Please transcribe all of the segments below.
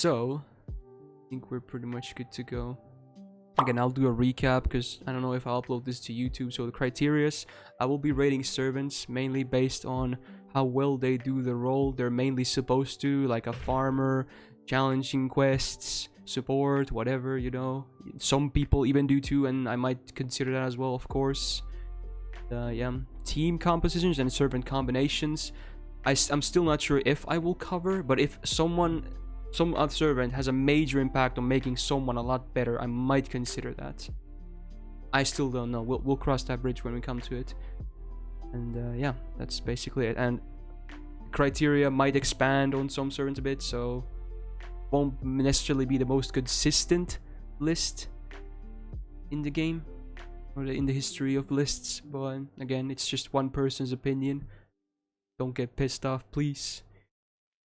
So, I think we're pretty much good to go. Again, I'll do a recap because I don't know if I'll upload this to YouTube. So the criterias, I will be rating servants mainly based on how well they do the role they're mainly supposed to, like a farmer, challenging quests, support, whatever, you know. Some people even do too, and I might consider that as well, of course. Yeah, team compositions and servant combinations. I'm still not sure if I will cover, but if some other servant has a major impact on making someone a lot better, I might consider that. I still don't know. We'll cross that bridge when we come to it. And yeah, that's basically it. And criteria might expand on some servants a bit, so won't necessarily be the most consistent list in the game or in the history of lists. But again, it's just one person's opinion. Don't get pissed off, please.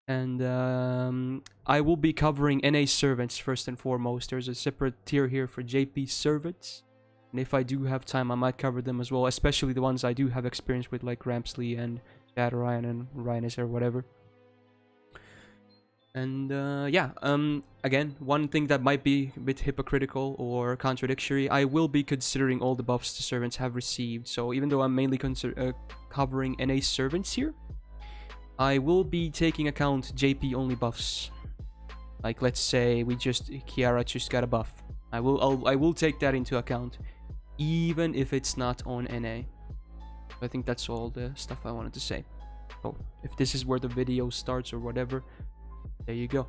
And I will be covering NA servants first and foremost. There's a separate tier here for JP servants. And if I do have time, I might cover them as well. Especially the ones I do have experience with, like Ramsley and Orion and Rhinus or whatever. And yeah, again, one thing that might be a bit hypocritical or contradictory, I will be considering all the buffs the servants have received. So even though I'm mainly covering NA servants here, I will be taking account JP only buffs. Like let's say Kiara just got a buff. I will take that into account, even if it's not on NA. I think that's all the stuff I wanted to say. So if this is where the video starts or whatever, there you go.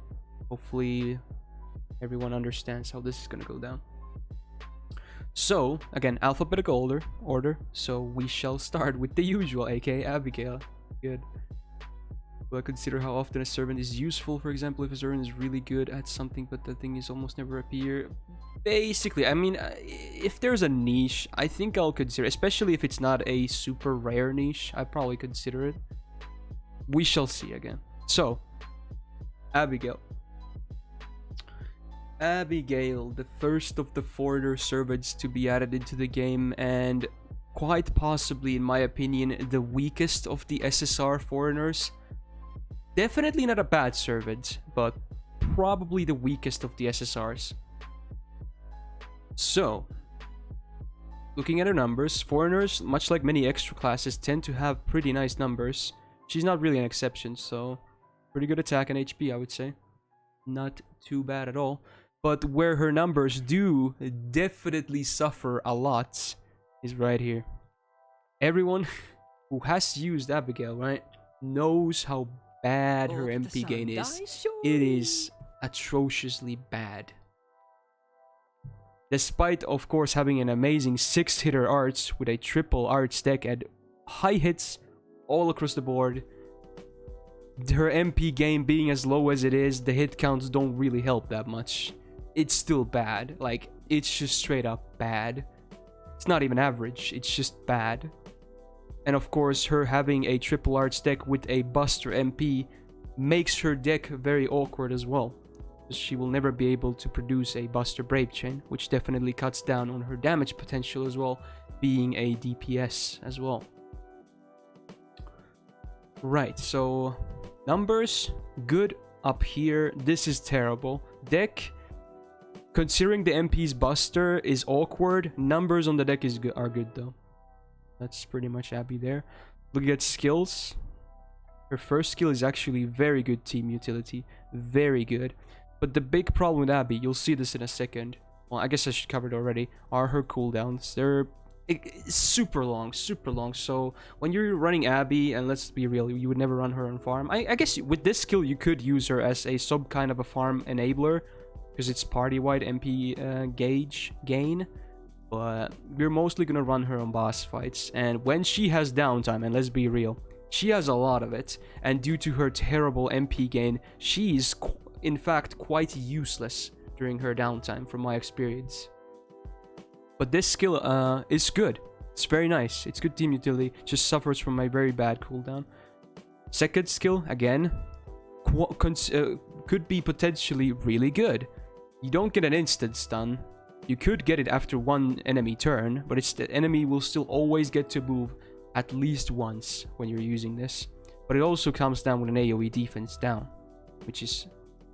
Hopefully everyone understands how this is gonna go down. So again, alphabetical order. So we shall start with the usual, aka Abigail. Good. Will I consider how often a servant is useful? For example, if a servant is really good at something but the thing is almost never appear. Basically, I mean, if there's a niche, I think I'll consider, especially if it's not a super rare niche, I'd probably consider it. We shall see again. So, Abigail. Abigail, the first of the foreigner servants to be added into the game, and quite possibly, in my opinion, the weakest of the SSR foreigners. Definitely not a bad servant, but probably the weakest of the SSRs. So, looking at her numbers, foreigners, much like many extra classes, tend to have pretty nice numbers. She's not really an exception, so pretty good attack and HP, I would say. Not too bad at all. But where her numbers do definitely suffer a lot is right here. Everyone who has used Abigail, right, knows how bad her MP gain is. It is atrociously bad. Despite, of course, having an amazing 6-hitter arts with a triple arts deck and high hits all across the board, her MP gain being as low as it is, the hit counts don't really help that much. It's still bad. Like, it's just straight up bad. It's not even average, it's just bad. And of course, her having a triple arts deck with a Buster MP makes her deck very awkward as well. She will never be able to produce a Buster Brave Chain, which definitely cuts down on her damage potential as well, being a DPS as well. Right, so numbers, good up here. This is terrible. Deck, considering the MP's Buster is awkward, numbers on the deck are good though. That's pretty much Abby there. Looking at skills, her first skill is actually very good team utility. Very good. But the big problem with Abby, you'll see this in a second. Well, I guess I should cover it already. Are her cooldowns. They're super long, super long. So when you're running Abby, and let's be real, you would never run her on farm. I guess with this skill, you could use her as a sub kind of a farm enabler, because it's party-wide MP gain. But we're mostly gonna run her on boss fights, and when she has downtime, and let's be real, she has a lot of it, and due to her terrible MP gain, she is in fact quite useless during her downtime from my experience. But this skill is good. It's very nice. It's good team utility, just suffers from a very bad cooldown. Second skill, again, could be potentially really good. You don't get an instant stun. You could get it after one enemy turn, but the enemy will still always get to move at least once when you're using this. But it also comes down with an AoE defense down, which is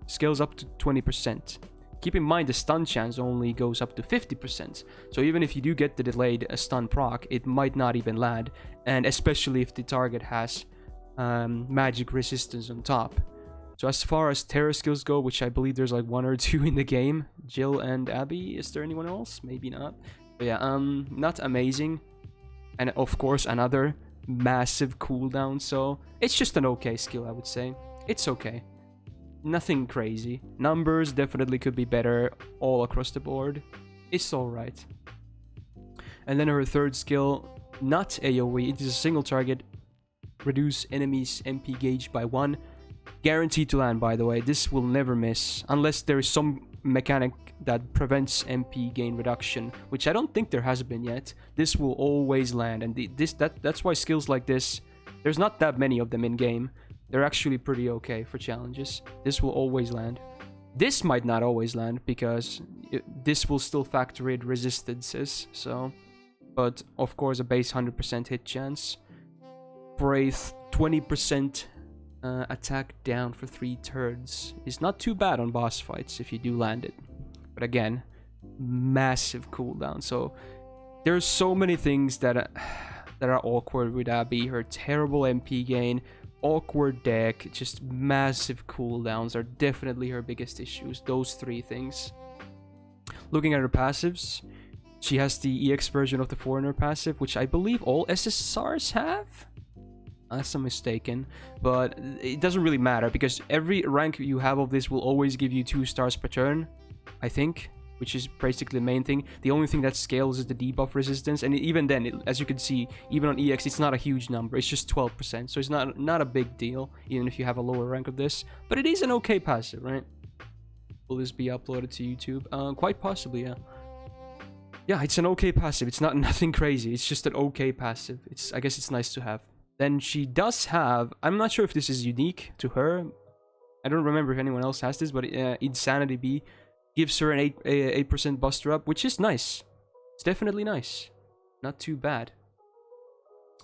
scales up to 20%. Keep in mind the stun chance only goes up to 50%. So even if you do get the delayed stun proc, it might not even land. And especially if the target has magic resistance on top. So as far as terror skills go, which I believe there's like 1 or 2 in the game, Jill and Abby, is there anyone else? Maybe not. But yeah, not amazing. And of course another massive cooldown, so it's just an okay skill, I would say. It's okay. Nothing crazy. Numbers definitely could be better all across the board. It's alright. And then her third skill, not AoE, it is a single target. Reduce enemies' MP gauge by 1. Guaranteed to land, by the way. This will never miss, unless there is some mechanic that prevents MP gain reduction, which I don't think there has been yet. This will always land, and that's why skills like this, there's not that many of them in game. They're actually pretty okay for challenges. This will always land. This might not always land because this will still factor in resistances. So, but of course a base 100% hit chance for a 20% attack down for 3 turns is not too bad on boss fights if you do land it. But again, massive cooldown. So there's so many things that are awkward with Abby. Her terrible MP gain, awkward deck, just massive cooldowns are definitely her biggest issues. Those 3 things. Looking at her passives, she has the EX version of the Foreigner passive, which I believe all SSRs have. Unless I'm mistaken, but it doesn't really matter because every rank you have of this will always give you 2 stars per turn, I think, which is basically the main thing. The only thing that scales is the debuff resistance, and even then, as you can see, even on EX, it's not a huge number. It's just 12%, so it's not a big deal, even if you have a lower rank of this. But it is an okay passive, right? Will this be uploaded to YouTube? Quite possibly, yeah. Yeah, it's an okay passive. It's not nothing crazy. It's just an okay passive. I guess it's nice to have. Then she does have, I'm not sure if this is unique to her. I don't remember if anyone else has this, but Insanity B gives her an 8% buster up, which is nice. It's definitely nice. Not too bad.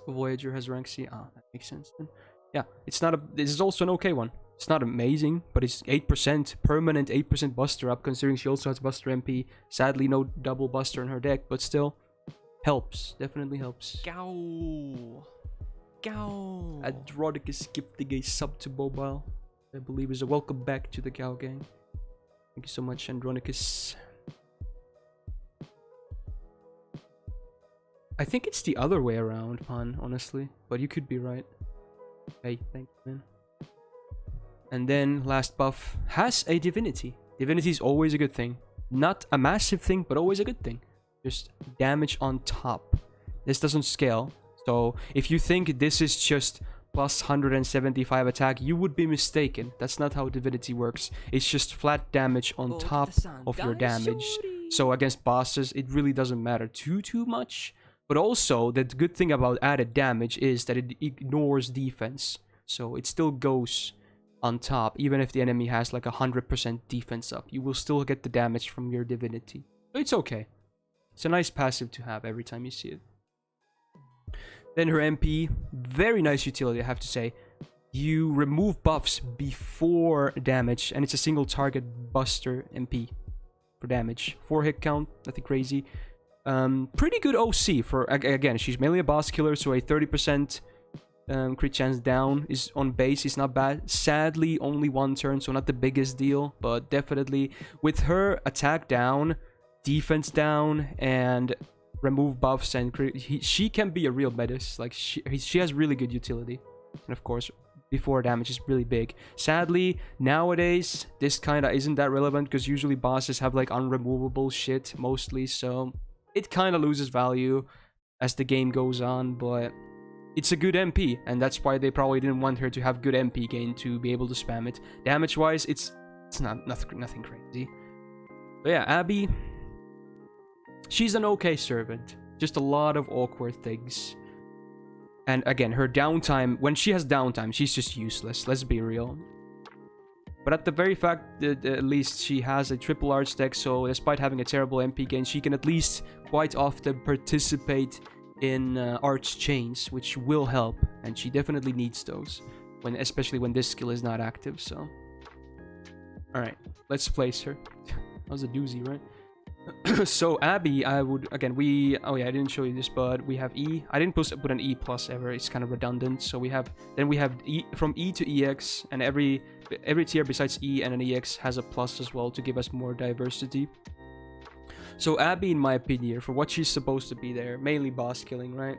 Voyager has rank C. Ah, that makes sense then. Yeah, this is also an okay one. It's not amazing, but it's 8%, permanent 8% buster up, considering she also has buster MP. Sadly, no double buster in her deck, but still helps. Definitely helps. Go. Adrodicus gifting a sub to mobile, I believe is a welcome back to the Cow Gang. Thank you so much, Andronicus. I think it's the other way around, Pan, honestly, but you could be right. Hey, thank you, man. And then last buff has a divinity. Divinity is always a good thing. Not a massive thing, but always a good thing. Just damage on top. This doesn't scale. So if you think this is just plus 175 attack, you would be mistaken. That's not how divinity works. It's just flat damage on top of your damage. So against bosses, it really doesn't matter too much. But also, the good thing about added damage is that it ignores defense. So it still goes on top, even if the enemy has like 100% defense up. You will still get the damage from your divinity. So it's okay. It's a nice passive to have every time you see it. Then her MP, very nice utility, I have to say. You remove buffs before damage, and it's a single target buster MP for damage. 4 hit count, nothing crazy. Pretty good OC for, again, she's mainly a boss killer, so a 30% crit chance down is on base is not bad. Sadly, only 1 turn, so not the biggest deal, but definitely with her attack down, defense down, and remove buffs and she can be a real menace. Like she has really good utility, and of course before damage is really big. Sadly nowadays this kind of isn't that relevant because usually bosses have like unremovable shit mostly, so it kind of loses value as the game goes on. But it's a good MP, and that's why they probably didn't want her to have good MP gain to be able to spam it. Damage wise, it's nothing crazy. But yeah, Abby, she's an okay servant. Just a lot of awkward things. And again, her downtime, when she has downtime, she's just useless. Let's be real. But at the very fact that at least she has a triple arch deck, so despite having a terrible MP gain, she can at least quite often participate in arch chains, which will help. And she definitely needs those, especially when this skill is not active, so. Alright, let's place her. That was a doozy, right? So Abby, I would again oh yeah, I didn't show you this, but we have E. I didn't put an E plus ever. It's kind of redundant. So we have E from E to EX, and every tier besides E and an EX has a plus as well to give us more diversity. So Abby, in my opinion, for what she's supposed to be there, mainly boss killing, right?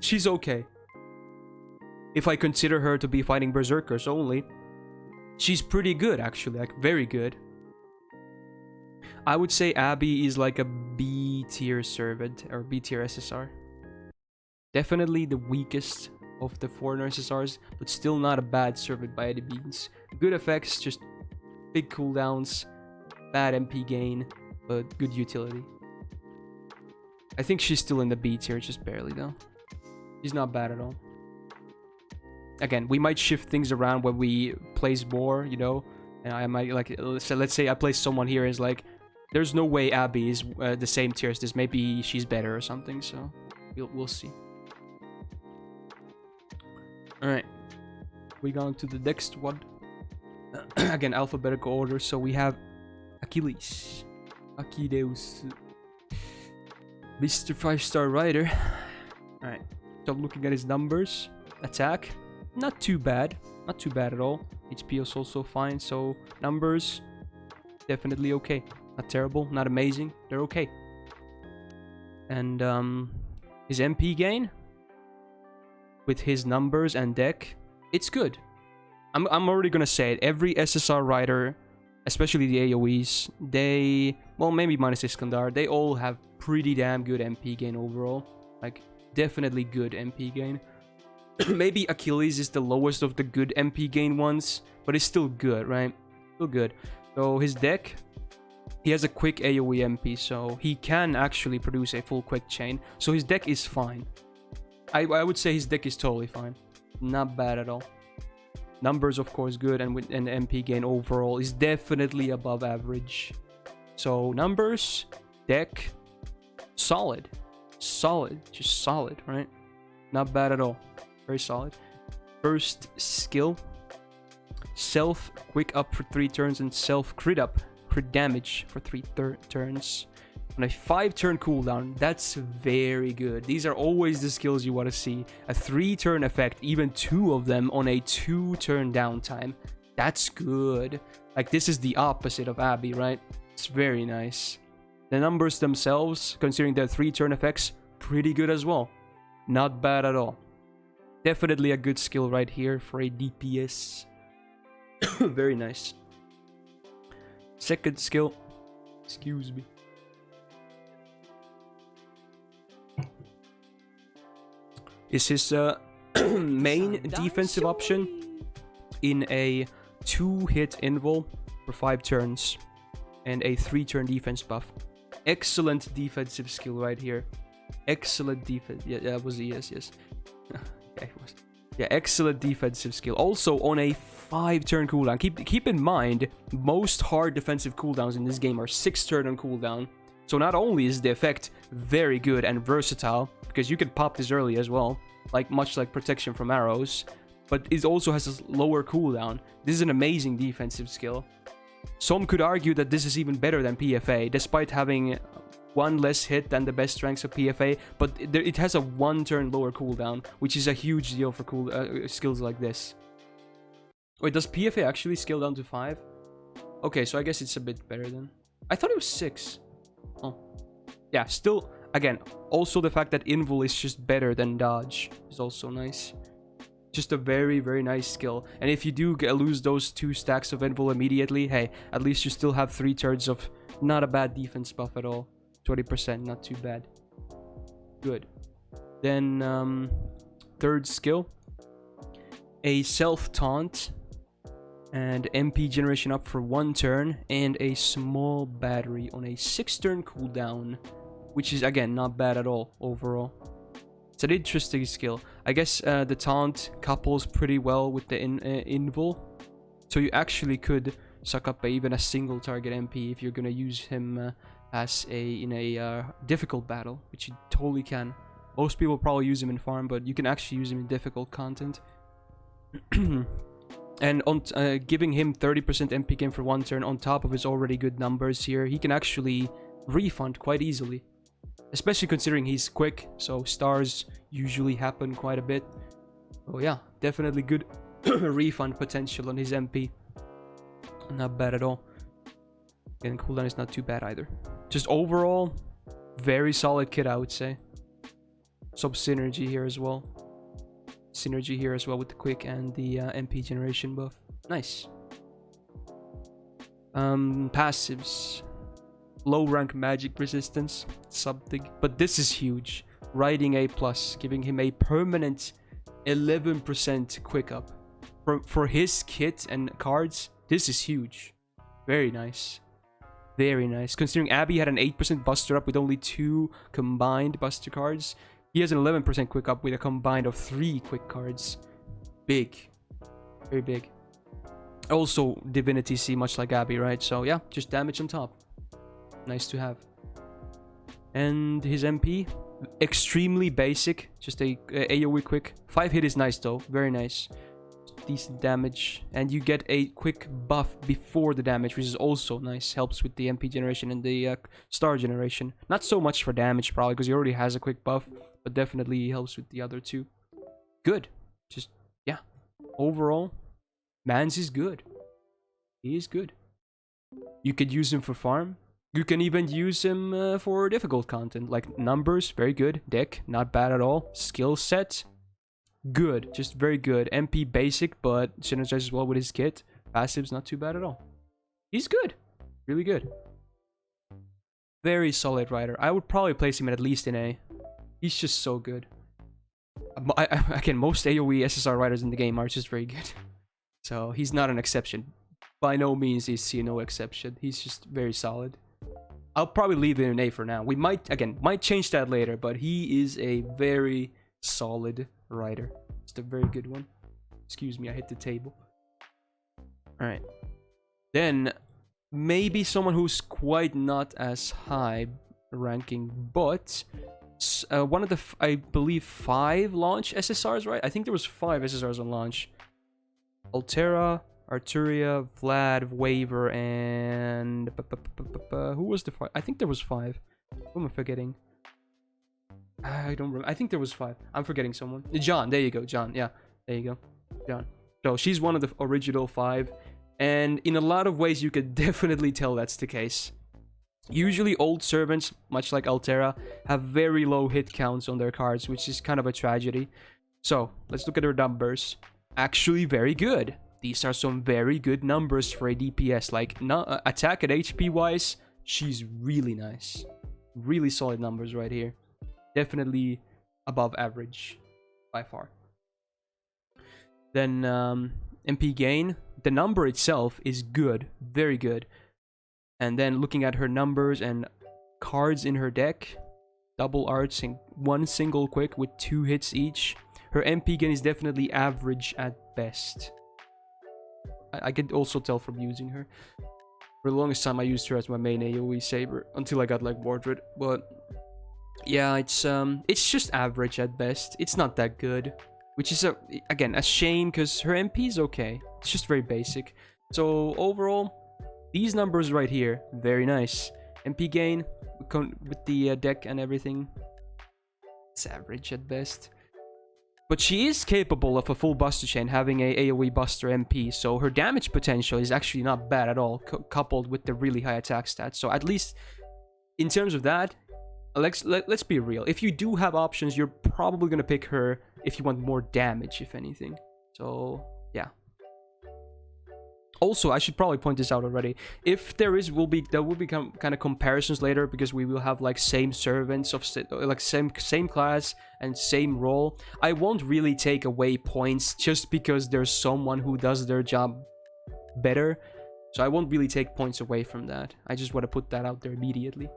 She's okay. If I consider her to be fighting berserkers only, she's pretty good actually, like very good. I would say Abby is like a B tier servant or B tier SSR. Definitely the weakest of the foreigner SSRs, but still not a bad servant by any means. Good effects, just big cooldowns, bad MP gain, but good utility. I think she's still in the B tier, just barely though. She's not bad at all. Again, we might shift things around when we place more, you know. And I might like, so let's say I place someone here is like, there's no way Abby is the same tier as this. Maybe she's better or something, so we'll see. Alright. We go on to the next one. Again, alphabetical order. So we have Achilles. Achilles. Mr. 5-star rider. Alright. So looking at his numbers. Attack. Not too bad. Not too bad at all. HP is also fine. So numbers. Definitely okay. Not terrible, not amazing. They're okay. And his MP gain with his numbers and deck, it's good. I'm already gonna say it. Every SSR rider, especially the AoEs, they, well, maybe minus Iskandar, they all have pretty damn good MP gain overall. Like definitely good MP gain. Maybe Achilles is the lowest of the good MP gain ones, but it's still good, right? Still good. So his deck. He has a quick AoE MP, so he can actually produce a full quick chain. So his deck is fine. I would say his deck is totally fine. Not bad at all. Numbers, of course, good, and with an MP gain overall is definitely above average. So numbers, deck, solid. Solid. Just solid, right? Not bad at all. Very solid. First skill. Self quick up for 3 turns and self crit up. Crit damage for 3 turns on a 5-turn cooldown. That's very good. These are always the skills you want to see. A 3-turn effect, even 2 of them on a 2-turn downtime. That's good. Like, this is the opposite of Abby, right? It's very nice. The numbers themselves, considering their 3-turn effects, pretty good as well. Not bad at all. Definitely a good skill right here for a DPS. Very nice. Second skill, excuse me, is his main defensive option in a 2-hit invul for 5 turns and a 3-turn defense buff. Excellent defensive skill right here. Excellent defense. Yeah, that was yes. Yeah, it was. Yeah, excellent defensive skill. Also on a 5-turn cooldown. Keep in mind, most hard defensive cooldowns in this game are 6-turn on cooldown. So not only is the effect very good and versatile, because you can pop this early as well, like much like protection from arrows, but it also has a lower cooldown. This is an amazing defensive skill. Some could argue that this is even better than PFA, despite having 1 less hit than the best ranks of PFA, but it has a 1-turn lower cooldown, which is a huge deal for skills like this. Wait, does PFA actually scale down to 5? Okay, so I guess it's a bit better then. I thought it was 6. Oh. Yeah, still, again, also the fact that invul is just better than dodge is also nice. Just a very, very nice skill. And if you do lose those 2 stacks of invul immediately, hey, at least you still have 3 turns of not a bad defense buff at all. 20%, not too bad. Good. Then, third skill. A self-taunt. And MP generation up for 1 turn. And a small battery on a 6-turn cooldown. Which is, again, not bad at all, overall. It's an interesting skill. I guess the taunt couples pretty well with the invul. So you actually could suck up even a single target MP if you're gonna use him as in a difficult battle, which you totally can. Most people probably use him in farm, but you can actually use him in difficult content. And on giving him 30% MP gain for one turn on top of his already good numbers here, he can actually refund quite easily. Especially considering he's quick, so stars usually happen quite a bit. Oh yeah, definitely good refund potential on his MP. Not bad at all. And cooldown is not too bad either. Just overall, very solid kit, I would say. Some synergy here as well. Synergy here as well with the quick and the MP generation buff. Nice. Passives. Low rank magic resistance. Something. But this is huge. Riding A+, giving him a permanent 11% quick up. For his kit and cards, this is huge. Very nice. Very nice. Considering Abby had an 8% buster up with only 2 combined buster cards, he has an 11% quick up with a combined of 3 quick cards. Big. Very big. Also, Divinity C, much like Abby, right? So yeah, just damage on top. Nice to have. And his MP, extremely basic. Just a AoE quick. 5 hit is nice though. Very nice. Decent damage. And you get a quick buff before the damage, which is also nice. Helps with the MP generation and the star generation. Not so much for damage probably, because he already has a quick buff. But definitely helps with the other two. Good. Just, yeah. Overall, Mans is good. He is good. You could use him for farm. You can even use him for difficult content. Like numbers, very good. Deck, not bad at all. Skill set, good. Just very good. MP basic, but synergizes well with his kit. Passives, not too bad at all. He's good. Really good. Very solid rider. I would probably place him at least in A. He's just so good. Again, most AoE SSR riders in the game are just very good. So he's not an exception. By no means is he no exception. He's just very solid. I'll probably leave it in A for now. We might change that later, but he is a very solid rider. Just a very good one. Excuse me, I hit the table. Alright. Then, maybe someone who's quite not as high ranking, but one of the, I believe, 5 launch SSRs, right? I think there was 5 SSRs on launch. Altera, Artoria, Vlad, Waver, and who was the 5? I think there was 5. Who am I forgetting? I don't remember. I think there was 5. I'm forgetting someone. Jeanne, there you go. Jeanne, yeah, there you go. Jeanne. So she's one of the original 5, and in a lot of ways you could definitely tell that's the case. Usually old servants, much like Altera, have very low hit counts on their cards, which is kind of a tragedy. So let's look at her numbers. Actually very good. These are some very good numbers for a DPS. Like, attack and HP wise, she's really nice. Really solid numbers right here. Definitely above average by far. Then MP gain. The number itself is good. Very good. And then looking at her numbers and cards in her deck. Double arts and 1 single quick with 2 hits each. Her MP gain is definitely average at best. I could also tell from using her. For the longest time I used her as my main AoE Saber until I got like Mordred. But yeah, it's just average at best. It's not that good, which is again a shame because her MP is okay. It's just very basic. So overall, these numbers right here, very nice. MP gain with the deck and everything, it's average at best. But she is capable of a full buster chain, having a AoE buster MP, so her damage potential is actually not bad at all, coupled with the really high attack stats. So at least in terms of that, let's be real. If you do have options, you're probably gonna pick her if you want more damage, if anything. So yeah. Also, I should probably point this out already. If there will be kind of comparisons later, because we will have like same servants of like same class and same role. I won't really take away points just because there's someone who does their job better. So I won't really take points away from that. I just want to put that out there immediately.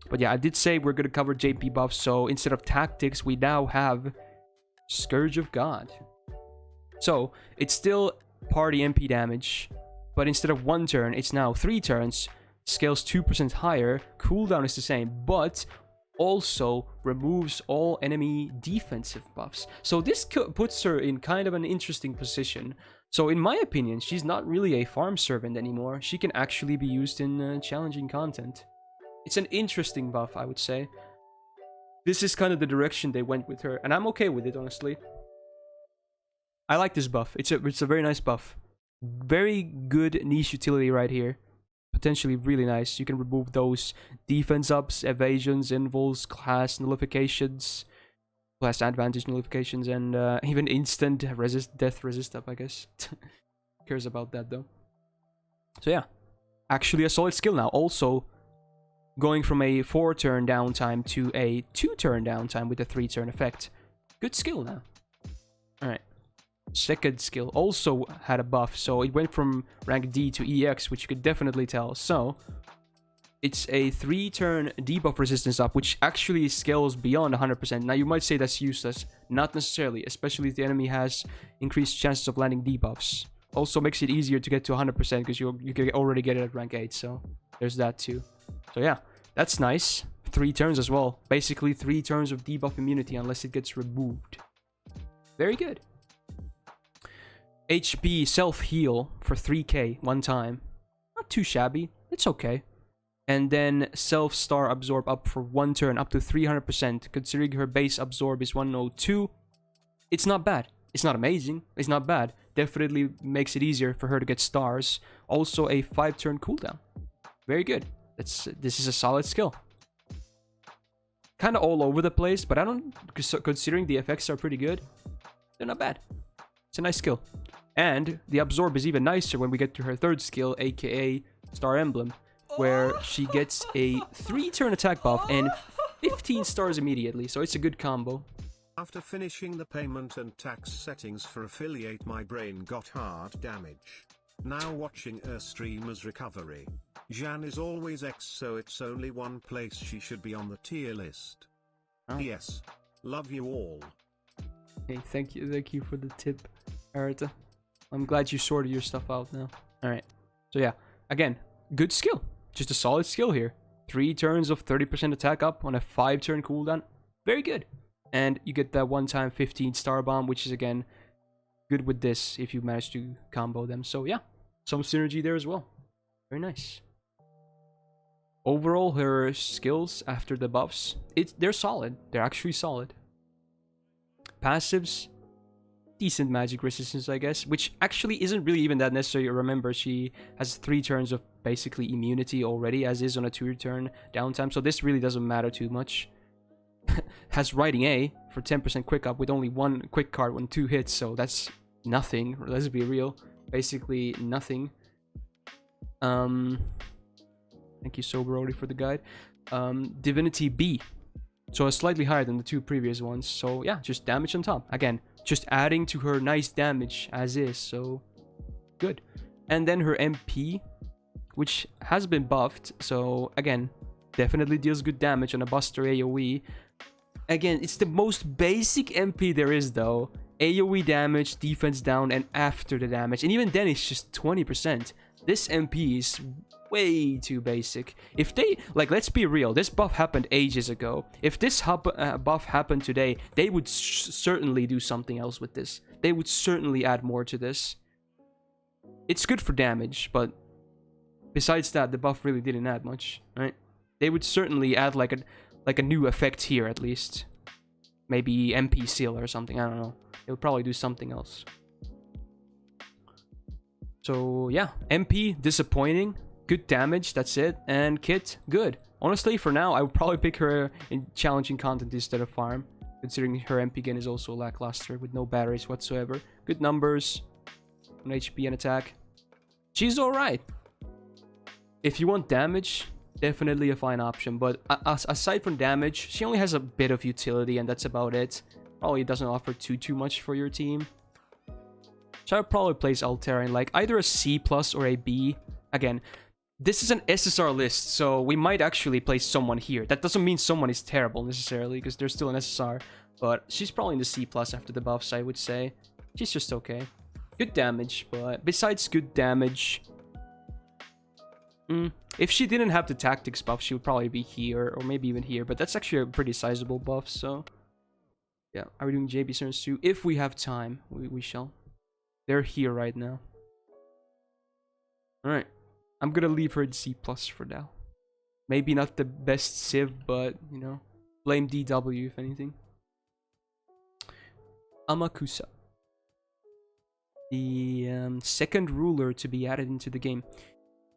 But yeah, I did say we're gonna cover JP buffs. So instead of tactics, we now have Scourge of God. So it's still party MP damage. But instead of 1 turn, it's now 3 turns. Scales 2% higher. Cooldown is the same, but also removes all enemy defensive buffs. So this puts her in kind of an interesting position. So in my opinion, she's not really a farm servant anymore. She can actually be used in challenging content. It's an interesting buff, I would say. This is kind of the direction they went with her, and I'm okay with it, honestly. I like this buff. It's a very nice buff. Very good niche utility right here. Potentially really nice. You can remove those defense ups, evasions, invuls, class nullifications, class advantage nullifications, and even instant death resist up, I guess. Cares about that though. So yeah, actually a solid skill now. Also, going from a 4-turn downtime to a 2-turn downtime with a 3-turn effect. Good skill now. Alright. Second skill also had a buff, so it went from rank D to EX, which you could definitely tell. So, it's a 3-turn debuff resistance up, which actually scales beyond 100%. Now, you might say that's useless. Not necessarily, especially if the enemy has increased chances of landing debuffs. Also makes it easier to get to 100% because you can already get it at rank 8, so there's that too. So yeah, that's nice. 3 turns as well. Basically 3 turns of debuff immunity unless it gets removed. Very good. HP self-heal for 3k one time. Not too shabby. It's okay. And then self-star absorb up for 1 turn up to 300%. Considering her base absorb is 102. It's not bad. It's not amazing. It's not bad. Definitely makes it easier for her to get stars. Also a 5-turn cooldown. Very good. This is a solid skill. Kind of all over the place, but I don't... Considering the effects are pretty good, they're not bad. It's a nice skill. And the absorb is even nicer when we get to her 3rd skill, aka Star Emblem, where she gets a 3-turn attack buff and 15 stars immediately, so it's a good combo. After finishing the payment and tax settings for affiliate, my brain got hard damage. Now watching her streamer's recovery. Jeanne is always X, so it's only one place she should be on the tier list. Oh. Yes. Love you all. Hey, thank you for the tip, Arita. I'm glad you sorted your stuff out now. Alright. So yeah, again, good skill. Just a solid skill here. 3 turns of 30% attack up on a 5-turn cooldown. Very good. And you get that one-time 15 star bomb, which is again good with this if you manage to combo them. So yeah, some synergy there as well. Very nice. Overall, her skills after the buffs, they're solid. They're actually solid. Passives, decent magic resistance, I guess, which actually isn't really even that necessary. Remember, she has 3 turns of basically immunity already, as is on a 2-turn downtime, so this really doesn't matter too much. Has Writing A for 10% quick up with only 1 quick card when 2 hits, so that's nothing. Let's be real. Basically nothing. Thank you, Sober, for the guide. Divinity B. So slightly higher than the 2 previous ones. So yeah, just damage on top. Again, just adding to her nice damage as is. So good. And then her MP, which has been buffed. So again, definitely deals good damage on a Buster AoE. Again, it's the most basic MP there is though. AoE damage, defense down, and after the damage. And even then, it's just 20%. This MP is way too basic. If they, like, let's be real, this buff happened ages ago. If this buff happened today, they would certainly do something else with this. They would certainly add more to this. It's good for damage, but besides that, the buff really didn't add much, right? They would certainly add like a new effect here at least. Maybe MP seal or something, I don't know. They would probably do something else. So yeah, MP, disappointing. Good damage, that's it. And Kit, good. Honestly, for now, I would probably pick her in challenging content instead of farm, considering her MP gain is also lackluster with no batteries whatsoever. Good numbers on HP and attack. She's alright. If you want damage, definitely a fine option. But aside from damage, she only has a bit of utility and that's about it. Probably doesn't offer too much for your team. So I would probably place Altera in like either a C+ or a B. Again, this is an SSR list, so we might actually place someone here. That doesn't mean someone is terrible necessarily, because there's still an SSR. But she's probably in the C+ after the buffs, I would say. She's just okay. Good damage, but besides good damage... if she didn't have the tactics buff, she would probably be here, or maybe even here. But that's actually a pretty sizable buff, so... yeah, are we doing JB turns too? If we have time, we shall. They're here right now. Alright. I'm gonna leave her at C+ for now. Maybe not the best civ, but, you know, blame DW if anything. Amakusa. The second ruler to be added into the game.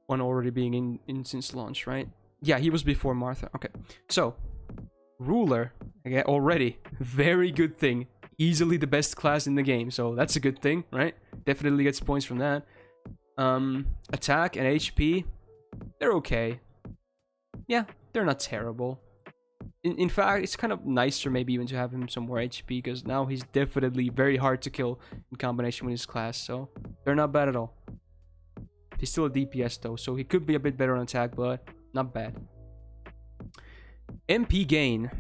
One already being in since launch, right? Yeah, he was before Martha. Okay. So, ruler, again, already. Very good thing. Easily the best class in the game, so that's a good thing, right? Definitely gets points from that. Attack and HP, they're okay. Yeah, they're not terrible. In fact, it's kind of nicer maybe even to have him some more HP, because now he's definitely very hard to kill in combination with his class, so they're not bad at all. He's still a DPS though, so he could be a bit better on attack, but not bad. MP gain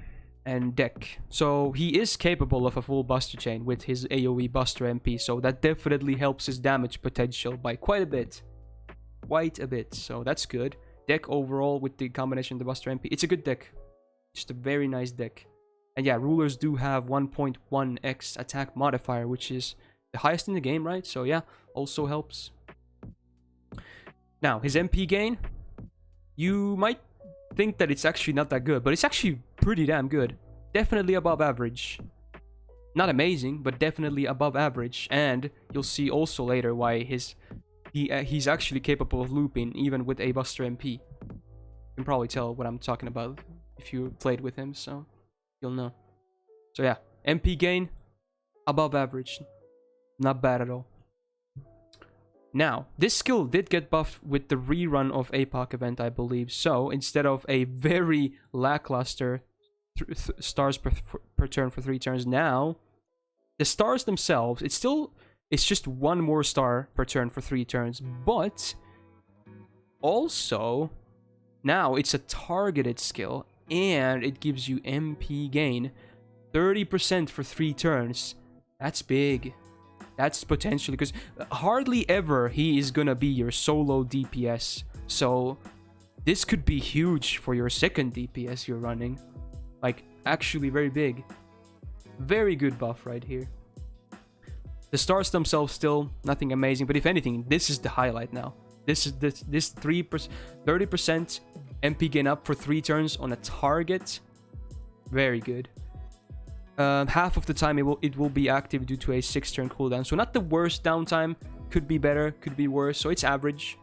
and deck. So he is capable of a full buster chain with his AoE buster MP, so that definitely helps his damage potential by quite a bit. So that's good. Deck overall with the combination of the buster MP, it's a good deck. Just a very nice deck. And yeah, rulers do have 1.1x attack modifier, which is the highest in the game, right? So yeah, also helps. Now, his MP gain, you might think that it's actually not that good, but it's actually pretty damn good. Definitely above average. Not amazing, but definitely above average. And you'll see also later why he's actually capable of looping even with a buster MP. You can probably tell what I'm talking about if you played with him, so you'll know. So yeah, MP gain, above average. Not bad at all. Now, this skill did get buffed with the rerun of APOC event, I believe. So, instead of a very lackluster stars per turn for 3 turns, now, the stars themselves, it's just 1 more star per turn for 3 turns. But, also, now it's a targeted skill, and it gives you MP gain 30% for 3 turns. That's big. That's potentially, because hardly ever he is gonna be your solo DPS. So this could be huge for your second DPS you're running. Like, actually very big. Very good buff right here. The stars themselves still nothing amazing, but if anything, this is the highlight now. This 30% MP gain up for 3 turns on a target. Very good. Half of the time it will be active due to a 6-turn cooldown. So not the worst downtime. Could be better, could be worse. So it's average.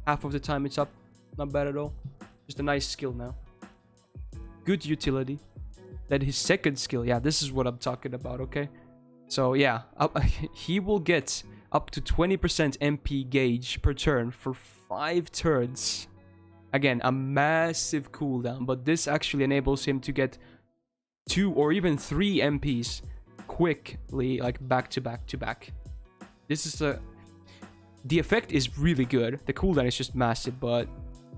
Half of the time it's up. Not bad at all. Just a nice skill now. Good utility. Then his second skill. Yeah, this is what I'm talking about, okay? So yeah, he will get up to 20% MP gauge per turn for 5 turns. Again, a massive cooldown. But this actually enables him to get 2 or even 3 MPs quickly, like back to back to back. This is the effect is really good. The cooldown is just massive, but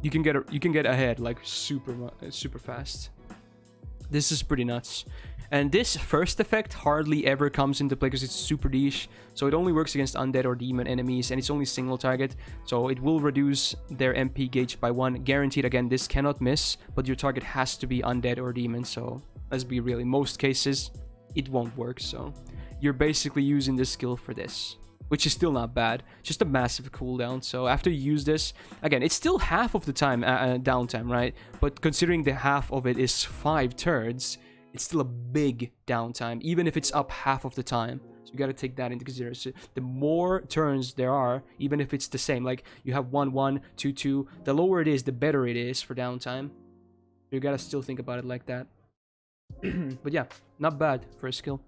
you can get ahead like super fast. This is pretty nuts. And this first effect hardly ever comes into play because it's super niche. So it only works against undead or demon enemies, and it's only single target. So it will reduce their MP gauge by 1, guaranteed. Again, this cannot miss, but your target has to be undead or demon. So let's be real, in most cases, it won't work. So you're basically using this skill for this, which is still not bad. Just a massive cooldown. So after you use this, again, it's still half of the time downtime, right? But considering the half of it is 5 turns, it's still a big downtime, even if it's up half of the time. So you gotta take that into consideration. The more turns there are, even if it's the same, like you have 1, 1, 2, 2, the lower it is, the better it is for downtime. You gotta still think about it like that. But yeah, not bad for a skill.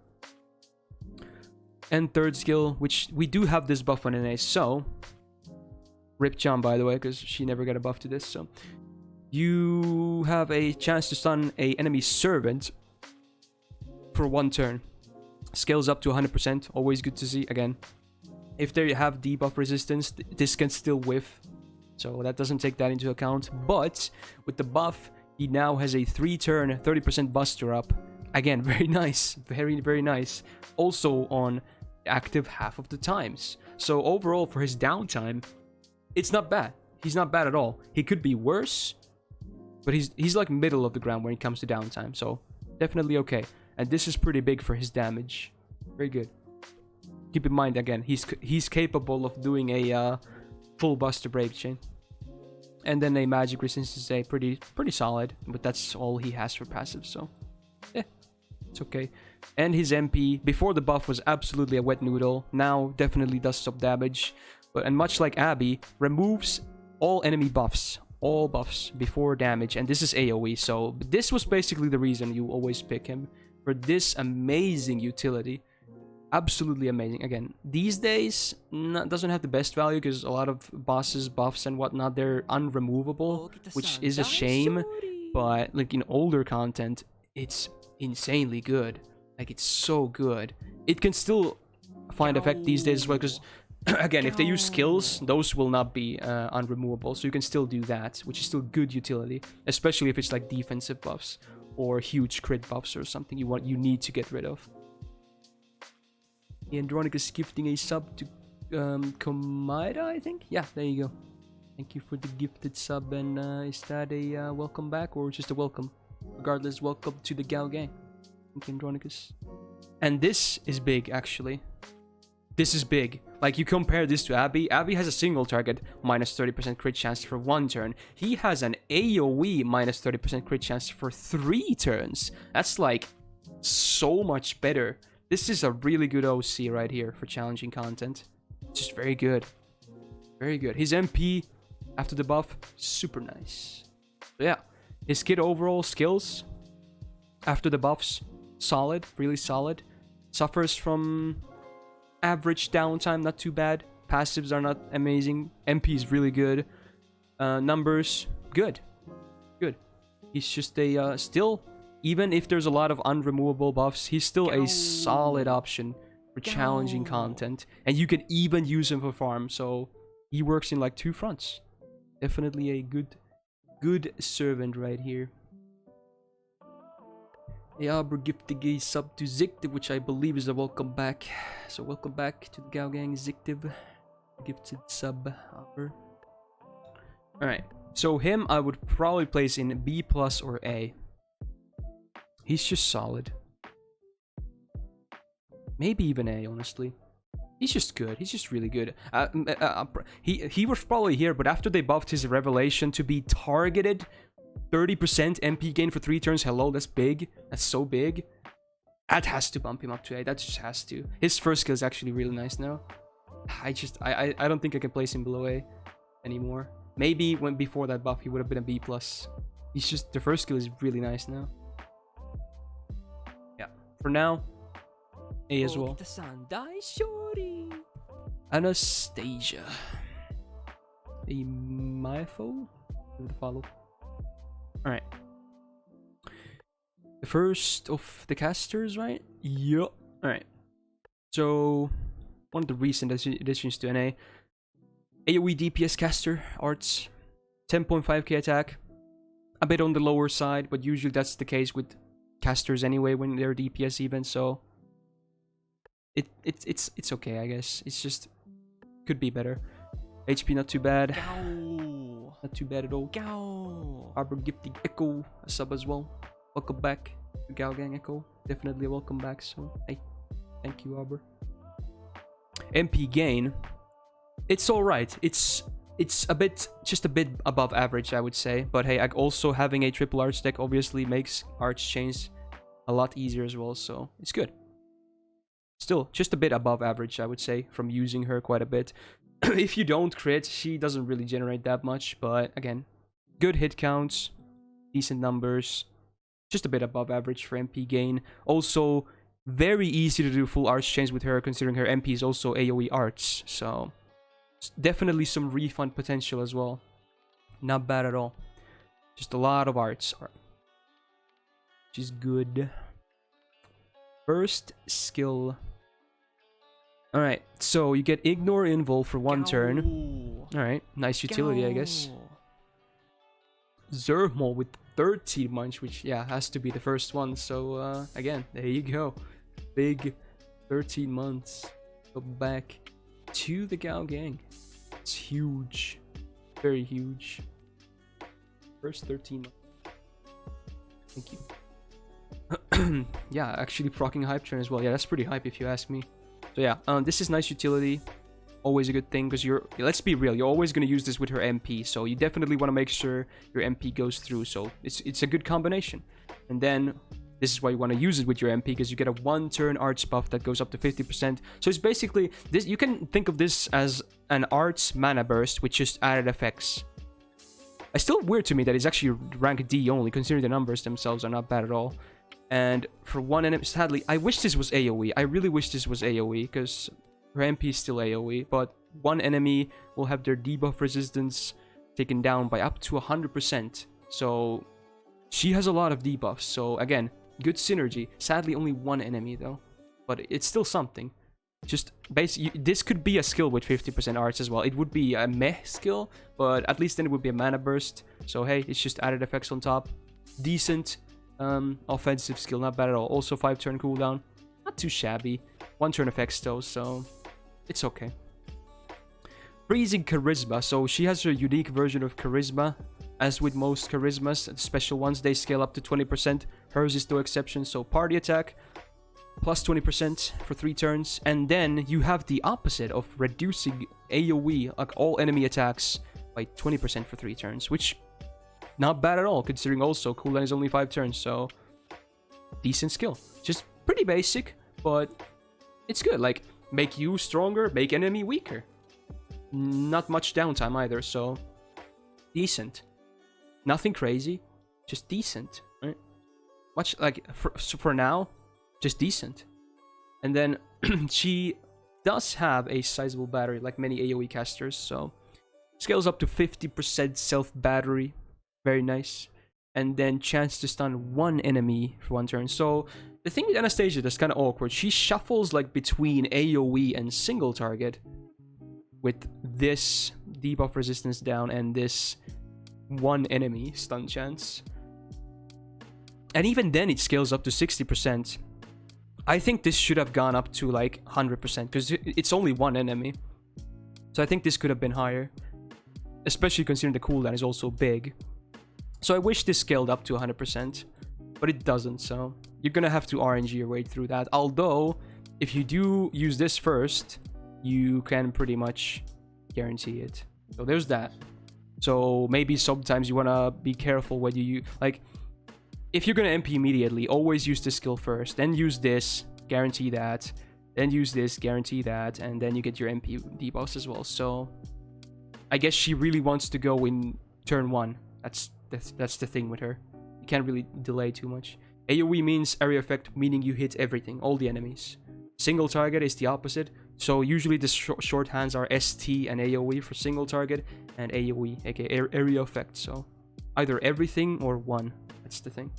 And third skill, which we do have this buff on NA, so rip Jeanne, by the way, because she never got a buff to this. So you have a chance to stun a enemy servant for 1 turn. Scales up to 100%, always good to see. Again, if they have debuff resistance, this can still whiff, so that doesn't take that into account. But with the buff, he now has a 3-turn 30% buster up. Again, very nice, very nice. Also on active half of the times. So overall for his downtime, it's not bad. He's not bad at all. He could be worse, but he's like middle of the ground when it comes to downtime. So definitely okay. And this is pretty big for his damage. Very good. keep in mind again, he's capable of doing a full buster break chain. And then a magic resistance is a pretty solid, but that's all he has for passive, so yeah, it's okay. And his MP before the buff was absolutely a wet noodle. Now definitely does some damage, and much like Abby, removes all enemy buffs, all buffs before damage, and this is AoE. So this was basically the reason you always pick him for this amazing utility. Absolutely amazing. Again, these days doesn't have the best value because a lot of bosses, buffs and whatnot, they're unremovable, which is a shame. But like in older content, it's insanely good. Like it's so good. It can still find effect these days as well because again, if they use skills, those will not be unremovable, so you can still do that, which is still good utility, especially if it's like defensive buffs or huge crit buffs or something you need to get rid of. Andronica's gifting a sub to Komaida, I think. Yeah, there you go. Thank you for the gifted sub. And is that a welcome back or just a welcome? Regardless, welcome to the Gal Gang. Thank you, Andronicus. And this is big, actually. This is big. Like, you compare this to Abby. Abby has a single target, minus 30% crit chance for 1 turn. He has an AoE minus 30% crit chance for 3 turns. That's, like, so much better. This is a really good OC right here for challenging content. Just very good. Very good. His MP, after the buff, super nice. So, yeah. His kit overall skills, after the buffs, solid. Really solid. Suffers from average downtime, not too bad. Passives are not amazing. MP is really good. Numbers, good. Good. He's just a, still, even if there's a lot of unremovable buffs, he's still a solid option for challenging content. And you can even use him for farm, so he works in like 2 fronts. Definitely a good servant right here. Aber gifted a sub to Ziktiv, which I believe is a welcome back. So welcome back to the Gao Gang, Ziktiv. Gifted sub, Aber. Alright, so him I would probably place in B plus or A. He's just solid. Maybe even A, honestly. He's just good. He's just really good. He was probably here, but after they buffed his revelation to be targeted 30% MP gain for 3 turns. Hello, that's big. That's so big. That has to bump him up to A. That just has to. His first skill is actually really nice now. I don't think I can place him below A anymore. Maybe when before that buff he would have been a B plus. He's just, the first skill is really nice now. Yeah. For now, A as well. Anastasia. A Myfo? Follow. Alright. The first of the casters, right? Yup. Alright. So, one of the recent additions to NA. AoE DPS caster, arts. 10.5k attack. A bit on the lower side, but usually that's the case with casters anyway when they're DPS even, so... It's okay, I guess. It's just... could be better. HP not too bad. Not too bad at all. Arbor gifting Echo, a sub as well. Welcome back to Gao Gang Echo. Definitely a welcome back, so hey, thank you, Arbor. MP gain, it's alright. It's a bit, just a bit above average, I would say. But hey, also having a triple arch deck obviously makes arch chains a lot easier as well, so it's good. Still, just a bit above average, I would say, from using her quite a bit. If you don't crit, she doesn't really generate that much, but again, good hit counts, decent numbers, just a bit above average for MP gain. Also, very easy to do full arch chains with her, considering her MP is also AoE arts, so definitely some refund potential as well. Not bad at all. Just a lot of arts, which is good. First skill. Alright, so you get Ignore Invul for 1 turn. Alright, nice utility, I guess. Zermol with 13 munch, which, yeah, has to be the first one. So, again, there you go. Big 13 months. Go back to the Gao Gang. It's huge. Very huge. First 13 months. Thank you. Yeah, actually proccing hype turn as well. Yeah, that's pretty hype if you ask me. So yeah, this is nice utility. Always a good thing, because let's be real, you're always going to use this with her MP, so you definitely want to make sure your MP goes through, so it's a good combination. And then this is why you want to use it with your MP, because you get a 1-turn arts buff that goes up to 50%. So it's basically this. You can think of this as an arts mana burst with just added effects. It's still weird to me that it's actually rank D only, considering the numbers themselves are not bad at all. And for one enemy, sadly, I wish this was AoE. I really wish this was AoE, because her MP is still AoE, but one enemy will have their debuff resistance taken down by up to 100%. So she has a lot of debuffs. So again, good synergy. Sadly, only one enemy though, but it's still something. Just basically, this could be a skill with 50% arts as well. It would be a meh skill, but at least then it would be a mana burst. So hey, it's just added effects on top. Decent offensive skill, not bad at all. Also 5-turn cooldown, not too shabby. 1-turn effects though, so it's okay. Freezing Charisma. So she has her unique version of Charisma. As with most Charismas, the special ones, they scale up to 20%. Hers is no exception. So party attack, plus 20% for 3 turns. And then you have the opposite of reducing AoE, like all enemy attacks, by 20% for 3 turns. Which, not bad at all, considering also cooldown is only 5 turns. So, decent skill. Just pretty basic, but it's good. Like, make you stronger, make enemy weaker. Not much downtime either, so decent. Nothing crazy, just decent, right? Much like for now, just decent. And then she does have a sizable battery, like many AoE casters, so scales up to 50% self battery, very nice. And then chance to stun one enemy for 1 turn. So the thing with Anastasia that's kind of awkward, she shuffles like between AoE and single target with this debuff resistance down and this one enemy stun chance. And even then it scales up to 60%. I think this should have gone up to like 100% because it's only one enemy. So I think this could have been higher, especially considering the cooldown is also big. So I wish this scaled up to 100%, but it doesn't, so you're gonna have to RNG your way through that. Although, if you do use this first, you can pretty much guarantee it. So there's that. So maybe sometimes you wanna be careful when you like, if you're gonna MP immediately, always use the skill first, then use this, guarantee that, then use this, guarantee that, and then you get your MP debuffs as well. So I guess she really wants to go in turn 1. That's the thing with her. You can't really delay too much. AoE means area effect, meaning you hit everything, all the enemies. Single target is the opposite. So usually the shorthands are ST and AoE for single target, and AoE, aka area effect. So either everything or one. That's the thing.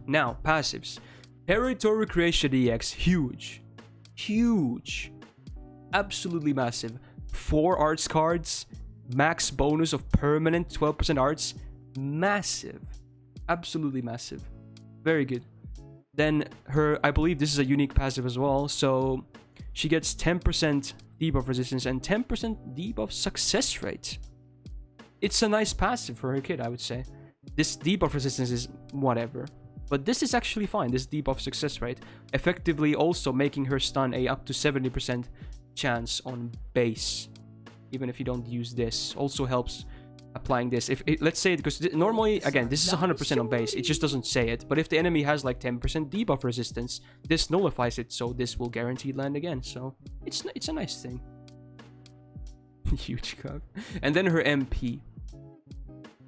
Now, passives. Territory Creation EX, huge. Huge. Absolutely massive. 4 arts cards, max bonus of permanent 12% arts. Massive. Absolutely massive. Very good. Then her, I believe this is a unique passive as well. So she gets 10% debuff resistance and 10% debuff success rate. It's a nice passive for her kid, I would say. This debuff resistance is whatever, but this is actually fine. This debuff success rate, effectively also making her stun a up to 70% chance on base, even if you don't use this. Also helps applying this. If it, let's say, because normally, again, this is 100% on base, it just doesn't say it, but if the enemy has like 10% debuff resistance, this nullifies it, so this will guaranteed land again. So it's a nice thing. Huge cock. And then her MP.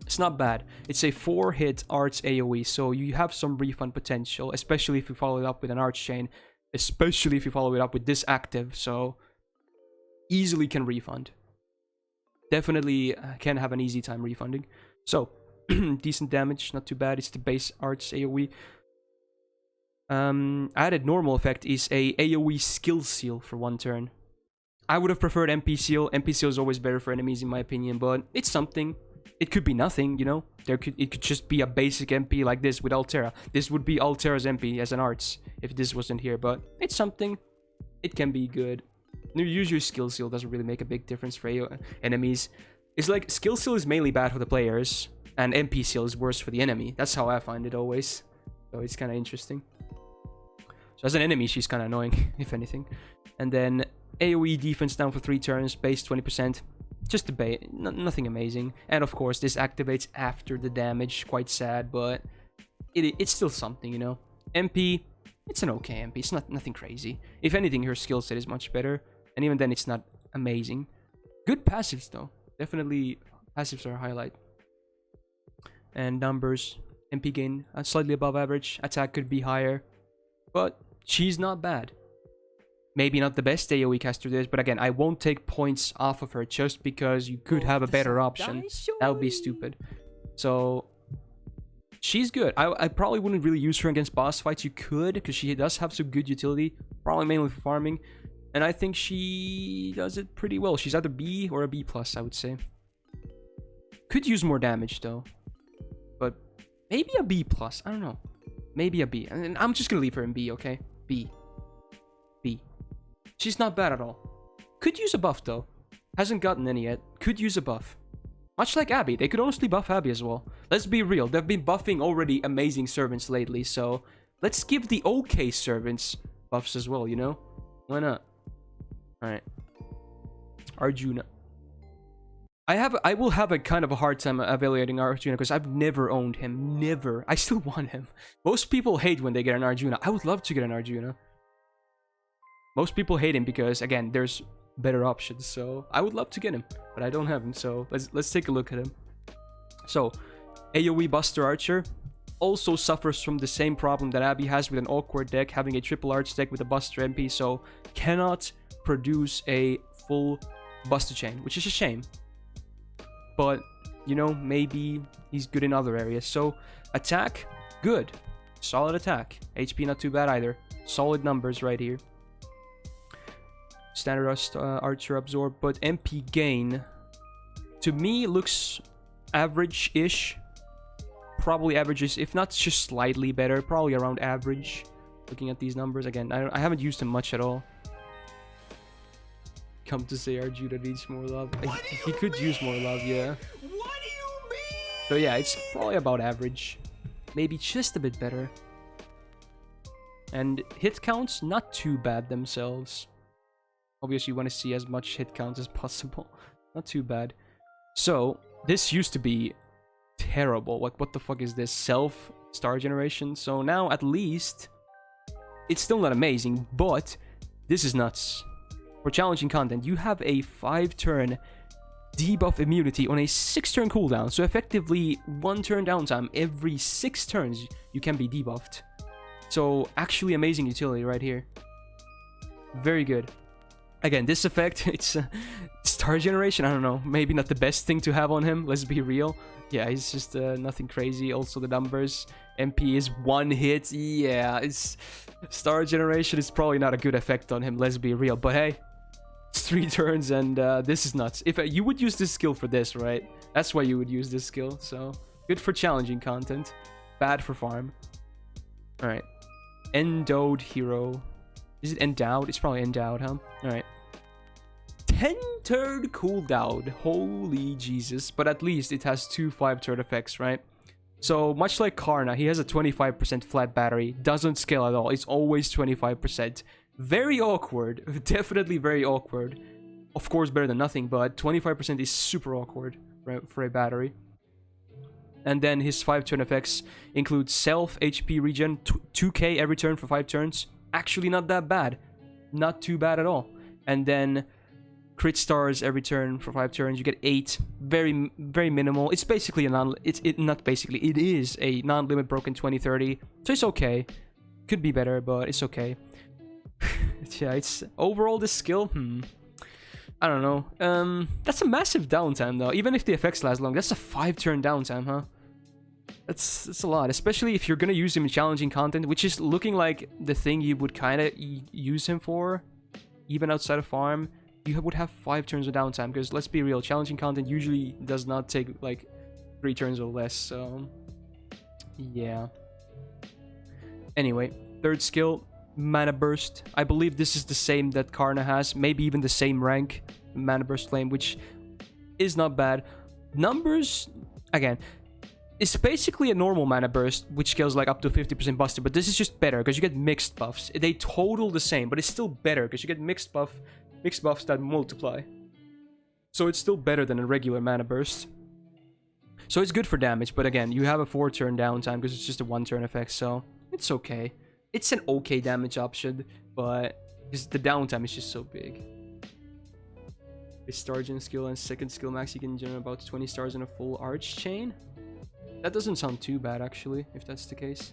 It's not bad. It's a 4-hit arts AoE, so you have some refund potential, especially if you follow it up with an arts chain, especially if you follow it up with this active, so easily can refund. Definitely can have an easy time refunding. So, decent damage, not too bad. It's the base arts AoE. Added normal effect is a AoE skill seal for 1 turn. I would have preferred MP seal. MP seal is always better for enemies in my opinion, but it's something. It could be nothing, you know. It could just be a basic MP like this with Altera. This would be Altera's MP as an arts if this wasn't here, but it's something. It can be good. Usually skill seal doesn't really make a big difference for enemies. It's like skill seal is mainly bad for the players, and MP seal is worse for the enemy. That's how I find it always. So it's kind of interesting. So as an enemy, she's kind of annoying, if anything. And then AoE defense down for 3 turns, base 20%. Just the base, nothing amazing. And of course, this activates after the damage. Quite sad, but it's still something, you know. MP, it's an okay MP. It's nothing crazy. If anything, her skill set is much better. And even then, it's not amazing. Good passives, though. Definitely, passives are a highlight. And numbers, MP gain slightly above average. Attack could be higher. But she's not bad. Maybe not the best AoE caster there is, but again, I won't take points off of her just because you could have a better option. That would be stupid. So, she's good. I probably wouldn't really use her against boss fights. You could, because she does have some good utility. Probably mainly for farming. And I think she does it pretty well. She's either B or a B+, I would say. Could use more damage, though. But maybe a B+. I don't know. Maybe a B. And I'm just going to leave her in B, okay? B. B. She's not bad at all. Could use a buff, though. Hasn't gotten any yet. Could use a buff. Much like Abby. They could honestly buff Abby as well. Let's be real. They've been buffing already amazing servants lately. So let's give the okay servants buffs as well, you know? Why not? Alright. Arjuna. I will have a kind of a hard time evaluating Arjuna because I've never owned him. Never. I still want him. Most people hate when they get an Arjuna. I would love to get an Arjuna. Most people hate him because, again, there's better options. So I would love to get him, but I don't have him. So let's take a look at him. So AoE Buster Archer also suffers from the same problem that Abby has with an awkward deck, having a triple arch deck with a Buster MP. So cannot produce a full Buster chain, which is a shame. But, you know, maybe he's good in other areas. So attack, good. Solid attack. HP not too bad either. Solid numbers right here. Standard Archer Absorb, but MP gain to me looks average-ish. Probably averages, if not just slightly better, probably around average. Looking at these numbers again, I haven't used him much at all. Come to say Arjuna needs more love. He could use more love, yeah. What do you mean? So yeah, it's probably about average. Maybe just a bit better. And hit counts, not too bad themselves. Obviously, you want to see as much hit counts as possible. Not too bad. So, this used to be terrible. What the fuck is this? Self-star generation? So now, at least, it's still not amazing, but this is nuts. For challenging content, you have a 5-turn debuff immunity on a 6-turn cooldown. So effectively, 1 turn downtime every 6 turns, you can be debuffed. So, actually amazing utility right here. Very good. Again, this effect, it's star generation, I don't know. Maybe not the best thing to have on him, let's be real. Yeah, it's just nothing crazy. Also the numbers, MP is 1 hit. Yeah, it's star generation is probably not a good effect on him, let's be real. But hey, it's 3 turns and this is nuts. If you would use this skill for this, right? That's why you would use this skill. So, good for challenging content. Bad for farm. Alright. Endowed hero. Is it endowed? It's probably endowed, huh? Alright. 10-turn cooldown. Holy Jesus. But at least it has 2 5-turn effects, right? So, much like Karna, he has a 25% flat battery. Doesn't scale at all. It's always 25%. Very awkward. Definitely very awkward. Of course, better than nothing, but 25% is super awkward for a battery. And then his 5-turn effects include self HP regen, 2k every turn for 5 turns. Actually not that bad. Not too bad at all. And then crit stars every turn for 5 turns. You get 8. Very, very minimal. It's basically a it is a non-limit broken 2030. So it's okay. Could be better, but it's okay. Yeah, it's overall this skill, I don't know. That's a massive downtime though. Even if the effects last long, that's a 5-turn downtime, huh? That's a lot, especially if you're gonna use him in challenging content, which is looking like the thing you would kind of use him for, even outside of farm. You would have 5 turns of downtime, because let's be real, challenging content usually does not take like 3 turns or less. So yeah. Anyway, 3rd skill, Mana Burst. I believe this is the same that Karna has, maybe even the same rank, Mana Burst Flame, which is not bad. Numbers, again, It's basically a normal mana burst, which scales like up to 50% buster, but this is just better because you get mixed buffs. They total the same, but it's still better because you get mixed buffs that multiply. So it's still better than a regular mana burst. So it's good for damage, but again, you have a 4-turn downtime because it's just a 1-turn effect, so it's okay. It's an okay damage option, but the downtime is just so big. His star gen skill and second skill max, you can generate about 20 stars in a full arch chain. That doesn't sound too bad, actually, if that's the case.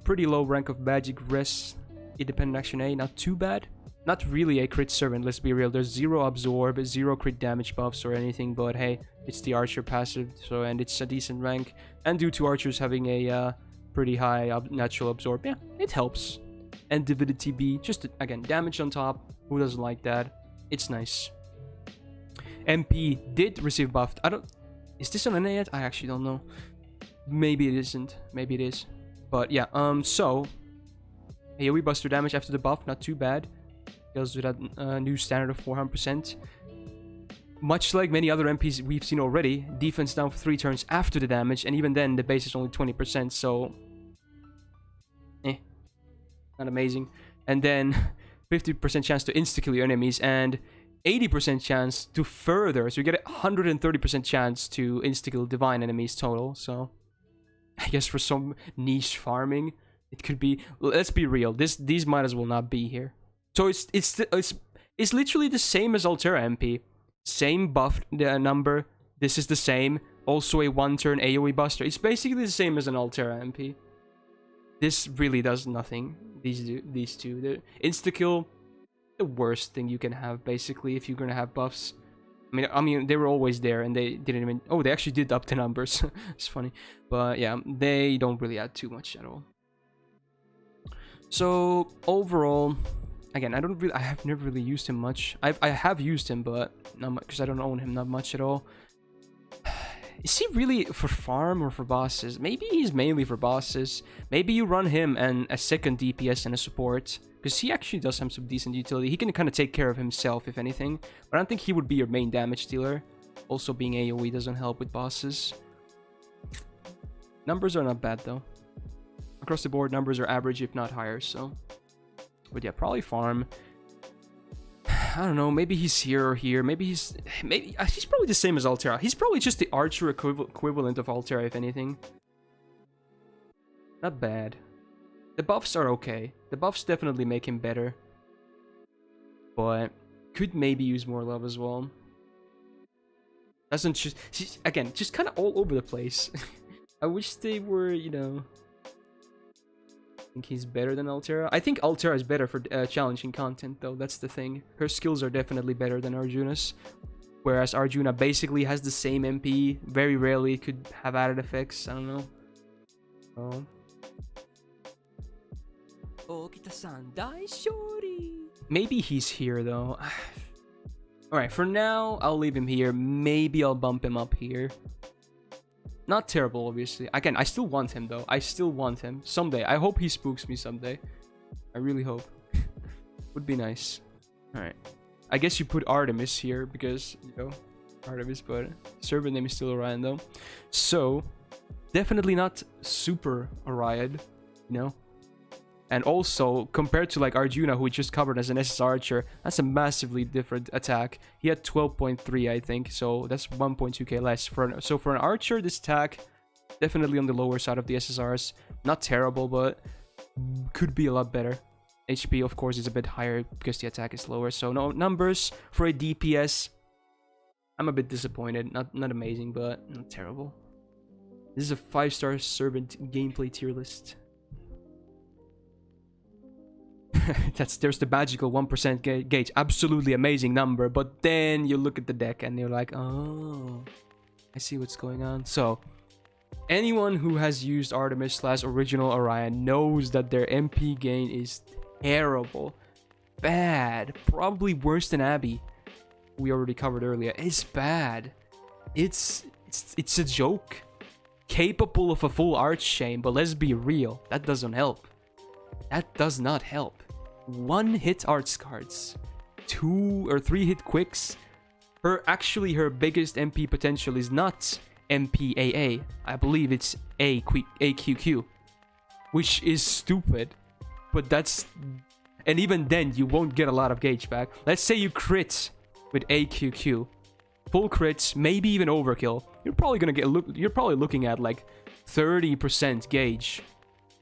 Pretty low rank of magic res, independent action A, not too bad. Not really a crit servant, let's be real. There's 0 absorb, 0 crit damage buffs or anything, but hey, it's the archer passive, so and it's a decent rank. And due to archers having a pretty high natural absorb, yeah, it helps. And divinity B, just again, damage on top. Who doesn't like that? It's nice. MP did receive buffed. Is this on NA yet? I actually don't know. Maybe it isn't. Maybe it is. But yeah, so AoE buster damage after the buff, not too bad. Goes with that new standard of 400%. Much like many other MPs we've seen already, defense down for 3 turns after the damage, and even then the base is only 20%, so not amazing. And then 50% chance to insta-kill your enemies, and 80% chance to further, so you get a 130% chance to insta-kill divine enemies total, so I guess for some niche farming, it could be, let's be real, these might as well not be here. So it's literally the same as Altera MP. Same buff number. This is the same. Also a 1-turn AoE buster. It's basically the same as an Altera MP. This really does nothing. These two. The insta-kill, the worst thing you can have, basically, if you're gonna have buffs. I mean, they were always there, and they didn't even... Oh, they actually did up the numbers. It's funny. But yeah, they don't really add too much at all. So, overall... Again, I have never really used him much. I have used him, but not much, because I don't own him not much at all. Is he really for farm or for bosses? Maybe he's mainly for bosses. Maybe you run him and a second DPS and a support, because he actually does have some decent utility. He can kind of take care of himself, if anything. But I don't think he would be your main damage dealer. Also, being AoE doesn't help with bosses. Numbers are not bad, though. Across the board, numbers are average, if not higher, so... But yeah, probably farm. I don't know, maybe he's here or here. Maybe he's probably the same as Altera. He's probably just the archer equivalent of Altera, if anything. Not bad. The buffs are okay. The buffs definitely make him better. But could maybe use more love as well. Doesn't just... Again, just kind of all over the place. I wish they were, you know... I think he's better than Altera. I think Altera is better for challenging content, though. That's the thing. Her skills are definitely better than Arjuna's. Whereas Arjuna basically has the same MP. Very rarely could have added effects. I don't know. Oh. Maybe he's here, though. Alright, for now, I'll leave him here. Maybe I'll bump him up here. Not terrible, obviously. Again, I still want him, though. I still want him. Someday. I hope he spooks me someday. I really hope. Would be nice. Alright. I guess you put Artemis here, because, you know, Artemis, but servant name is still Orion, though. So, definitely not super Orion, you know? And also, compared to, like, Arjuna, who we just covered as an SSR Archer, that's a massively different attack. He had 12.3, I think, so that's 1.2k less. So for an Archer, this attack, definitely on the lower side of the SSRs. Not terrible, but could be a lot better. HP, of course, is a bit higher because the attack is lower. So, no numbers for a DPS. I'm a bit disappointed. Not amazing, but not terrible. This is a 5-star servant gameplay tier list. There's the magical 1% gauge. Absolutely amazing number. But then you look at the deck and you're like, oh, I see what's going on. So, anyone who has used Artemis / original Orion knows that their MP gain is terrible. Bad. Probably worse than Abby. We already covered earlier. It's bad. It's a joke. Capable of a full arch chain, but let's be real. That doesn't help. That does not help. 1-hit arts cards, 2 or 3 hit quicks. Her biggest MP potential is not MPAA. I believe it's AQQ, which is stupid, but that's... And even then, you won't get a lot of gauge back. Let's say you crit with AQQ. Full crits, maybe even overkill. You're probably gonna you're probably looking at like 30% gauge.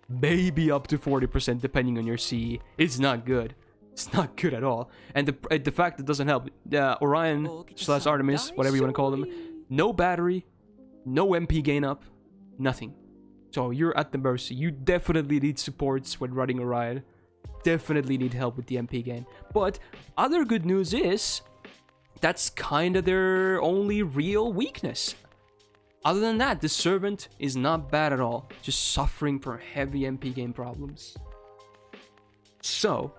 Maybe up to 40% depending on your CE. It's not good. It's not good at all. And the fact that doesn't help. Orion / Artemis, whatever you want to call them. No battery, no MP gain up, nothing. So you're at the mercy. You definitely need supports when running Orion. Definitely need help with the MP gain. But other good news is that's kind of their only real weakness. Other than that, the servant is not bad at all. Just suffering from heavy MP gain problems. So,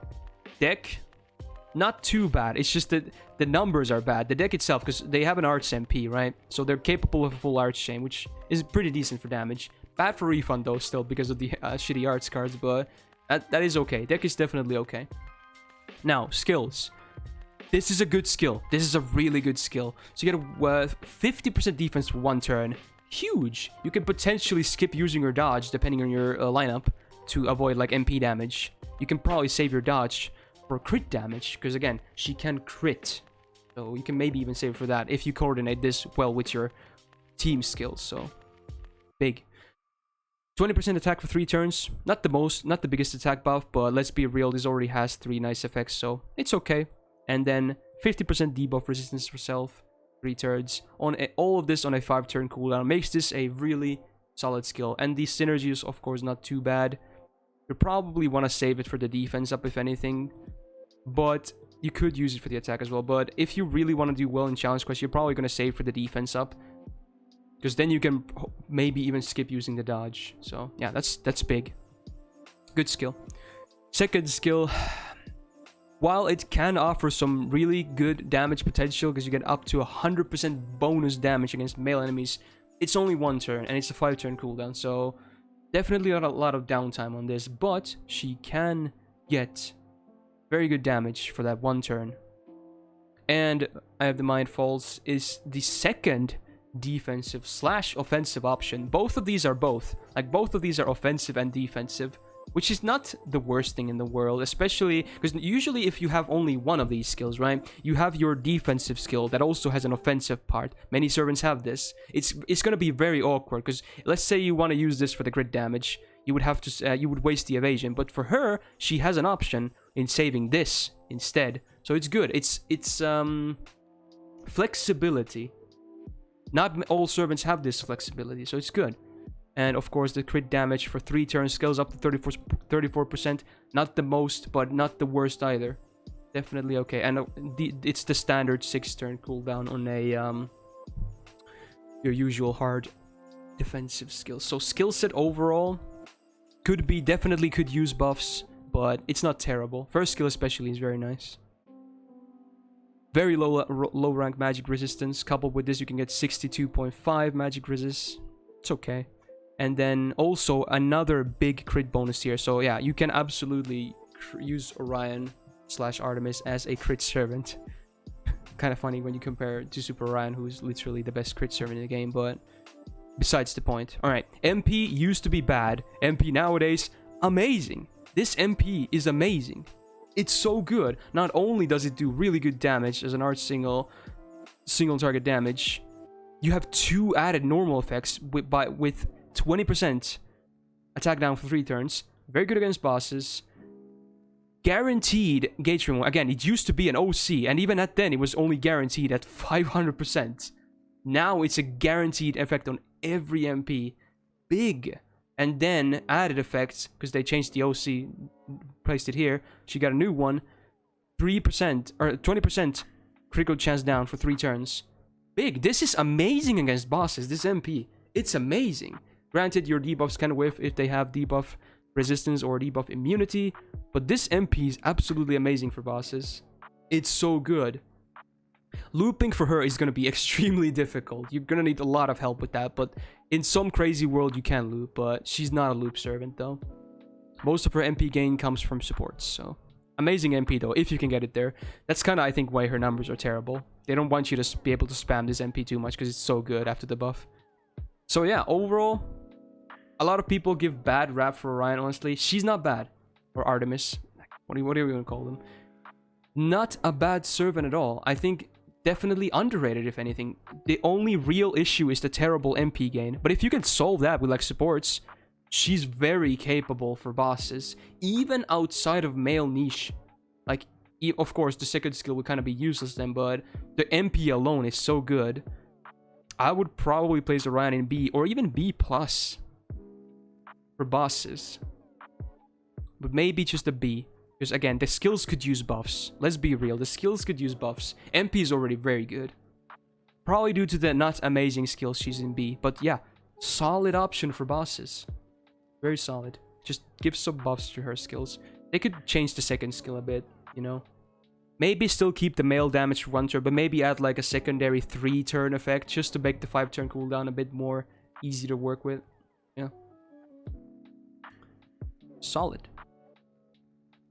deck, not too bad. It's just that the numbers are bad. The deck itself, because they have an arts MP, right? So they're capable of a full arts chain, which is pretty decent for damage. Bad for refund though, still, because of the shitty arts cards, but that is okay. Deck is definitely okay. Now, skills. This is a good skill. This is a really good skill. So you get a 50% defense for 1 turn. Huge. You can potentially skip using your dodge, depending on your lineup, to avoid like MP damage. You can probably save your dodge for crit damage, because again, she can crit. So you can maybe even save for that if you coordinate this well with your team skills. So, big. 20% attack for 3 turns. Not the biggest attack buff, but let's be real, this already has 3 nice effects, so it's okay. And then 50% debuff resistance for self, 3 turns. All of this on a 5-turn cooldown makes this a really solid skill. And the synergy is, of course, not too bad. You probably want to save it for the defense up, if anything. But you could use it for the attack as well. But if you really want to do well in Challenge Quest, you're probably going to save for the defense up. Because then you can maybe even skip using the dodge. So, yeah, that's big. Good skill. Second skill... While it can offer some really good damage potential, because you get up to 100% bonus damage against male enemies, it's only 1 turn, and it's a 5-turn cooldown, so definitely not a lot of downtime on this, but she can get very good damage for that 1 turn. And I have the Mind Falls is the second defensive / offensive option. Both of these are both. Like, both of these are offensive and defensive, which is not the worst thing in the world, especially because usually if you have only one of these skills, right, you have your defensive skill that also has an offensive part. Many servants have this. It's going to be very awkward, because let's say you want to use this for the crit damage, you would have to you would waste the evasion, but for her, she has an option in saving this instead. So it's good. It's flexibility. Not all servants have this flexibility, so it's good. And of course, the crit damage for 3 turns scales up to 34%. Not the most, but not the worst either. Definitely okay. And it's the standard 6-turn cooldown on a your usual hard defensive skills. So skill set overall definitely could use buffs, but it's not terrible. First skill especially is very nice. Very low rank magic resistance. Coupled with this, you can get 62.5 magic resist. It's okay. And then also another big crit bonus here. So yeah, you can absolutely use Orion / Artemis as a crit servant. Kind of funny when you compare it to Super Orion, who's literally the best crit servant in the game, but besides the point. Alright, MP used to be bad. MP nowadays, amazing. This MP is amazing. It's so good. Not only does it do really good damage as an art single target damage, you have 2 added normal effects with 20% attack down for 3 turns. Very good against bosses. Guaranteed gauge removal. Again, it used to be an OC, and even at then, it was only guaranteed at 500%. Now it's a guaranteed effect on every MP. Big. And then added effects, because they changed the OC, placed it here. She got a new one. 3% or 20% critical chance down for 3 turns. Big. This is amazing against bosses. This MP. It's amazing. Granted, your debuffs can whiff if they have debuff resistance or debuff immunity, but this MP is absolutely amazing for bosses. It's so good. Looping for her is going to be extremely difficult. You're going to need a lot of help with that, but in some crazy world you can loop, but she's not a loop servant though. Most of her MP gain comes from supports, so amazing MP though, if you can get it there. That's kind of, I think, why her numbers are terrible. They don't want you to be able to spam this MP too much because it's so good after the buff. So yeah, overall, a lot of people give bad rap for Orion, honestly. She's not bad. Or Artemis. What are we gonna call them? Not a bad servant at all. I think definitely underrated, if anything. The only real issue is the terrible MP gain. But if you can solve that with like supports, she's very capable for bosses. Even outside of male niche. Like, of course, the second skill would kind of be useless then, but the MP alone is so good. I would probably place Orion in B or even B+ for bosses. But maybe just a B. Because again, the skills could use buffs. Let's be real, the skills could use buffs. MP is already very good. Probably due to the not amazing skills she's in B. But yeah, solid option for bosses. Very solid. Just give some buffs to her skills. They could change the second skill a bit, you know. Maybe still keep the male damage for 1 turn, but maybe add like a secondary 3-turn effect just to make the 5-turn cooldown a bit more easy to work with. Yeah. Solid.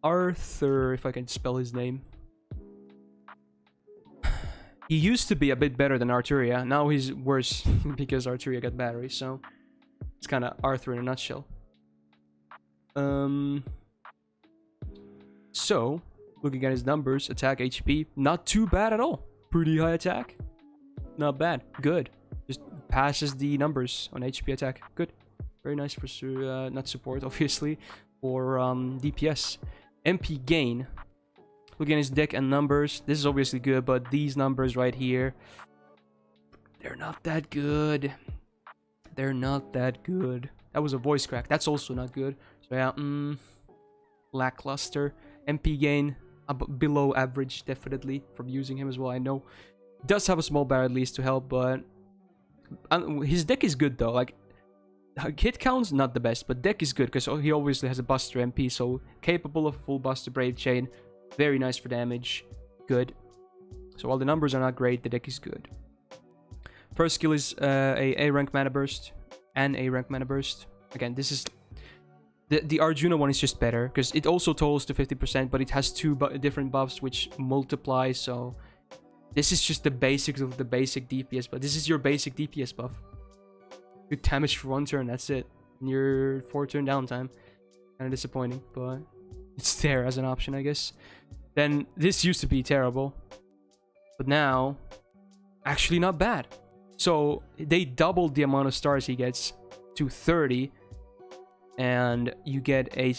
Arthur, if I can spell his name. He used to be a bit better than Artoria. Now he's worse because Artoria got battery, so it's kind of Arthur in a nutshell. So, looking at his numbers, attack, HP, not too bad at all. Pretty high attack. Not bad. Good. Just passes the numbers on HP attack. Good. Very nice for, not support, obviously, for DPS. MP gain. Looking at his deck and numbers, this is obviously good, but these numbers right here, they're not that good. They're not that good. That was a voice crack. That's also not good. So yeah, lackluster. MP gain, below average, definitely, from using him as well, I know. Does have a small bar at least to help, but his deck is good though. Like, hit count's not the best, but deck is good because he obviously has a Buster MP, so capable of full Buster Brave Chain. Very nice for damage. Good. So while the numbers are not great, the deck is good. First skill is a rank mana burst and a rank mana burst. Again, this is the Arjuna one is just better because it also totals to 50%, but it has two different buffs which multiply. So this is just the basics of the basic DPS, but this is your basic DPS buff. Good damage for 1 turn, that's it. And your 4-turn downtime. Kind of disappointing, but it's there as an option, I guess. Then this used to be terrible, but now actually not bad. So they doubled the amount of stars he gets to 30, and you get a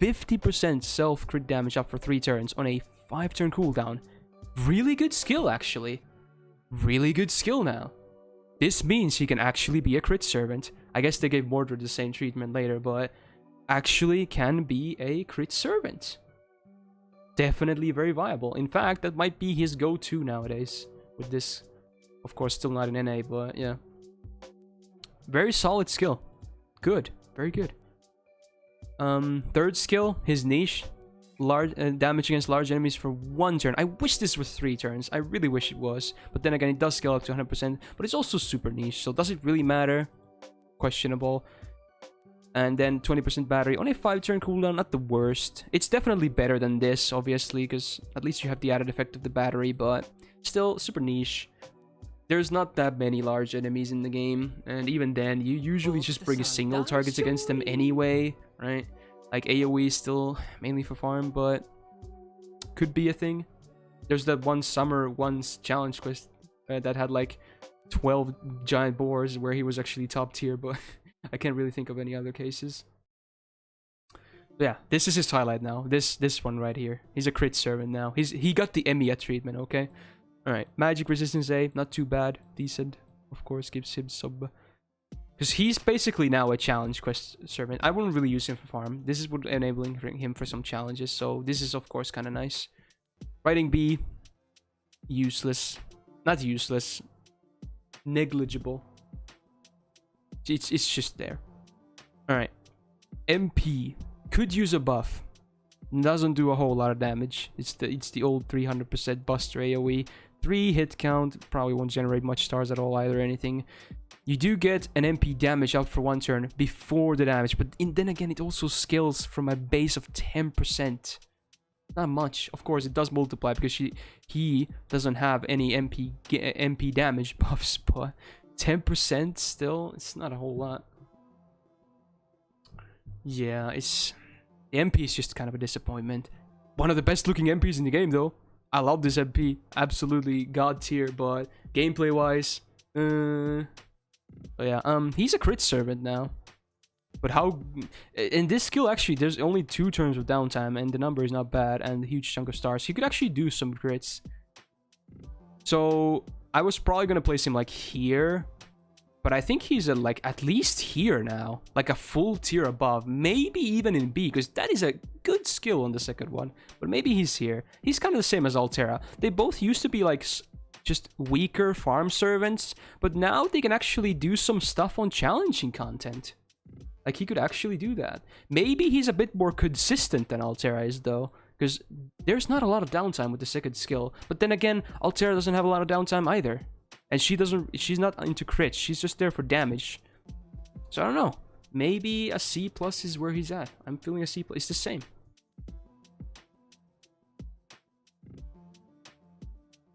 50% self crit damage up for 3 turns on a 5-turn cooldown. Really good skill, actually. Really good skill now. This means he can actually be a crit servant. I guess they gave Mordred the same treatment later, but actually can be a crit servant. Definitely very viable. In fact, that might be his go-to nowadays with this. Of course, still not an NA, but yeah. Very solid skill. Good. Very good. Third skill, his niche. Large damage against large enemies for 1 turn. I wish this was 3 turns. I really wish it was. But then again, it does scale up to 100%. But it's also super niche. So does it really matter? Questionable. And then 20% battery on a 5-turn cooldown. Not the worst. It's definitely better than this, obviously. Because at least you have the added effect of the battery. But still super niche. There's not that many large enemies in the game. And even then, you usually just bring a single targets against them anyway. Right? Like AoE is still mainly for farm, but could be a thing. There's that one summer one's challenge quest that had like 12 giant boars where he was actually top tier, but I can't really think of any other cases. But yeah, this is his highlight now. This one right here. He's a crit servant now. He got the Emiya treatment, okay? Alright, magic resistance A, not too bad. Decent. Of course, gives him sub. Because he's basically now a challenge quest servant. I wouldn't really use him for farm. This is what enabling him for some challenges. So this is of course kind of nice. Writing B, useless. Not useless. Negligible. It's just there. Alright. MP. Could use a buff. Doesn't do a whole lot of damage. It's the old 300% Buster AoE. 3 hit count. Probably won't generate much stars at all either or anything. You do get an MP damage up for 1 turn before the damage, but then again, it also scales from a base of 10%. Not much. Of course, it does multiply because he doesn't have any MP damage buffs, but 10% still. It's not a whole lot. Yeah, it's... The MP is just kind of a disappointment. One of the best looking MPs in the game, though. I love this MP. Absolutely god tier, but gameplay-wise... But yeah, he's a crit servant now. But how... In this skill, actually, there's only 2 turns of downtime, and the number is not bad, and a huge chunk of stars. He could actually do some crits. So, I was probably gonna place him, like, here. But I think he's, like, at least here now. Like, a full tier above. Maybe even in B, because that is a good skill on the second one. But maybe he's here. He's kind of the same as Altera. They both used to be, like... just weaker farm servants, but now they can actually do some stuff on challenging content. Like, he could actually do that. Maybe he's a bit more consistent than Altera is, though, because there's not a lot of downtime with the second skill. But then again, Altera doesn't have a lot of downtime either. And she's not into crits, she's just there for damage. So I don't know. Maybe a C+ is where he's at. I'm feeling a C+. It's the same.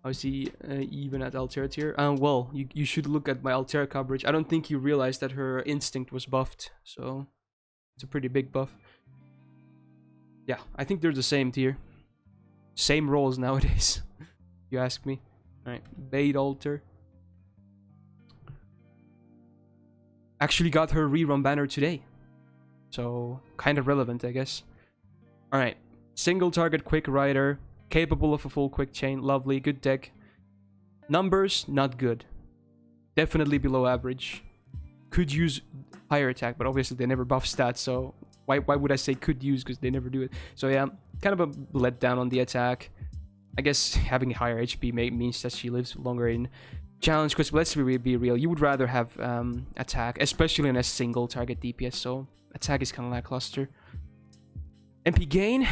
How is he even at Altera tier? Well, you should look at my Altera coverage. I don't think you realized that her instinct was buffed, so it's a pretty big buff. Yeah, I think they're the same tier. Same roles nowadays, you ask me. Alright, Bait Alter. Actually got her rerun banner today. So, kind of relevant, I guess. Alright, single target quick rider. Capable of a full quick chain. Lovely. Good deck. Numbers, not good. Definitely below average. Could use higher attack, but obviously they never buff stats, so why would I say could use, because they never do it. So yeah, kind of a letdown on the attack. I guess having higher HP means that she lives longer in challenge quests, but let's be real. You would rather have attack, especially in a single target DPS, so attack is kind of lackluster. MP gain,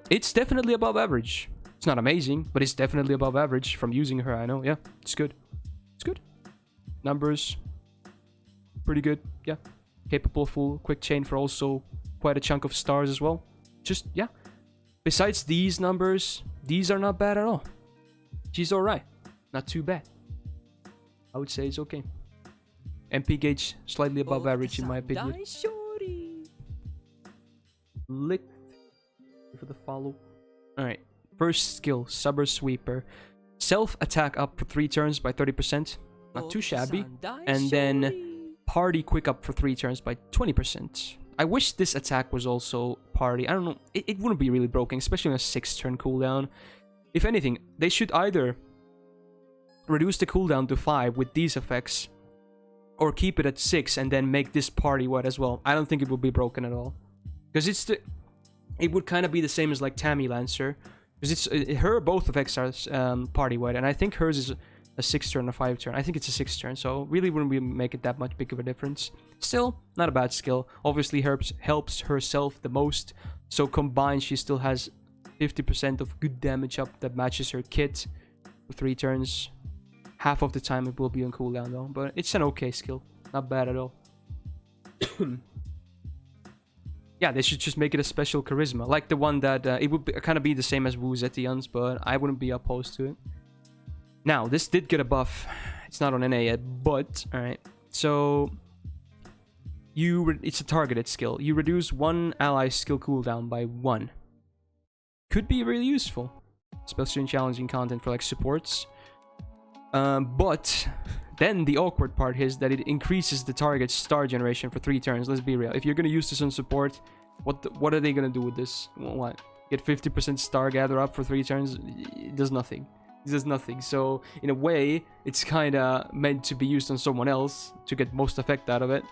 it's definitely above average. It's not amazing, but it's definitely above average from using her, I know. Yeah, it's good. It's good. Numbers, pretty good, yeah. Capable full quick chain for also quite a chunk of stars as well. Just, yeah. Besides these numbers, these are not bad at all. She's alright. Not too bad. I would say it's okay. MP gauge, slightly above average in my opinion. Licked for the follow. Alright. First skill, Saber Sweeper. Self-attack up for 3 turns by 30%. Not too shabby. And then party quick up for 3 turns by 20%. I wish this attack was also party. I don't know. It wouldn't be really broken, especially on a 6-turn cooldown. If anything, they should either reduce the cooldown to 5 with these effects, or keep it at 6 and then make this party wide as well. I don't think it would be broken at all. Because it would kind of be the same as like Tammy Lancer. Because her both effects are party wide, and I think hers is a 6-turn or 5-turn. I think it's a 6-turn, so really wouldn't be make it that much big of a difference. Still, not a bad skill. Obviously helps herself the most. So combined, she still has 50% of good damage up that matches her kit for 3 turns. Half of the time it will be on cooldown though, but it's an okay skill. Not bad at all. Yeah, they should just make it a special charisma, like the one that it would kind of be the same as Wu Zetian's, but I wouldn't be opposed to it. Now, this did get a buff. It's not on NA yet, but alright. So it's a targeted skill. You reduce one ally's skill cooldown by 1. Could be really useful, especially in challenging content for like supports. But then the awkward part is that it increases the target's star generation for 3 turns. Let's be real. If you're gonna use this on support, what are they gonna do with this? What? Get 50% star gather up for 3 turns? It does nothing. It does nothing. So in a way, it's kind of meant to be used on someone else to get most effect out of it.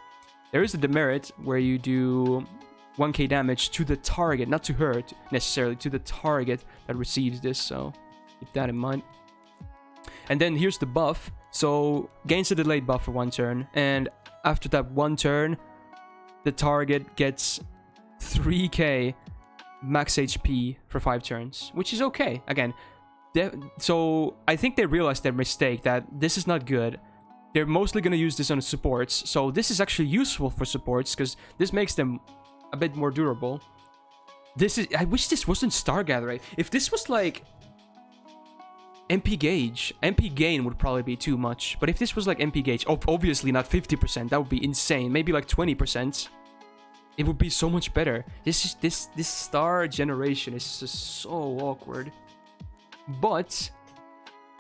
There is a demerit where you do 1k damage to the target, not to her necessarily, to the target that receives this. So keep that in mind. And then here's the buff. So gains a delayed buff for 1 turn, and after that 1 turn, the target gets 3k max HP for 5 turns, which is okay. Again, so I think they realized their mistake, that this is not good. They're mostly going to use this on supports, so this is actually useful for supports because this makes them a bit more durable. I wish this wasn't Star Gathering. If this was like MP gauge. MP gain would probably be too much. But if this was like MP gauge, obviously not 50%. That would be insane. Maybe like 20%. It would be so much better. This star generation is just so awkward. But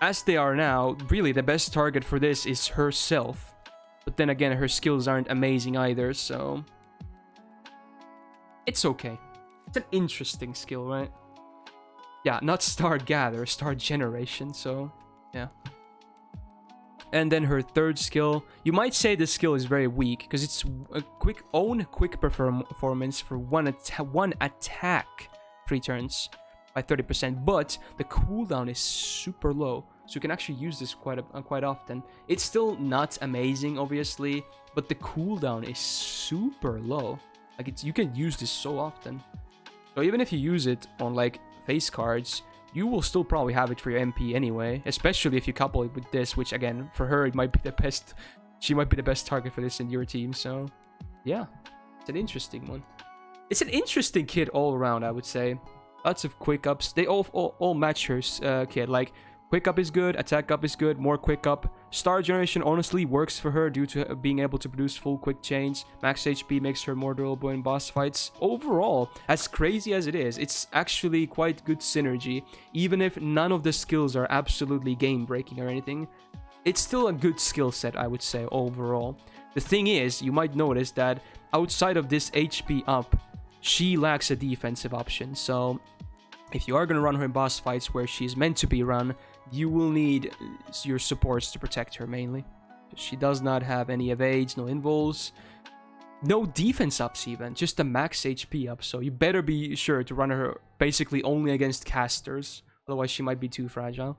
as they are now, really the best target for this is herself. But then again, her skills aren't amazing either, so it's okay. It's an interesting skill, right? Yeah, not star gather, star generation, so yeah. And then her third skill, you might say this skill is very weak because it's a quick performance for one attack 3 turns by 30%, but the cooldown is super low, so you can actually use this quite often. It's still not amazing, obviously, but the cooldown is super low. Like you can use this so often. So even if you use it on like face cards, you will still probably have it for your MP anyway, especially if you couple it with this, which again, for her, it might be the best. She might be the best target for this in your team, so yeah, it's an interesting one. It's an interesting kid all around, I would say. Lots of quick ups. They all match her kid. Like, quick up is good, attack up is good, more quick up. Star generation honestly works for her due to being able to produce full quick chains. Max HP makes her more durable in boss fights. Overall, as crazy as it is, it's actually quite good synergy. Even if none of the skills are absolutely game breaking or anything, it's still a good skill set, I would say, overall. The thing is, you might notice that outside of this HP up, she lacks a defensive option. So if you are going to run her in boss fights where she's meant to be run, you will need your supports to protect her mainly. She does not have any evades, no invols, no defense ups even, just a max HP up. So you better be sure to run her basically only against casters, otherwise she might be too fragile.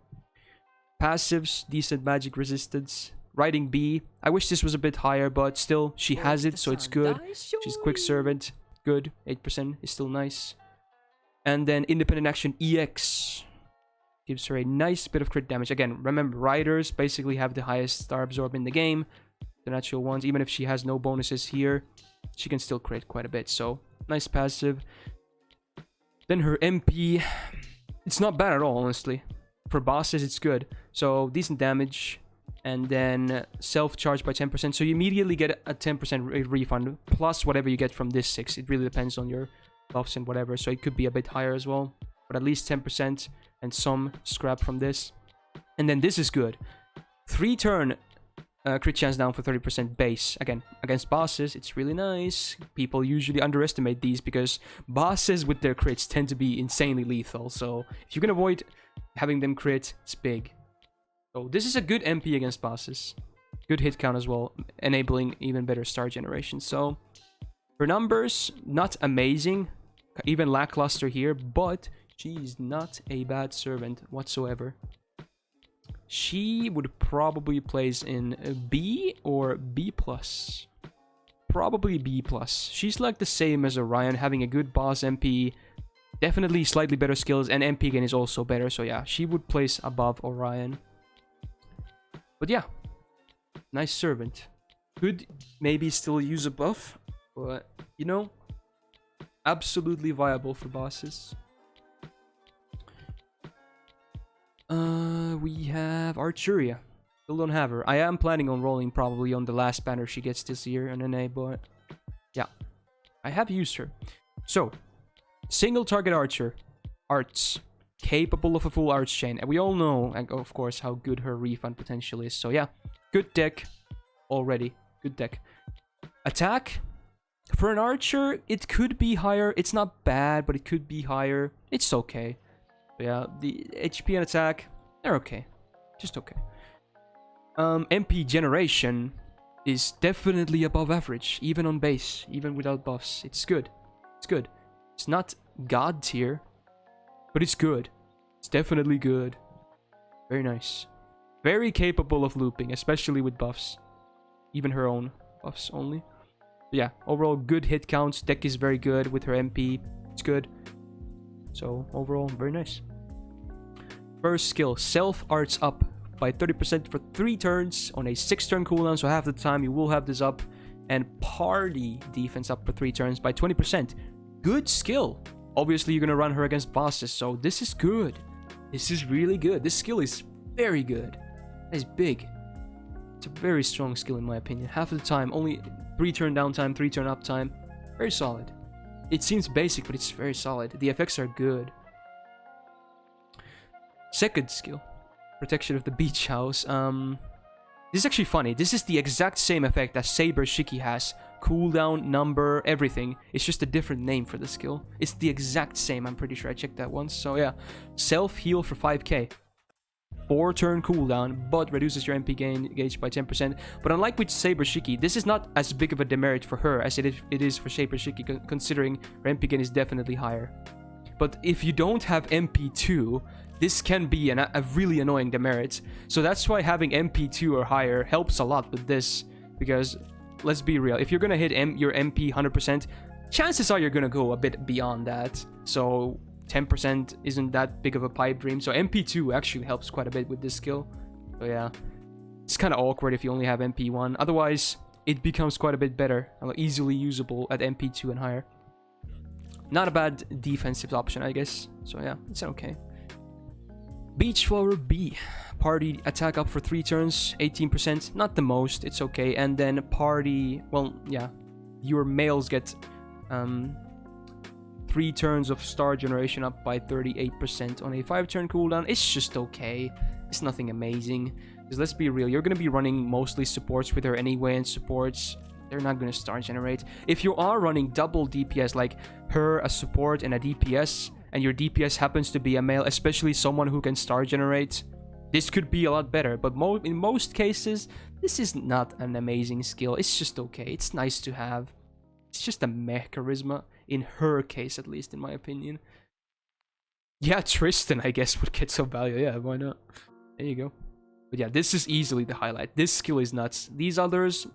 Passives, decent magic resistance. Riding B, I wish this was a bit higher, but still, she has it, so it's good. She's quick servant, good, 8% is still nice. And then independent action EX gives her a nice bit of crit damage. Again, remember, riders basically have the highest star absorb in the game, the natural ones. Even if she has no bonuses here, she can still crit quite a bit, so nice passive. Then her MP, it's not bad at all, honestly. For bosses, it's good. So decent damage, and then self-charge by 10%. So you immediately get a 10% refund, plus whatever you get from this 6. It really depends on your buffs and whatever, so it could be a bit higher as well. But at least 10% and some scrap from this. And then this is good. 3-turn crit chance down for 30% base. Again, against bosses, it's really nice. People usually underestimate these because bosses with their crits tend to be insanely lethal. So if you can avoid having them crit, it's big. So this is a good MP against bosses. Good hit count as well, enabling even better star generation. So her numbers, not amazing, even lackluster here, but she's not a bad servant whatsoever. She would probably place in B or B+. Probably B+. She's like the same as Orion, having a good boss MP, definitely slightly better skills, and MP gain is also better, so yeah, she would place above Orion. But yeah, nice servant. Could maybe still use a buff, but you know, absolutely viable for bosses. We have Artoria. Still don't have her. I am planning on rolling probably on the last banner she gets this year on NA, but yeah, I have used her. So, single target archer, arts, capable of a full arts chain, and we all know, of course, how good her refund potential is. So yeah, good deck already. Good deck. Attack for an archer, it could be higher. It's not bad, but it could be higher. It's okay. But yeah, the HP and attack, they're okay. Just okay. MP generation is definitely above average, even on base, even without buffs. It's good. It's good. It's not god tier, but it's good. It's definitely good. Very nice. Very capable of looping, especially with buffs. Even her own buffs only. But yeah, overall good hit counts. Deck is very good with her MP. It's good. So overall, very nice. First skill, self arts up by 30% for 3 turns on a 6-turn cooldown. So half the time you will have this up. And party defense up for 3 turns by 20%. Good skill. Obviously, you're going to run her against bosses, so this is good. This is really good. This skill is very good. It's big. It's a very strong skill in my opinion. Half of the time, only 3 turn downtime, 3 turn uptime. Very solid. It seems basic, but it's very solid. The effects are good. Second skill. Protection of the beach house. This is actually funny. This is the exact same effect that Saber Shiki has. Cooldown, number, everything. It's just a different name for the skill. It's the exact same, I'm pretty sure. I checked that once. So yeah. Self-heal for 5k. 4 turn cooldown, but reduces your MP gauge by 10%. But unlike with Saber Shiki, this is not as big of a demerit for her as it is for Saber Shiki, considering her MP gain is definitely higher. But if you don't have MP2, this can be a really annoying demerit. So that's why having MP2 or higher helps a lot with this. Because, let's be real, if you're gonna hit your MP 100%, chances are you're gonna go a bit beyond that. So 10% isn't that big of a pipe dream. So MP2 actually helps quite a bit with this skill. So yeah, it's kind of awkward if you only have MP1. Otherwise, it becomes quite a bit better. Easily usable at MP2 and higher. Not a bad defensive option, I guess. So yeah, it's okay. Beach Flower B. Party attack up for 3 turns, 18%. Not the most, it's okay. And then party, well, yeah, your males get 3 turns of star generation up by 38% on a 5-turn cooldown. It's just okay. It's nothing amazing. Because let's be real, you're going to be running mostly supports with her anyway, and supports, they're not going to star generate. If you are running double DPS, like her, a support, and a DPS, and your DPS happens to be a male, especially someone who can star generate, this could be a lot better. But in most cases, this is not an amazing skill. It's just okay. It's nice to have. It's just a meh charisma. In her case, at least, in my opinion. Yeah, Tristan, I guess, would get some value. Yeah, why not? There you go. But yeah, this is easily the highlight. This skill is nuts. These others,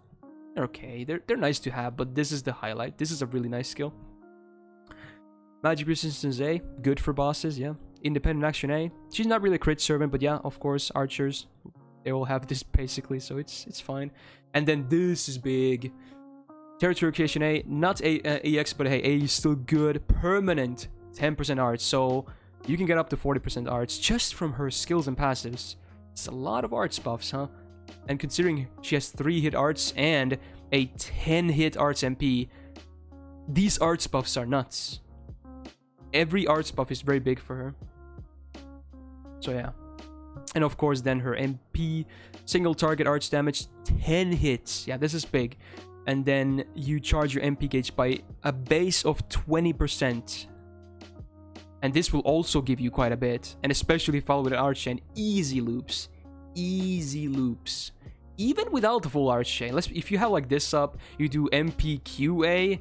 they're okay. They're nice to have, but this is the highlight. This is a really nice skill. Magic Resistance A, good for bosses, yeah. Independent Action A, she's not really a crit servant, but yeah, of course, archers, they all have this basically, so it's fine. And then this is big. Territory Creation A, not EX, but hey, A is still good. Permanent 10% arts, so you can get up to 40% arts just from her skills and passives. It's a lot of arts buffs, huh? And considering she has 3 hit arts and a 10 hit arts MP, these arts buffs are nuts. Every arts buff is very big for her. So yeah. And of course then her MP, single target arts damage, 10 hits. Yeah, this is big. And then you charge your MP gauge by a base of 20%. And this will also give you quite a bit. And especially followed with an arch chain. Easy loops. Easy loops. Even without the full arch chain. If you have like this up, you do MPQA,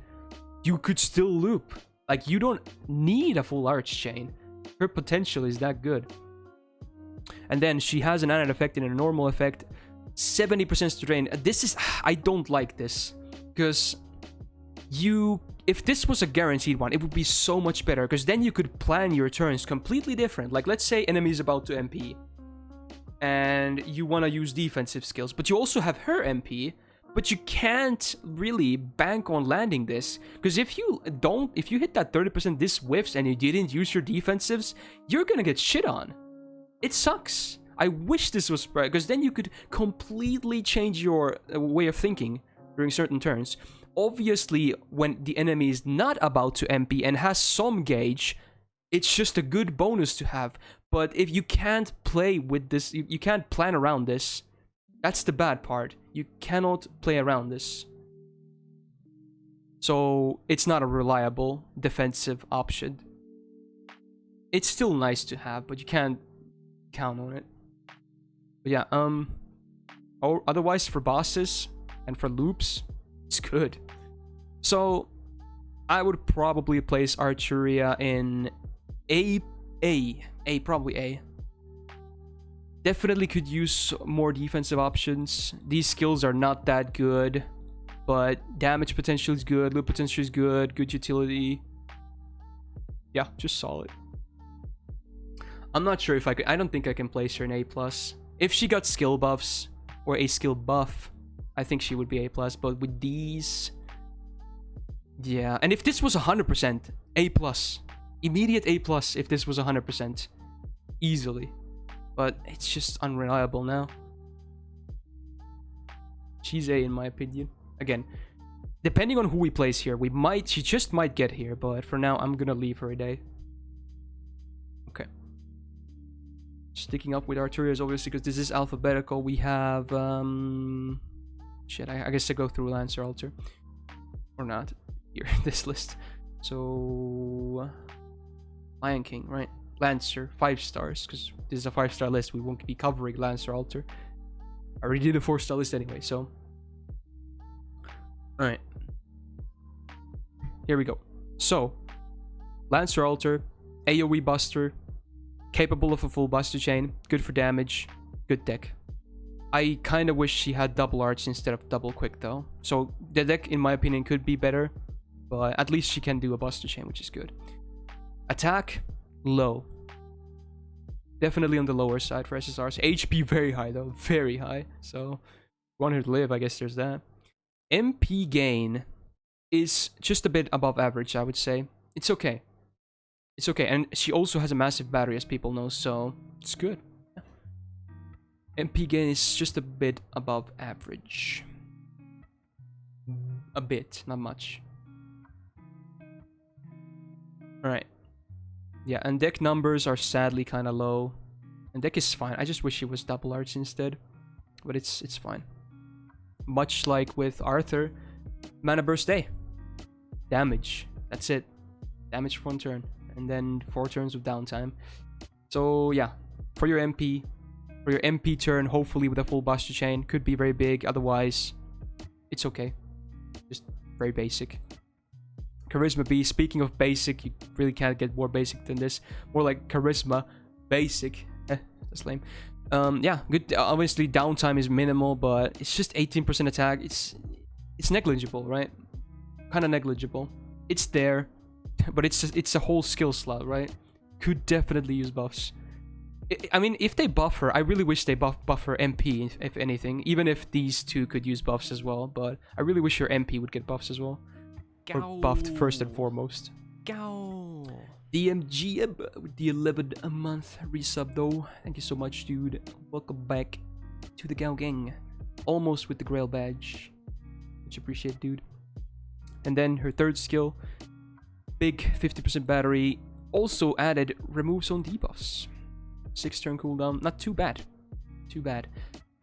you could still loop. Like, you don't need a full arch chain. Her potential is that good. And then she has an added effect and a normal effect. 70% strain. This is... I don't like this. Because if this was a guaranteed one, it would be so much better. Because then you could plan your turns completely different. Like, let's say enemy is about to MP. And you want to use defensive skills. But you also have her MP. But you can't really bank on landing this. Because if you hit that 30% this whiffs and you didn't use your defensives, you're gonna get shit on. It sucks. I wish this was spread, because then you could completely change your way of thinking during certain turns. Obviously, when the enemy is not about to MP and has some gauge, it's just a good bonus to have. But if you can't play with this, you can't plan around this. That's the bad part. You cannot play around this. So it's not a reliable defensive option. It's still nice to have, but you can't count on it. But yeah, or otherwise for bosses and for loops, it's good. So I would probably place Artoria in probably A. Definitely could use more defensive options. These skills are not that good, but damage potential is good, loot potential is good, good utility. Yeah, just solid. I'm not sure if I could. I don't think I can place her in A+. If she got skill buffs or a skill buff, I think she would be A+. But with these, yeah. And if this was 100%, A+, immediate A+. If this was 100%. easily. But it's just unreliable now. She's A in my opinion. Again, depending on who we place here, she just might get here, but for now I'm gonna leave her a day. Okay. Sticking up with Artoria obviously because this is alphabetical. We have shit, I guess I go through Lancer Altar. Or not. Here, this list. So Lion King, right? Lancer, 5 stars, because this is a 5-star list. We won't be covering Lancer Altar. I already did a 4-star list anyway, so. Alright. Here we go. So, Lancer Altar, AoE Buster, capable of a full Buster Chain, good for damage, good deck. I kind of wish she had double arch instead of double quick though. So the deck, in my opinion, could be better, but at least she can do a Buster Chain, which is good. Attack, low. Definitely on the lower side for SSRs. HP very high though, very high. So, want her to live, I guess there's that. MP gain is just a bit above average, I would say. It's okay. It's okay, and she also has a massive battery, as people know, so it's good. MP gain is just a bit above average. A bit, not much. Alright. Yeah, and deck numbers are sadly kind of low. And deck is fine. I just wish it was double arch instead. But it's fine. Much like with Arthur, Mana Burst A. Damage. That's it. Damage for 1 turn. And then 4 turns of downtime. So yeah, for your MP turn, hopefully with a full Buster Chain, could be very big. Otherwise, it's okay. Just very basic. Charisma B. Speaking of basic, you really can't get more basic than this. More like Charisma basic. That's lame. Yeah, good. Obviously, downtime is minimal, but it's just 18% attack. It's negligible, right? Kind of negligible. It's there, but it's a whole skill slot, right? Could definitely use buffs. I mean, if they buff her, I really wish they buff her MP, if anything. Even if these two could use buffs as well, but I really wish her MP would get buffs as well. Or buffed first and foremost. DMG with the 11-month resub though. Thank you so much, dude. Welcome back to the Gao Gang. Almost with the Grail badge. Much appreciate, dude. And then her third skill, big 50% battery. Also added removes on debuffs. 6-turn cooldown. Not too bad. Too bad.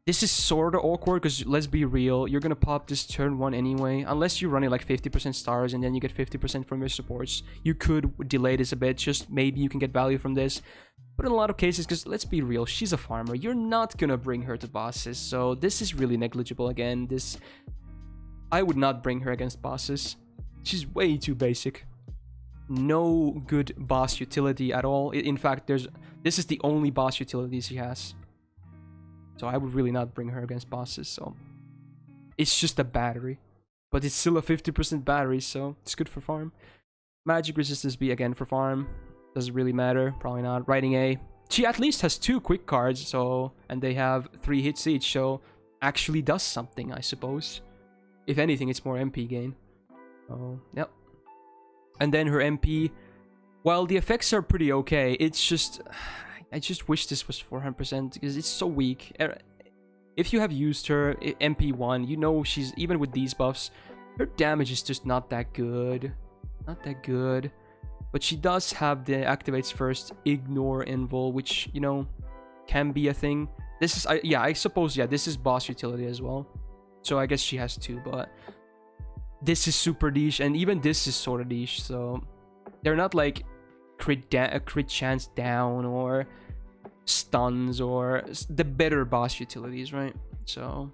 This is sorta awkward because let's be real, you're gonna pop this turn 1 anyway. Unless you're running like 50% stars and then you get 50% from your supports. You could delay this a bit, just maybe you can get value from this. But in a lot of cases, because let's be real, she's a farmer. You're not gonna bring her to bosses, so this is really negligible again. I would not bring her against bosses. She's way too basic. No good boss utility at all. In fact, this is the only boss utility she has. So I would really not bring her against bosses, so it's just a battery. But it's still a 50% battery, so it's good for farm. Magic resistance B again for farm. Doesn't really matter, probably not. Riding A. She at least has 2 quick cards, so and they have 3 hits each, so actually does something, I suppose. If anything, it's more MP gain. Oh, yep. And then her MP, while the effects are pretty okay, it's just I just wish this was 400% because it's so weak. If you have used her MP1, you know she's, even with these buffs, her damage is just not that good. Not that good. But she does have the activates first, ignore invul, which, you know, can be a thing. This is, yeah, I suppose, yeah, this is boss utility as well. So I guess she has 2, but this is super niche, and even this is sort of niche, so they're not like crit chance down or stuns or the better boss utilities, right? So,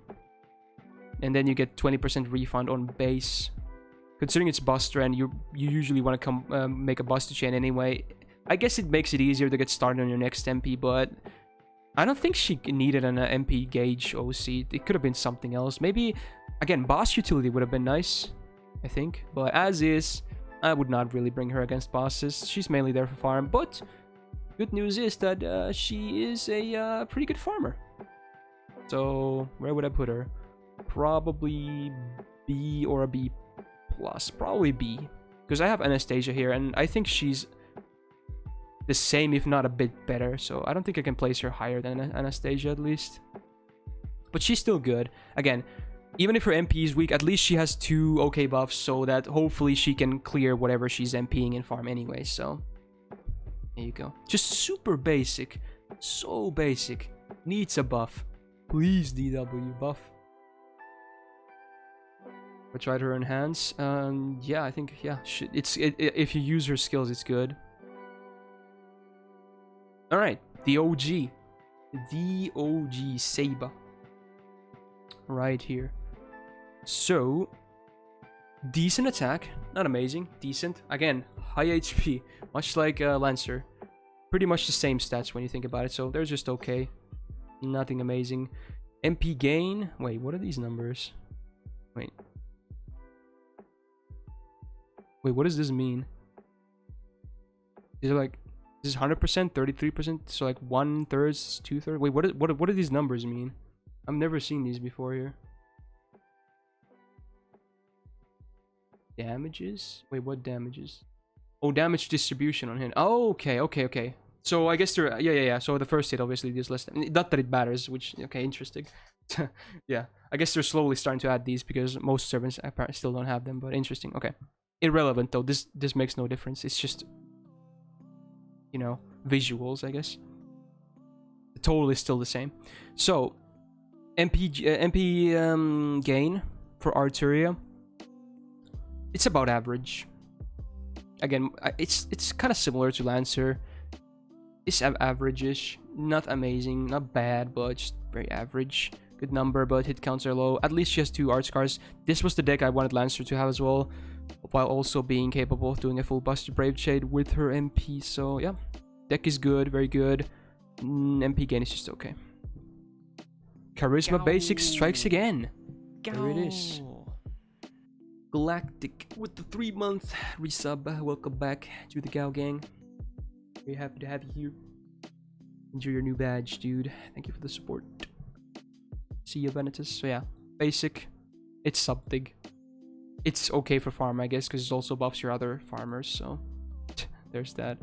and then you get 20% refund on base. Considering it's Buster and you usually want to come make a Buster Chain anyway, I guess it makes it easier to get started on your next MP, but I don't think she needed an MP gauge OC. It could have been something else. Maybe, again, boss utility would have been nice, I think. But as is, I would not really bring her against bosses. She's mainly there for farm, but good news is that she is a pretty good farmer. So, where would I put her? Probably B or a B+. Probably B. Because I have Anastasia here, and I think she's the same, if not a bit better. So I don't think I can place her higher than Anastasia at least. But she's still good. Again, even if her MP is weak, at least she has 2 okay buffs, so that hopefully she can clear whatever she's MPing in farm anyway. So there you go. Just super basic. So basic. Needs a buff. Please, DW, buff. I tried her enhance. Yeah, I think, yeah, if you use her skills, it's good. Alright, the OG. The OG Saber. Right here. So, decent attack. Not amazing. Decent. Again, high HP. Much like Lancer. Pretty much the same stats when you think about it. So, they're just okay. Nothing amazing. MP gain. Wait, what are these numbers? Wait, what does this mean? Is it like, this is 100%, 33%, so like 1/3, 2/3. Wait, what do these numbers mean? I've never seen these before here. Damages? Wait, what damages? Oh, damage distribution on him. Oh, okay. So I guess they're, yeah. So the first hit obviously deals less. Not that it matters, which, okay, interesting. Yeah, I guess they're slowly starting to add these because most servants apparently still don't have them, but interesting. Okay. Irrelevant though, this makes no difference. It's just, you know, visuals, I guess. The total is still the same. So MP gain for Artoria, it's about average. Again, it's kind of similar to Lancer. It's average-ish, not amazing, not bad, but just very average. Good number, but hit counts are low. At least she has 2 art scars. This was the deck I wanted Lancer to have as well, while also being capable of doing a full Buster Brave Shade with her MP. So yeah, deck is good, very good. MP gain is just okay. Charisma Basic strikes again. There it is. Galactic with the 3-month resub. Welcome back to the Gao Gang. Very happy to have you here. Enjoy your new badge, dude. Thank you for the support. See you, Venetus. So yeah, basic. It's something. It's okay for farm, I guess, because it also buffs your other farmers, so there's that.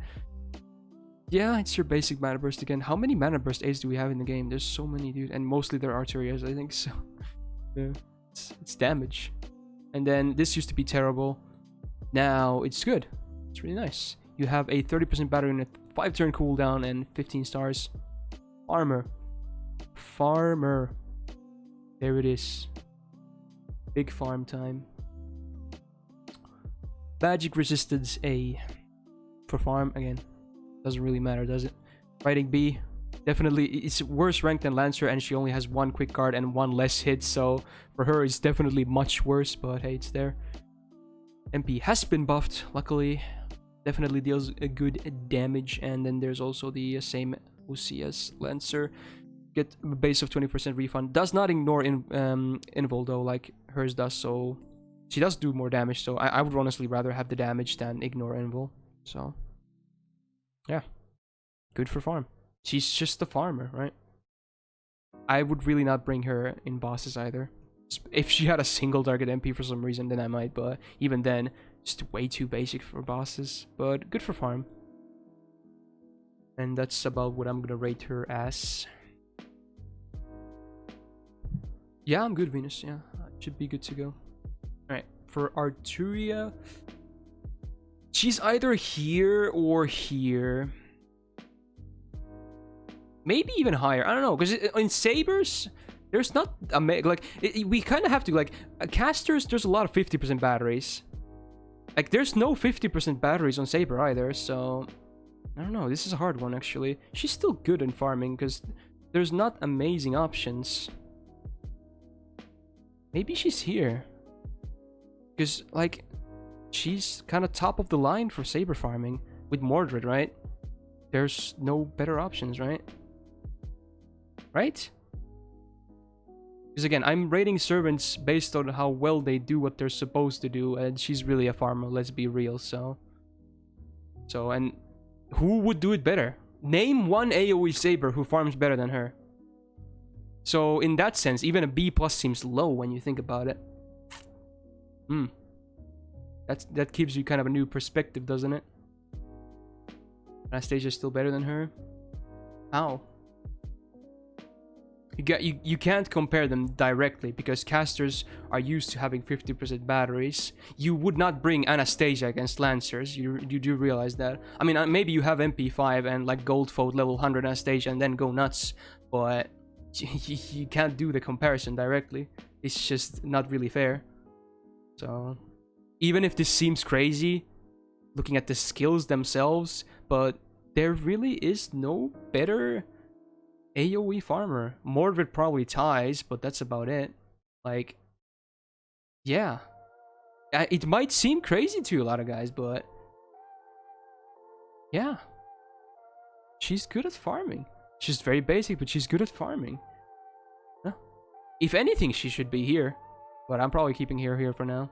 Yeah, it's your basic mana burst again. How many mana burst aids do we have in the game? There's so many, dude, and mostly they're Artorias, I think, so yeah, it's damage. And then this used to be terrible. Now it's good. It's really nice. You have a 30% battery and a 5-turn cooldown and 15 stars. Farmer. There it is. Big farm time. Magic resistance A. For farm, again, doesn't really matter, does it? Fighting B, definitely, it's worse ranked than Lancer, and she only has 1 quick guard and 1 less hit, so for her it's definitely much worse, but hey, it's there. MP has been buffed, luckily. Definitely deals a good damage, and then there's also the same OC as Lancer. Get a base of 20% refund. Does not ignore invul though, like hers does, so she does do more damage, so I would honestly rather have the damage than ignore invul. So yeah, good for farm. She's just a farmer, right? I would really not bring her in bosses either. If she had a single target MP for some reason, then I might, but even then, just way too basic for bosses. But good for farm. And that's about what I'm gonna rate her as. Yeah, I'm good, Venus. Yeah, should be good to go. Alright, for Artoria, she's either here or here. Maybe even higher. I don't know, because in Sabers, there's not a we kind of have to, like, casters, there's a lot of 50% batteries. Like, there's no 50% batteries on Saber either, so I don't know. This is a hard one, actually. She's still good in farming, because there's not amazing options. Maybe she's here. Because, like, she's kind of top of the line for Saber farming with Mordred, right? There's no better options, right? Right? Because again, I'm rating servants based on how well they do what they're supposed to do, and she's really a farmer, let's be real, so... and who would do it better? Name one AoE Saber who farms better than her. So in that sense, even a B+ seems low when you think about it. That gives you kind of a new perspective, doesn't it? Anastasia's still better than her. How? You can't compare them directly because casters are used to having 50% batteries. You would not bring Anastasia against Lancers. You do realize that. I mean, maybe you have MP5 and like Goldfold level 100 Anastasia and then go nuts, but you can't do the comparison directly. It's just not really fair. So, even if this seems crazy, looking at the skills themselves, but there really is no better AoE farmer. Mordred probably ties, but that's about it. Like, yeah. It might seem crazy to a lot of guys, but yeah. She's good at farming. She's very basic, but she's good at farming. Huh. If anything, she should be here. But I'm probably keeping her here for now.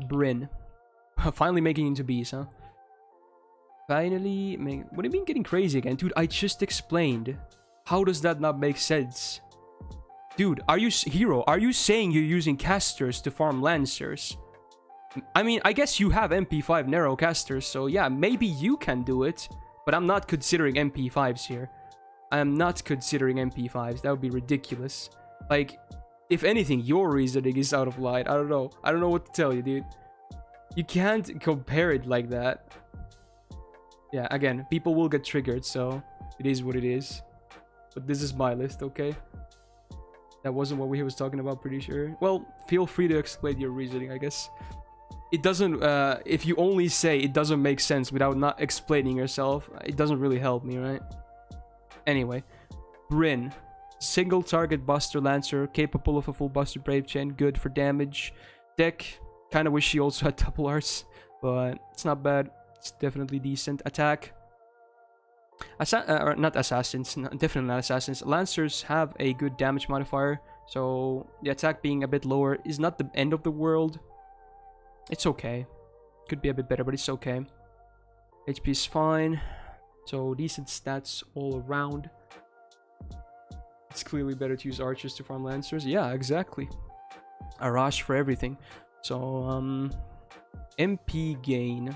Bryn. Finally making into bees, huh? Finally, what do you mean getting crazy again? Dude, I just explained. How does that not make sense? Dude, are you saying you're using casters to farm Lancers? I mean, I guess you have MP5 narrow casters, so yeah, maybe you can do it. But I'm not considering MP5s here. I am not considering MP5s. That would be ridiculous. Like, if anything, your reasoning is out of line. I don't know. I don't know what to tell you, dude. You can't compare it like that. Yeah, again, people will get triggered, so it is what it is. But this is my list, okay? That wasn't what we was talking about, pretty sure. Well, feel free to explain your reasoning, I guess. It doesn't, if you only say it doesn't make sense without not explaining yourself, it doesn't really help me, right? Anyway, Bryn. Single target Buster Lancer, capable of a full Buster Brave Chain, good for damage. Deck, kind of wish she also had double arts, but it's not bad. It's definitely decent. Attack. Not assassins, definitely not assassins. Lancers have a good damage modifier, so the attack being a bit lower is not the end of the world. It's okay. Could be a bit better, but it's okay. HP is fine, so decent stats all around. It's clearly better to use archers to farm Lancers. Yeah, exactly. Arash for everything. So, MP gain.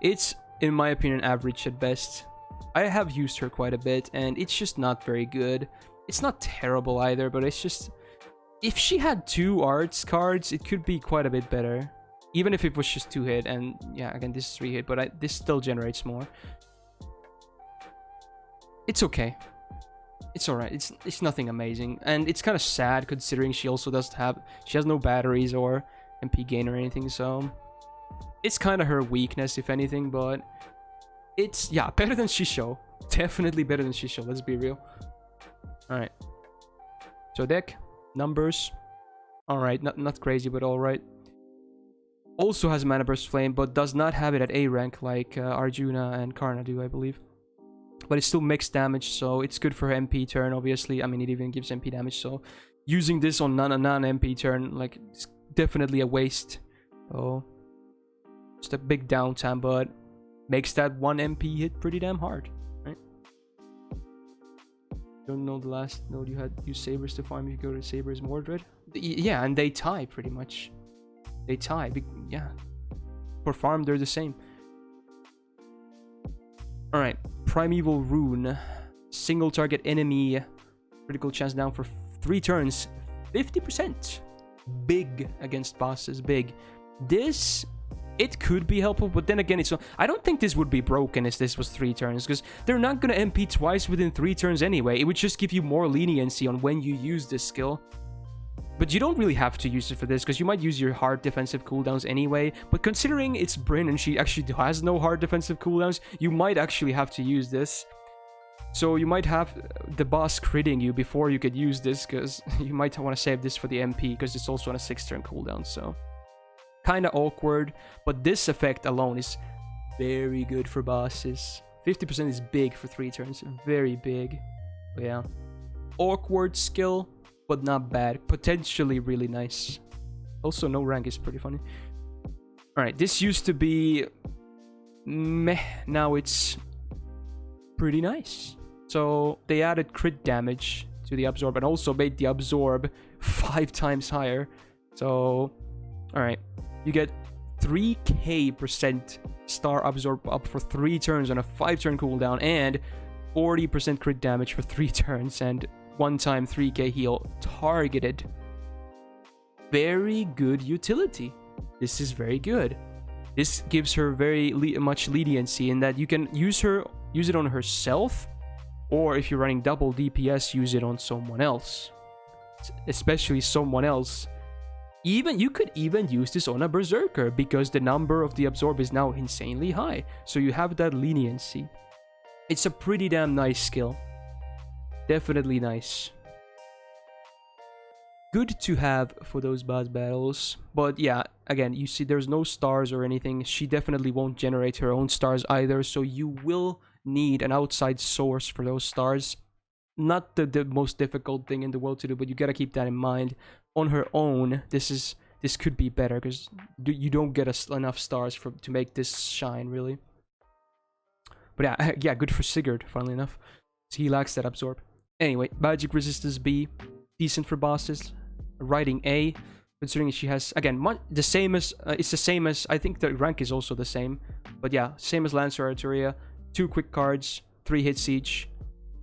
It's, in my opinion, average at best. I have used her quite a bit, and it's just not very good. It's not terrible either, but it's just... If she had 2 arts cards, it could be quite a bit better. Even if it was just 2 hit, and yeah, again, this is 3 hit, but this still generates more. It's okay. It's alright. It's nothing amazing. And it's kind of sad, considering she also doesn't have... She has no batteries or MP gain or anything, so... It's kind of her weakness, if anything, but it's, yeah, better than Shisho. Definitely better than Shisho, let's be real. Alright. So deck, numbers. Alright, not crazy, but alright. Also has Mana Burst Flame, but does not have it at A rank like Arjuna and Karna do, I believe. But it's still mixed damage, so it's good for her MP turn, obviously. I mean, it even gives MP damage, so using this on non-MP turn, like, it's definitely a waste. So... Just a big downtime, but makes that 1 MP hit pretty damn hard, right? Don't know the last node you had used Sabers to farm. You go to Sabers Mordred. Yeah, and they tie pretty much. They tie. Yeah. For farm, they're the same. Alright. Primeval Rune. Single target enemy. Critical chance down for 3 turns. 50%. Big against bosses. Big. This... It could be helpful, but then again, it's... I don't think this would be broken if this was 3 turns, because they're not going to MP twice within 3 turns anyway. It would just give you more leniency on when you use this skill. But you don't really have to use it for this, because you might use your hard defensive cooldowns anyway. But considering it's Bryn and she actually has no hard defensive cooldowns, you might actually have to use this. So you might have the boss critting you before you could use this, because you might want to save this for the MP, because it's also on a 6-turn cooldown, so... Kinda awkward, but this effect alone is very good for bosses. 50% is big for 3 turns, very big. But yeah. Awkward skill, but not bad. Potentially really nice. Also, no rank is pretty funny. Alright, this used to be... meh. Now it's... pretty nice. So, they added crit damage to the absorb, and also made the absorb 5 times higher. So... Alright. You get 3k% star absorb up for 3 turns on a 5-turn cooldown, and 40% crit damage for 3 turns, and 1 time 3k heal targeted. Very good utility. This is very good. This gives her very much leniency in that you can use it on herself, or if you're running double DPS, use it on someone else. Especially someone else. You could even use this on a berserker, because the number of the absorb is now insanely high. So you have that leniency. It's a pretty damn nice skill. Definitely nice. Good to have for those boss battles. But yeah, again, you see there's no stars or anything. She definitely won't generate her own stars either. So you will need an outside source for those stars. Not the most difficult thing in the world to do, but you gotta keep that in mind. On her own, this could be better, because you don't get enough stars to make this shine, really. But yeah, good for Sigurd, funnily enough. So he lacks that absorb. Anyway, magic resistance B, decent for bosses. Riding A, considering she has, again, the same as, it's the same as, I think the rank is also the same. But yeah, same as Lancer Artoria. 2 quick cards, 3 hits each.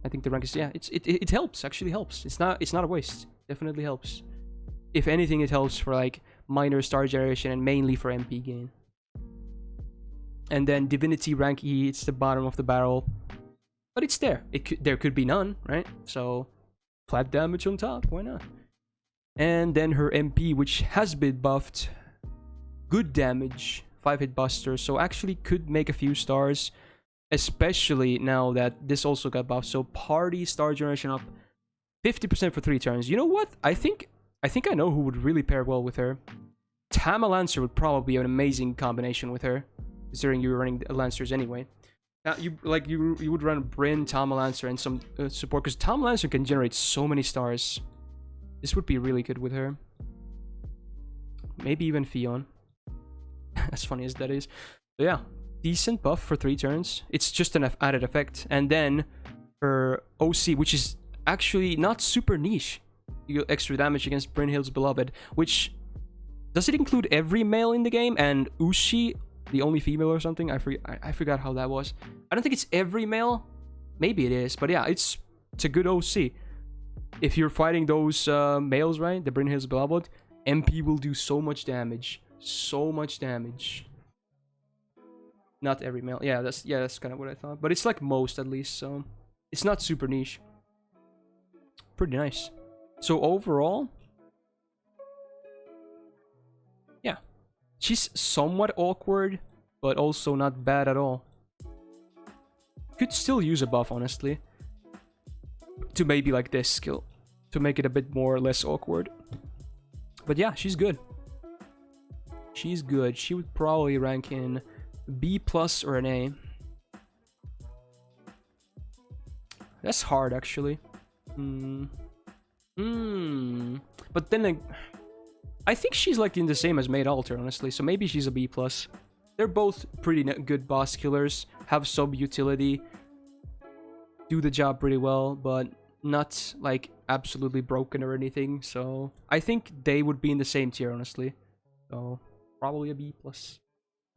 I think the rank is, yeah, it helps, actually helps. It's not a waste. Definitely helps. If anything, it helps for like minor star generation and mainly for MP gain. And then Divinity rank E, it's the bottom of the barrel. But it's there. There could be none, right? So, flat damage on top, why not? And then her MP, which has been buffed. Good damage, 5-hit buster, so actually could make a few stars. Especially now that this also got buffed. So party star generation up 50% for 3 turns. You know what? I think I know who would really pair well with her. Tama Lancer would probably be an amazing combination with her, considering you're running Lancers anyway. Now you would run Bryn, Tama Lancer, and some support, because Tama Lancer can generate so many stars. This would be really good with her. Maybe even Fion. As funny as that is. But yeah, decent buff for 3 turns. It's just an added effect. And then her OC, which is actually not super niche. You get extra damage against Brynhildr's Beloved, which... Does it include every male in the game? And Ushi, the only female or something? I forgot how that was. I don't think it's every male. Maybe it is. But yeah, it's a good OC. If you're fighting those males, right? The Brynhildr's Beloved, MP will do so much damage. So much damage. Not every male. Yeah, that's kind of what I thought. But it's like most, at least. So it's not super niche. Pretty nice. So overall... yeah. She's somewhat awkward, but also not bad at all. Could still use a buff, honestly. To maybe like this skill. To make it a bit more or less awkward. But yeah, she's good. She's good. She would probably rank in B+ or an A. That's hard, actually. But then I think she's like in the same as Maid Alter, honestly. So maybe she's a B+. They're both pretty good boss killers. Have some utility. Do the job pretty well, but not like absolutely broken or anything. So I think they would be in the same tier, honestly. So probably a B+.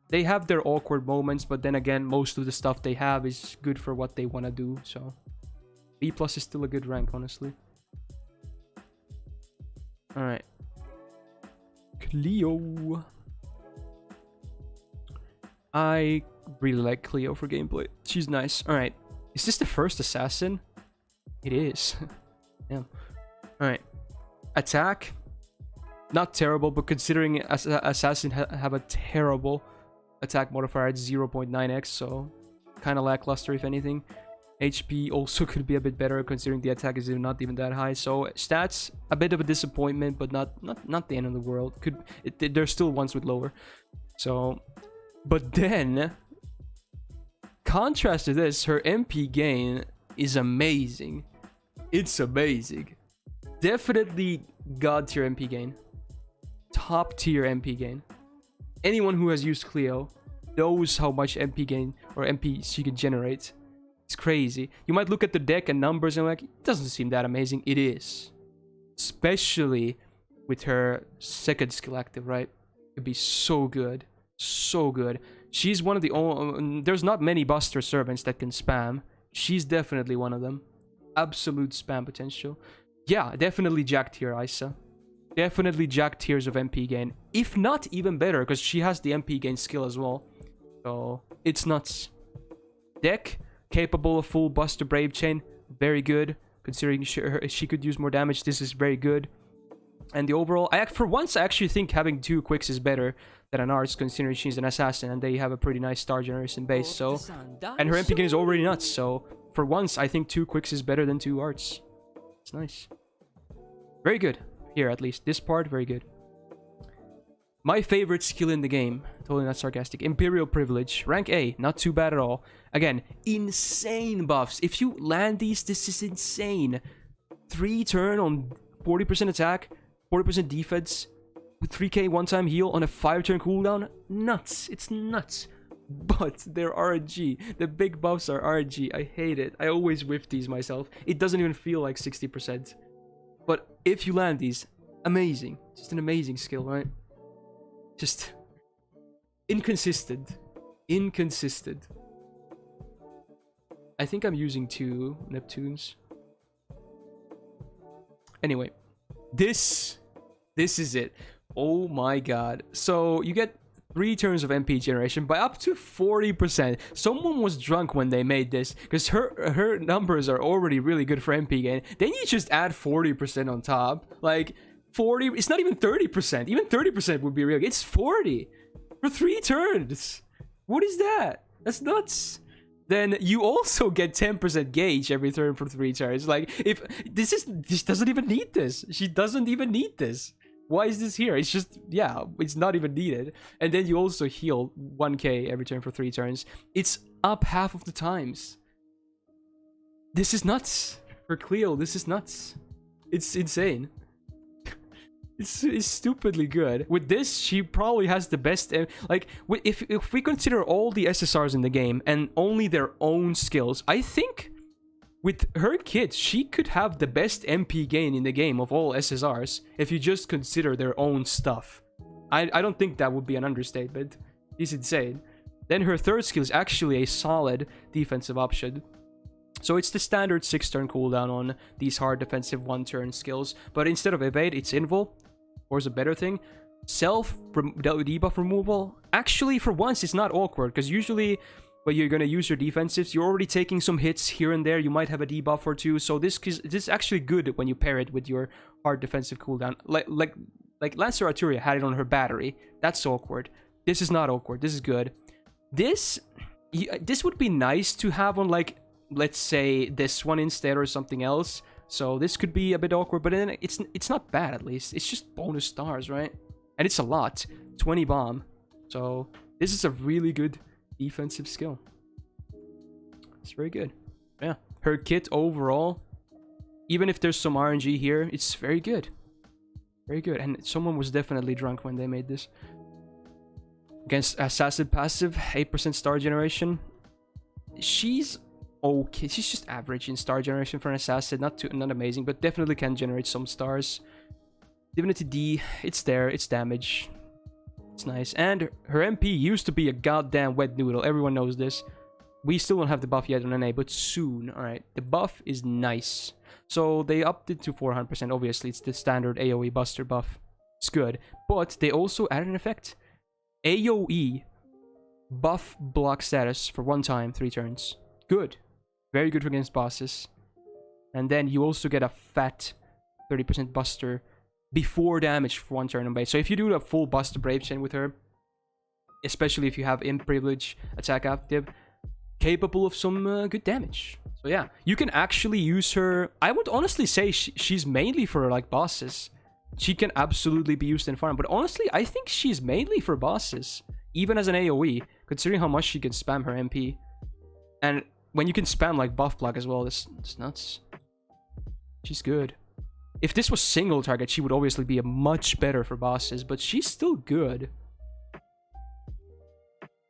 They have their awkward moments, but then again, most of the stuff they have is good for what they want to do. So B+ is still a good rank, honestly. Alright. Cleo. I really like Cleo for gameplay. She's nice. Alright. Is this the first assassin? It is. Damn. Alright. Attack. Not terrible, but considering assassin have a terrible attack modifier at 0.9x, so kind of lackluster if anything. HP also could be a bit better considering the attack is not even that high. So stats, a bit of a disappointment, but not the end of the world. There's still ones with lower. So, but then, contrast to this, her MP gain is amazing. It's amazing. Definitely god tier MP gain. Top tier MP gain. Anyone who has used Cleo knows how much MP gain or MP she can generate. It's crazy. You might look at the deck and numbers and like, it doesn't seem that amazing. It is. Especially with her second skill active, right? Could be so good. So good. She's one of the only... there's not many Buster servants that can spam. She's definitely one of them. Absolute spam potential. Yeah, definitely Jack tier Isa. Definitely Jack tiers of MP gain. If not, even better, because she has the MP gain skill as well. So, it's nuts. Deck, capable of full Buster Brave Chain. Very good. Considering she could use more damage, this is very good. And the overall... for once, I actually think having 2 quicks is better than an arts, considering she's an assassin and they have a pretty nice star generation base. So, and her MP gain is already nuts. So, for once, I think 2 quicks is better than 2 arts. It's nice. Very good. Here, at least. This part, very good. My favorite skill in the game. Totally not sarcastic. Imperial Privilege. Rank A. Not too bad at all. Again, insane buffs. If you land these, this is insane. 3 turn on 40% attack, 40% defense, with 3k one-time heal on a 5-turn cooldown. Nuts. It's nuts. But they're RNG. The big buffs are RNG. I hate it. I always whiff these myself. It doesn't even feel like 60%. But if you land these, amazing. Just an amazing skill, right? Just inconsistent. Inconsistent. I think I'm using 2 Neptunes. Anyway, this is it. Oh my god. So you get 3 turns of MP generation by up to 40%. Someone was drunk when they made this, because her numbers are already really good for MP gain. Then you just add 40% on top. Like 40, it's not even 30%. Even 30% would be real. It's 40 for 3 turns. What is that? That's nuts. Then you also get 10% gauge every turn for 3 turns. Like, if this doesn't even need this. She doesn't even need this. Why is this here? It's just, yeah, it's not even needed. And then you also heal 1k every turn for 3 turns. It's up half of the times. This is nuts. For Cleo, this is nuts. It's insane. It's stupidly good. With this, she probably has the best... like, if we consider all the SSRs in the game and only their own skills, I think with her kit, she could have the best MP gain in the game of all SSRs if you just consider their own stuff. I don't think that would be an understatement. It's insane. Then her third skill is actually a solid defensive option. So it's the standard 6-turn cooldown on these hard defensive 1-turn skills. But instead of evade, it's invul. Or is a better thing. Self debuff removal. Actually, for once, it's not awkward. Because usually, when you're going to use your defensives, you're already taking some hits here and there. You might have a debuff or 2. So this is actually good when you pair it with your hard defensive cooldown. Like Lancer Artoria had it on her battery. That's awkward. This is not awkward. This is good. This would be nice to have on, like, let's say this one instead or something else. So this could be a bit awkward, but then it's not bad at least. It's just bonus stars, right? And it's a lot. 20 bomb. So this is a really good defensive skill. It's very good. Yeah. Her kit overall, even if there's some RNG here, it's very good. Very good. And someone was definitely drunk when they made this. Against Assassin passive, 8% star generation. She's okay. She's just average in star generation for an assassin. Not amazing, but definitely can generate some stars. Divinity D, it's there. It's damage. It's nice. And her MP used to be a goddamn wet noodle. Everyone knows this. We still don't have the buff yet on NA, but soon. Alright, the buff is nice. So they upped it to 400%. Obviously, it's the standard AoE buster buff. It's good. But they also added an effect. AoE buff block status for 1 time, 3 turns. Good. Very good against bosses. And then you also get a fat 30% buster before damage for 1 turn on base. So if you do a full buster brave chain with her, especially if you have imp privilege attack active, capable of some good damage. So yeah, you can actually use her. I would honestly say she's mainly for like bosses. She can absolutely be used in farm, but honestly, I think she's mainly for bosses, even as an AoE, considering how much she can spam her MP. And when you can spam like buff block as well, it's nuts. She's good. If this was single target, she would obviously be a much better for bosses, but she's still good.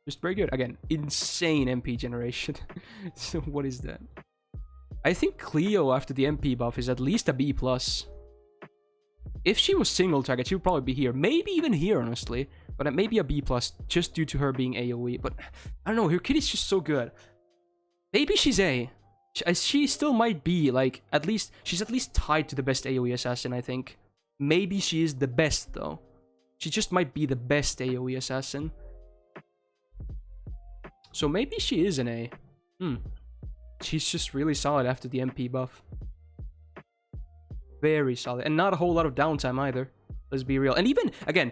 Just very good. Again, insane MP generation. So what is that? I think Cleo after the MP buff is at least a B+. If she was single target, she would probably be here. Maybe even here, honestly. but maybe a B plus just due to her being AoE. But I don't know, her kit is just so good. Maybe she's A. She still might be like she's at least tied to the best AoE assassin, I think. Maybe she is the best though. She just might be the best AoE assassin. So maybe she is an A. She's just really solid after the MP buff. Very solid. And not a whole lot of downtime either. Let's be real. And even, again,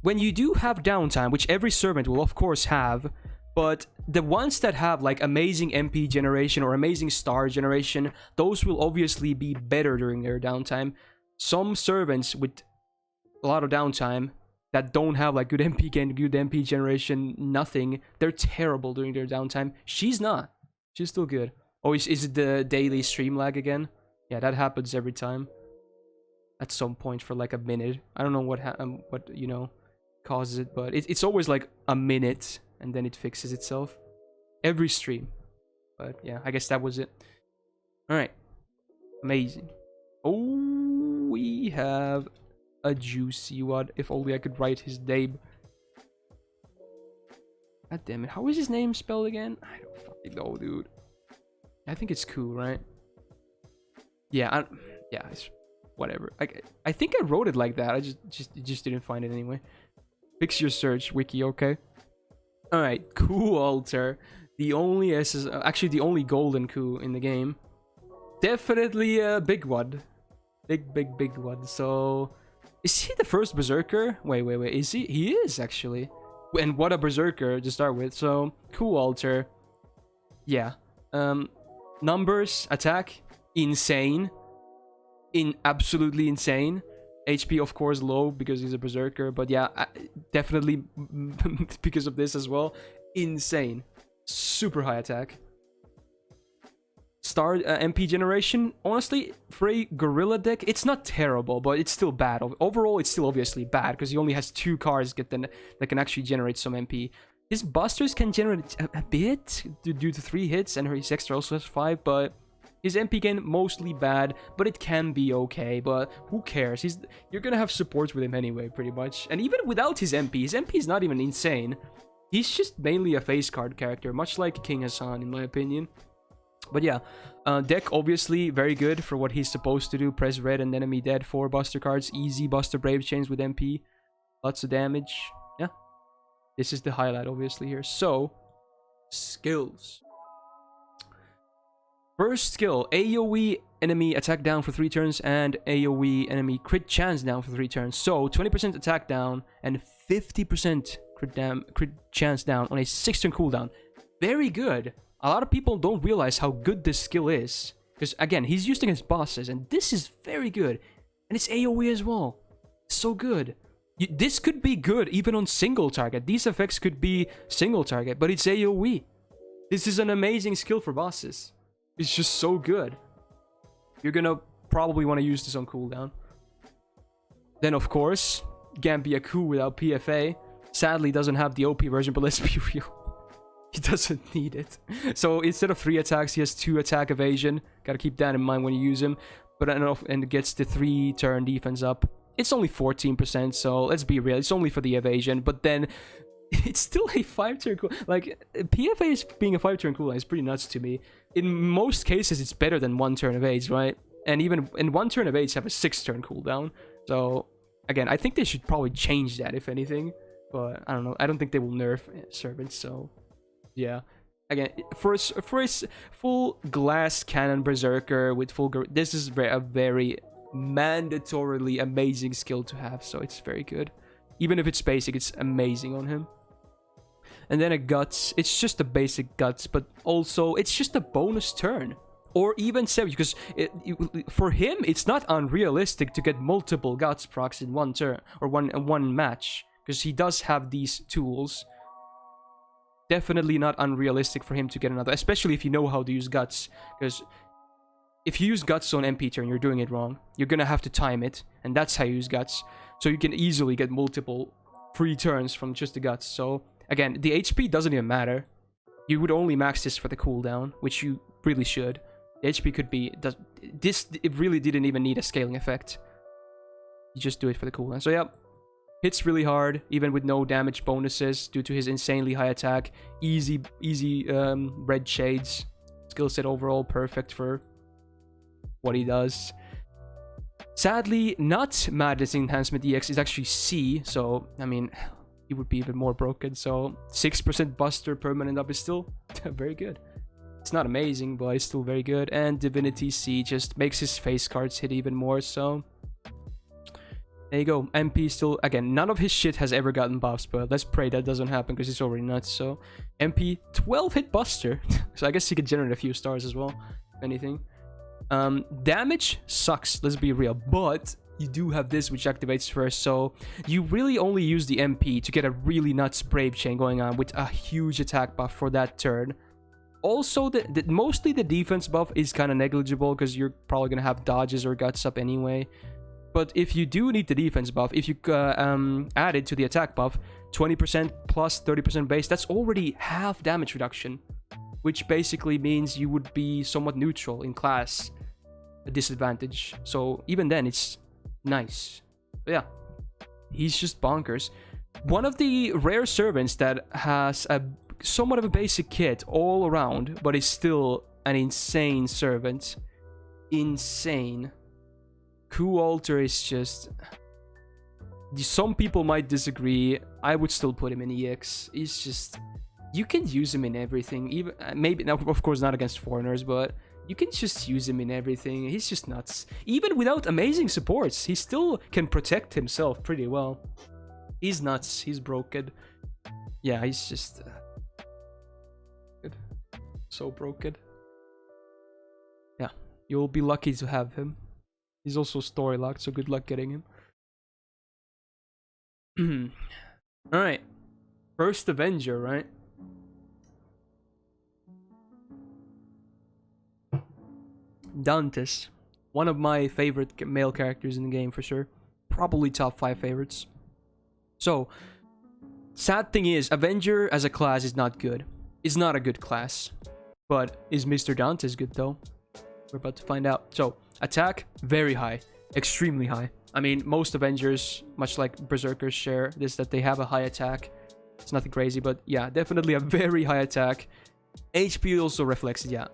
when you do have downtime, which every servant will of course have, but the ones that have like amazing MP generation or amazing star generation, those will obviously be better during their downtime. Some servants with a lot of downtime that don't have like good MP gain, good MP generation, nothing, they're terrible during their downtime. She's not. She's still good. Oh, is it the daily stream lag again? Yeah, that happens every time. At some point for like a minute. I don't know what you know causes it, but it's always like a minute and then it fixes itself. Every stream. But yeah, I guess that was it. Alright. Amazing. Oh, we have a juicy one. If only I could write his name. God damn it. How is his name spelled again? I don't fucking know, dude. I think it's cool, right? Yeah, yeah, it's whatever. I think I wrote it like that. I just didn't find it anyway. Fix your search, wiki, okay? Alright, coup altar. The only actually the only golden coup in the game. Definitely a big one. Big one. So is he the first berserker? Wait. Is he? He is actually. And what a berserker to start with. So coup altar. Yeah. Numbers, attack, insane. Absolutely insane. HP of course low because he's a berserker, but yeah, definitely because of this as well. Insane. Super high attack. Star MP generation, honestly, for a gorilla deck, it's not terrible, but it's still bad. Overall, it's still obviously bad because he only has 2 cards that can actually generate some MP. His busters can generate a bit due to 3 hits, and his extra also has 5, but his MP gain mostly bad, but it can be okay. But who cares? You're gonna have supports with him anyway, pretty much. And even without his MP is not even insane. He's just mainly a face card character, much like King Hassan, in my opinion. But yeah, deck obviously very good for what he's supposed to do. Press red and enemy dead. 4 buster cards, easy buster brave chains with MP, lots of damage. Yeah, this is the highlight obviously here. So skills. First skill, AoE enemy attack down for 3 turns and AoE enemy crit chance down for 3 turns. So 20% attack down and 50% crit chance down on a 6-turn cooldown. Very good. A lot of people don't realize how good this skill is. Because again, he's used against bosses and this is very good. And it's AoE as well. So good. This could be good even on single target. These effects could be single target, but it's AoE. This is an amazing skill for bosses. It's just so good. You're gonna probably want to use this on cooldown. Then of course, can't be a coup without PFA. Sadly doesn't have the OP version, but let's be real. He doesn't need it. So instead of 3 attacks, he has 2 attack evasion. Gotta keep that in mind when you use him. But and it gets the 3-turn defense up. It's only 14%, so let's be real. It's only for the evasion, but then it's still a 5-turn cool. Like, PFA is being a 5-turn cooldown is pretty nuts to me. In most cases, it's better than 1-turn evades, right? And even in 1-turn evades have a 6-turn cooldown. So, again, I think they should probably change that, if anything. But, I don't know. I don't think they will nerf servants, so yeah. Again, for a full glass cannon berserker with full... This is a very mandatorily amazing skill to have, so it's very good. Even if it's basic, it's amazing on him. And then a guts, it's just a basic guts, but also it's just a bonus turn. Or even 7, because for him, it's not unrealistic to get multiple guts procs in 1 turn, or one match. Because he does have these tools. Definitely not unrealistic for him to get another, especially if you know how to use guts. Because if you use guts on MP turn, you're doing it wrong. You're gonna have to time it, and that's how you use guts. So you can easily get multiple free turns from just the guts. So again, the HP doesn't even matter. You would only max this for the cooldown, which you really should. The HP could be... It really didn't even need a scaling effect. You just do it for the cooldown. So yeah, Hits really hard, even with no damage bonuses due to his insanely high attack. Easy red shades. Skill set overall perfect for what he does. Sadly, not Madness Enhancement EX is actually C, so, I mean, he would be even more broken. So 6% Buster permanent up is still very good. It's not amazing, but it's still very good. And Divinity C just makes his face cards hit even more, so... There you go. MP still, again, none of his shit has ever gotten buffs, but let's pray that doesn't happen because it's already nuts. So MP 12 hit Buster. So I guess he could generate a few stars as well, if anything. Damage sucks, let's be real, but you do have this which activates first, so you really only use the MP to get a really nuts Brave Chain going on with a huge attack buff for that turn. Also, mostly the defense buff is kind of negligible because you're probably gonna have dodges or guts up anyway. But if you do need the defense buff, if you add it to the attack buff, 20% plus 30% base, that's already half damage reduction, which basically means you would be somewhat neutral in class, a disadvantage. So even then, it's nice. But yeah, he's just bonkers. One of the rare servants that has a somewhat of a basic kit all around, but is still an insane servant. Insane. Coup Alter is just... Some people might disagree. I would still put him in EX. He's just... You can use him in everything. Even maybe, now, of course, not against foreigners, but you can just use him in everything. He's just nuts. Even without amazing supports, he still can protect himself pretty well. He's nuts. He's broken. Yeah, he's just... good. So broken. Yeah, you'll be lucky to have him. He's also story locked, so good luck getting him. Alright. First Avenger, right? Dantes. One of my favorite male characters in the game for sure. Probably top 5 favorites. So, sad thing is, Avenger as a class is not good. It's not a good class. But is Mr. Dantes good though? We're about to find out. So, attack, very high. Extremely high. I mean, most Avengers, much like Berserkers, share this, that they have a high attack. It's nothing crazy, but yeah, definitely a very high attack. HP also reflects it, yeah.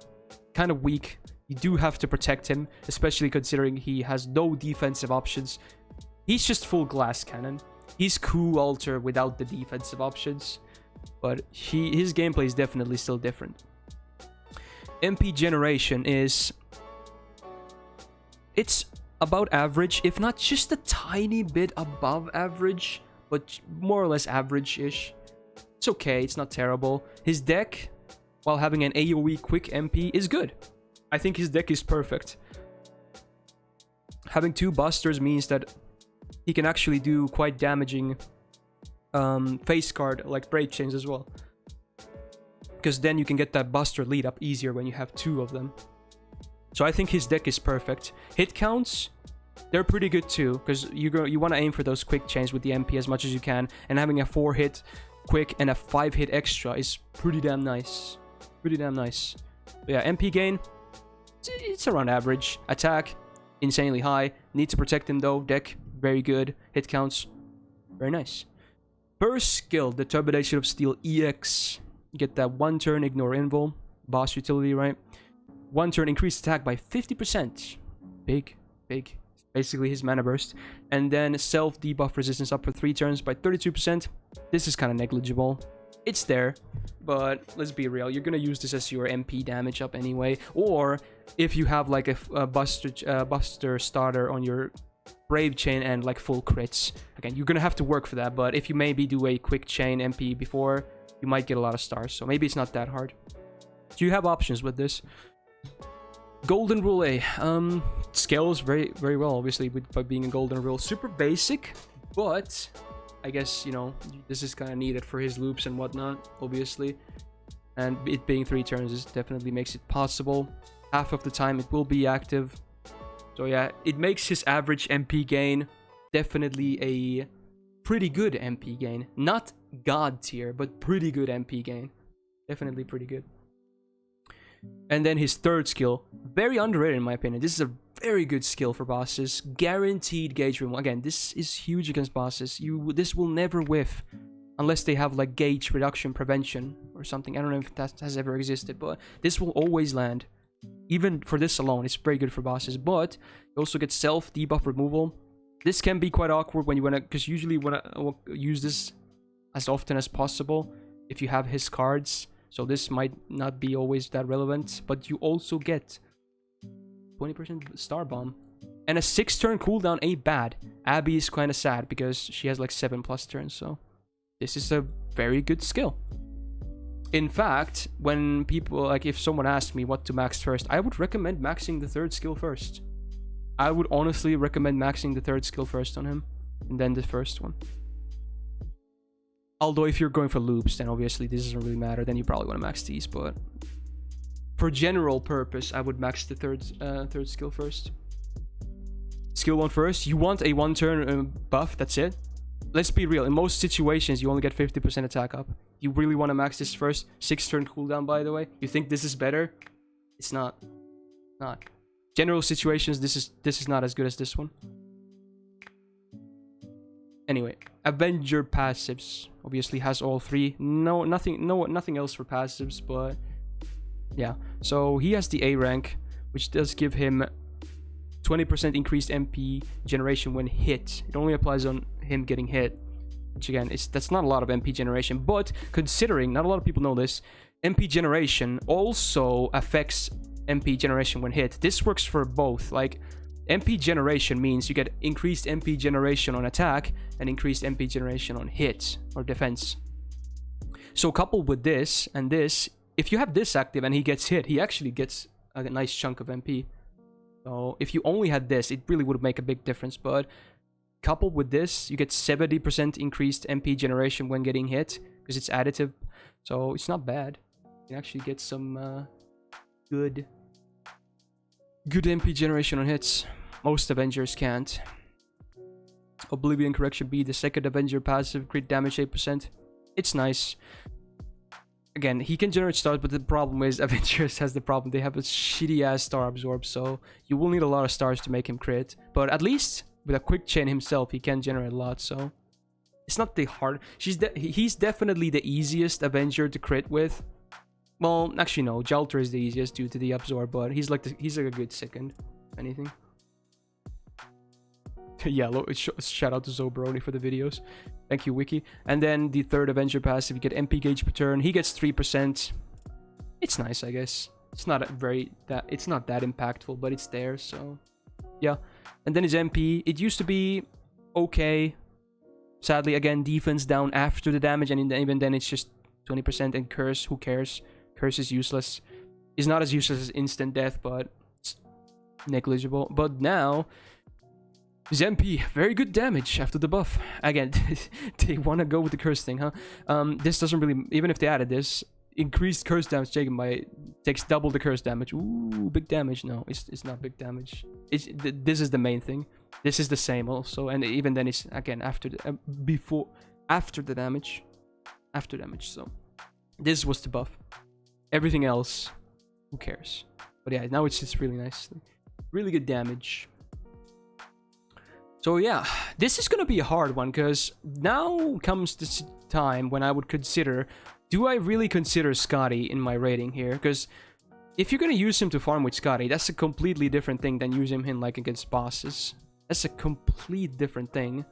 Kind of weak. You do have to protect him, especially considering he has no defensive options. He's just full glass cannon. He's Coup Alter without the defensive options. But his gameplay is definitely still different. MP generation is... It's about average, if not just a tiny bit above average, but more or less average-ish. It's okay, it's not terrible. His deck, while having an AoE quick MP, is good. I think his deck is perfect. Having 2 busters means that he can actually do quite damaging face card like Brave Chains as well. Because then you can get that buster lead up easier when you have 2 of them. So I think his deck is perfect. Hit counts, they're pretty good too, because you want to aim for those quick chains with the MP as much as you can, and having a 4-hit quick and a 5-hit extra is pretty damn nice. Pretty damn nice. But yeah, MP gain, it's around average. Attack, insanely high. Need to protect him though. Deck, very good. Hit counts, very nice. First skill, Determination of Steel EX. You get that 1 turn, ignore invul. Boss utility, right? 1 turn, increased attack by 50%. Big. Basically his mana burst. And then self debuff resistance up for 3 turns by 32%. This is kind of negligible. It's there, but let's be real. You're gonna use this as your MP damage up anyway. Or if you have like a buster starter on your Brave Chain and like full crits. Again, you're gonna have to work for that, but if you maybe do a quick chain MP before, you might get a lot of stars. So maybe it's not that hard. So you have options with this. Golden Rule A. Scales very, very well, obviously, by being a Golden Rule. Super basic, but I guess, you know, this is kind of needed for his loops and whatnot, obviously. And it being 3 turns is definitely makes it possible. Half of the time it will be active. So yeah, it makes his average MP gain definitely a pretty good MP gain. Not God tier, but pretty good MP gain. Definitely pretty good. And then his third skill, very underrated in my opinion. This is a Very good skill for bosses. Guaranteed gauge removal. Again, this is huge against bosses. This will never whiff unless they have like gauge reduction prevention or something. I don't know if that has ever existed, but this will always land. Even for this alone, it's very good for bosses. But you also get self debuff removal. This can be quite awkward when you wanna, because usually you wanna use this as often as possible if you have his cards. So this might not be always that relevant, but you also get 20% Star Bomb. And a 6-turn cooldown ain't bad. Abby is kind of sad because she has like 7+ turns, so this is a very good skill. In fact, when people, like if someone asked me what to max first, I would recommend maxing the 3rd skill first. I would honestly recommend maxing the 3rd skill first on him, and then the first one. Although if you're going for loops, then obviously this doesn't really matter, then you probably want to max these, but for general purpose, I would max the third skill first. Skill 1 first. You want a 1-turn buff, that's it. Let's be real, in most situations, you only get 50% attack up. You really want to max this first. 6-turn cooldown, by the way. You think this is better? It's not. Not. General situations, this is not as good as this one. Anyway, Avenger passives. Obviously has all 3. Nothing else for passives, but yeah. So he has the A rank, which does give him 20% increased MP generation when hit. It only applies on him getting hit, which again, that's not a lot of MP generation, but considering not a lot of people know this, MP generation also affects MP generation when hit. This works for both. Like, MP generation means you get increased MP generation on attack and increased MP generation on hit or defense. So coupled with this and this, if you have this active and he gets hit, he actually gets a nice chunk of MP. So if you only had this, it really would make a big difference. But coupled with this, you get 70% increased MP generation when getting hit because it's additive. So it's not bad. You can actually get some good MP generation on hits. Most Avengers can't. Oblivion Correction B, the 2nd Avenger passive, crit damage 8%. It's nice. Again, he can generate stars, but the problem is Avengers has the problem. They have a shitty ass star absorb, so you will need a lot of stars to make him crit. But at least with a quick chain himself, he can generate a lot, so it's not the hard. He's definitely the easiest Avenger to crit with. Well, actually no, Jalter is the easiest due to the absorb, but he's like a good 2nd, if anything. Yeah, shout out to Zobroni for the videos. Thank you, Wiki. And then the 3rd Avenger passive, you get MP gauge per turn. He gets 3%. It's nice, I guess. It's not it's not that impactful, but it's there, so yeah. And then his MP, it used to be okay. Sadly, again, defense down after the damage, and even then it's just 20%. And curse, who cares? Curse is useless. It's not as useless as instant death, but it's negligible. But now his MP, very good damage after the buff. Again, they want to go with the curse thing, huh? This doesn't really, even if they added this, increased curse damage taken by takes double the curse damage. Ooh, big damage. No, it's not big damage. This is the main thing. This is the same also, and even then it's again after the after damage. So this was the buff. Everything else, who cares? But yeah, now it's just really nice, really good damage. So yeah, this is gonna be a hard one because now comes this time when I would consider, do I really consider Skadi in my rating here? Because if you're gonna use him to farm with Skadi, that's a completely different thing than using him like against bosses. That's a complete different thing.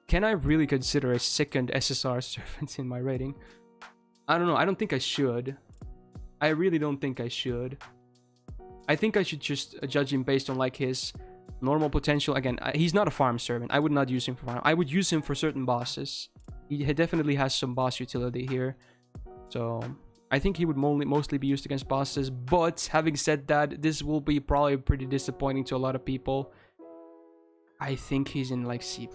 Can I really consider a 2nd SSR servant in my rating? I don't know. I don't think I should. I really don't think I should. I think I should just judge him based on like his normal potential. Again, he's not a farm servant. I would not use him for farm. I would use him for certain bosses. He definitely has some boss utility here. So I think he would mostly be used against bosses. But having said that, this will be probably pretty disappointing to a lot of people. I think he's in like C+.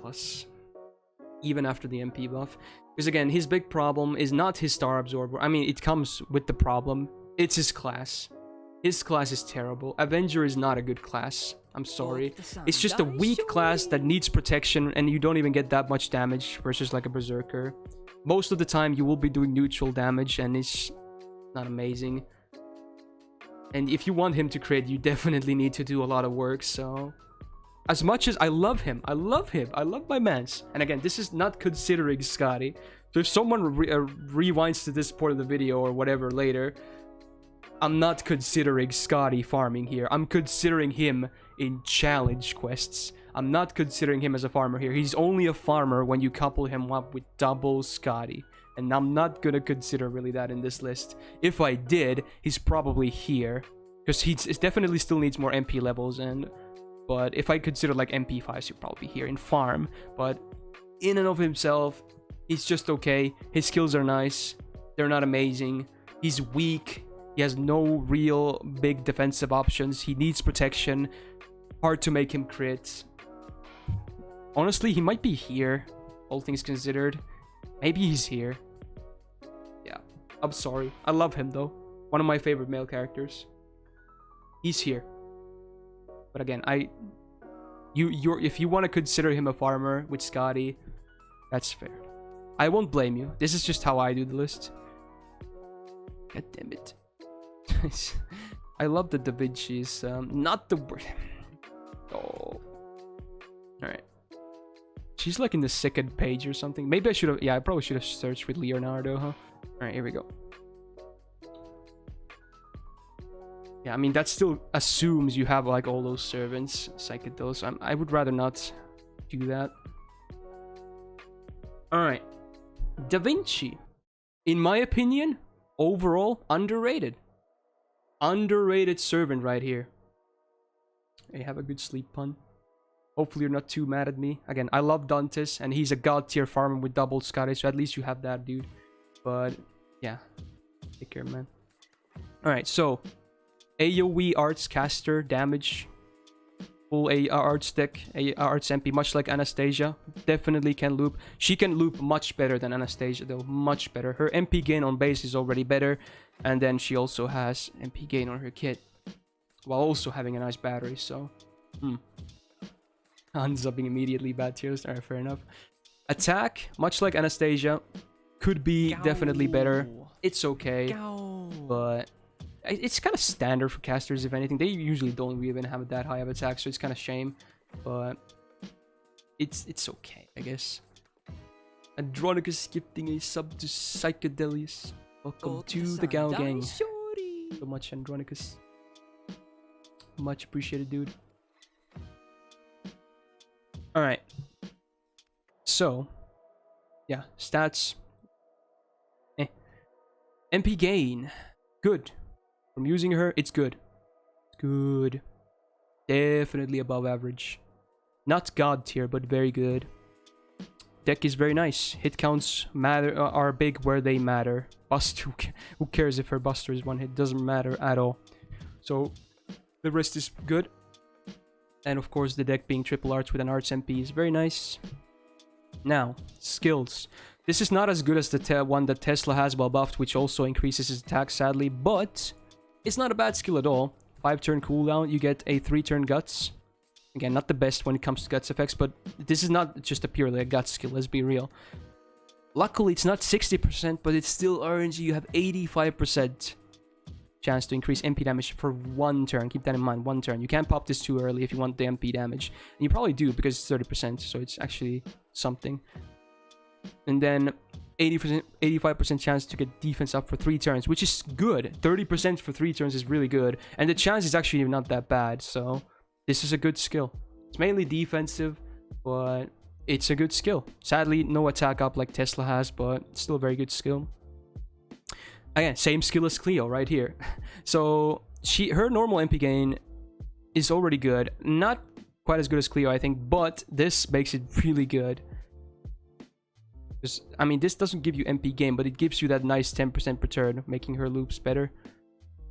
Even after the MP buff. Because again, his big problem is not his star absorber. I mean, it comes with the problem. It's his class. His class is terrible. Avenger is not a good class. I'm sorry. It's just a weak class that needs protection, and you don't even get that much damage versus like a berserker. Most of the time you will be doing neutral damage, and it's not amazing. And if you want him to crit, you definitely need to do a lot of work, so... As much as I love him, I love my mans. And again, this is not considering Skadi. So if someone rewinds to this part of the video or whatever later, I'm not considering Skadi farming here. I'm considering him in challenge quests. I'm not considering him as a farmer here. He's only a farmer when you couple him up with double Skadi. And I'm not gonna consider really that in this list. If I did, he's probably here. Because he definitely still needs more MP levels. But if I consider like MP5s, he'll probably be here in farm. But in and of himself, he's just okay. His skills are nice. They're not amazing. He's weak. He has no real big defensive options. He needs protection. Hard to make him crit. Honestly, he might be here, all things considered. Maybe he's here. Yeah, I'm sorry. I love him though. One of my favorite male characters. He's here. But again, if you want to consider him a farmer with Skadi, that's fair. I won't blame you. This is just how I do the list. God damn it. I love the Da Vinci's. Not the... Oh. Alright. She's like in the second page or something. Maybe I should have... Yeah, I probably should have searched with Leonardo, huh? Alright, here we go. Yeah, I mean, that still assumes you have like all those servants, Psychedos. I would rather not do that. Alright. Da Vinci. In my opinion, overall, underrated. Underrated servant right here. Hey, have a good sleep, pun. Hopefully you're not too mad at me. Again, I love Dantes, and he's a god tier farmer with double Skadi, so at least you have that, dude. But, yeah. Take care, man. Alright, so... AoE arts caster damage. Full arts deck, arts MP, much like Anastasia. Definitely can loop. She can loop much better than Anastasia, though. Much better. Her MP gain on base is already better. And then she also has MP gain on her kit. While also having a nice battery, so... Unsubbing immediately, bad tiers. Alright, fair enough. Attack, much like Anastasia. Could be definitely better. It's okay. But... It's kind of standard for casters, if anything. They usually don't even have that high of attack, so it's kind of shame. But it's okay, I guess. Andronicus gifting a sub to Psychedelius. Welcome to the Gao Gang. So much, Andronicus. Much appreciated, dude. Alright. So, yeah, stats. MP gain. Good. From using her, it's good. Good. Definitely above average. Not god tier, but very good. Deck is very nice. Hit counts are big where they matter. Buster, who cares if her Buster is one hit? Doesn't matter at all. So, the rest is good. And of course, the deck being triple arts with an arts MP is very nice. Now, skills. This is not as good as the one that Tesla has while buffed, which also increases his attack, sadly, but... It's not a bad skill at all. 5-turn cooldown, you get a 3-turn guts. Again, not the best when it comes to guts effects, but this is not just a purely a guts skill, let's be real. Luckily, it's not 60%, but it still earns you have 85% chance to increase MP damage for 1 turn. Keep that in mind, 1 turn. You can't pop this too early if you want the MP damage. And you probably do, because it's 30%, so it's actually something. And then... 85% chance to get defense up for 3 turns, which is good. 30% for 3 turns is really good. And the chance is actually not that bad, so this is a good skill. It's mainly defensive, but it's a good skill. Sadly, no attack up like Tesla has, but it's still a very good skill. Again, same skill as Cleo right here. So her normal MP gain is already good. Not quite as good as Cleo, I think, but this makes it really good. I mean, this doesn't give you MP gain, but it gives you that nice 10% per turn, making her loops better.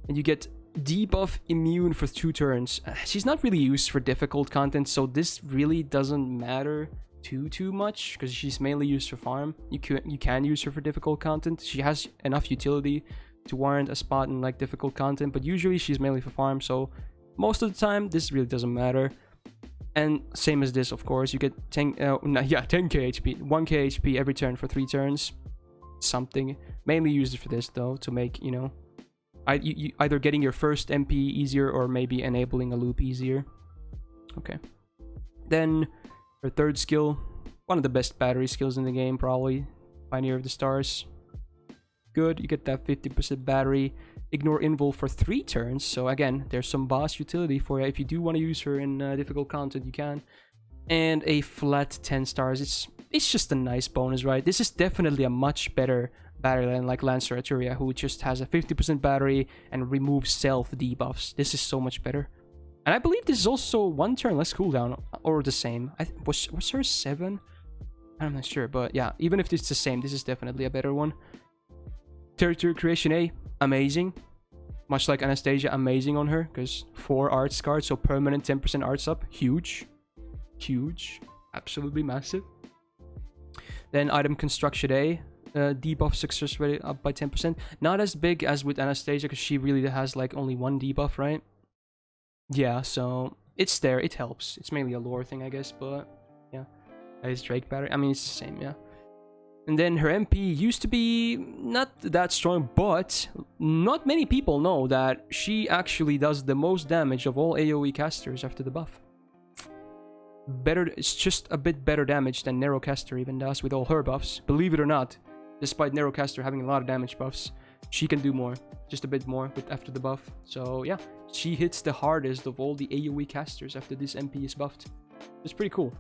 And you get debuff immune for 2 turns. She's not really used for difficult content, so this really doesn't matter too much, because she's mainly used for farm. You can use her for difficult content. She has enough utility to warrant a spot in like difficult content, but usually she's mainly for farm, so most of the time this really doesn't matter. And same as this, of course, you get 10k HP, 1k HP every turn for 3 turns. Something. Mainly used for this, though, to make, you know, either getting your first MP easier or maybe enabling a loop easier. Okay. Then her third skill, one of the best battery skills in the game, probably. Pioneer of the Stars. Good, you get that 50% battery. Ignore invul for 3 turns. So again, there's some boss utility for you. If you do want to use her in difficult content, you can. And a flat 10 stars. It's just a nice bonus, right? This is definitely a much better battery than like Lancer Artoria, who just has a 50% battery and removes self debuffs. This is so much better. And I believe this is also 1 turn less cooldown, or the same. Was her 7? I'm not sure, but yeah, even if it's the same, this is definitely a better one. Territory Creation A, amazing. Much like Anastasia, amazing on her, because 4 arts cards, so permanent 10% arts up, huge. Huge. Absolutely massive. Then Item Construction A, debuff success rate up by 10%. Not as big as with Anastasia, because she really has like only 1 debuff, right? Yeah, so it's there, it helps. It's mainly a lore thing, I guess, but yeah. Ice Drake battery, I mean, it's the same, yeah. And then her MP used to be not that strong, but not many people know that she actually does the most damage of all AoE casters after the buff. Better, it's just a bit better damage than Nerocaster even does with all her buffs. Believe it or not, despite Nerocaster having a lot of damage buffs, she can do more, just a bit more with after the buff. So yeah, she hits the hardest of all the AoE casters after this MP is buffed. It's pretty cool.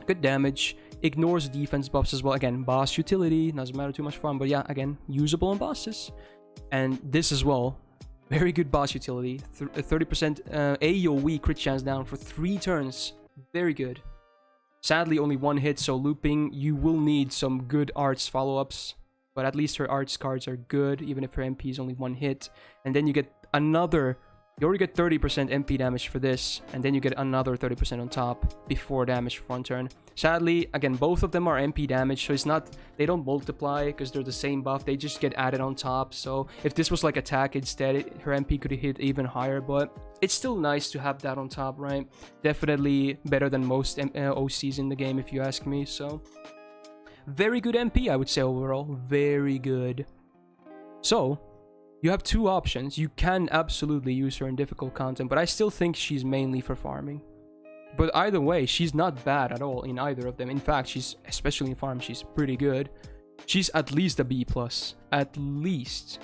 Good damage, ignores defense buffs as well. Again, boss utility, doesn't matter too much fun, but yeah, again, usable on bosses. And this as well, very good boss utility. 30% AoE crit chance down for 3 turns. Very good. Sadly, only 1 hit, so looping, you will need some good arts follow-ups. But at least her arts cards are good, even if her MP is only 1 hit. And then you get another... You already get 30% MP damage for this, and then you get another 30% on top before damage for 1 turn. Sadly, again, both of them are MP damage, so it's not... They don't multiply because they're the same buff. They just get added on top. So if this was like attack instead, her MP could hit even higher, but it's still nice to have that on top, right? Definitely better than most OCs in the game, if you ask me. So very good MP, I would say overall. Very good. So... You have 2 options. You can absolutely use her in difficult content, but I still think she's mainly for farming. But either way, she's not bad at all in either of them. In fact, she's, especially in farm, she's pretty good. She's at least a B+. At least.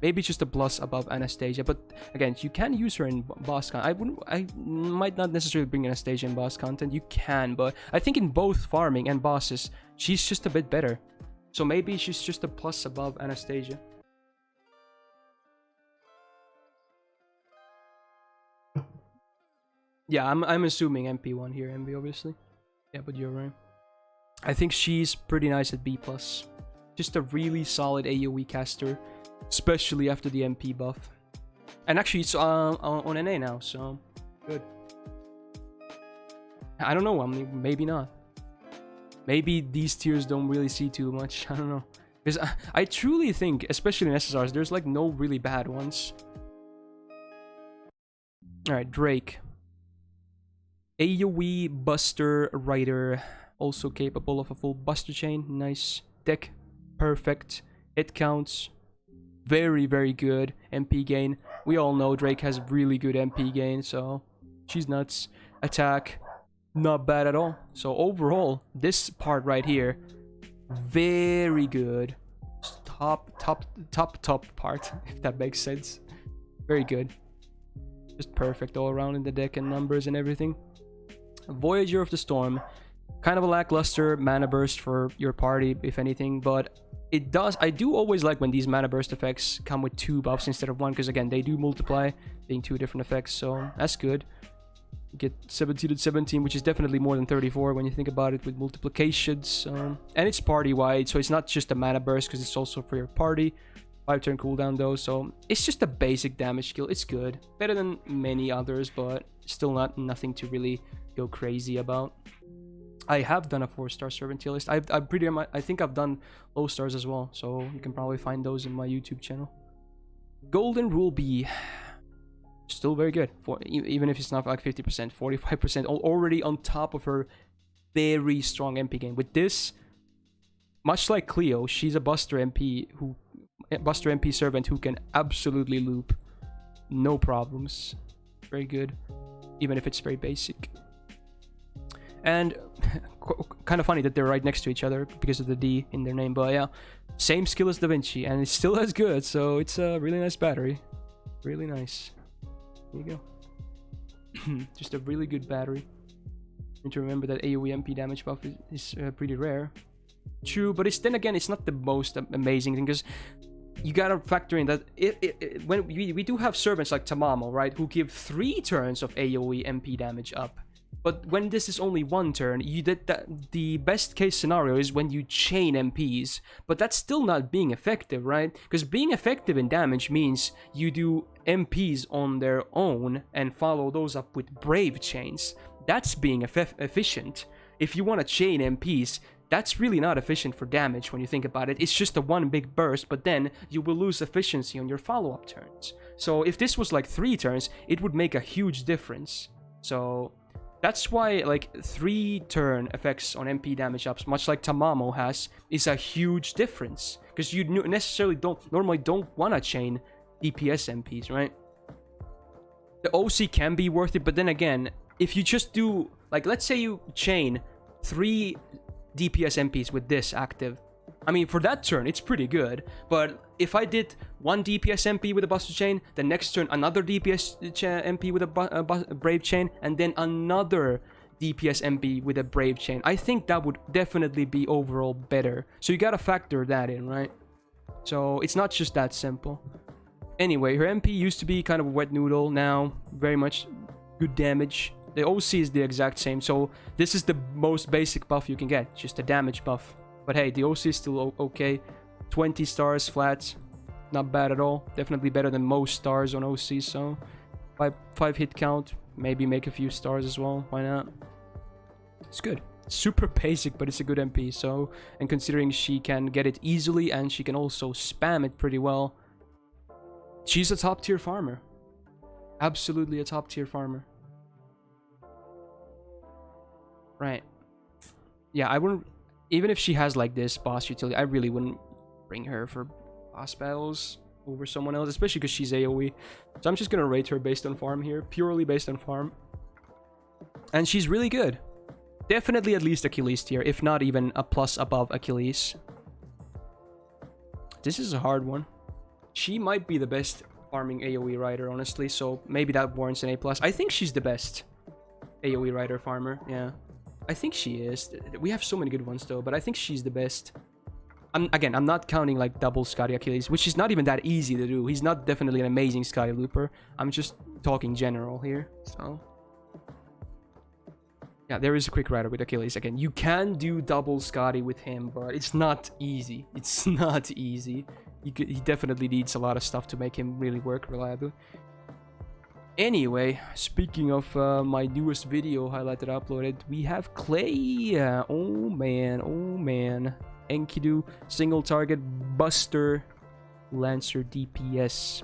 Maybe just a plus above Anastasia, but again, you can use her in boss content. I might not necessarily bring Anastasia in boss content. You can, but I think in both farming and bosses, she's just a bit better. So maybe she's just a plus above Anastasia. Yeah, I'm assuming MP1 here, MV obviously. Yeah, but you're right. I think she's pretty nice at B+. Just a really solid AoE caster, especially after the MP buff. And actually, it's on NA now, so good. I don't know, I mean, maybe not. Maybe these tiers don't really see too much, I don't know. Because I truly think, especially in SSRs, there's like no really bad ones. Alright, Drake. AoE Buster Rider, also capable of a full Buster Chain. Nice. Deck, perfect. Hit counts, very, very good. MP gain. We all know Drake has really good MP gain, so she's nuts. Attack, not bad at all. So overall, this part right here, very good. Top part, if that makes sense. Very good. Just perfect all around in the deck and numbers and everything. Voyager of the Storm, kind of a lackluster mana burst for your party, if anything, but it does. I do always like when these mana burst effects come with 2 buffs instead of 1, because again, they do multiply, being 2 different effects, so that's good. You get 17 and 17, which is definitely more than 34 when you think about it with multiplications, and it's party-wide, so it's not just a mana burst, because it's also for your party. 5-turn cooldown though, so it's just a basic damage skill. It's good, better than many others, but still nothing to really go crazy about. I have done a 4-star servant tier list. I think I've done low stars as well, so you can probably find those in my YouTube channel. Golden Rule B, still very good, even if it's not like 50%, 45%, already on top of her very strong MP game. With this, much like Cleo, she's a Buster MP who Buster MP servant who can absolutely loop. No problems. Very good. Even if it's very basic. And kind of funny that they're right next to each other because of the D in their name. But yeah, same skill as Da Vinci, and it's still as good. So it's a really nice battery. Really nice. There you go. Just a really good battery. Need to remember that AoE MP damage buff is pretty rare. True, but then again, it's not the most amazing thing, because you gotta factor in that when we do have servants like Tamamo, right, who give 3 turns of AoE MP damage up. But when this is only 1 turn, the best case scenario is when you chain MPs. But that's still not being effective, right? Because being effective in damage means you do MPs on their own and follow those up with brave chains. That's being efficient. If you want to chain MPs, that's really not efficient for damage when you think about it. It's just a one big burst, but then you will lose efficiency on your follow-up turns. So if this was like 3 turns, it would make a huge difference. So that's why like 3-turn effects on MP damage ups, much like Tamamo has, is a huge difference. Because you necessarily normally don't want to chain DPS MPs, right? The OC can be worth it, but then again, if you just do, like, let's say you chain 3 DPS MPs with this active, I mean, for that turn, it's pretty good. But if I did 1 DPS MP with a Buster Chain, the next turn another DPS MP with a Brave Chain, and then another DPS MP with a Brave Chain, I think that would definitely be overall better. So you gotta factor that in, right? So it's not just that simple. Anyway, her MP used to be kind of a wet noodle. Now, very much good damage. The OC is the exact same, so this is the most basic buff you can get, just a damage buff. But hey, the OC is still okay. 20 stars flat, not bad at all. Definitely better than most stars on OC, so 5 hit count, maybe make a few stars as well, why not? It's good. Super basic, but it's a good MP, so, and considering she can get it easily and she can also spam it pretty well, she's a top tier farmer. Absolutely a top tier farmer. Right. Yeah, I wouldn't, even if she has like this boss utility, I really wouldn't bring her for boss battles over someone else, especially because she's AoE. So I'm just gonna rate her based on farm here, purely based on farm. And she's really good. Definitely at least Achilles tier, if not even a plus above Achilles. This is a hard one. She might be the best farming AoE rider, honestly, so maybe that warrants an A+. I think she's the best AoE rider farmer, yeah. I think she is. We have so many good ones though, but I think she's the best. Again, I'm not counting like double Skadi Achilles, which is not even that easy to do. He's not definitely an amazing Skadi looper. I'm just talking general here, so. Yeah, there is a quick rider with Achilles. Again, you can do double Skadi with him, but it's not easy. It's not easy. He definitely needs a lot of stuff to make him really work reliably. Anyway, speaking of my newest video highlight that I uploaded, we have Clay. Oh man. Enkidu, single target, Buster, Lancer DPS.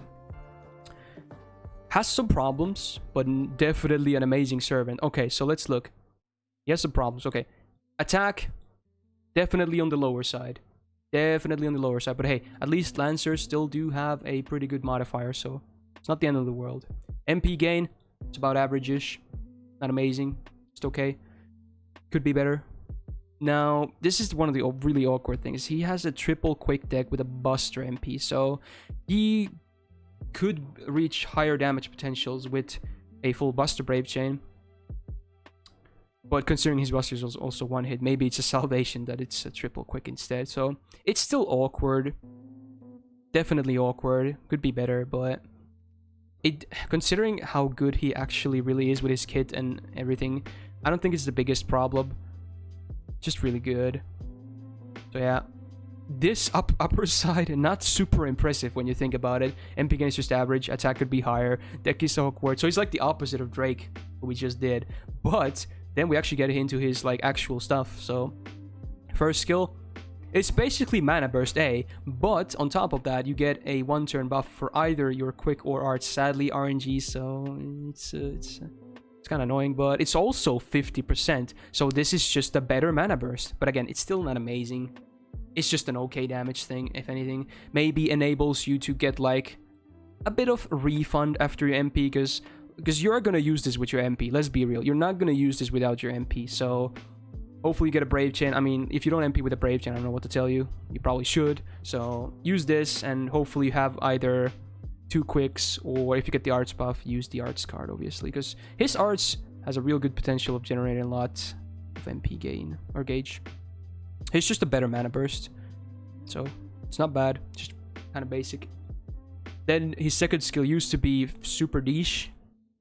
Has some problems, but definitely an amazing servant. Okay, so let's look. He has some problems. Okay, attack, definitely on the lower side. Definitely on the lower side, but hey, at least Lancers still do have a pretty good modifier, so it's not the end of the world. MP gain, it's about average-ish. Not amazing, just okay. Could be better. Now, this is one of the really awkward things. He has a triple quick deck with a Buster MP, so he could reach higher damage potentials with a full Buster Brave Chain. But considering his Buster is also one hit, maybe it's a salvation that it's a triple quick instead. So it's still awkward. Definitely awkward. Could be better, but considering how good he actually really is with his kit and everything, I don't think it's the biggest problem. Just really good. So yeah, this upper side, not super impressive when you think about it. MP gain is just average, attack could be higher, deck is awkward, so he's like the opposite of Drake, who we just did. But then we actually get into his like actual stuff. So first skill, it's basically Mana Burst A, but on top of that you get a 1-turn buff for either your quick or arts. Sadly RNG, so it's kind of annoying, but it's also 50%, so this is just a better Mana Burst. But again, it's still not amazing. It's just an okay damage thing, if anything. Maybe enables you to get like a bit of refund after your MP, because you're gonna use this with your MP. Let's be real. You're not gonna use this without your MP. So hopefully you get a Brave Chain. I mean, if you don't MP with a Brave Chain, I don't know what to tell you. You probably should. So use this, and hopefully you have either 2 quicks, or if you get the arts buff, use the arts card, obviously, because his arts has a real good potential of generating a lot of MP gain or gauge. It's just a better mana burst, so it's not bad, just kind of basic. Then his second skill used to be super niche,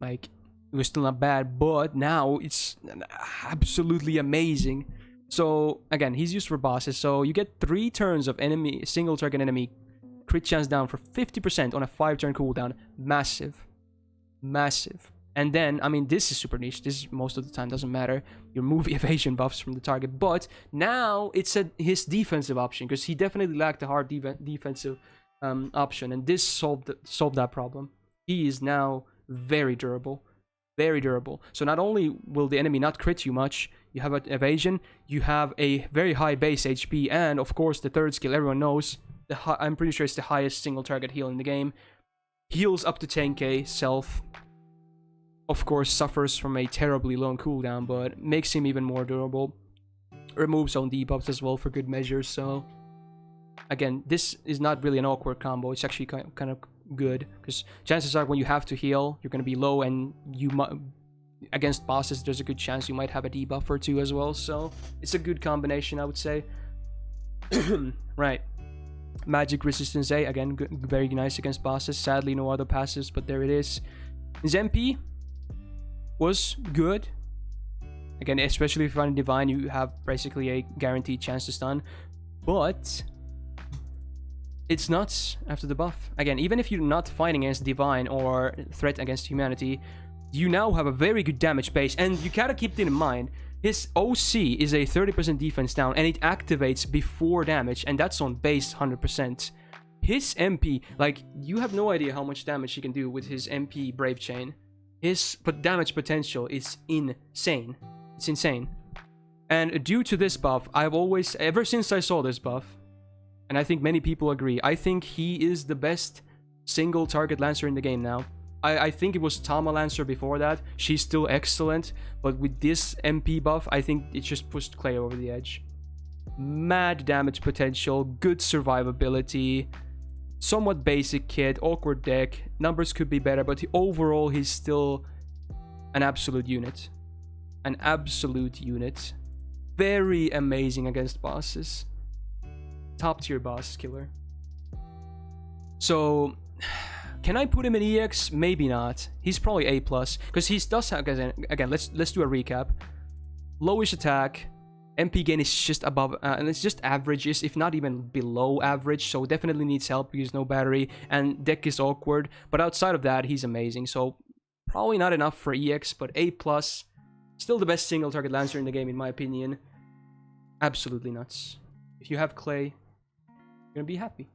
like it was still not bad, but now it's absolutely amazing. So again, he's used for bosses, so you get 3 turns of enemy, single target enemy crit chance down for 50% on a 5-turn cooldown. Massive. Massive. And then, I mean, this is super niche. This most of the time doesn't matter. Your move evasion buffs from the target. But now it's his defensive option, because he definitely lacked a hard defensive option. And this solved that problem. He is now very durable. Very durable. So not only will the enemy not crit you much, you have an evasion, you have a very high base HP, and of course the third skill everyone knows, I'm pretty sure it's the highest single target heal in the game. Heals up to 10k self. Of course, suffers from a terribly long cooldown, but makes him even more durable. Removes own debuffs as well for good measure. So again, this is not really an awkward combo. It's actually kind of good, because chances are when you have to heal, you're going to be low, and you might, against bosses, there's a good chance you might have a debuff or 2 as well. So it's a good combination, I would say. Right. Magic Resistance A, again, very nice against bosses. Sadly, no other passives, but there it is. His MP was good. Again, especially if you find Divine, you have basically a guaranteed chance to stun. But it's nuts after the buff. Again, even if you're not fighting against Divine or threat against humanity, you now have a very good damage base. And you gotta keep it in mind, his OC is a 30% defense down, and it activates before damage, and that's on base 100%. His MP, like, you have no idea how much damage he can do with his MP Brave Chain. His damage potential is insane. It's insane. And due to this buff, I've always, ever since I saw this buff, and I think many people agree, I think he is the best single target Lancer in the game now. I think it was Tama Lancer before that. She's still excellent, but with this MP buff, I think it just pushed Clay over the edge. Mad damage potential, good survivability, somewhat basic kit, awkward deck. Numbers could be better, but overall, he's still an absolute unit. An absolute unit. Very amazing against bosses. Top tier boss killer. So can I put him in EX? Maybe not. He's probably A+, because he does have, again, let's do a recap. Lowish attack, MP gain is just above, and it's just average, if not even below average, so definitely needs help because no battery, and deck is awkward, but outside of that, he's amazing, so probably not enough for EX, but A+, still the best single target Lancer in the game in my opinion. Absolutely nuts. If you have Clay, you're gonna be happy.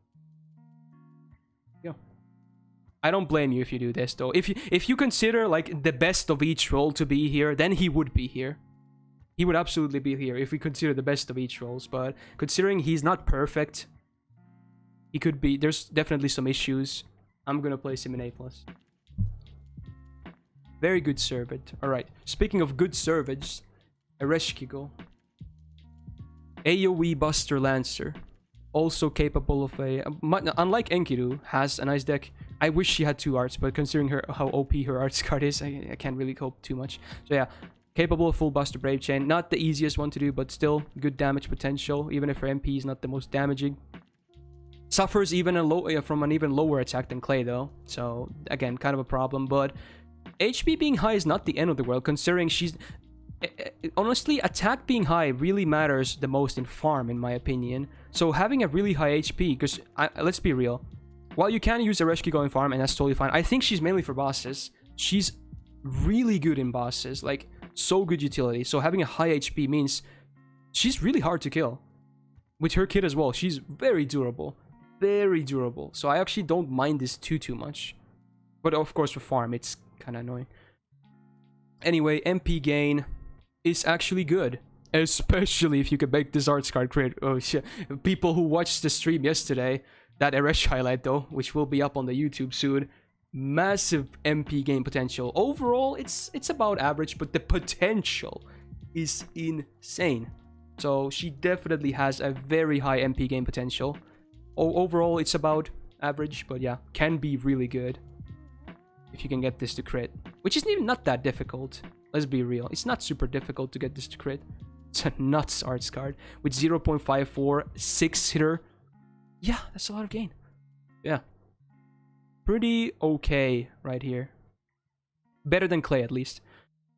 I don't blame you if you do this though. If you consider like the best of each role to be here, then he would be here. He would absolutely be here if we consider the best of each roles. But considering he's not perfect, he could be. There's definitely some issues. I'm gonna place him in A+. Very good servant. All right. Speaking of good servants, Ereshkigal, AoE Buster Lancer, also capable of a, unlike Enkidu, has a nice deck. I wish she had 2 arts, but considering how OP her arts card is, I can't really hope too much. So yeah, capable of full Buster Brave Chain. Not the easiest one to do, but still good damage potential, even if her MP is not the most damaging. Suffers even from an even lower attack than Clay though, so again, kind of a problem, but HP being high is not the end of the world, considering she's... Honestly, attack being high really matters the most in farm, in my opinion. So having a really high HP, because let's be real, while you can use Ereshkigal in farm, and that's totally fine, I think she's mainly for bosses. She's really good in bosses, like so good utility. So having a high HP means she's really hard to kill. With her kit as well, she's very durable. Very durable. So I actually don't mind this too much. But of course for farm, it's kind of annoying. Anyway, MP gain is actually good. Especially if you can make this arts card crit. Oh shit. People who watched the stream yesterday, that Eresh highlight though, which will be up on the YouTube soon, massive MP game potential. Overall, it's about average, but the potential is insane. So she definitely has a very high MP game potential. Overall, it's about average, but yeah, can be really good if you can get this to crit, which is even not that difficult. Let's be real, it's not super difficult to get this to crit. It's a nuts arts card with 0.54 6-hitter. Yeah, that's a lot of gain. Yeah, pretty okay right here. Better than Clay at least.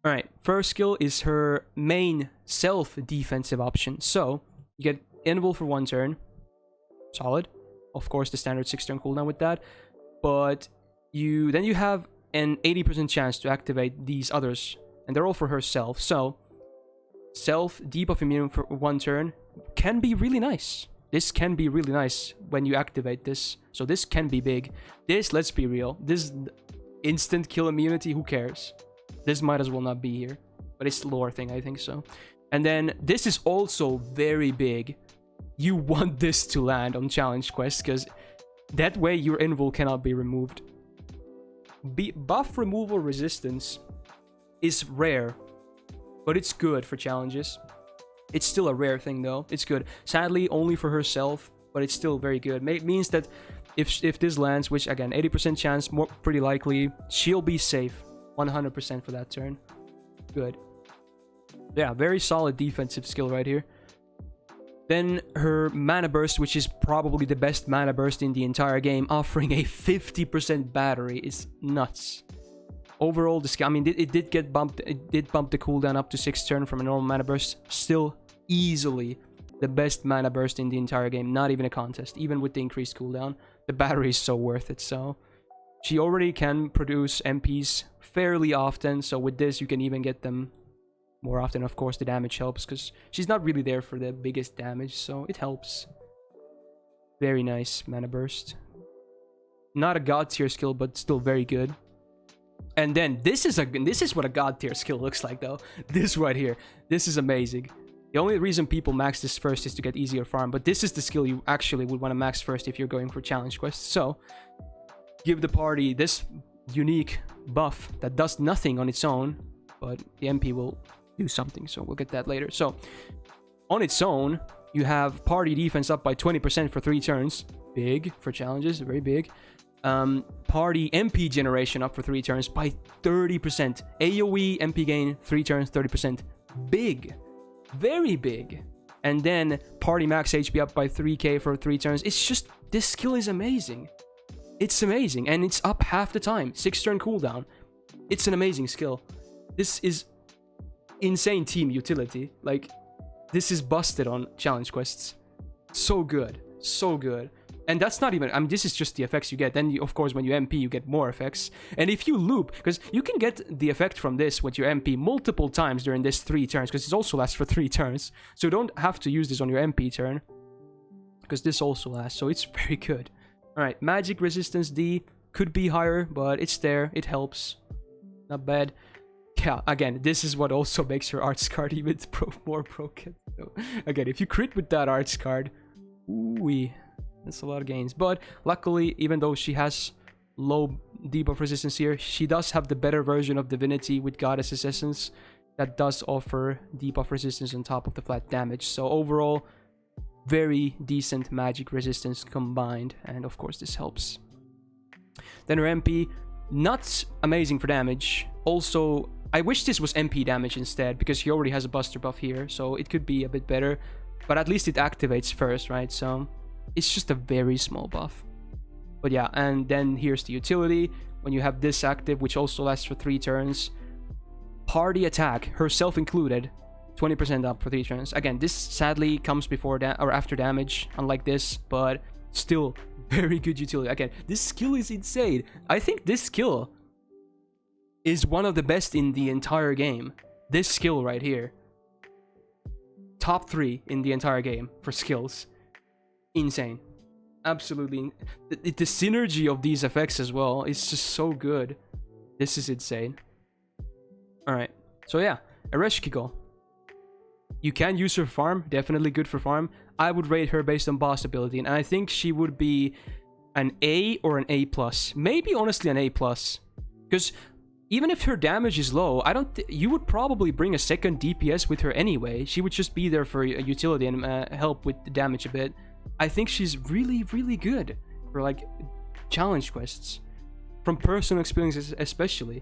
All right, first skill is her main self-defensive option. So you get Invul for 1 turn. Solid. Of course, the standard 6-turn cooldown with that. But then you have an 80% chance to activate these others, and they're all for herself. So self debuff immune for 1 turn can be really nice. This can be really nice when you activate this. So this can be big. This, let's be real, this instant kill immunity, who cares? This might as well not be here, but it's lore thing, I think so. And then this is also very big. You want this to land on challenge quests, because that way your invul cannot be removed. Buff removal resistance is rare, but it's good for challenges. It's still a rare thing though. It's good. Sadly, only for herself, but it's still very good. Means that if this lands, which again 80% chance, pretty likely, she'll be safe 100% for that turn. Good. Yeah, very solid defensive skill right here. Then her mana burst, which is probably the best mana burst in the entire game, offering a 50% battery, is nuts. Overall, the skill, I mean, it did bump the cooldown up to 6 turn from a normal mana burst. Still easily the best mana burst in the entire game. Not even a contest, even with the increased cooldown. The battery is so worth it. So she already can produce MPs fairly often. So with this, you can even get them more often. Of course, the damage helps because she's not really there for the biggest damage, so it helps. Very nice mana burst. Not a god tier skill, but still very good. And then this is what a god tier skill looks like though. This right here. This is amazing. The only reason people max this first is to get easier farm, but this is the skill you actually would want to max first if you're going for challenge quests. So give the party this unique buff that does nothing on its own, but the MP will do something, so we'll get that later. So on its own, you have party defense up by 20% for 3 turns. Big for challenges, very big. Party MP generation up for 3 turns by 30%. AoE MP gain 3 turns, 30%. Big, very big. And then party max HP up by 3k for 3 turns. It's just, this skill is amazing. It's amazing, and it's up half the time. 6-turn cooldown. It's an amazing skill. This is insane team utility. Like, this is busted on challenge quests. So good, so good. And that's not even, I mean, this is just the effects you get. Then, of course, when you MP, you get more effects. And if you loop, because you can get the effect from this with your MP multiple times during this 3 turns, because it also lasts for 3 turns. So you don't have to use this on your MP turn, because this also lasts. So it's very good. All right, magic resistance D could be higher, but it's there. It helps. Not bad. Yeah, again, this is what also makes her arts card even more broken. So, again, if you crit with that arts card, ooh-wee. That's a lot of gains. But luckily, even though she has low debuff resistance here, she does have the better version of Divinity with Goddess's Essence that does offer debuff resistance on top of the flat damage. So overall, very decent magic resistance combined. And of course, this helps. Then her MP, not amazing for damage. Also, I wish this was MP damage instead, because she already has a buster buff here. So it could be a bit better. But at least it activates first, right? So it's just a very small buff. But yeah, and then here's the utility. When you have this active, which also lasts for 3 turns, party attack, herself included, 20% up for 3 turns. Again, this sadly comes before or after damage, unlike this, but still very good utility. Again, this skill is insane. I think this skill is one of the best in the entire game. This skill right here. Top 3 in the entire game for skills. Insane. Absolutely. The synergy of these effects as well is just so good. This is insane. Alright. So yeah, Ereshkigal. You can use her farm, definitely good for farm. I would rate her based on boss ability, and I think she would be an A or an A+. Maybe honestly an A+. Because even if her damage is low, you would probably bring a second DPS with her anyway. She would just be there for utility and help with the damage a bit. I think she's really, really good for like challenge quests. From personal experiences especially.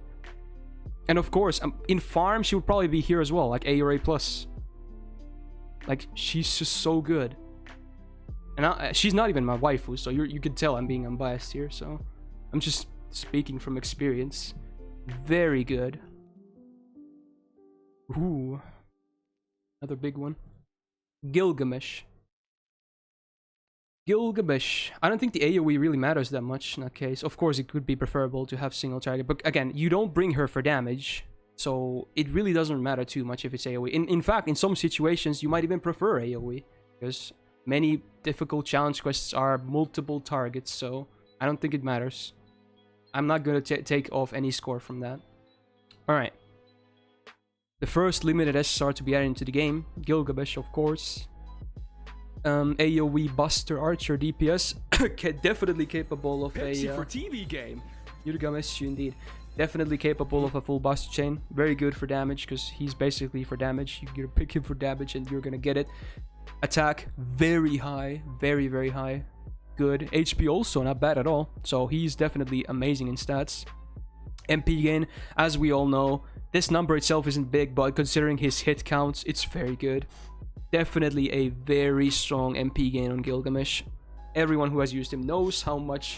And of course, in farm, she would probably be here as well, like A or A+. Like, she's just so good. And she's not even my waifu, so you can tell I'm being unbiased here, so I'm just speaking from experience. Very good. Ooh. Another big one. Gilgamesh. Gilgamesh. I don't think the AoE really matters that much in that case. Of course, it could be preferable to have single target, but again, you don't bring her for damage, so it really doesn't matter too much if it's AoE. In fact, in some situations, you might even prefer AoE, because many difficult challenge quests are multiple targets, so I don't think it matters. I'm not going to take off any score from that. Alright. The first limited SSR to be added into the game. Gilgamesh, of course. AoE Buster Archer DPS. Definitely capable of Pepsi a... for TV game. Gilgamesh, indeed. Definitely capable of a full Buster Chain. Very good for damage, because he's basically for damage. You're going to pick him for damage and you're going to get it. Attack, very high. Very, very high. Good. HP also not bad at all. So he's definitely amazing in stats. MP gain, as we all know, this number itself isn't big, but considering his hit counts, it's very good. Definitely a very strong MP gain on Gilgamesh. Everyone who has used him knows how much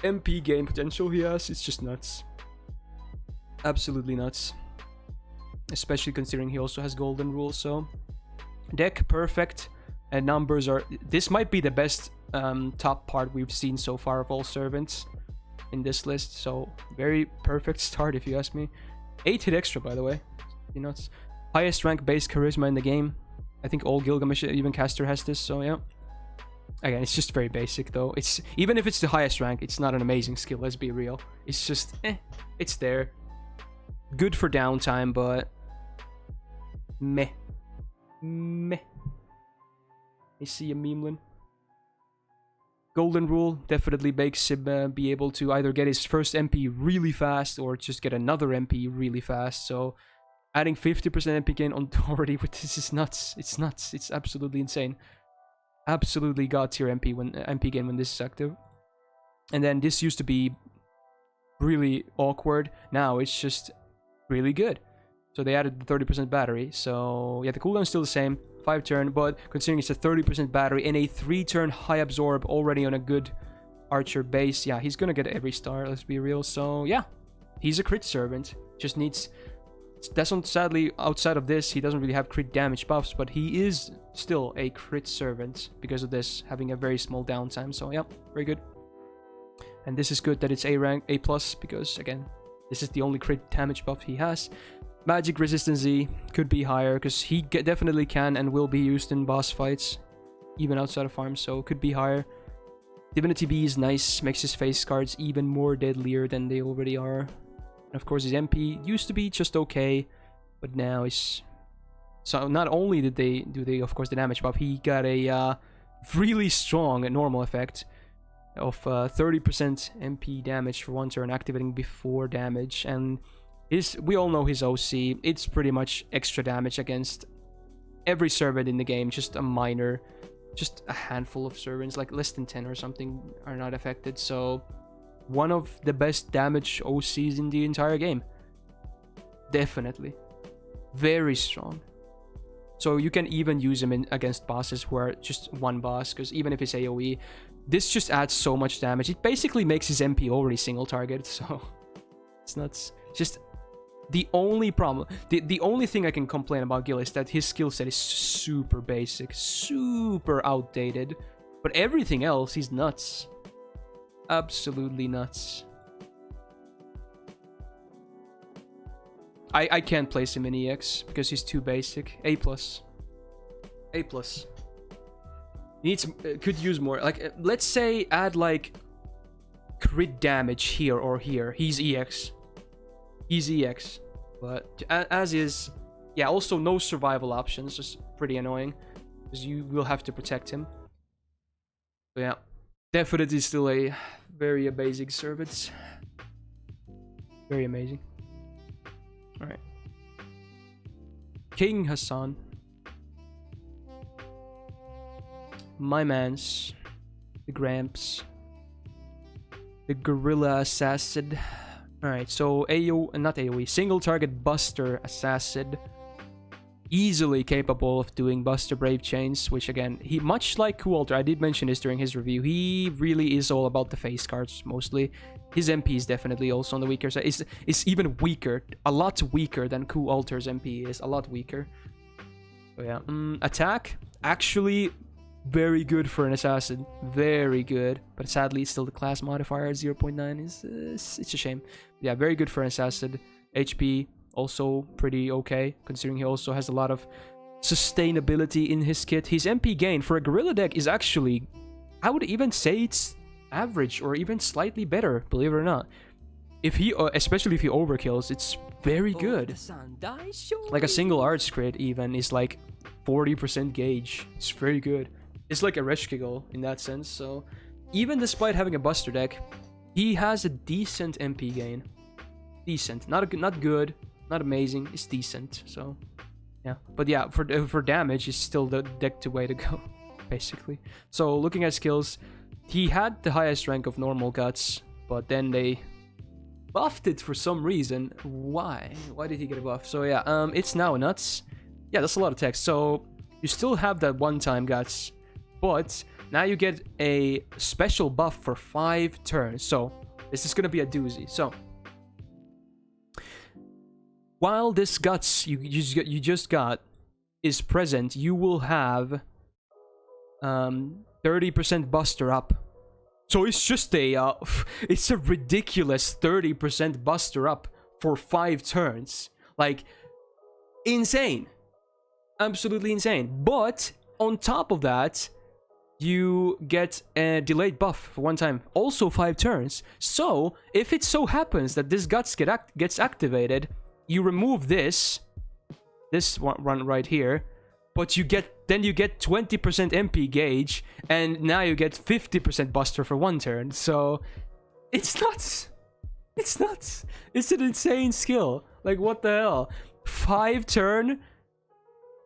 MP gain potential he has. It's just nuts. Absolutely nuts. Especially considering he also has golden rule, so... Deck, perfect. And numbers are... This might be the best top part we've seen so far of all servants in this list. So, very perfect start if you ask me. 8 hit extra, by the way. Nuts. Highest rank base charisma in the game. I think all Gilgamesh, even caster, has this, so yeah. Again, it's just very basic, though. It's even if it's the highest rank, it's not an amazing skill, let's be real. It's just, it's there. Good for downtime, but... Meh. Meh. I see a memeland. Golden rule definitely makes him be able to either get his first MP really fast or just get another MP really fast, so... Adding 50% MP gain on already with this is nuts. It's nuts. It's absolutely insane. Absolutely god tier MP gain when this is active. And then this used to be really awkward. Now it's just really good. So they added the 30% battery. So yeah, the cooldown's still the same. 5 turn, but considering it's a 30% battery and a 3 turn high absorb already on a good archer base, yeah, he's gonna get every star, let's be real. So yeah, he's a crit servant. Just needs... That's not, sadly, outside of this, he doesn't really have crit damage buffs, but he is still a crit servant because of this, having a very small downtime. So yeah, very good. And this is good that it's A rank, A+, because again, this is the only crit damage buff he has. Magic resistance Z could be higher, because he definitely can and will be used in boss fights, even outside of farms, so could be higher. Divinity B is nice, makes his face cards even more deadlier than they already are. And of course, his MP used to be just okay, but now it's... So not only do they of course the damage buff, he got a really strong normal effect of 30% MP damage for 1 turn, activating before damage. And we all know his OC. It's pretty much extra damage against every servant in the game, just a minor, just a handful of servants, like less than 10 or something, are not affected. So... one of the best damage OCs in the entire game. Definitely. Very strong. So you can even use him against bosses who are just one boss, because even if it's AoE, this just adds so much damage. It basically makes his MP already single target, so it's nuts. Just the only problem, the only thing I can complain about Gil is that his skill set is super basic, super outdated, but everything else, he's nuts. Absolutely nuts. I can't place him in EX because he's too basic. A+. A+. He needs, could use more. Like, let's say add like crit damage here or here. He's EX. He's EX. But as is, Yeah, also no survival options, just pretty annoying. Because you will have to protect him. So yeah, definitely still a very basic servant. Very amazing. Alright. King Hassan. My mans. The Gramps. The Gorilla Assassin. Alright, so not AoE, single target Buster Assassin. Easily capable of doing Buster Brave Chains, which again, he, much like Kualter, I did mention this during his review, he really is all about the face cards mostly. His MP is definitely also on the weaker side. It's even weaker, a lot weaker than Kualter's MP is, a lot weaker. So yeah, attack, actually very good for an assassin, very good, but sadly still the class modifier at 0.9 is it's a shame. Yeah, very good for an assassin. HP also pretty okay, considering he also has a lot of sustainability in his kit. His MP gain for a gorilla deck is actually, I would even say it's average or even slightly better, believe it or not. If he, especially if he overkills, it's very good. Like a single arts crit even is like 40% gauge. It's very good. It's like Ereshkigal in that sense. So even despite having a Buster deck, he has a decent MP gain. Decent, not good, not amazing. It's decent. So yeah, but yeah, for damage, it's still the deck to way to go, basically. So looking at skills, he had the highest rank of normal guts, but then they buffed it for some reason. Why? Why did he get a buff? So yeah, it's now nuts. Yeah, that's a lot of text. So you still have that one-time guts, but now you get a special buff for 5 turns. So this is gonna be a doozy. So while this guts you just got is present, you will have 30% Buster up. So it's just a it's a ridiculous 30% Buster up for 5 turns. Like, insane. Absolutely insane. But on top of that, you get a delayed buff for one time, also 5 turns. So if it so happens that this guts gets activated, you remove this one right here, but you get 20% MP gauge, and now you get 50% Buster for 1 turn. So it's nuts. It's nuts. It's an insane skill. Like, what the hell? 5 turn,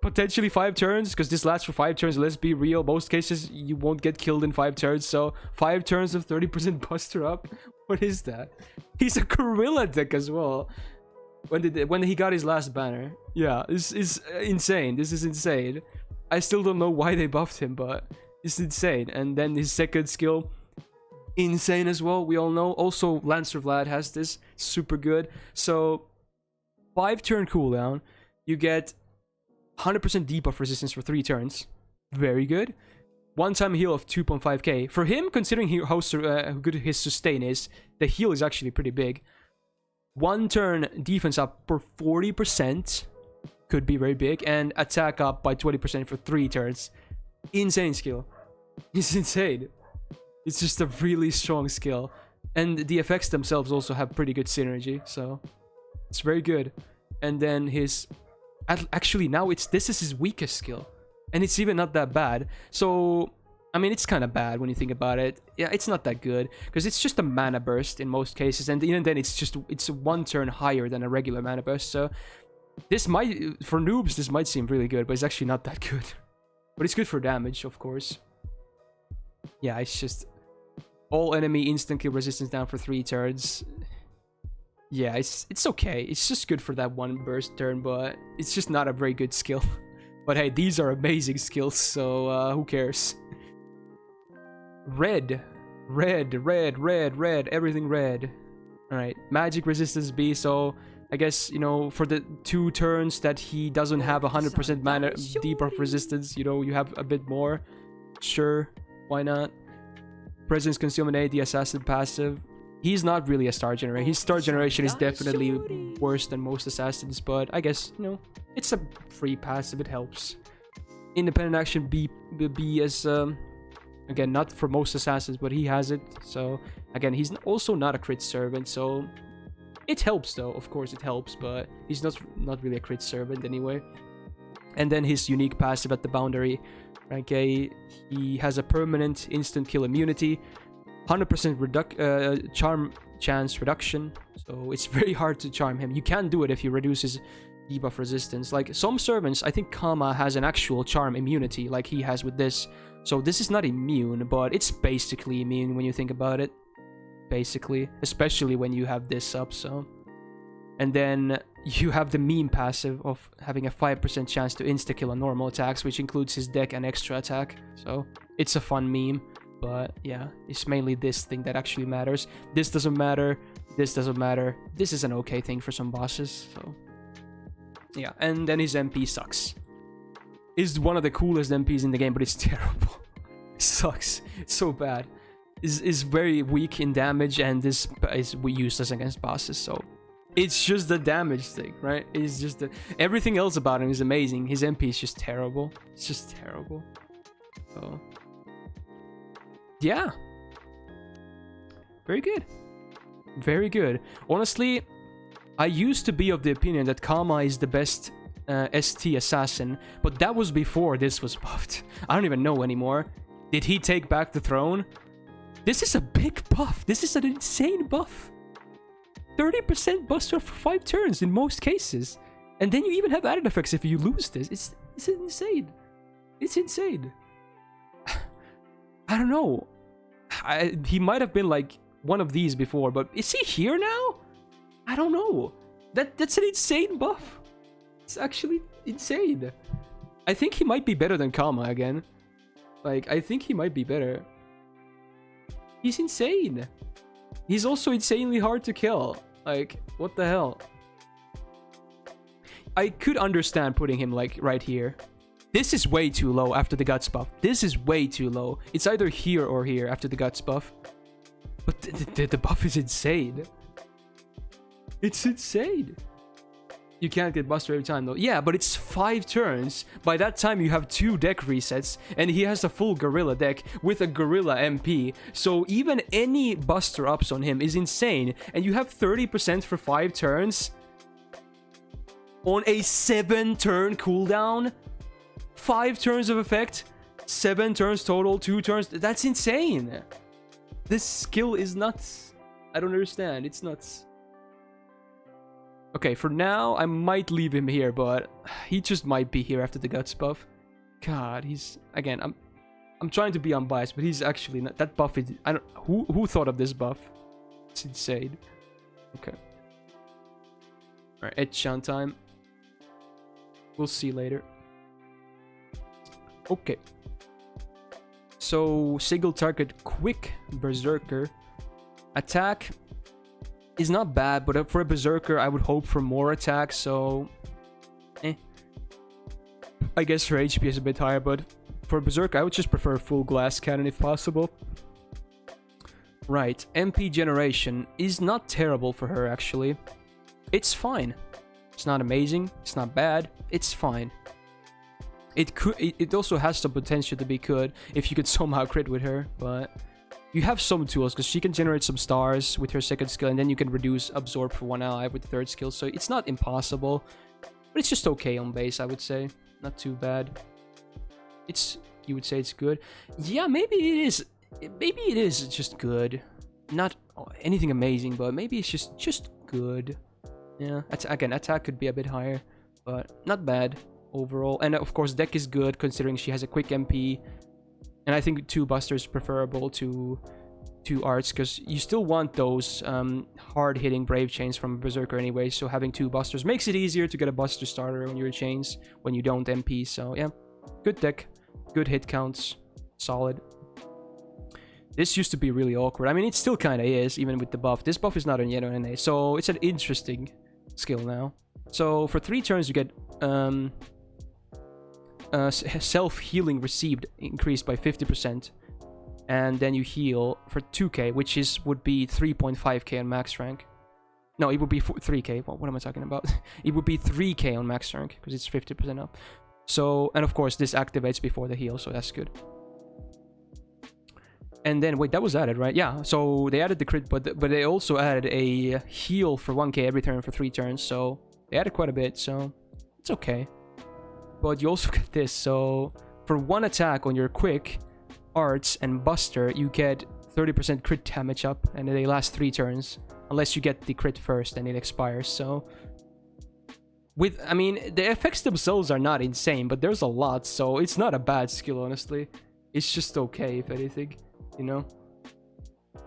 potentially 5 turns, because this lasts for 5 turns. Let's be real, most cases you won't get killed in 5 turns. So 5 turns of 30% Buster up. What is that? He's a gorilla deck as well. When he got his last banner. Yeah, this is insane. This is insane. I still don't know why they buffed him, but it's insane. And then his second skill, insane as well. We all know. Also, Lancer Vlad has this. Super good. So 5 turn cooldown. You get 100% debuff resistance for 3 turns. Very good. One-time heal of 2.5k. For him, considering how good his sustain is, the heal is actually pretty big. 1 turn defense up for 40%. Could be very big. And attack up by 20% for 3 turns. Insane skill. It's insane. It's just a really strong skill. And the effects themselves also have pretty good synergy. So it's very good. And then his... Actually, now this is his weakest skill. And it's even not that bad. So, I mean, it's kind of bad when you think about it. Yeah, it's not that good. Because it's just a mana burst in most cases. And even then, it's 1 turn higher than a regular mana burst. So, this might... For noobs, this might seem really good. But it's actually not that good. But it's good for damage, of course. Yeah, it's just... All enemy instant kill resistance down for 3 turns. Yeah, it's okay. It's just good for that 1 burst turn, but it's just not a very good skill. But hey, these are amazing skills, so who cares? Red. Everything red. Alright, magic resistance B, so I guess, you know, for the 2 turns that he doesn't have 100% mana debuff resistance, you know, you have a bit more. Sure, why not? Presence Concealment A, the Assassin passive. He's not really a star generation. His star generation is definitely worse than most assassins, but I guess, you know, it's a free passive, it helps. Independent action B as, again, not for most assassins, but he has it. So, again, he's also not a crit servant, so It helps though, of course it helps, but he's not really a crit servant anyway. And then his unique passive at the boundary, rank A, he has a permanent instant kill immunity, 100% charm chance reduction, so it's very hard to charm him. You can do it if you reduce his debuff resistance. Like some servants, I think Kama has an actual charm immunity like he has with this. So this is not immune, but it's basically immune when you think about it. Basically, especially when you have this up, so. And then you have the meme passive of having a 5% chance to insta-kill on normal attacks, which includes his deck and extra attack. So it's a fun meme, but yeah, it's mainly this thing that actually matters. This doesn't matter, this doesn't matter. This is an okay thing for some bosses, so. Yeah, and then his MP sucks. Is one of the coolest MPs in the game, but it's terrible. It sucks. It's so bad. Is very weak in damage, and this is useless against bosses, so it's just the damage thing, right? It's just the everything else about him is amazing. His MP is just terrible. It's just terrible. So yeah, very good, very good. Honestly, I used to be of the opinion that Kama is the best ST assassin, but that was before this was buffed. I don't even know anymore. Did he take back the throne? This is a big buff. This is an insane buff. 30% buster for 5 turns in most cases. And then you even have added effects if you lose this. It's insane. It's insane. I don't know. He might have been like one of these before, but is he here now? I don't know. That's an insane buff. It's actually insane. I think he might be better than Kama again. Like, I think he might be better. He's insane. He's also insanely hard to kill. Like, what the hell? I could understand putting him, like, right here. This is way too low after the Guts buff. This is way too low. It's either here or here after the Guts buff. But the buff is insane. It's insane. You can't get Buster every time though. Yeah, but it's 5 turns. By that time you have 2 deck resets, and he has a full Gorilla deck with a Gorilla MP. So even any Buster ups on him is insane. And you have 30% for 5 turns on a 7-turn cooldown. 5 turns of effect, 7 turns total, 2 turns. That's insane. This skill is nuts. I don't understand. It's nuts. Okay, for now, I might leave him here, but he just might be here after the Guts buff. God, he's... Again, I'm trying to be unbiased, but he's actually not... That buff is... I don't... Who thought of this buff? It's insane. Okay. Alright, Edchan time. We'll see later. Okay. So, single target quick Berserker. Attack... is not bad, but for a Berserker, I would hope for more attack, so... I guess her HP is a bit higher, but for a Berserker, I would just prefer full glass cannon if possible. Right, MP generation is not terrible for her, actually. It's fine. It's not amazing, it's not bad, it's fine. It also has the potential to be good if you could somehow crit with her, but... You have some tools, because she can generate some stars with her 2nd skill, and then you can reduce absorb for 1 ally with the 3rd skill, so it's not impossible. But it's just okay on base, I would say. Not too bad. You would say it's good? Yeah, maybe it is. Maybe it is just good. Not anything amazing, but maybe it's just good. Yeah, again, attack could be a bit higher, but not bad overall. And of course, deck is good, considering she has a quick MP. And I think 2 busters preferable to 2 arts, because you still want those hard-hitting Brave Chains from Berserker anyway, so having 2 busters makes it easier to get a buster starter on your chains when you don't MP, so yeah. Good deck, good hit counts, solid. This used to be really awkward. I mean, it still kind of is, even with the buff. This buff is not on yet on NA, so it's an interesting skill now. So for 3 turns you get... self-healing received increased by 50%, and then you heal for 2k, which would be 3.5k on max rank. No, it would be 3k. What am I talking about? It would be 3k on max rank because it's 50% up. So, and of course this activates before the heal, so that's good. And then, wait, that was added, right? Yeah, so they added the crit, but they also added a heal for 1k every turn for 3 turns. So they added quite a bit, so it's okay. But you also get this. So for 1 attack on your quick, arts, and buster, you get 30% crit damage up, and they last 3 turns. Unless you get the crit first, and it expires, so... I mean, the effects themselves are not insane, but there's a lot, so it's not a bad skill, honestly. It's just okay, if anything, you know?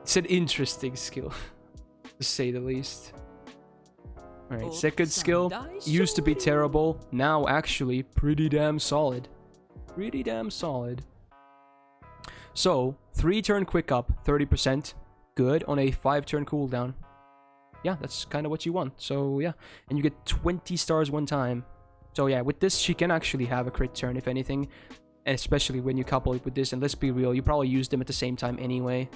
It's an interesting skill, to say the least. Alright, second skill, used to be terrible, now actually pretty damn solid. Pretty damn solid. So, 3-turn quick up, 30%, good on a 5-turn cooldown. Yeah, that's kind of what you want. So yeah, and you get 20 stars 1 time. So yeah, with this she can actually have a crit turn if anything, especially when you couple it with this. And let's be real, you probably use them at the same time anyway.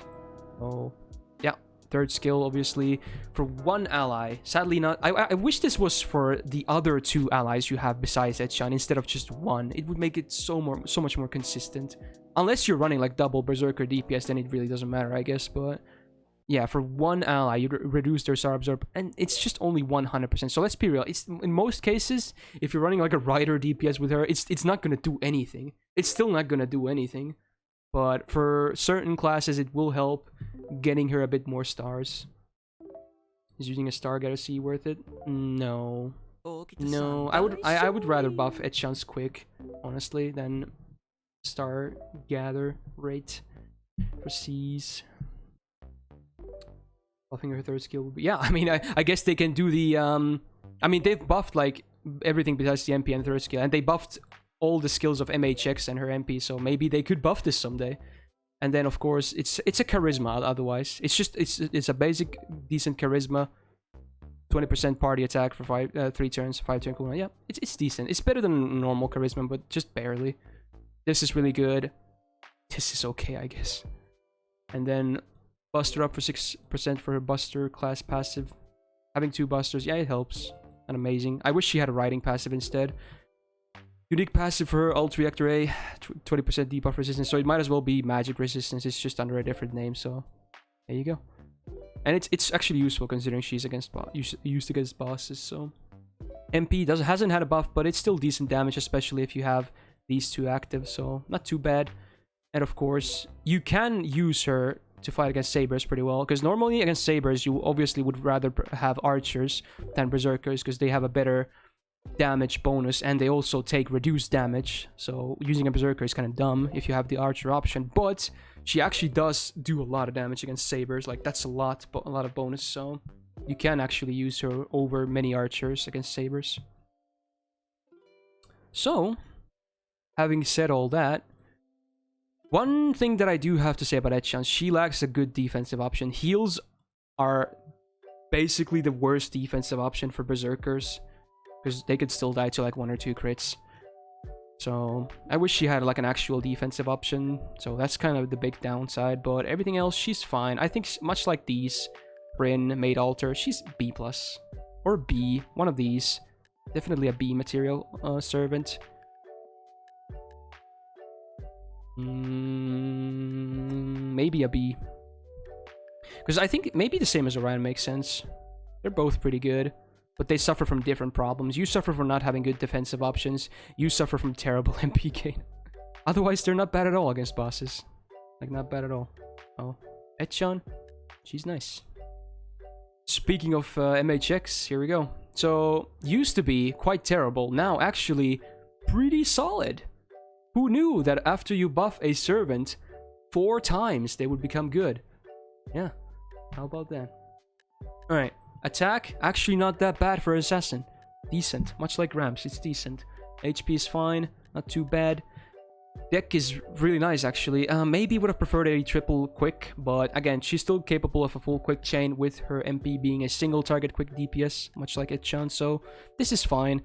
So yeah, third skill obviously for 1 ally. Sadly not. I wish this was for the other 2 allies you have besides Jeanne instead of just 1. It would make it so much more consistent. Unless you're running like double berserker DPS, then it really doesn't matter, I guess. But yeah, for 1 ally, you reduce their star absorb, and it's just only 100%. So let's be real. It's in most cases, if you're running like a rider DPS with her, it's not gonna do anything. It's still not gonna do anything. But for certain classes, it will help getting her a bit more stars. Is using a star Garrison worth it? No. No, I would rather buff Jeanne's quick, honestly, than star gather rate for C's. Buffing her third skill would be, yeah, I mean, I guess they can do the I mean, they've buffed like everything besides the MP and third skill, and they buffed all the skills of MHX and her MP, so maybe they could buff this someday. And then of course it's a charisma otherwise. It's a basic decent charisma. 20% party attack for 3 turns, 5-turn cooldown. Yeah, it's decent. It's better than normal charisma, but just barely. This is really good. This is okay, I guess. And then buster up for 6% for her buster class passive. Having 2 busters, yeah, it helps. And amazing. I wish she had a riding passive instead. Unique passive for her, Alt Reactor A, 20% debuff resistance. So it might as well be magic resistance. It's just under a different name. So there you go. And it's actually useful considering she's used against bosses. So MP hasn't had a buff, but it's still decent damage, especially if you have these 2 active. So not too bad. And of course, you can use her to fight against sabers pretty well, because normally against sabers you obviously would rather have archers than berserkers because they have a better damage bonus and they also take reduced damage. So using a berserker is kind of dumb if you have the archer option, but she actually does do a lot of damage against sabers. Like that's a lot of bonus, so you can actually use her over many archers against sabers. So having said all that, one thing that I do have to say about Jeanne, she lacks a good defensive option. Heals are basically the worst defensive option for berserkers, because they could still die to like 1 or 2 crits. So I wish she had like an actual defensive option. So that's kind of the big downside, but everything else she's fine. I think much like these, Bryn, Maid Altar, she's B+. Or B, one of these. Definitely a B material servant. Maybe a B. Because I think maybe the same as Orion makes sense. They're both pretty good, but they suffer from different problems. You suffer from not having good defensive options. You suffer from terrible MP gain. Otherwise, they're not bad at all against bosses. Like, not bad at all. Oh, Jeanne, she's nice. Speaking of MHX, here we go. So, used to be quite terrible. Now, actually, pretty solid. Who knew that after you buff a servant 4 times, they would become good? Yeah, how about that? Alright, attack, actually not that bad for assassin. Decent, much like Ramps, it's decent. HP is fine, not too bad. Deck is really nice, actually. Maybe would have preferred a triple quick, but again, she's still capable of a full quick chain with her MP being a single target quick DPS, much like Jeanne, so this is fine.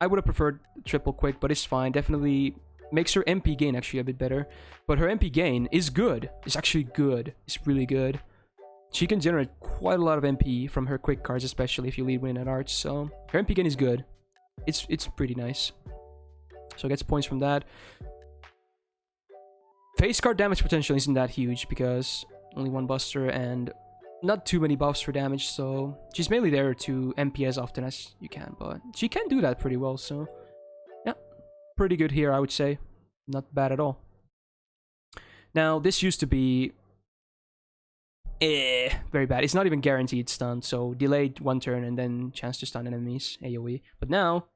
I would have preferred triple quick, but it's fine. Definitely makes her MP gain actually a bit better. But her MP gain is good. It's actually good. It's really good. She can generate quite a lot of MP from her quick cards, especially if you lead win at arch. So her MP gain is good. It's pretty nice. So gets points from that. Face card damage potential isn't that huge because only one buster and not too many buffs for damage, so she's mainly there to MP as often as you can, but she can do that pretty well, so yeah, pretty good here, I would say. Not bad at all. Now, this used to be very bad. It's not even guaranteed stun, so delayed 1 turn and then chance to stun enemies, AoE. But now,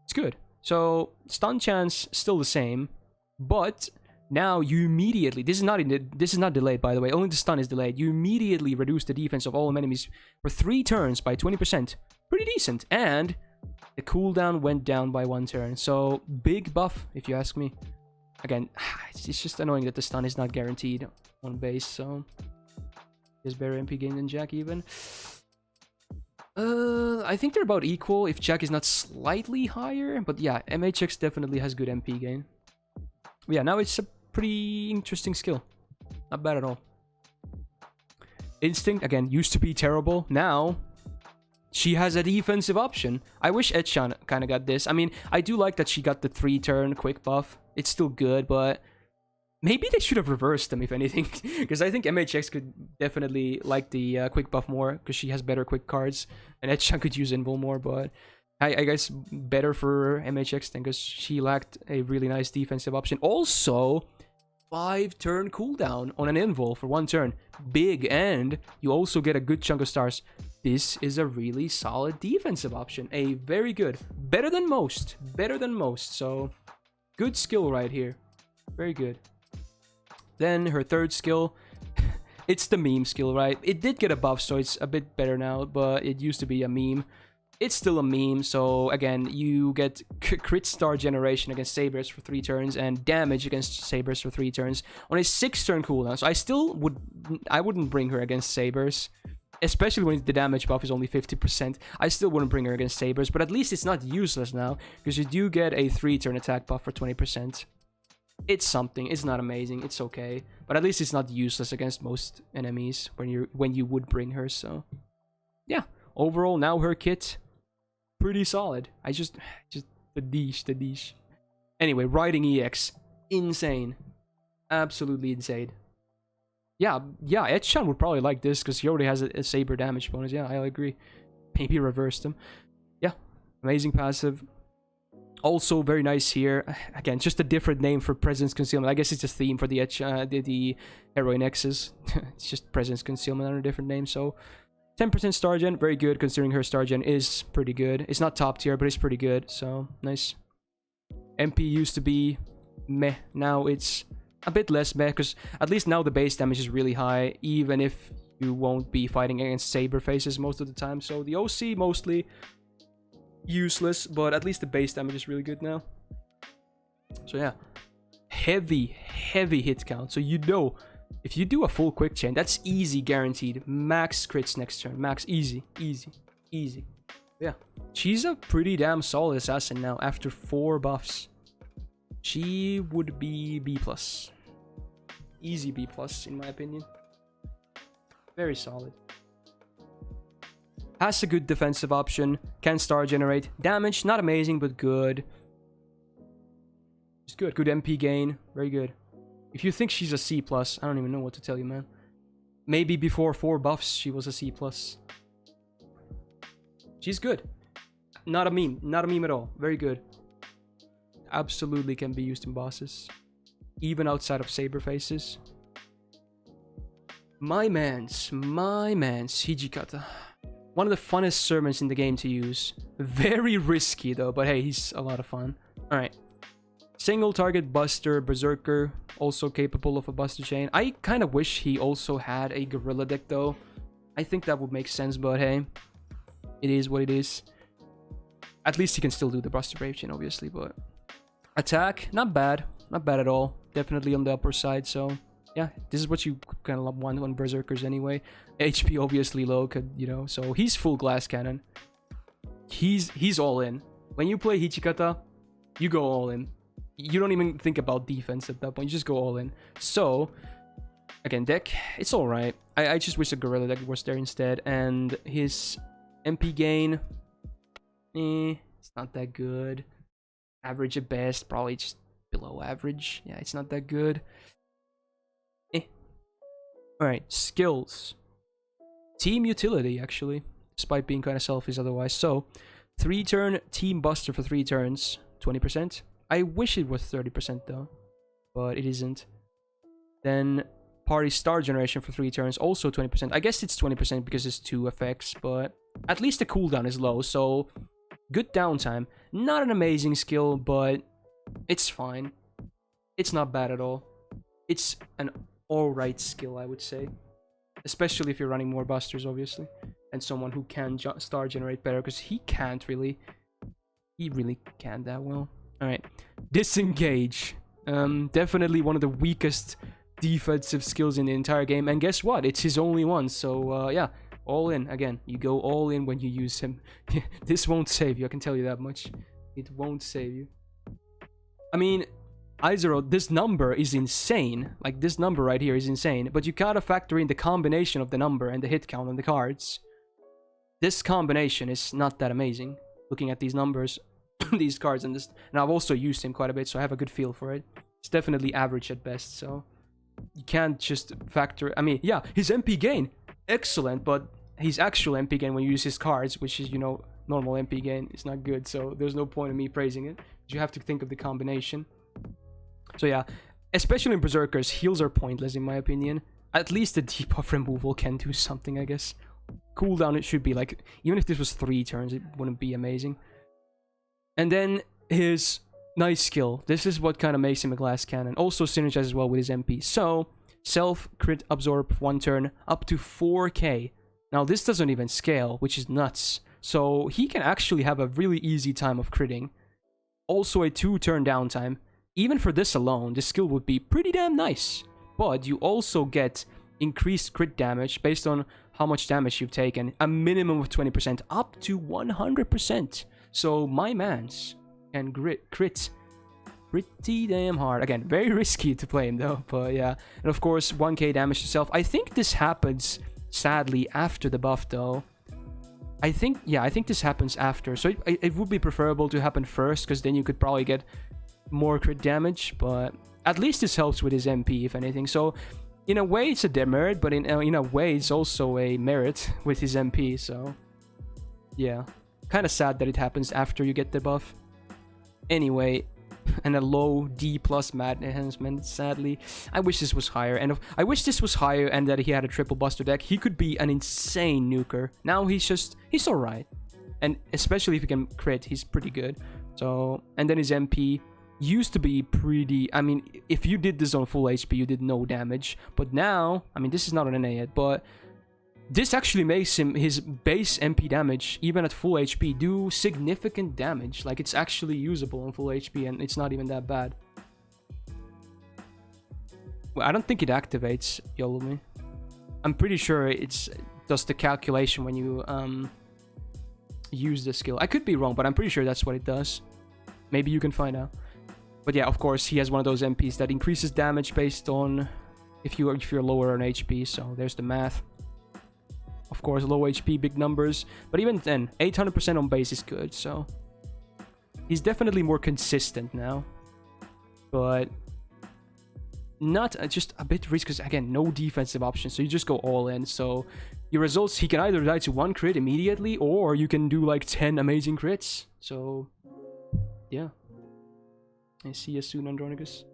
it's good. So, stun chance still the same, but now you immediately, this is not delayed, by the way, only the stun is delayed. You immediately reduce the defense of all enemies for 3 turns by 20%. Pretty decent. And the cooldown went down by 1 turn. So big buff, if you ask me. Again, it's just annoying that the stun is not guaranteed on base, so there's better MP gain than Jack even. I think they're about equal if Jack is not slightly higher, but yeah, MHX definitely has good MP gain. But yeah, now it's a pretty interesting skill. Not bad at all. Instinct, again, used to be terrible. Now, she has a defensive option. I wish Jeanne kind of got this. I mean, I do like that she got the 3-turn quick buff. It's still good, but maybe they should have reversed them, if anything. Because I think MHX could definitely like the quick buff more, because she has better quick cards. And Jeanne could use Invul more, but I guess better for MHX then, because she lacked a really nice defensive option. Also, 5-turn cooldown on an Invul for 1 turn. Big, and you also get a good chunk of stars. This is a really solid defensive option. A very good. Better than most. Better than most. So, good skill right here. Very good. Then her 3rd skill. It's the meme skill, right? It did get a buff, so it's a bit better now, but it used to be a meme. It's still a meme, so again, you get crit star generation against Sabers for 3 turns and damage against Sabers for 3 turns on a 6-turn cooldown. So I wouldn't bring her against Sabers, especially when the damage buff is only 50%. I still wouldn't bring her against Sabers, but at least it's not useless now, because you do get a 3-turn attack buff for 20%. It's something. It's not amazing. It's okay, but at least it's not useless against most enemies when you would bring her. So yeah, overall, now her kit, pretty solid. I just the dish. Anyway, riding EX, insane, absolutely insane. Yeah, Jeanne would probably like this because he already has a Saber damage bonus. Yeah, I agree. Maybe reversed him. Yeah, amazing passive. Also very nice here. Again, just a different name for Presence Concealment. I guess it's a theme for the Heroine X's. It's just Presence Concealment under a different name. So 10% star gen, very good considering her star gen is pretty good. It's not top tier, but it's pretty good. So nice. MP used to be meh. Now it's a bit less meh because at least now the base damage is really high, even if you won't be fighting against Saber faces most of the time. So the OC mostly useless, but at least the base damage is really good now. So yeah, heavy hit count. So you know, if you do a full quick chain, that's easy guaranteed. Max crits next turn. Max easy. Yeah, she's a pretty damn solid assassin now after 4 buffs. She would be B+. Easy B+ in my opinion. Very solid. Has a good defensive option. Can star generate. Damage, not amazing, but good. It's good. Good MP gain. Very good. If you think she's a C+, I don't even know what to tell you, man. Maybe before 4 buffs, she was a C+. She's good. Not a meme. Not a meme at all. Very good. Absolutely can be used in bosses. Even outside of Saber faces. My man's Hijikata. One of the funnest servants in the game to use. Very risky though, but hey, he's a lot of fun. Alright. Single target Buster, Berserker, also capable of a Buster Chain. I kind of wish he also had a Gorilla deck though. I think that would make sense, but hey, it is what it is. At least he can still do the Buster Brave Chain, obviously, but... Attack, not bad. Not bad at all. Definitely on the upper side, so... Yeah, this is what you kind of want on Berserkers anyway. HP obviously low, you know, so he's full glass cannon. He's all in. When you play Hijikata, you go all in. You don't even think about defense at that point, you just go all in. So, again, deck, it's alright. I just wish the Gorilla deck was there instead, and his MP gain, it's not that good. Average at best, probably just below average. Yeah, it's not that good. Alright, skills. Team utility, actually. Despite being kind of selfish otherwise. So, 3-turn Team Buster for 3 turns. 20%. I wish it was 30% though. But it isn't. Then, Party Star Generation for 3 turns. Also 20%. I guess it's 20% because it's 2 effects. But at least the cooldown is low. So, good downtime. Not an amazing skill, but it's fine. It's not bad at all. It's an alright skill, I would say. Especially if you're running more busters, obviously. And someone who can star generate better, because he can't really. He really can't that well. Alright. Disengage. Definitely one of the weakest defensive skills in the entire game. And guess what? It's his only one. So, yeah. All in. Again, you go all in when you use him. This won't save you, I can tell you that much. It won't save you. I mean, Izero, this number is insane. Like, this number right here is insane. But you gotta factor in the combination of the number and the hit count on the cards. This combination is not that amazing. Looking at these numbers, these cards, and this. And I've also used him quite a bit, so I have a good feel for it. It's definitely average at best, so you can't just factor. I mean, yeah, his MP gain, excellent, but his actual MP gain when you use his cards, which is, you know, normal MP gain, is not good. So there's no point in me praising it. You have to think of the combination. So yeah, especially in Berserkers, heals are pointless in my opinion. At least the debuff removal can do something, I guess. Cooldown, it should be like, even if this was 3 turns, it wouldn't be amazing. And then his nice skill. This is what kind of makes him a glass cannon. Also synergizes well with his MP. So, self crit absorb 1 turn up to 4k. Now this doesn't even scale, which is nuts. So he can actually have a really easy time of critting. Also a 2-turn downtime. Even for this alone, this skill would be pretty damn nice. But you also get increased crit damage based on how much damage you've taken. A minimum of 20%, up to 100%. So my mans can crit pretty damn hard. Again, very risky to play him though, but yeah. And of course, 1k damage to self. I think this happens, sadly, after the buff though. I think this happens after. So it would be preferable to happen first, because then you could probably get more crit damage, but at least this helps with his MP, if anything. So in a way it's a demerit, but in a way it's also a merit with his MP. So yeah, kind of sad that it happens after you get the buff. Anyway, and a low D+ mat enhancement, sadly. I wish this was higher, and I wish this was higher and that he had a triple buster deck. He could be an insane nuker. Now he's alright, and especially if he can crit, he's pretty good. So, and then his MP used to be pretty. I mean, if you did this on full HP, you did no damage. But now, I mean, this is not an NA yet, but this actually makes him, his base MP damage, even at full HP, do significant damage. Like, it's actually usable on full HP, and it's not even that bad. Well, I don't think it activates Yolumi. I'm pretty sure it does the calculation when you use the skill. I could be wrong, but I'm pretty sure that's what it does. Maybe you can find out. But yeah, of course, he has one of those MPs that increases damage based on if you're lower on HP. So there's the math. Of course, low HP, big numbers. But even then, 800% on base is good. So he's definitely more consistent now. But not just a bit risky, because again, no defensive options. So you just go all in. So your results, he can either die to 1 crit immediately, or you can do like 10 amazing crits. So yeah. I see you soon, Andronicus.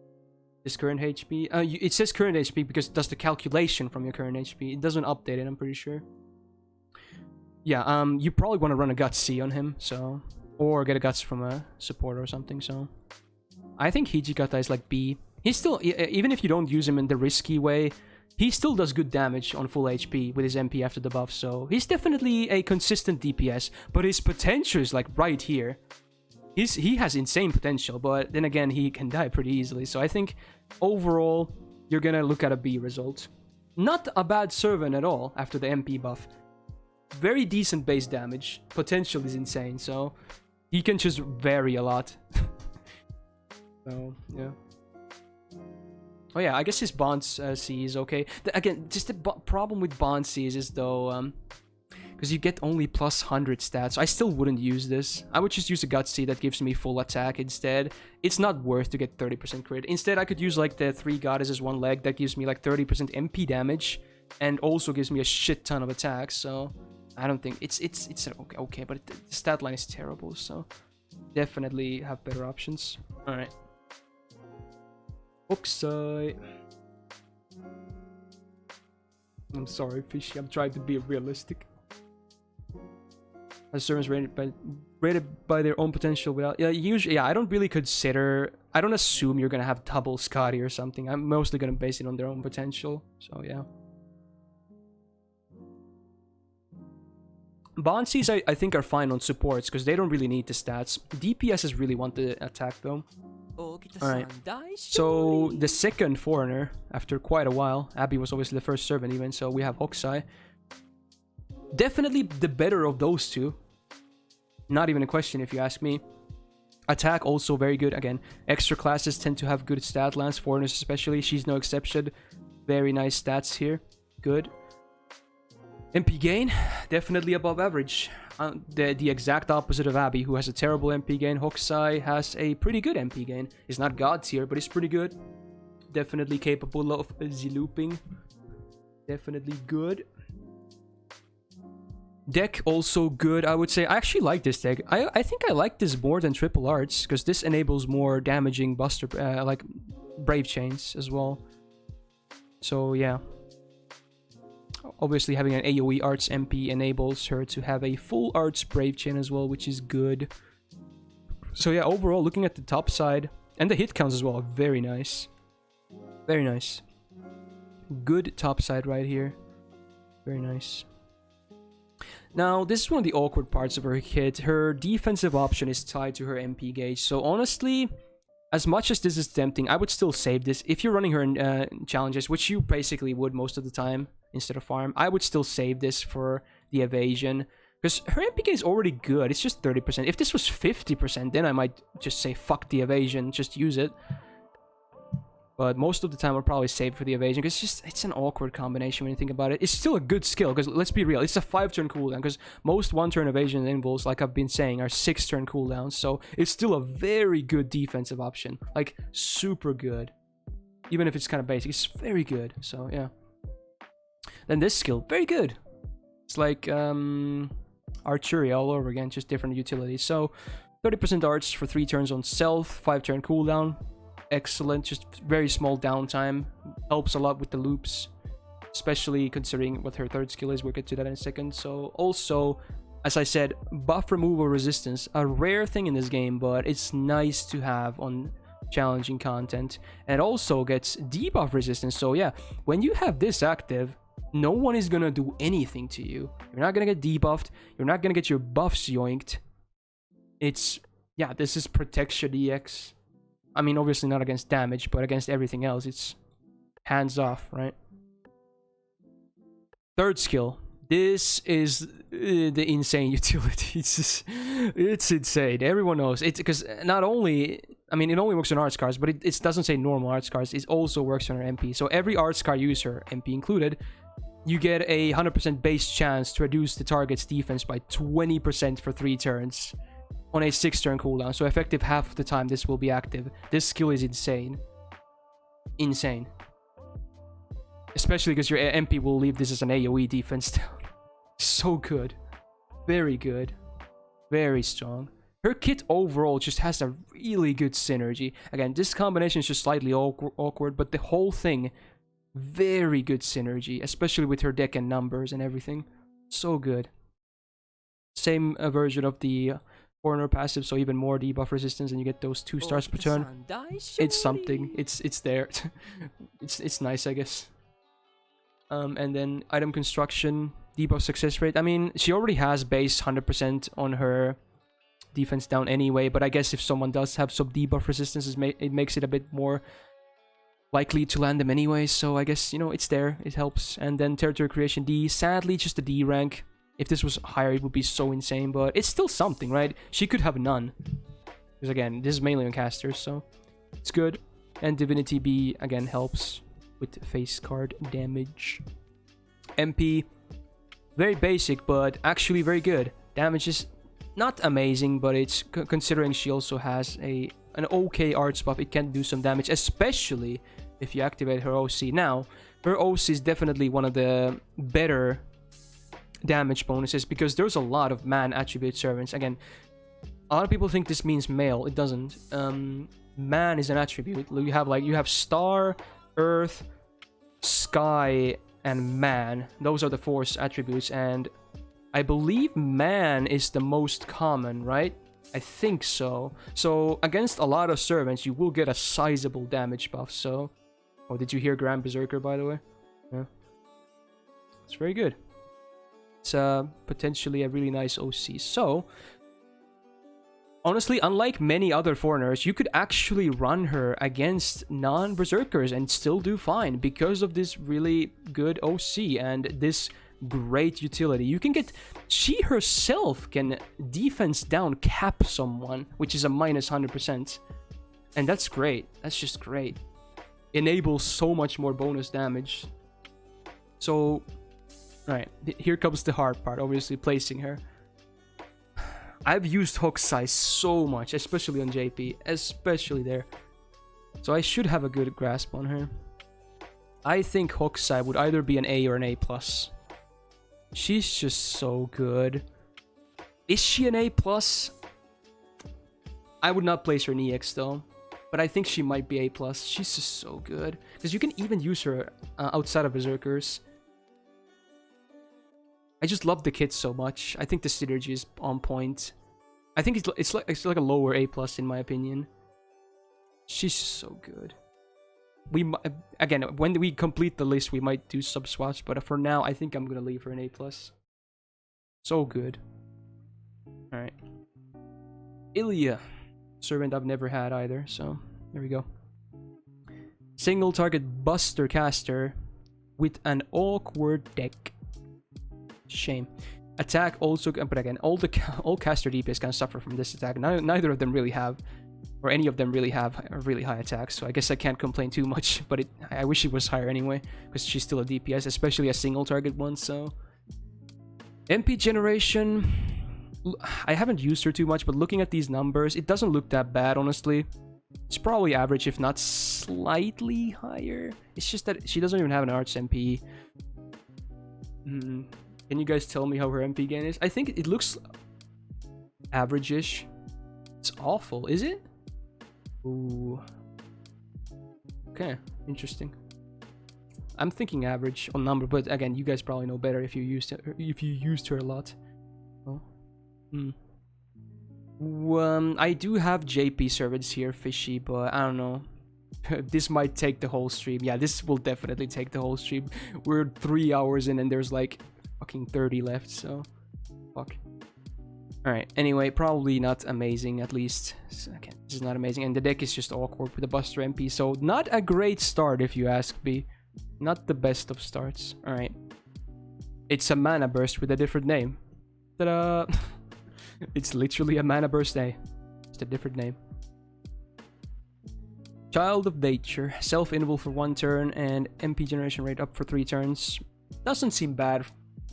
This current HP. It says current HP because it does the calculation from your current HP. It doesn't update it, I'm pretty sure. Yeah, you probably want to run a Guts C on him, so, or get a Guts from a supporter or something. So I think Hijikata is like B. He's still, even if you don't use him in the risky way, he still does good damage on full HP with his MP after the buff. So he's definitely a consistent DPS, but his potential is like right here. He has insane potential, but then again, he can die pretty easily. So I think overall, you're gonna look at a B result. Not a bad servant at all after the MP buff. Very decent base damage. Potential is insane, so he can just vary a lot. So, yeah. Oh yeah, I guess his Bond C is okay. Again, just the problem with Bond C is though, because you get only plus 100 stats. I still wouldn't use this. I would just use a Gutsy that gives me full attack instead. It's not worth to get 30% crit. Instead, I could use like the 3 goddesses 1 leg that gives me like 30% MP damage and also gives me a shit ton of attacks. So I don't think it's okay, but the stat line is terrible. So definitely have better options. All right. Hokusai. I'm sorry, Fishy. I'm trying to be realistic. As servants rated by their own potential without... Yeah, usually... Yeah, I don't really consider... I don't assume you're gonna have double Skadi or something. I'm mostly gonna base it on their own potential. So, yeah. Bonsies, I think, are fine on supports, because they don't really need the stats. DPSs really want the attack, though. Alright. So, the second foreigner, after quite a while... Abby was obviously the first servant, even, so we have Hokusai. Definitely the better of those two. Not even a question if you ask me. Attack also very good. Again, extra classes tend to have good stat lines. Foreigners especially. She's no exception. Very nice stats here. Good. MP gain. Definitely above average. The exact opposite of Abby, who has a terrible MP gain. Hokusai has a pretty good MP gain. He's not god tier, but he's pretty good. Definitely capable of Z-looping. Definitely good. Deck also good, I would say. I actually like this deck. I think I like this more than Triple Arts, because this enables more damaging buster, like Brave Chains as well. So yeah. Obviously having an AoE Arts MP enables her to have a full Arts Brave Chain as well, which is good. So yeah, overall, looking at the top side, and the hit counts as well, very nice. Very nice. Good top side right here. Very nice. Now, this is one of the awkward parts of her kit. Her defensive option is tied to her MP gauge. So honestly, as much as this is tempting, I would still save this. If you're running her in challenges, which you basically would most of the time instead of farm, I would still save this for the evasion. Because her MP gauge is already good. It's just 30%. If this was 50%, then I might just say fuck the evasion, just use it. But most of the time, I'll probably save for the evasion, because it's an awkward combination when you think about it. It's still a good skill, because let's be real, it's a 5-turn cooldown, because most 1-turn evasion invulns, like I've been saying, are 6-turn cooldowns, so it's still a very good defensive option. Like, super good. Even if it's kind of basic, it's very good, so yeah. Then this skill, very good. It's like, Artoria all over again, just different utilities. So, 30% arts for 3 turns on self, 5-turn cooldown. Excellent, just very small downtime. Helps a lot with the loops, especially considering what her third skill is. We'll get to that in a second. So also, as I said, buff removal resistance, a rare thing in this game, but it's nice to have on challenging content. And it also gets debuff resistance. So yeah, when you have this active, no one is gonna do anything to you. You're not gonna get debuffed. You're not gonna get your buffs yoinked. It's, yeah, this is protection EX. I mean, obviously not against damage, but against everything else, it's hands off, right? Third skill. This is the insane utility. It's insane. Everyone knows. It's because not only... I mean, it only works on arts cards, but it doesn't say normal arts cards. It also works on our MP. So every arts card user, MP included, you get a 100% base chance to reduce the target's defense by 20% for 3 turns. On a 6-turn cooldown, so effective half of the time this will be active. This skill is insane. Insane. Especially because your MP will leave this as an AoE defense down. So good. Very good. Very strong. Her kit overall just has a really good synergy. Again, this combination is just slightly awkward, but the whole thing, very good synergy. Especially with her deck and numbers and everything. So good. Same version of the... Foreigner passive, so even more debuff resistance, and you get those 2 stars per turn. It's something. It's there. it's nice, I guess. And then item construction, debuff success rate. I mean, she already has base 100% on her defense down anyway, but I guess if someone does have some debuff resistance, it makes it a bit more likely to land them anyway. So I guess, you know, it's there. It helps. And then territory creation D. Sadly, just a D rank. If this was higher, it would be so insane, but it's still something, right? She could have none. Because again, this is mainly on casters, so it's good. And Divinity B, again, helps with face card damage. MP, Very basic, but actually very good. Damage is not amazing, but it's considering she also has an okay arts buff, it can do some damage, especially if you activate her OC. Now, her OC is definitely one of the better damage bonuses because there's a lot of man attribute servants. Again, a lot of people think this means male. It doesn't. Man is an attribute. You have star, earth, sky, and man. Those are the 4 attributes, and I believe man is the most common, right? I think so. So against a lot of servants, you will get a sizable damage buff. So, oh, did you hear Grand Berserker, by the way? Yeah, it's very good. It's potentially a really nice OC. So, honestly, unlike many other foreigners, you could actually run her against non-berserkers and still do fine because of this really good OC and this great utility. You can get... She herself can defense down cap someone, which is a minus 100%. And that's great. That's just great. Enables so much more bonus damage. So, right, here comes the hard part, obviously placing her. I've used Hokusai so much, especially on JP, especially there. So I should have a good grasp on her. I think Hokusai would either be an A or an A+. She's just so good. Is she an A+? I would not place her in EX though. But I think she might be A+. She's just so good. Because you can even use her outside of Berserkers. I just love the kit so much. I think the synergy is on point. I think it's like a lower A+ in my opinion. She's just so good. Again, when we complete the list, we might do sub swaps, but for now, I think I'm gonna leave her an A+. So good. All right. Ilya, servant I've never had either. So there we go. Single target Buster caster with an awkward deck. Shame. Attack also, but again, all caster DPS can suffer from this attack. Neither of them really have, or any of them really have a really high attack. So I guess I can't complain too much. But I wish it was higher anyway, because she's still a DPS, especially a single target one. So MP generation, I haven't used her too much, but looking at these numbers, it doesn't look that bad, honestly. It's probably average, if not slightly higher. It's just that she doesn't even have an arts MP. Can you guys tell me how her MP gain is? I think it looks average-ish. It's awful, is it? Ooh. Okay, interesting. I'm thinking average on number, but again, you guys probably know better if you used her a lot. Oh. I do have JP servants here, fishy, but I don't know. This might take the whole stream. Yeah, this will definitely take the whole stream. We're 3 hours in and there's like fucking 30 left, so fuck. Alright, anyway, probably not amazing, at least. Okay, this is not amazing, and the deck is just awkward with the Buster MP, so not a great start if you ask me. Not the best of starts. Alright. It's a mana burst with a different name. Ta-da! It's literally a mana burst A. Just a different name. Child of Nature. Self-invul for 1 turn and MP generation rate up for 3 turns. Doesn't seem bad.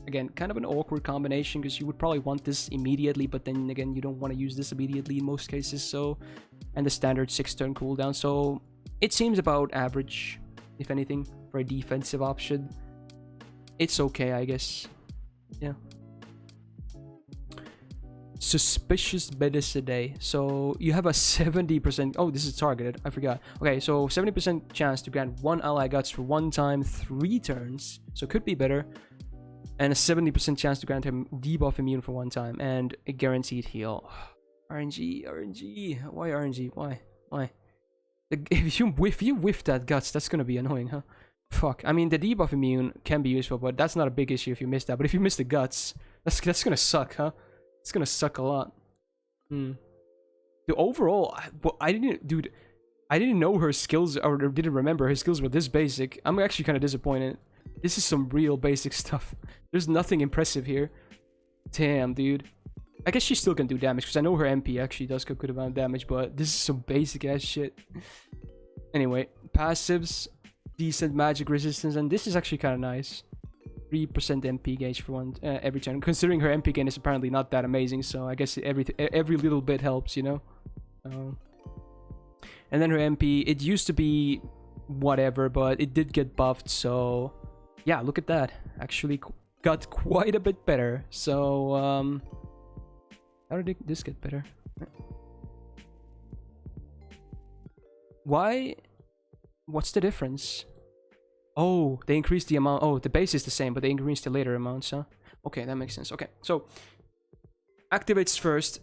Again, kind of an awkward combination because you would probably want this immediately, but then again, you don't want to use this immediately in most cases, so... And the standard 6-turn cooldown, so... It seems about average, if anything, for a defensive option. It's okay, I guess. Yeah. Suspicious Medicine. So you have a 70%... Oh, this is targeted. I forgot. Okay, so 70% chance to grant 1 ally guts for 1 time, 3 turns. So could be better. And a 70% chance to grant him debuff immune for 1 time. And a guaranteed heal. RNG. Why RNG? Why? If you whiff that guts, that's gonna be annoying, huh? Fuck. I mean, the debuff immune can be useful, but that's not a big issue if you miss that. But if you miss the guts, that's gonna suck, huh? It's gonna suck a lot. The overall, I didn't know her skills, or didn't remember her skills were this basic. I'm actually kind of disappointed. This is some real basic stuff. There's nothing impressive here. Damn, dude. I guess she still can do damage, because I know her MP actually does a good amount of damage, but this is some basic ass shit. Anyway, passives, decent magic resistance, and this is actually kind of nice. 3% MP gauge for one every turn. Considering her MP gain is apparently not that amazing, so I guess every little bit helps, you know. And then her MP, it used to be whatever, but it did get buffed, so yeah, look at that. Actually got quite a bit better. So how did this get better? Why? What's the difference? Oh, they increased the amount. Oh, the base is the same, but they increased the later amounts, huh? Okay, that makes sense. Okay, so activates first.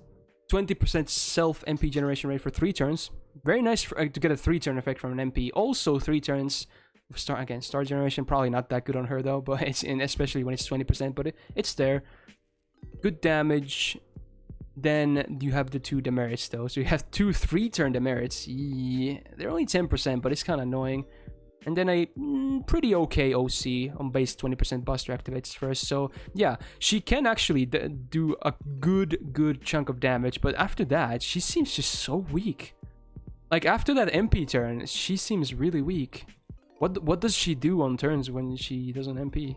20% self MP generation rate for 3 turns. Very nice to get a 3-turn effect from an MP. Also 3 turns. Star generation, probably not that good on her though, but it's in, especially when it's 20%, but it's there. Good damage. Then you have the 2 demerits though. So you have 2 3-turn demerits. Yeah, they're only 10%, but it's kind of annoying. And then a pretty okay OC on base 20% Buster activates first. So yeah, she can actually do a good chunk of damage. But after that, she seems just so weak. Like after that MP turn, she seems really weak. What does she do on turns when she doesn't MP?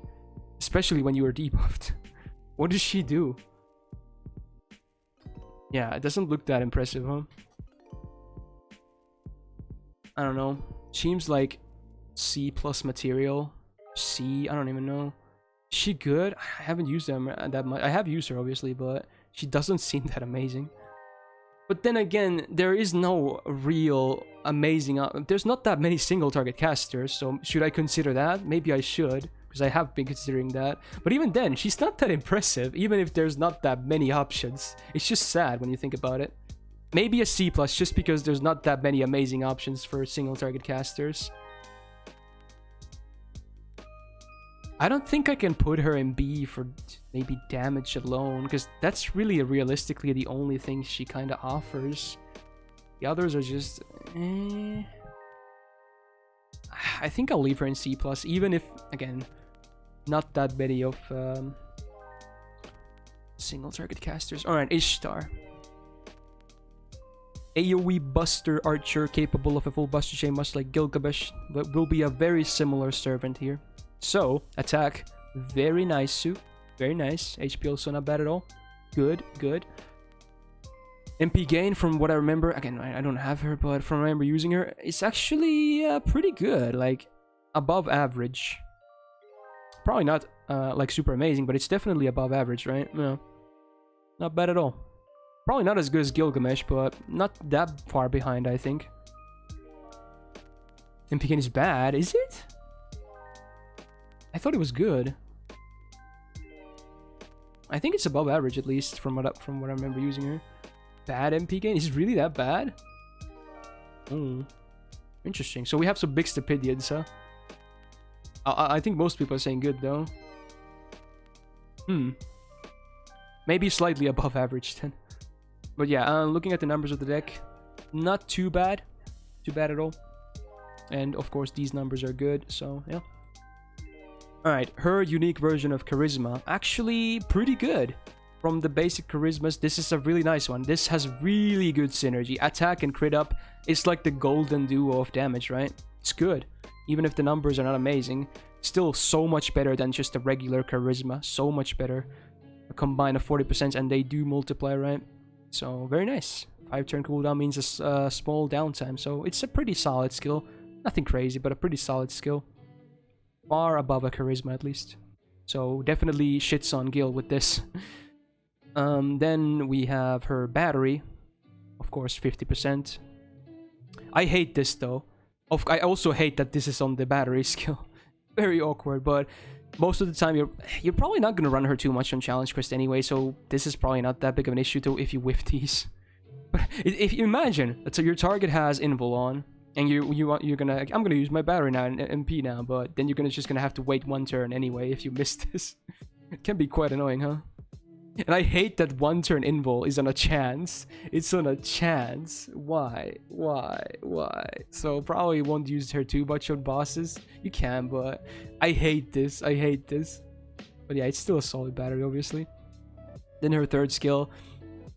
Especially when you are debuffed. What does she do? Yeah, it doesn't look that impressive, huh? I don't know. Seems like C plus material. C, I don't even know. Is she good? I haven't used them that much. I have used her obviously, but she doesn't seem that amazing. But then again, there is no real amazing... there's not that many single target casters, so should I consider that? Maybe I should, because I have been considering that. But even then, she's not that impressive, even if there's not that many options. It's just sad when you think about it. Maybe a C+, just because there's not that many amazing options for single target casters. I don't think I can put her in B for maybe damage alone, because that's really realistically the only thing she kind of offers. The others are just... I think I'll leave her in C+, even if, again, not that many of single target casters. Alright, Ishtar. AoE Buster Archer capable of a full Buster chain, much like Gilgamesh, but will be a very similar servant here. So, attack, very nice suit, very nice. HP also not bad at all. Good. MP gain, from what I remember, again, I don't have her, but from what I remember using her, it's actually pretty good, like above average. Probably not like super amazing, but it's definitely above average, right? No, not bad at all. Probably not as good as Gilgamesh, but not that far behind, I think. MP gain is bad, is it? I thought it was good. I think it's above average, at least from what I remember using her. Bad MP gain? Is it really that bad? Interesting. So we have some big Stupidians, huh? I think most people are saying good though. Maybe slightly above average then. But yeah, looking at the numbers of the deck, not too bad. Too bad at all. And of course these numbers are good, so yeah. Alright, her unique version of Charisma, actually pretty good. From the basic Charismas, this is a really nice one. This has really good synergy. Attack and crit up, it's like the golden duo of damage, right? It's good. Even if the numbers are not amazing, still so much better than just a regular Charisma. So much better. A combine of 40%, and they do multiply, right? So, very nice. 5-turn cooldown means a small downtime, so it's a pretty solid skill. Nothing crazy, but a pretty solid skill. Far above a Charisma, at least. So, definitely shits on Gil with this. Then we have her battery. Of course, 50%. I hate this, though. I also hate that this is on the battery skill. Very awkward, but most of the time you're probably not going to run her too much on Challenge Quest anyway, so this is probably not that big of an issue though if you whiff these. But if you imagine, so your target has Invul on, and you're gonna, I'm gonna use my battery now and MP now, but then you're just gonna have to wait 1 turn anyway if you miss this. It can be quite annoying, huh? And I hate that 1-turn invul is on a chance. It's on a chance. Why? So probably won't use her too much on bosses. You can, but I hate this. But yeah, it's still a solid battery, obviously. Then her third skill.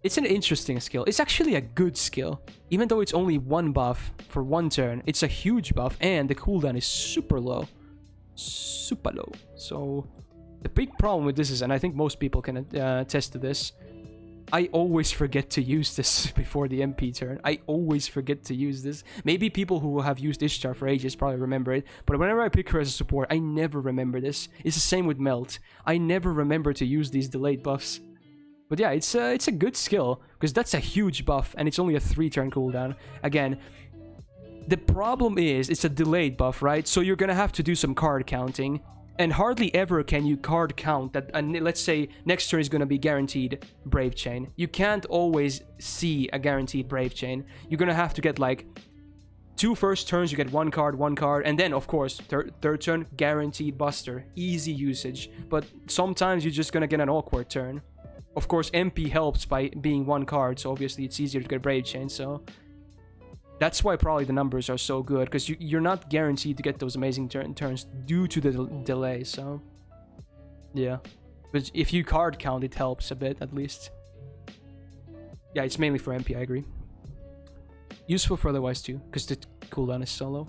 It's an interesting skill. It's actually a good skill. Even though it's only 1 buff for 1 turn, it's a huge buff, and the cooldown is super low. So The big problem with this is, and I think most people can attest to this, I always forget to use this before the MP turn. I always forget to use this. Maybe people who have used Ishtar for ages probably remember it, but whenever I pick her as a support, I never remember this. It's the same with Melt. I never remember to use these delayed buffs. But yeah, it's a good skill, because that's a huge buff, and it's only a 3-turn cooldown. Again, the problem is, it's a delayed buff, right? So you're gonna have to do some card counting. And hardly ever can you card count that, let's say next turn is going to be guaranteed Brave Chain. You can't always see a guaranteed Brave Chain. You're going to have to get like 2 first turns, you get 1 card, and then of course, third turn, guaranteed Buster. Easy usage. But sometimes you're just going to get an awkward turn. Of course, MP helps by being 1 card, so obviously it's easier to get Brave Chain, so... That's why probably the numbers are so good, because you're not guaranteed to get those amazing turns due to the delay, so... Yeah. But if you card count, it helps a bit, at least. Yeah, it's mainly for MP, I agree. Useful for otherwise too, because the cooldown is solo.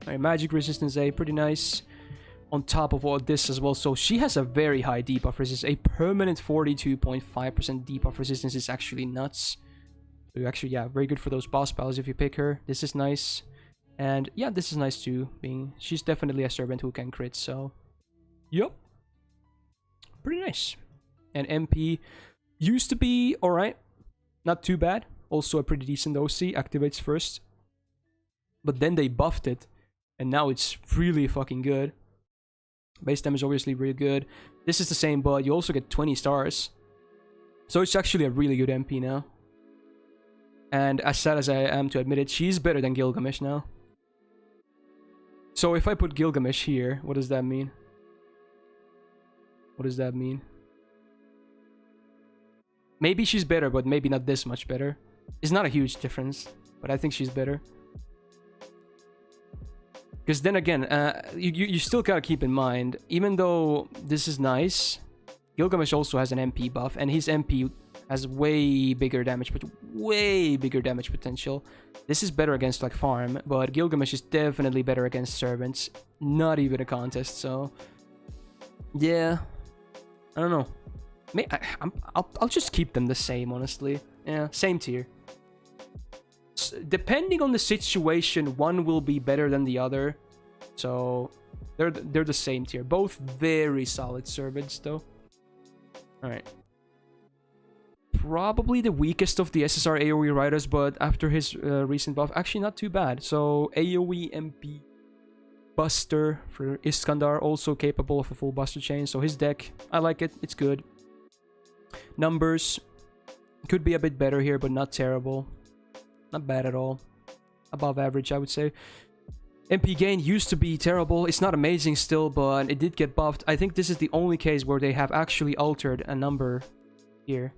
Alright, magic resistance A, pretty nice. On top of all this as well, so she has a very high debuff resistance. A permanent 42.5% debuff resistance is actually nuts. Actually, yeah, very good for those boss battles if you pick her. This is nice. And yeah, this is nice too, being she's definitely a servant who can crit, so yep. Pretty nice. And MP used to be alright. Not too bad. Also a pretty decent OC, activates first. But then they buffed it, and now it's really fucking good. Base damage is obviously really good. This is the same, but you also get 20 stars. So it's actually a really good MP now. And as sad as I am to admit it, she's better than Gilgamesh now. So if I put Gilgamesh here, what does that mean? What does that mean? Maybe she's better, but maybe not this much better. It's not a huge difference, but I think she's better. Because then again, you still gotta keep in mind, even though this is nice, Gilgamesh also has an MP buff, and his MP has way bigger damage, but way bigger damage potential. This is better against like farm, but Gilgamesh is definitely better against servants. Not even a contest, so yeah, I don't know. I'll just keep them the same, honestly. Yeah, same tier. Depending on the situation, one will be better than the other. So they're the same tier. Both very solid servants, though. All right. Probably the weakest of the SSR AoE riders, but after his recent buff, actually not too bad. So AoE MP Buster for Iskandar, also capable of a full Buster chain. So his deck, I like it. It's good. Numbers could be a bit better here, but not terrible. Not bad at all. Above average, I would say. MP gain used to be terrible. It's not amazing still, but it did get buffed. I think this is the only case where they have actually altered a number here.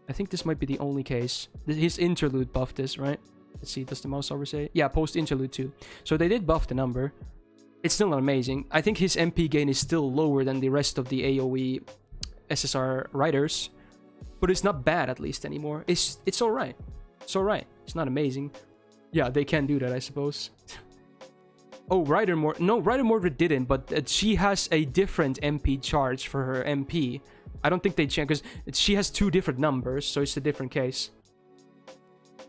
I think this might be the only case. His interlude buffed this, right? Let's see, does the mouse over say? Yeah, post interlude too. So they did buff the number. It's still not amazing. I think his MP gain is still lower than the rest of the AoE SSR riders, but it's not bad at least anymore. It's alright. It's alright. It's not amazing. Yeah, they can do that, I suppose. Oh, Rider Mordred. No, Rider Mordred didn't, but she has a different MP charge for her MP. I don't think they change, because she has 2 different numbers, so it's a different case.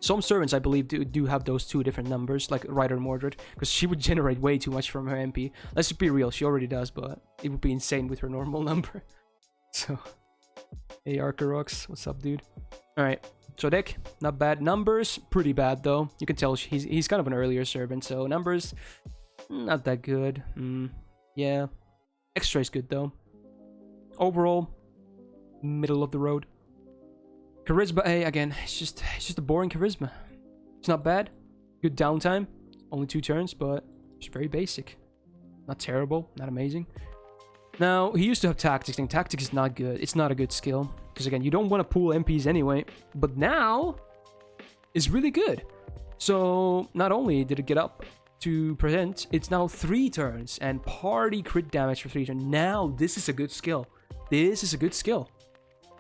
Some servants, I believe, do have those 2 different numbers, like Rider Mordred, because she would generate way too much from her MP. Let's be real, she already does, but it would be insane with her normal number. So, hey, Arkarox, what's up, dude? Alright, so deck, not bad. Numbers, pretty bad, though. You can tell he's kind of an earlier servant, so numbers, not that good. Yeah, extra is good, though. Overall, middle of the road. Charisma A, again, it's just a boring charisma. It's not bad. Good downtime. Only 2 turns, but it's very basic. Not terrible, not amazing. Now, he used to have tactics, and tactics is not good. It's not a good skill. Because again, you don't want to pull MPs anyway. But now, it's really good. So, not only did it get up to present, it's now 3 turns. And party crit damage for 3 turns. Now, this is a good skill. This is a good skill.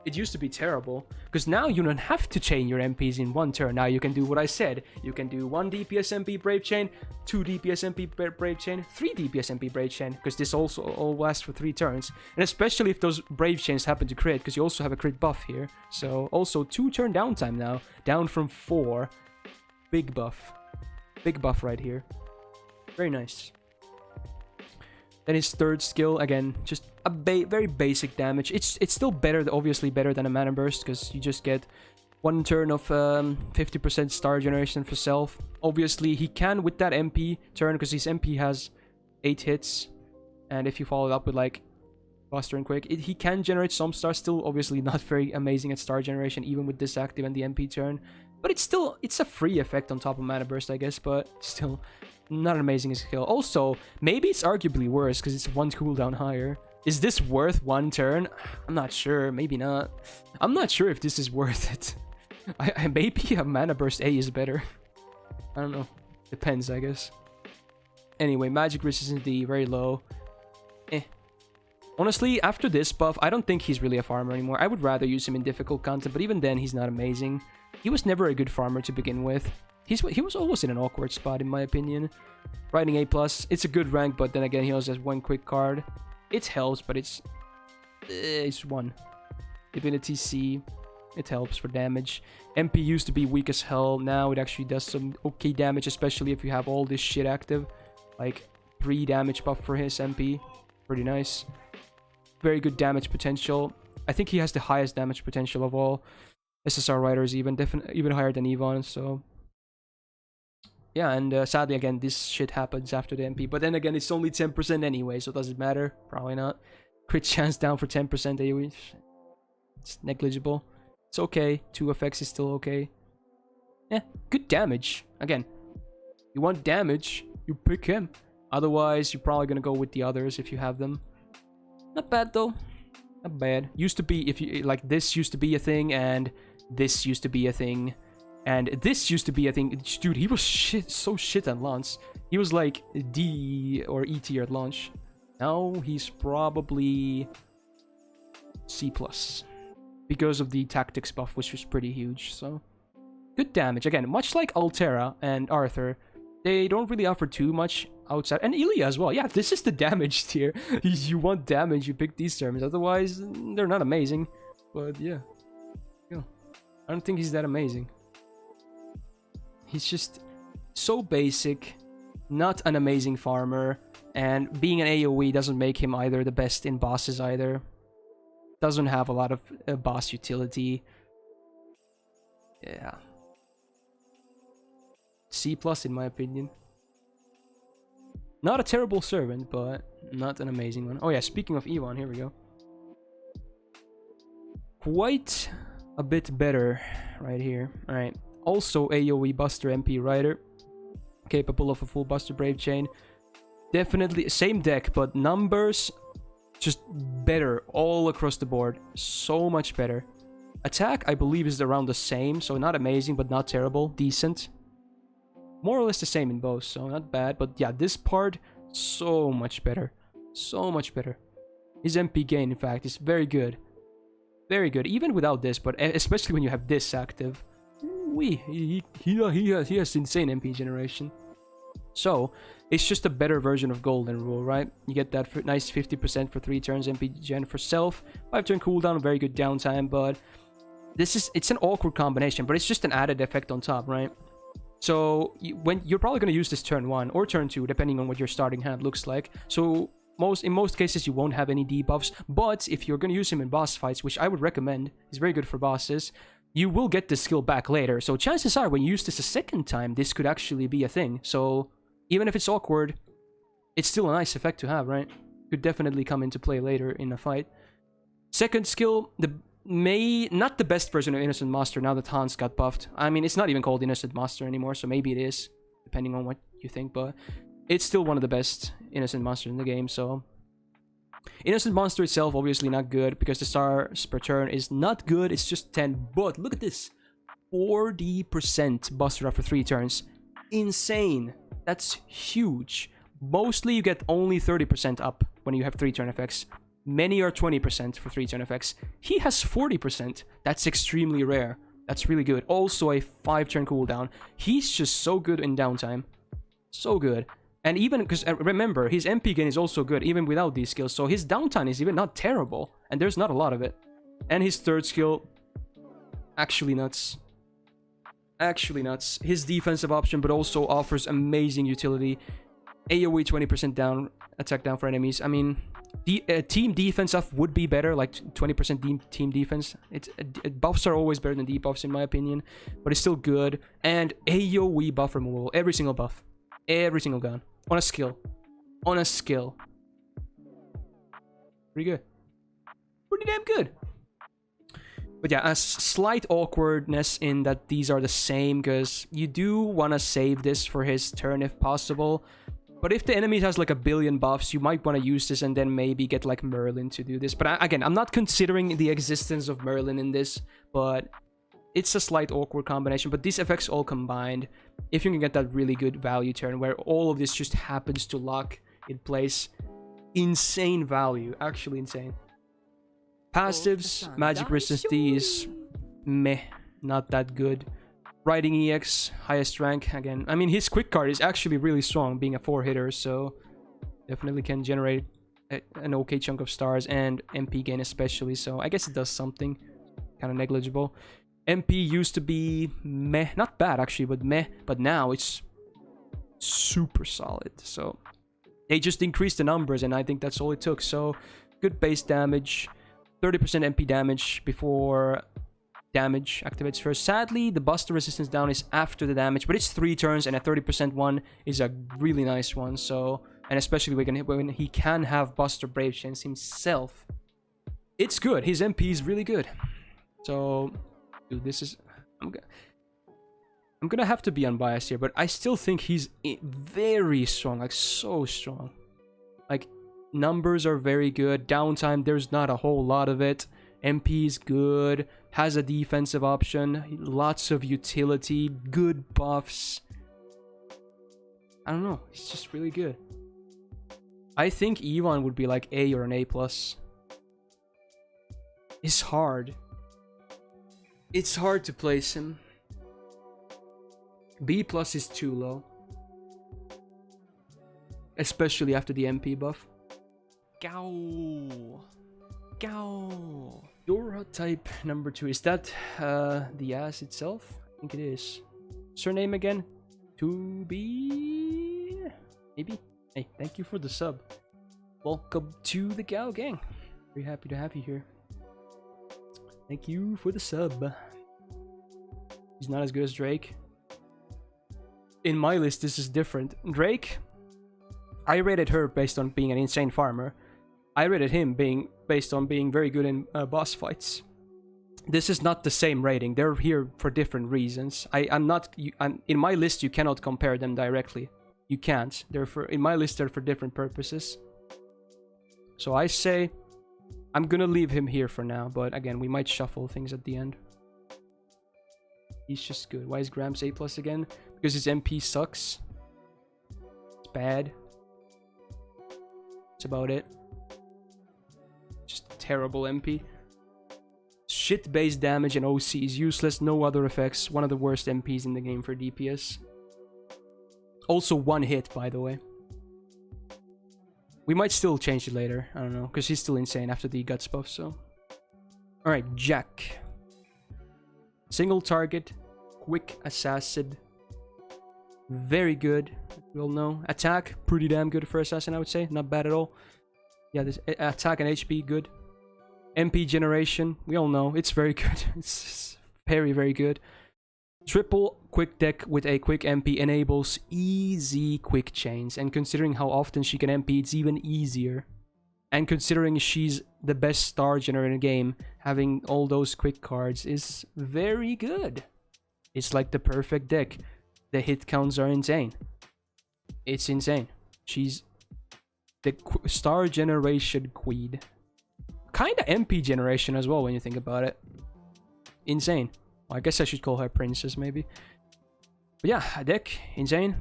It used to be terrible, because now you don't have to chain your MPs in one turn. Now you can do what I said. You can do 1 DPS MP Brave Chain, 2 DPS MP Brave Chain, 3 DPS MP Brave Chain, because this also all lasts for 3 turns. And especially if those Brave Chains happen to crit, because you also have a crit buff here. So also 2 turn downtime now, down from 4. Big buff. Big buff right here. Very nice. Then his third skill, again, just a very basic damage. It's still better, obviously better than a Mana Burst, because you just get 1 turn of 50% star generation for self. Obviously, he can with that MP turn, because his MP has 8 hits. And if you follow it up with, like, Buster and Quick, he can generate some stars. Still, obviously, not very amazing at star generation, even with this active and the MP turn. But it's a free effect on top of Mana Burst, I guess, but still not an amazing skill. Also, maybe it's arguably worse because it's 1 cooldown higher. Is this worth 1 turn? I'm not sure. Maybe not. I'm not sure if this is worth it. Maybe a Mana Burst A is better. I don't know. Depends, I guess. Anyway, magic resistance D, very low. Honestly, after this buff, I don't think he's really a farmer anymore. I would rather use him in difficult content, but even then, he's not amazing. He was never a good farmer to begin with. He was always in an awkward spot, in my opinion. Riding A+, it's a good rank, but then again, he also has 1 quick card. It helps, but it's 1. Divinity C, it helps for damage. MP used to be weak as hell. Now it actually does some okay damage, especially if you have all this shit active. Like 3 damage buff for his MP. Pretty nice. Very good damage potential. I think he has the highest damage potential of all SSR riders, even higher than Yvonne, so yeah. And sadly, again, this shit happens after the MP, but then again, it's only 10% anyway, so does it matter? Probably not. Crit chance down for 10% AoE. It's negligible. It's okay. 2 effects is still okay. Yeah, good damage. Again, you want damage, you pick him. Otherwise, you're probably gonna go with the others if you have them. Not bad though. Not bad. Used to be, if you like, this used to be a thing, and this used to be a thing, and this used to be a thing. Dude, he was so shit at launch. He was like D or E tier at launch. Now he's probably C+. Because of the tactics buff, which was pretty huge, so. Good damage. Again, much like Altera and Arthur, they don't really offer too much outside. And Ilya as well. Yeah, this is the damage tier. You want damage, you pick these terms. Otherwise, they're not amazing. But yeah. I don't think he's that amazing. He's just so basic. Not an amazing farmer. And being an AoE doesn't make him either the best in bosses either. Doesn't have a lot of boss utility. Yeah. C+ in my opinion. Not a terrible servant, but not an amazing one. Oh yeah, speaking of Ivan, here we go. Quite a bit better right here. Alright. Also AoE Buster MP Rider. Capable of a full Buster Brave Chain. Definitely same deck, but numbers just better all across the board. So much better. Attack, I believe, is around the same, so not amazing, but not terrible. Decent. More or less the same in both, so not bad. But yeah, this part, so much better. So much better. His MP gain, in fact, is very good. Very good, even without this, but especially when you have this active. He has insane MP generation. So, it's just a better version of Golden Rule, right? You get that nice 50% for 3 turns MP gen for self. 5 turn cooldown, very good downtime, but it's an awkward combination, but it's just an added effect on top, right? So, when you're probably going to use this turn 1 or turn 2, depending on what your starting hand looks like. So, in most cases, you won't have any debuffs, but if you're going to use him in boss fights, which I would recommend, he's very good for bosses, you will get this skill back later. So, chances are, when you use this a second time, this could actually be a thing. So, even if it's awkward, it's still a nice effect to have, right? Could definitely come into play later in a fight. Second skill, not the best version of Innocent Master now that Hans got buffed. I mean, it's not even called Innocent Master anymore, so maybe it is, depending on what you think, but it's still one of the best Innocent Monsters in the game, so. Innocent Monster itself, obviously not good, because the stars per turn is not good, it's just 10, but look at this. 40% Buster after 3 turns. Insane. That's huge. Mostly you get only 30% up when you have 3 turn effects. Many are 20% for 3-turn effects. He has 40%. That's extremely rare. That's really good. Also a 5-turn cooldown. He's just so good in downtime. So good. And even, because remember, his MP gain is also good, even without these skills. So his downtime is even not terrible. And there's not a lot of it. And his third skill, actually nuts. Actually nuts. His defensive option, but also offers amazing utility. AoE 20% down, attack down for enemies. I mean, the team defense up would be better, like 20% team defense. Buffs are always better than debuffs in my opinion, but it's still good. And AoE buff removal, every single buff, every single gun, on a skill, on a skill. Pretty good, pretty damn good. But yeah, a slight awkwardness in that these are the same, because you do want to save this for his turn if possible. But if the enemy has like a billion buffs, you might want to use this and then maybe get like Merlin to do this. But again, I'm not considering the existence of Merlin in this, but it's a slight awkward combination. But these effects all combined, if you can get that really good value turn where all of this just happens to lock in place, insane value, actually insane. Passives, magic resistance D is meh, not that good. Riding EX, highest rank, again. I mean, his quick card is actually really strong, being a 4-hitter, so definitely can generate an okay chunk of stars, and MP gain especially, so I guess it does something. Kind of negligible. MP used to be meh, not bad actually, but meh, but now it's super solid, so they just increased the numbers, and I think that's all it took. So, good base damage, 30% MP damage before damage activates first. Sadly, the Buster resistance down is after the damage, but it's 3 turns, and a 30% one is a really nice one. So, and especially when he can have Buster Brave Chains himself, it's good. His MP is really good. So, dude, this is I'm gonna have to be unbiased here, but I still think he's very strong, like so strong. Like, numbers are very good. Downtime, there's not a whole lot of it. MP is good, has a defensive option, lots of utility, good buffs. I don't know, it's just really good. I think Ivan would be like A or an A+. It's hard. It's hard to place him. B+ is too low. Especially after the MP buff. Gao. Gao. Dora type number 2. Is that the ass itself? I think it is. Surname again? To be... Maybe? Hey, thank you for the sub. Welcome to the Gao gang. Very happy to have you here. Thank you for the sub. He's not as good as Drake. In my list, this is different. Drake, I rated her based on being an insane farmer. I rated him based on being very good in boss fights. This is not the same rating. They're here for different reasons. I'm in my list. You cannot compare them directly. You can't. In my list, they're for different purposes. So I say I'm gonna leave him here for now. But again, we might shuffle things at the end. He's just good. Why is Gramps A+ again? Because his MP sucks. It's bad. That's about it. Just terrible MP. Shit base damage and OC is useless. No other effects. One of the worst MPs in the game for DPS. Also 1 hit, by the way. We might still change it later. I don't know. Because he's still insane after the guts buff, so. Alright, Jack. Single target. Quick assassin. Very good. We all know. Attack. Pretty damn good for assassin, I would say. Not bad at all. Yeah, this attack and HP, good. MP generation, we all know, it's very good. It's very, very good. Triple quick deck with a quick MP enables easy quick chains. And considering how often she can MP, it's even easier. And considering she's the best star generator in the game, having all those quick cards is very good. It's like the perfect deck. The hit counts are insane. It's insane. She's the star generation queen. Kinda MP generation as well when you think about it. Insane. Well, I guess I should call her princess maybe. But yeah, a deck, insane.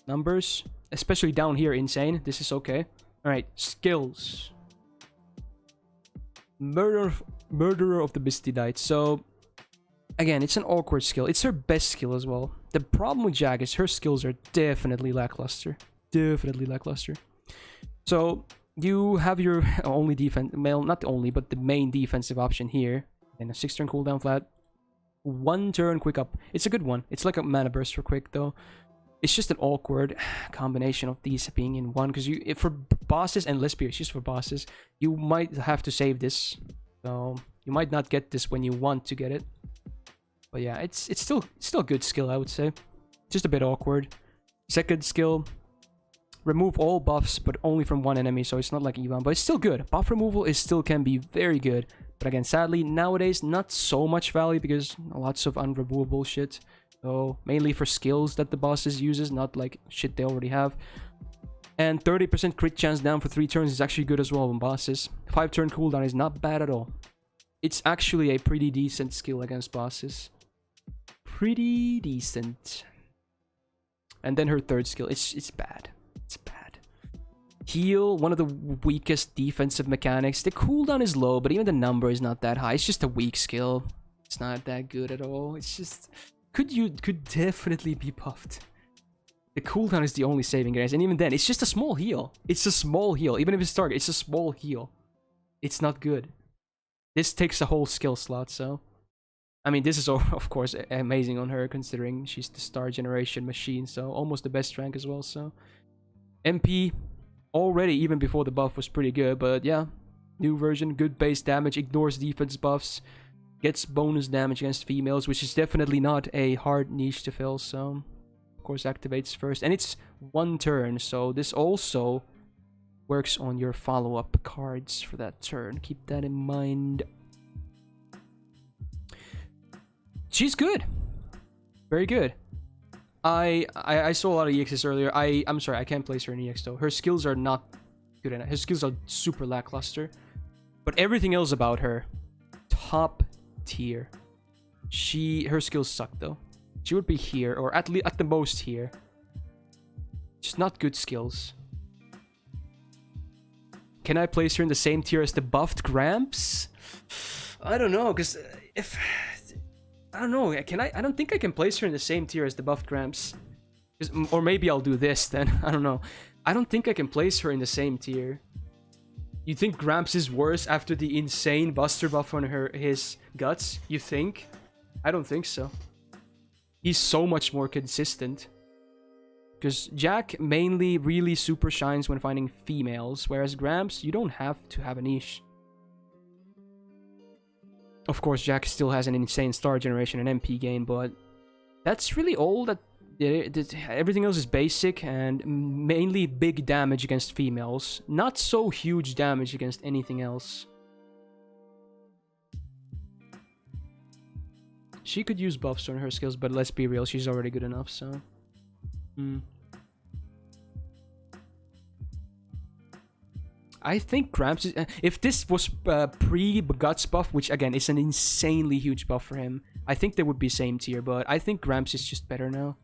Numbers, especially down here, insane. This is okay. Alright, skills. Murderer of the Misty Knight. So, again, it's an awkward skill. It's her best skill as well. The problem with Jack is her skills are definitely lackluster. Definitely lackluster. So, you have your only defense, well, not the only, but the main defensive option here. And a 6-turn cooldown flat. 1 turn quick up. It's a good one. It's like a mana burst for quick, though. It's just an awkward combination of these being in one, because you, for bosses, and let's be honest, just for bosses, you might have to save this. So you might not get this when you want to get it. But yeah, it's still a good skill, I would say. Just a bit awkward. Second skill, remove all buffs, but only from one enemy, so it's not like Ivan, but it's still good. Buff removal is still can be very good. But again, sadly, nowadays, not so much value because lots of unremovable shit. So, mainly for skills that the bosses uses, not like shit they already have. And 30% crit chance down for 3 turns is actually good as well on bosses. 5-turn cooldown is not bad at all. It's actually a pretty decent skill against bosses. Pretty decent. And then her third skill, it's bad. It's bad. Heal, one of the weakest defensive mechanics. The cooldown is low, but even the number is not that high. It's just a weak skill. It's not that good at all. It's just... Could definitely be buffed. The cooldown is the only saving grace, and even then, it's just a small heal. It's a small heal. Even if it's target, it's a small heal. It's not good. This takes a whole skill slot, so... I mean, this is, of course, amazing on her, considering she's the star generation machine, so almost the best rank as well, so... MP, already, even before the buff, was pretty good, but yeah. New version, good base damage, ignores defense buffs. Gets bonus damage against females, which is definitely not a hard niche to fill, so... Of course, activates first. And it's 1 turn, so this also works on your follow-up cards for that turn. Keep that in mind. She's good. Very good. I saw a lot of EXs earlier. I'm sorry, I can't place her in EX, though. Her skills are not good enough. Her skills are super lackluster. But everything else about her, top tier. Her skills suck though. She would be here, or at the most here. Just not good skills. Can I place her in the same tier as the buffed Gramps? I don't know, because if I don't know, can I don't think I can place her in the same tier as the buffed Gramps. Or maybe I'll do this then. I don't know. I don't think I can place her in the same tier. You think Gramps is worse after the insane Buster buff on his guts? You think? I don't think so. He's so much more consistent. Because Jack mainly really super shines when finding females, whereas Gramps, you don't have to have a niche. Of course, Jack still has an insane star generation and MP gain, but that's really all that... Everything else is basic and mainly big damage against females. Not so huge damage against anything else. She could use buffs on her skills, but let's be real, she's already good enough, so... I think Gramps is... if this was pre-Guts buff, which again is an insanely huge buff for him, I think they would be same tier, but I think Gramps is just better now.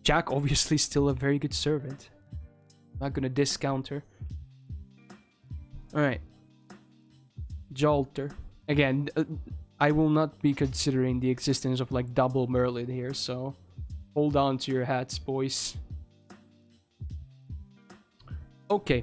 Jack obviously still a very good servant. Not gonna discount her. Alright. Jalter. Again, I will not be considering the existence of like double Merlin here, so hold on to your hats, boys. Okay.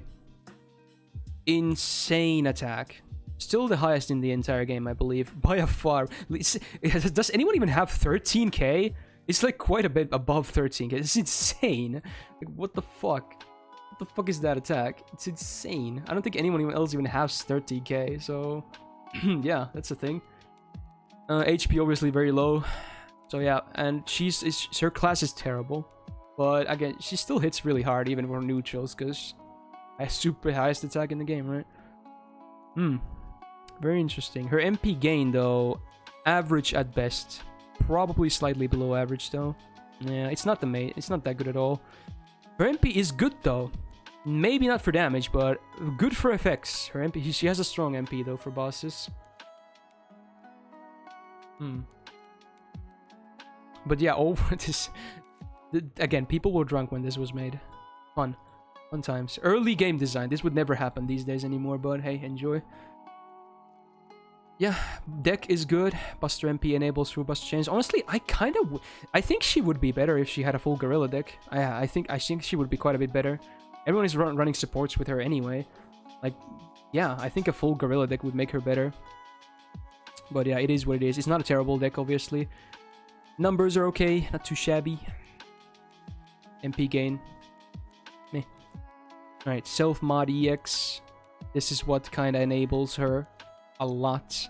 Insane attack. Still the highest in the entire game, I believe, by a far. Does anyone even have 13k? It's like quite a bit above 13k. It's insane. Like, what the fuck? What the fuck is that attack? It's insane. I don't think anyone else even has 30k, so... yeah, that's a thing. HP obviously very low. So yeah, and her class is terrible. But again, she still hits really hard even for neutrals, because... super highest attack in the game, right? Very interesting. Her MP gain, though, average at best. Probably slightly below average, though. Yeah, it's not that good at all. Her MP is good, though. Maybe not for damage, but good for effects. Her MP, she has a strong MP, though, for bosses. But yeah, over this... Again, people were drunk when this was made. Fun times. Early game design. This would never happen these days anymore, but hey, enjoy. yeah, deck is good. Buster MP enables through Buster Chains. Honestly, I think she would be better if she had a full Gorilla deck. I think she would be quite a bit better. Everyone is running supports with her anyway. Like, yeah, I think a full Gorilla deck would make her better. But yeah, it is what it is. It's not a terrible deck, obviously. Numbers are okay, not too shabby. MP gain. Meh. Alright, Self-Mod EX. This is what kind of enables her a lot.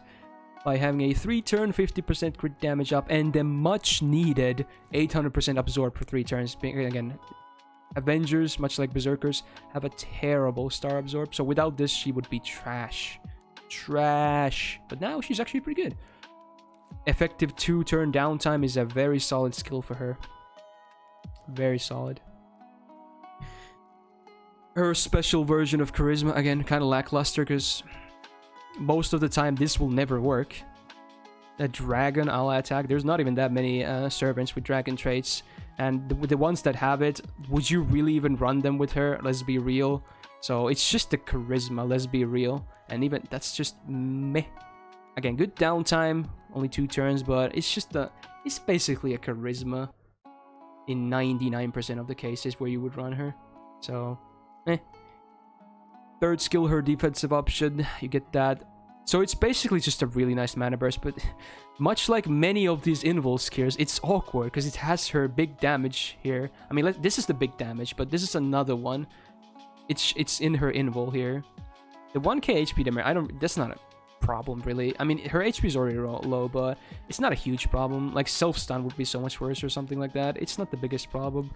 By having a 3-turn 50% crit damage up and the much needed 800% absorb for 3 turns. Again, Avengers, much like Berserkers, have a terrible star absorb. So without this, she would be trash. Trash. But now she's actually pretty good. Effective 2-turn downtime is a very solid skill for her. Very solid. Her special version of Charisma, again, kind of lackluster because most of the time this will never work. A dragon ally attack. There's not even that many servants with dragon traits. And the ones that have it, would you really even run them with her? Let's be real. So it's just the charisma, let's be real. And even that's just meh. Again, good downtime, only 2 turns, but it's just it's basically a charisma in 99% of the cases where you would run her. So, eh. Third skill, her defensive option, you get that. So it's basically just a really nice mana burst, but much like many of these invul skills, it's awkward because it has her big damage here. I mean, this is the big damage, but this is another one. It's in her invul here. The 1k HP damage, that's not a problem really. I mean, her HP is already low, but it's not a huge problem. Like self-stun would be so much worse or something like that. It's not the biggest problem,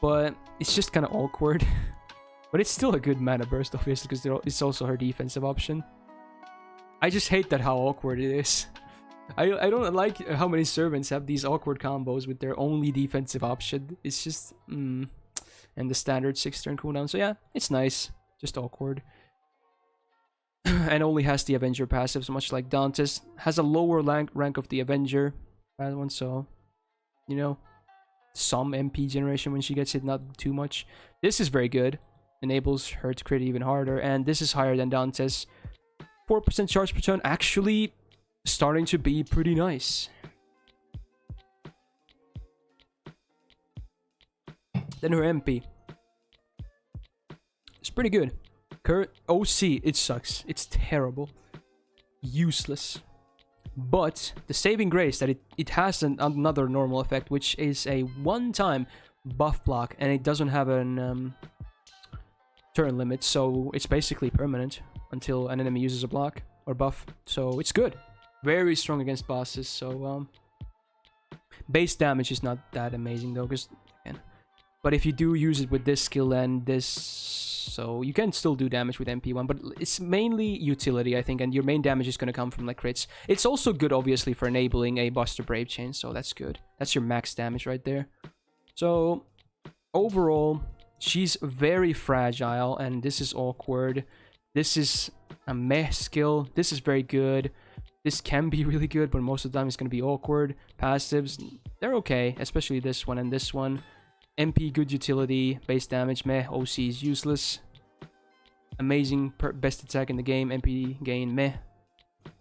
but it's just kind of awkward. But it's still a good mana burst, obviously, because it's also her defensive option. I just hate that how awkward it is. I don't like how many servants have these awkward combos with their only defensive option. It's just, And the standard 6-turn cooldown. So yeah, it's nice. Just awkward. And only has the Avenger passive, so much like Dantes. Has a lower rank of the Avenger. That one, so, you know, some MP generation when she gets hit, not too much. This is very good. Enables her to crit even harder. And this is higher than Dantes. 4% charge per turn, actually starting to be pretty nice. Then her MP. It's pretty good. OC, it sucks. It's terrible. Useless. But the saving grace that it has another normal effect, which is a one-time buff block, and it doesn't have an turn limit, so it's basically permanent until an enemy uses a block or buff. So it's good. Very strong against bosses. So base damage is not that amazing though, because but if you do use it with this skill and this, so you can still do damage with MP1, but it's mainly utility, I think, and your main damage is going to come from like crits. It's also good, obviously, for enabling a Buster Brave Chain, so that's good. That's your max damage right there. So overall, she's very fragile, and this is awkward. This is a meh skill. This is very good. This can be really good, but most of the time it's going to be awkward. Passives, they're okay, especially this one and this one. MP, good utility. Base damage, meh. OC is useless. Amazing, best attack in the game. MP gain, meh.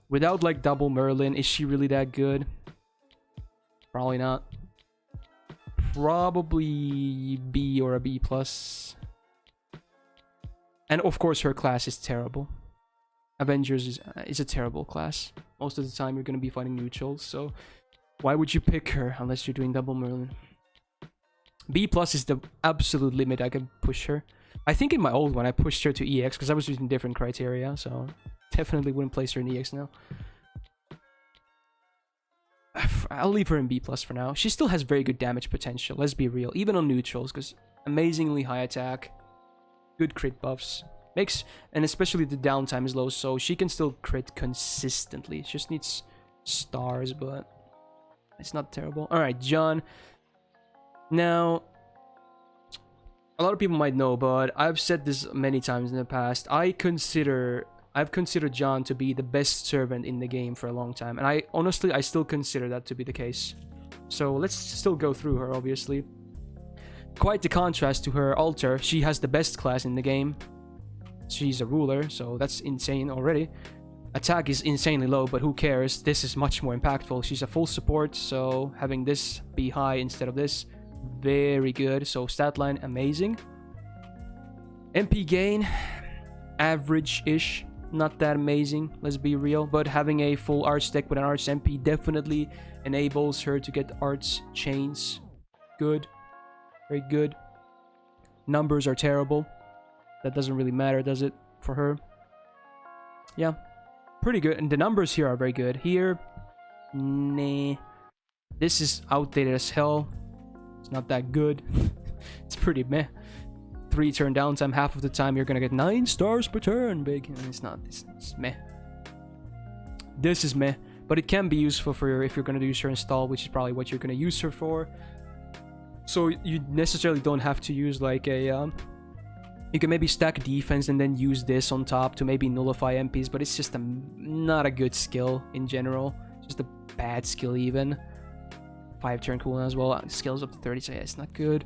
Without, like, double Merlin, is she really that good? Probably not. Probably B or a B+. And, of course, her class is terrible. Avengers is a terrible class. Most of the time, you're going to be fighting neutrals, so why would you pick her unless you're doing double Merlin? B+ is the absolute limit I can push her. I think in my old one, I pushed her to EX because I was using different criteria, so definitely wouldn't place her in EX now. I'll leave her in B+ for now. She still has very good damage potential, let's be real, even on neutrals, because amazingly high attack, good crit buffs, and especially the downtime is low, so she can still crit consistently. She just needs stars, but it's not terrible. Alright, Jeanne. Now, a lot of people might know, but I've said this many times in the past. I've considered Jeanne to be the best servant in the game for a long time, and I still consider that to be the case. So let's still go through her, obviously. Quite the contrast to her altar. She has the best class in the game. She's a ruler, so that's insane already. Attack is insanely low, but who cares? This is much more impactful. She's a full support, so having this be high instead of this, very good. So stat line, amazing. MP gain, average-ish. Not that amazing, let's be real. But having a full arts deck with an arts MP definitely enables her to get arts chains. Good. Very good. Numbers are terrible. That doesn't really matter, does it, for her? Yeah. Pretty good. And the numbers here are very good. Here, nah. This is outdated as hell. It's not that good. It's pretty meh. 3 turn downtime, half of the time you're gonna get 9 stars per turn, big. And it's not, it's meh. This is meh, but it can be useful for your, if you're gonna use her install, which is probably what you're gonna use her for. So you necessarily don't have to use like a, you can maybe stack defense and then use this on top to maybe nullify MPs, but it's just not a good skill in general. Just a bad skill even. 5 turn cooldown as well. Skills up to 30, so yeah, it's not good.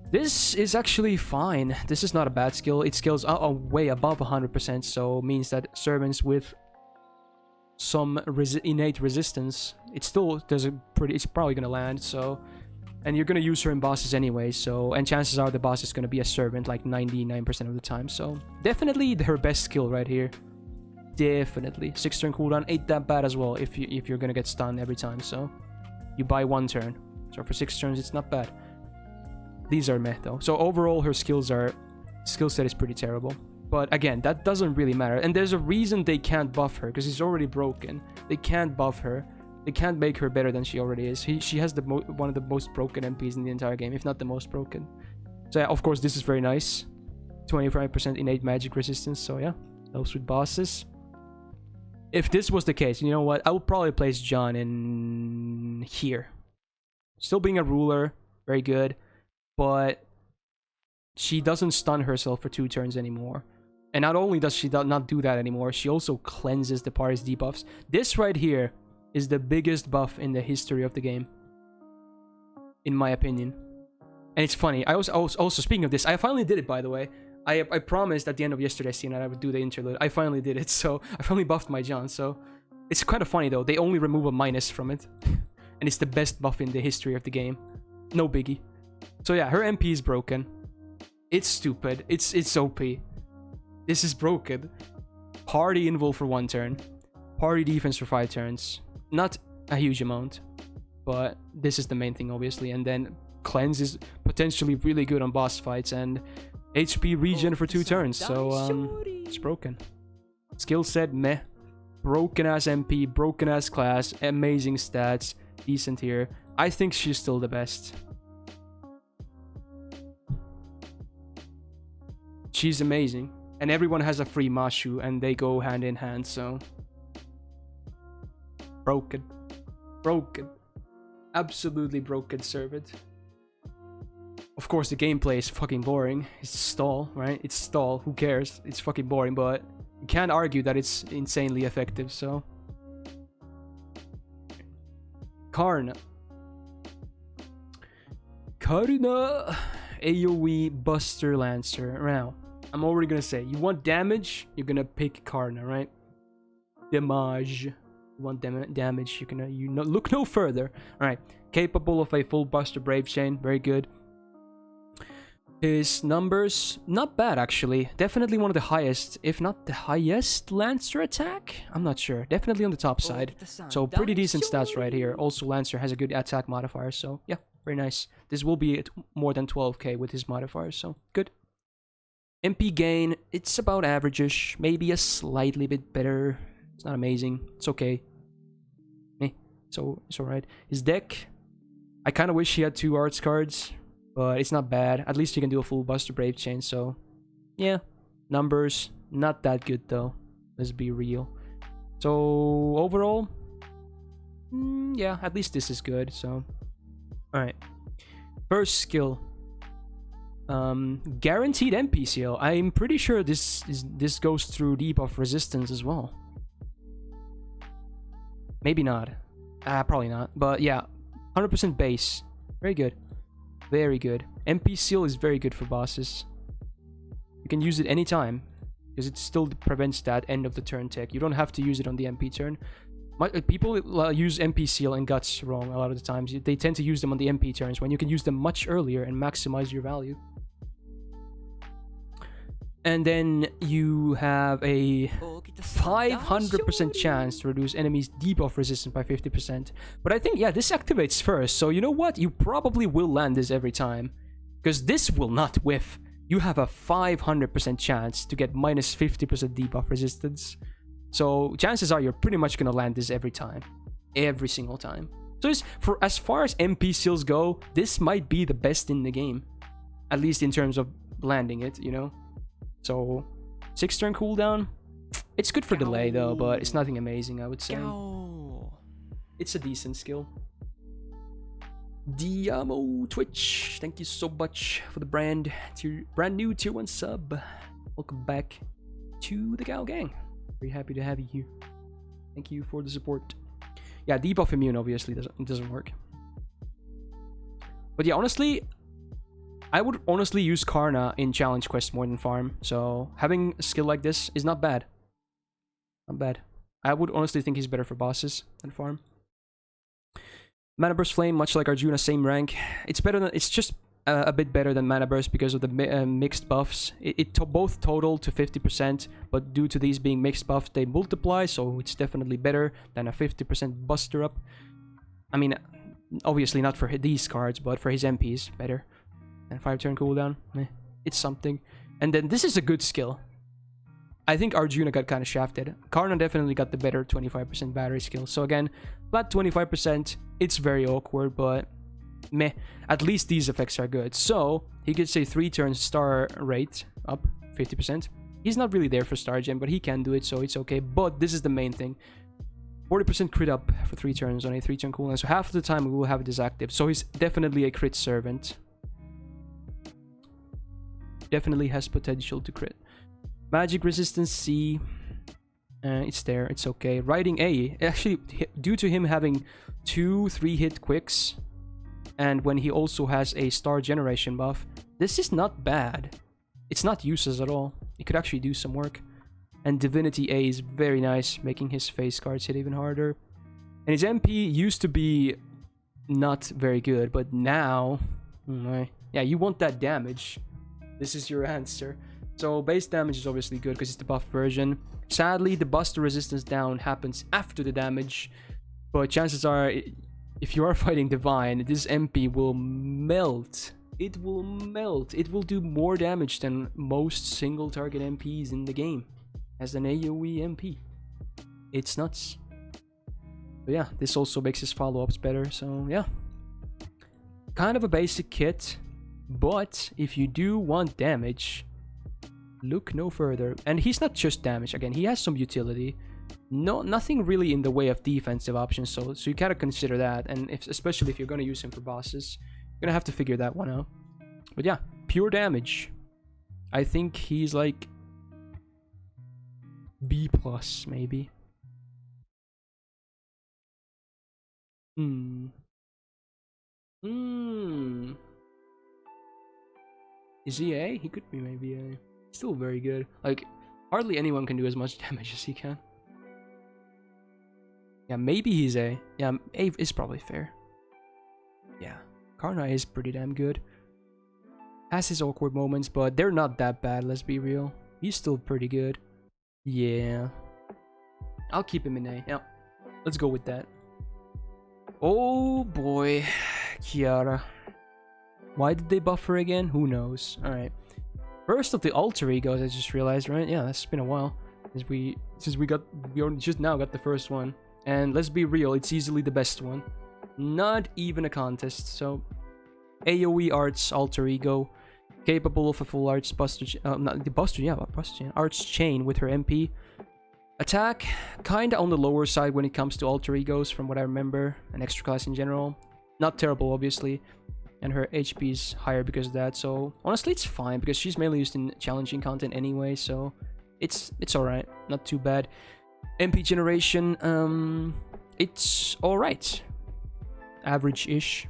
This is actually fine. This is not a bad skill. It scales way above 100%, so means that servants with some innate resistance, it still does a pretty. It's probably gonna land. So, and you're gonna use her in bosses anyway. So, and chances are the boss is gonna be a servant like 99% of the time. So, definitely her best skill right here. Definitely 6 turn cooldown ain't that bad as well. If you're gonna get stunned every time, so you buy 1 turn. So for 6 turns, it's not bad. These are meh though. So overall, her skill set is pretty terrible. But again, that doesn't really matter. And there's a reason they can't buff her, because she's already broken. They can't buff her. They can't make her better than she already is. She has one of the most broken MPs in the entire game, if not the most broken. So yeah, of course, this is very nice. 25% innate magic resistance. So yeah, helps with bosses. If this was the case, you know what? I would probably place Jeanne in here. Still being a ruler, very good. But she doesn't stun herself for 2 turns anymore. And not only does she not do that anymore, she also cleanses the party's debuffs. This right here is the biggest buff in the history of the game, in my opinion. And it's funny, I was also speaking of this, I finally did it, by the way. I promised at the end of yesterday's scene that I would do the interlude. I finally did it, so I finally buffed my Jeanne. So it's kind of funny though, they only remove a minus from it. And it's the best buff in the history of the game. No biggie. So yeah, her MP is broken. It's stupid. It's OP. This is broken. Party invul for 1 turn. Party defense for 5 turns. Not a huge amount, but this is the main thing, obviously. And then cleanse is potentially really good on boss fights, and HP regen for 2 turns. So it's broken. Skill set meh. Broken ass MP, broken ass class, amazing stats, decent here. I think she's still the best. She's amazing. And everyone has a free Mashu, and they go hand in hand, so... Broken. Broken. Absolutely broken servant. Of course, the gameplay is fucking boring. It's stall, right? It's stall. Who cares? It's fucking boring, but... You can't argue that it's insanely effective, so... Karna. Karna... AoE Buster Lancer. Now, I'm already gonna say, you want damage, you're gonna pick Karna, right? Damage. You want damage, you're gonna look no further. Alright, capable of a full Buster Brave Chain, very good. His numbers, not bad actually. Definitely one of the highest, if not the highest Lancer attack? I'm not sure. Definitely on the top side. So pretty decent stats right here. Also, Lancer has a good attack modifier, so yeah, very nice. This will be at more than 12k with his modifiers, so good. MP gain, it's about average-ish. Maybe a slightly bit better. It's not amazing. It's okay. So it's alright. His deck, I kind of wish he had 2 arts cards, but it's not bad. At least you can do a full Buster Brave Chain, so yeah. Numbers, not that good though. Let's be real. So overall, yeah, at least this is good, so. Alright. First skill. Guaranteed MP seal. I'm pretty sure this goes through debuff resistance as well. Maybe not. Probably not. But yeah, 100% base. Very good. Very good. MP seal is very good for bosses. You can use it anytime. because it still prevents that end of the turn tech. You don't have to use it on the MP turn. People use MP Seal and Guts wrong a lot of the times. They tend to use them on the MP turns when you can use them much earlier and maximize your value. And then you have a 500% chance to reduce enemies' debuff resistance by 50%. But I think, yeah, this activates first. So you know what? You probably will land this every time. Because this will not whiff. You have a 500% chance to get minus 50% debuff resistance. So chances are you're pretty much going to land this every time. Every single time. So for as far as MP seals go, this might be the best in the game. At least in terms of landing it, you know. So 6 turn cooldown. It's good for delay though, but it's nothing amazing, I would say. It's a decent skill. Diamo Twitch, thank you so much for the brand new tier 1 sub. Welcome back to the Gao gang. Very happy to have you here. Thank you for the support. Yeah, debuff immune obviously doesn't work. But yeah, honestly, I would honestly use Karna in challenge quests more than farm. So having a skill like this is not bad. Not bad. I would honestly think he's better for bosses than farm. Mana Burst Flame, much like Arjuna, same rank. It's better than, it's just a bit better than Mana Burst because of the mixed buffs. It both total to 50%, but due to these being mixed buffs, they multiply, so it's definitely better than a 50% buster up. I mean, obviously not for these cards, but for his MPs, better. And 5 turn cooldown, it's something. And then this is a good skill. I think Arjuna got kind of shafted. Karna definitely got the better 25% battery skill. So again, flat 25%, it's very awkward, but meh. At least these effects are good. So he gets a 3 turn star rate up 50%. He's not really there for star gem, but he can do it, so it's okay. But this is the main thing. 40% crit up for 3 turns on a 3 turn cooldown. So half of the time we will have this active. So he's definitely a crit servant. Definitely has potential to crit. Magic resistance C. It's there. It's okay. Riding A. Actually, due to him having 2 3-hit quicks, and when he also has a star generation buff, this is not bad. It's not useless at all. It could actually do some work. And Divinity A is very nice, making his face cards hit even harder. And his MP used to be not very good, but now, yeah, you want that damage. This is your answer. So base damage is obviously good because it's the buff version. Sadly, the buster resistance down happens after the damage, but chances are, if you are fighting Divine, this MP will melt. It will melt. It will do more damage than most single target MPs in the game as an AoE MP. It's nuts. But yeah, this also makes his follow-ups better, so yeah. Kind of a basic kit, but if you do want damage, look no further. And he's not just damage. Again, he has some utility. Nothing really in the way of defensive options, so you gotta consider that. And especially if you're gonna use him for bosses, you're gonna have to figure that one out. But yeah, pure damage. I think he's like B+, maybe. Is he A? He could be maybe A. Still very good. Like, hardly anyone can do as much damage as he can. Yeah, maybe he's A. Yeah, A is probably fair. Yeah, Karna is pretty damn good. Has his awkward moments, but they're not that bad, let's be real. He's still pretty good. Yeah. I'll keep him in A. Yeah, let's go with that. Oh boy, Kiara. Why did they buff her again? Who knows? Alright. First of the alter egos, I just realized, right? Yeah, that's been a while since we only just now got the first one. And let's be real, it's easily the best one. Not even a contest. So, AoE arts alter ego, capable of a full arts buster, arts chain with her MP. Attack, kinda on the lower side when it comes to alter egos, from what I remember, and extra class in general. Not terrible, obviously. And her HP is higher because of that, so honestly it's fine because she's mainly used in challenging content anyway, so it's alright, not too bad. MP generation, it's alright. Average-ish.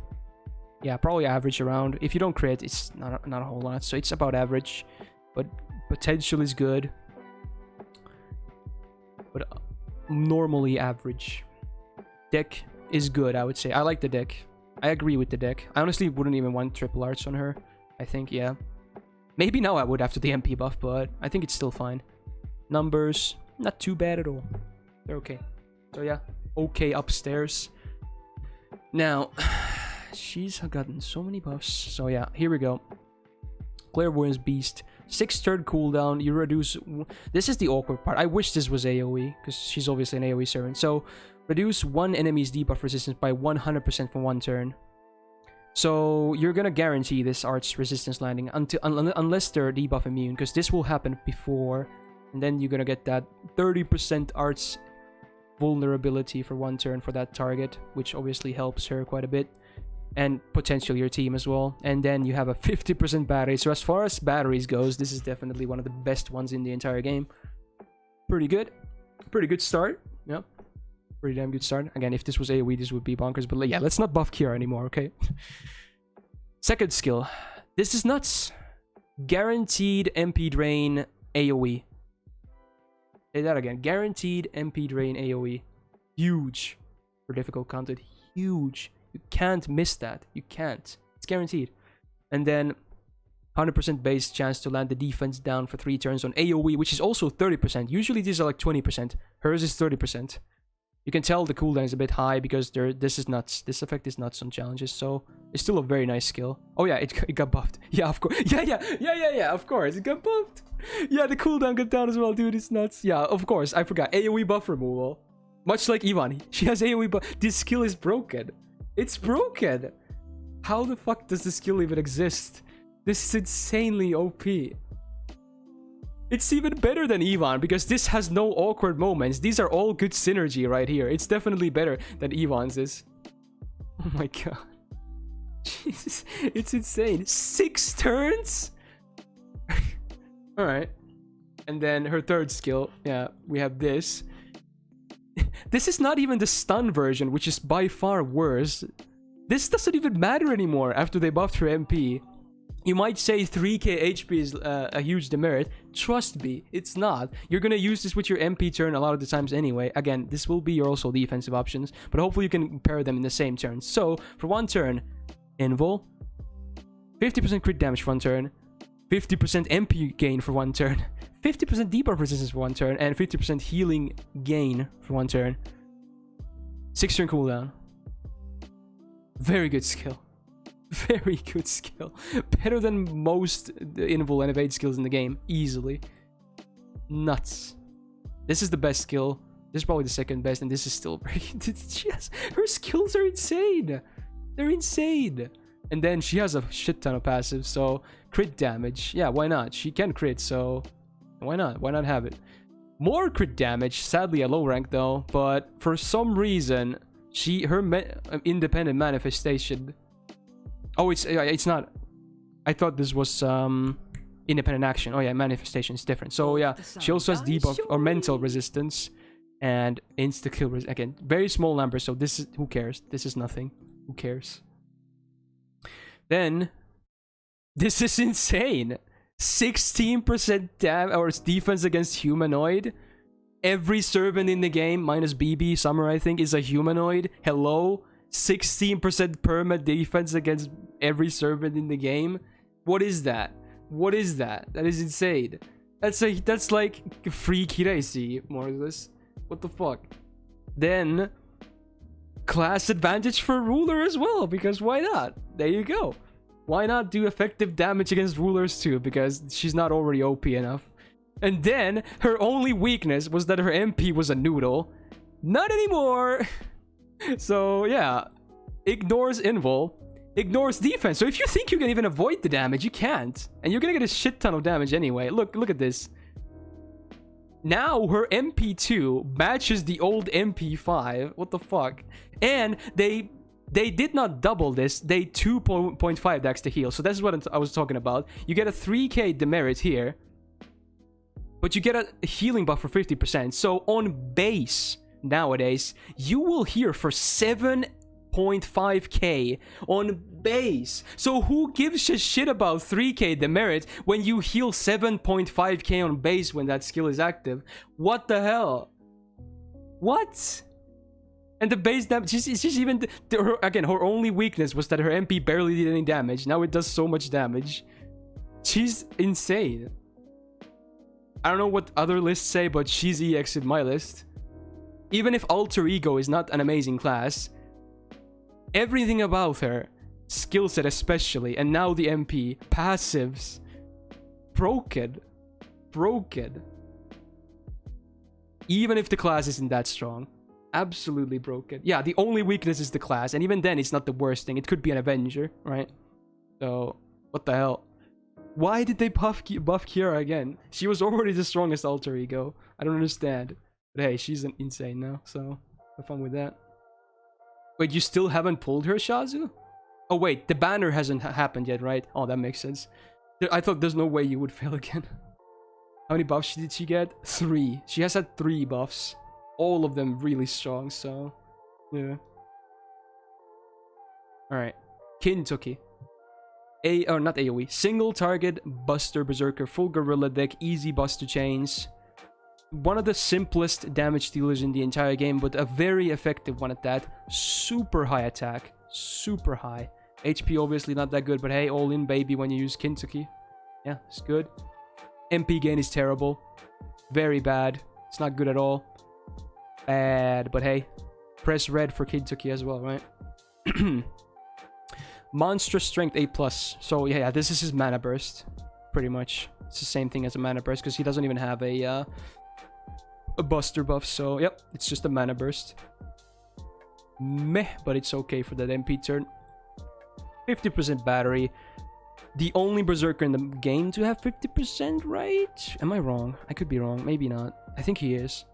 Yeah, probably average around. If you don't crit, it's not a whole lot, so it's about average. But potential is good. normally average. Deck is good, I would say. I like the deck. I agree with the deck. I honestly wouldn't even want triple arts on her. I think, yeah. Maybe now I would after the MP buff, but I think it's still fine. Numbers, not too bad at all. They're okay. So yeah, okay upstairs. Now, she's gotten so many buffs. So yeah, here we go. Clairvoyance Beast. 6 turn cooldown. You reduce... This is the awkward part. I wish this was AoE, because she's obviously an AoE servant. So, reduce one enemy's debuff resistance by 100% for 1 turn. So, you're gonna guarantee this art's resistance landing unless they're debuff immune, because this will happen before. And then you're gonna get that 30% art's vulnerability for 1 turn for that target, which obviously helps her quite a bit. And potentially your team as well. And then you have a 50% battery. So as far as batteries goes, this is definitely one of the best ones in the entire game. Pretty good. Pretty good start. Yep. Pretty damn good start. Again, if this was AoE, this would be bonkers. But yeah, let's not buff Kiara anymore, okay? Second skill. This is nuts. Guaranteed MP drain AoE. Say that again. Guaranteed MP drain AoE. Huge. For difficult content. Huge. You can't miss that. You can't. It's guaranteed. And then 100% base chance to land the defense down for 3 turns on AoE, which is also 30%. Usually these are like 20%. Hers is 30%. You can tell the cooldown is a bit high because this is nuts. This effect is nuts on challenges, so it's still a very nice skill. Oh yeah, it got buffed. Yeah, of course. Yeah, of course. It got buffed. Yeah, the cooldown got down as well, dude. It's nuts. Yeah, of course. I forgot. AoE buff removal. Much like Ivan. She has AoE buff. This skill is broken. It's broken. How the fuck does this skill even exist? This is insanely OP. It's even better than Ivan because this has no awkward moments. These are all good synergy right here. It's definitely better than Ivan's is. Oh my god. Jesus, it's insane. 6 turns? Alright. And then her third skill. Yeah, we have this. This is not even the stun version, which is by far worse. This doesn't even matter anymore after they buffed her MP. You might say 3k HP is a huge demerit. Trust me, it's not. You're gonna use this with your MP turn a lot of the times anyway. Again, this will be your also defensive options, but hopefully you can pair them in the same turn. So, for 1 turn, Invul, 50% crit damage for 1 turn, 50% MP gain for 1 turn, 50% debuff resistance for 1 turn, and 50% healing gain for 1 turn. 6 turn cooldown. Very good skill. Very good skill. Better than most invul and evade skills in the game. Easily. Nuts. This is the best skill. This is probably the second best, and this is still very... her skills are insane. They're insane. And then she has a shit ton of passives, so crit damage. Yeah, why not? She can crit, so why not? Why not have it? More crit damage, sadly a low rank though, but for some reason, her independent manifestation... Oh, it's not. I thought this was independent action. Oh yeah, manifestation is different. So yeah, she also has debuff or mental resistance and insta kill. Again, very small number. So this is, who cares? This is nothing. Who cares? Then this is insane. 16% or defense against humanoid. Every servant in the game, minus BB Summer, I think, is a humanoid. Hello. 16% perma defense against every servant in the game. What is that? What is that? That is insane. That's like free Kiresi, more or less. What the fuck? Then class advantage for ruler as well, because why not? There you go. Why not do effective damage against rulers too? Because she's not already OP enough. And then her only weakness was that her MP was a noodle. Not anymore. So yeah, ignores invul, ignores defense. So if you think you can even avoid the damage, you can't, and you're gonna get a shit ton of damage anyway. Look at this. Now her MP2 matches the old MP5. What the fuck? And they did not double this. They 2.5 dex to heal. So that's what I was talking about. You get a 3k demerit here, but you get a healing buff for 50%. So on base nowadays, you will heal for 7.5k on base. So who gives a shit about 3k demerit when you heal 7.5k on base when that skill is active? What the hell? What? And the base damage, she's even, again, her only weakness was that her MP barely did any damage. Now it does so much damage. She's insane. I don't know what other lists say, but she's EX in my list. Even if Alter Ego is not an amazing class, everything about her, skill set especially, and now the MP, passives, broken. Even if the class isn't that strong. Absolutely broken. Yeah, the only weakness is the class, and even then it's not the worst thing. It could be an Avenger, right? So, what the hell? Why did they buff Kiara again? She was already the strongest Alter Ego. I don't understand. But hey, she's insane now, so have fun with that. Wait, you still haven't pulled her, Shazu? Oh wait, the banner hasn't happened yet, right? Oh, that makes sense. I thought there's no way you would fail again. How many buffs did she get? 3. She has had 3 buffs. All of them really strong, so yeah. Alright. Kintoki. Not AoE. Single target, Buster Berserker, full gorilla deck, easy Buster chains. One of the simplest damage dealers in the entire game, but a very effective one at that. Super high attack. Super high. HP obviously not that good, but hey, all in baby when you use Kintoki. Yeah, it's good. MP gain is terrible. Very bad. It's not good at all. Bad, but hey. Press red for Kintoki as well, right? Monstrous strength A+. So yeah, this is his mana burst. Pretty much. It's the same thing as a mana burst, because he doesn't even have a buster buff. So yep, it's just a mana burst. Meh, but it's okay for that MP turn. 50% battery. The only berserker in the game to have 50%, right? Am I wrong? I could be wrong. Maybe not. I think he is.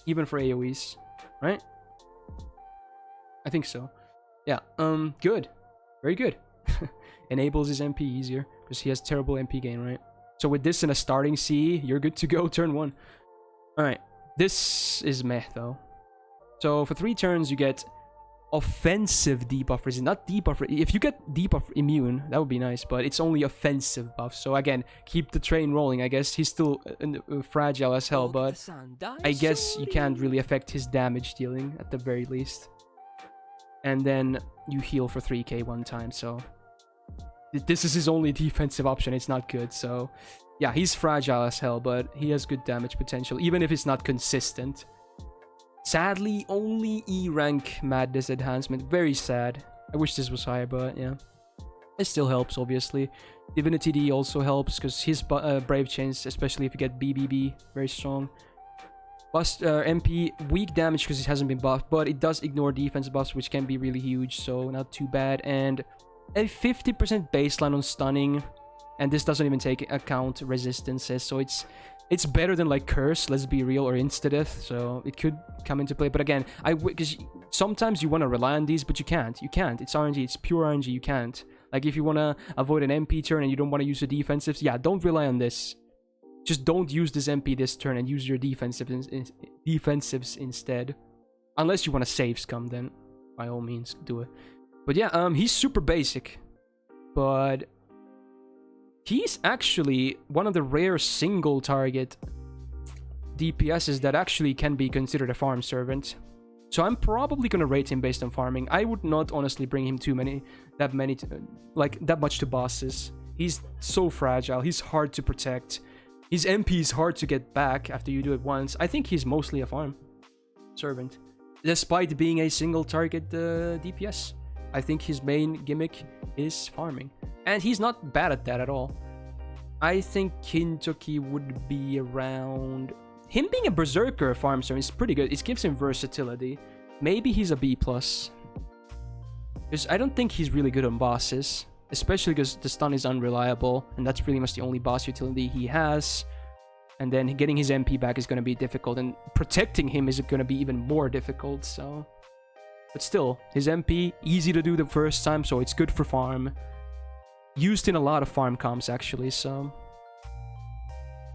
Even for AoEs, right? I think so. Yeah, good. Very good. Enables his MP easier, because he has terrible MP gain, right? So with this in a starting CE, you're good to go turn 1. Alright, this is meh, though. So for 3 turns, you get offensive debuff resist, not debuff. If you get debuff immune, that would be nice, but it's only offensive buff. So again, keep the train rolling. I guess he's still fragile as hell, but I guess you can't really affect his damage dealing at the very least. And then you heal for 3k one time, so this is his only defensive option. It's not good. So yeah, he's fragile as hell, but he has good damage potential, even if it's not consistent. Sadly, only E rank Madness enhancement. Very sad. I wish this was higher, but yeah. It still helps, obviously. Divinity D also helps, because his Brave Chains, especially if you get BBB, very strong. MP, weak damage because it hasn't been buffed, but it does ignore defense buffs, which can be really huge, so not too bad. And a 50% baseline on stunning, and this doesn't even take account resistances, so it's better than like Curse, let's be real, or Insta-Death, so it could come into play. But again, because sometimes you want to rely on these, but you can't. You can't. It's RNG. It's pure RNG. You can't. Like, if you want to avoid an MP turn and you don't want to use the defensives, yeah, don't rely on this. Just don't use this MP this turn and use your defensives instead. Unless you want to save scum, then by all means, do it. But yeah, he's super basic. But he's actually one of the rare single target DPSs that actually can be considered a farm servant. So I'm probably gonna rate him based on farming. I would not honestly bring him that much to bosses. He's so fragile. He's hard to protect. His MP is hard to get back after you do it once. I think he's mostly a farm servant, despite being a single target DPS. I think his main gimmick is farming, and he's not bad at that at all. I think Kintoki would be around... Him being a berserker farm servant is pretty good. It gives him versatility. Maybe he's a B+. Because I don't think he's really good on bosses. Especially because the stun is unreliable. And that's pretty much the only boss utility he has. And then getting his MP back is going to be difficult. And protecting him is going to be even more difficult. So, but still, his MP, easy to do the first time. So it's good for farm. Used in a lot of farm comps actually. So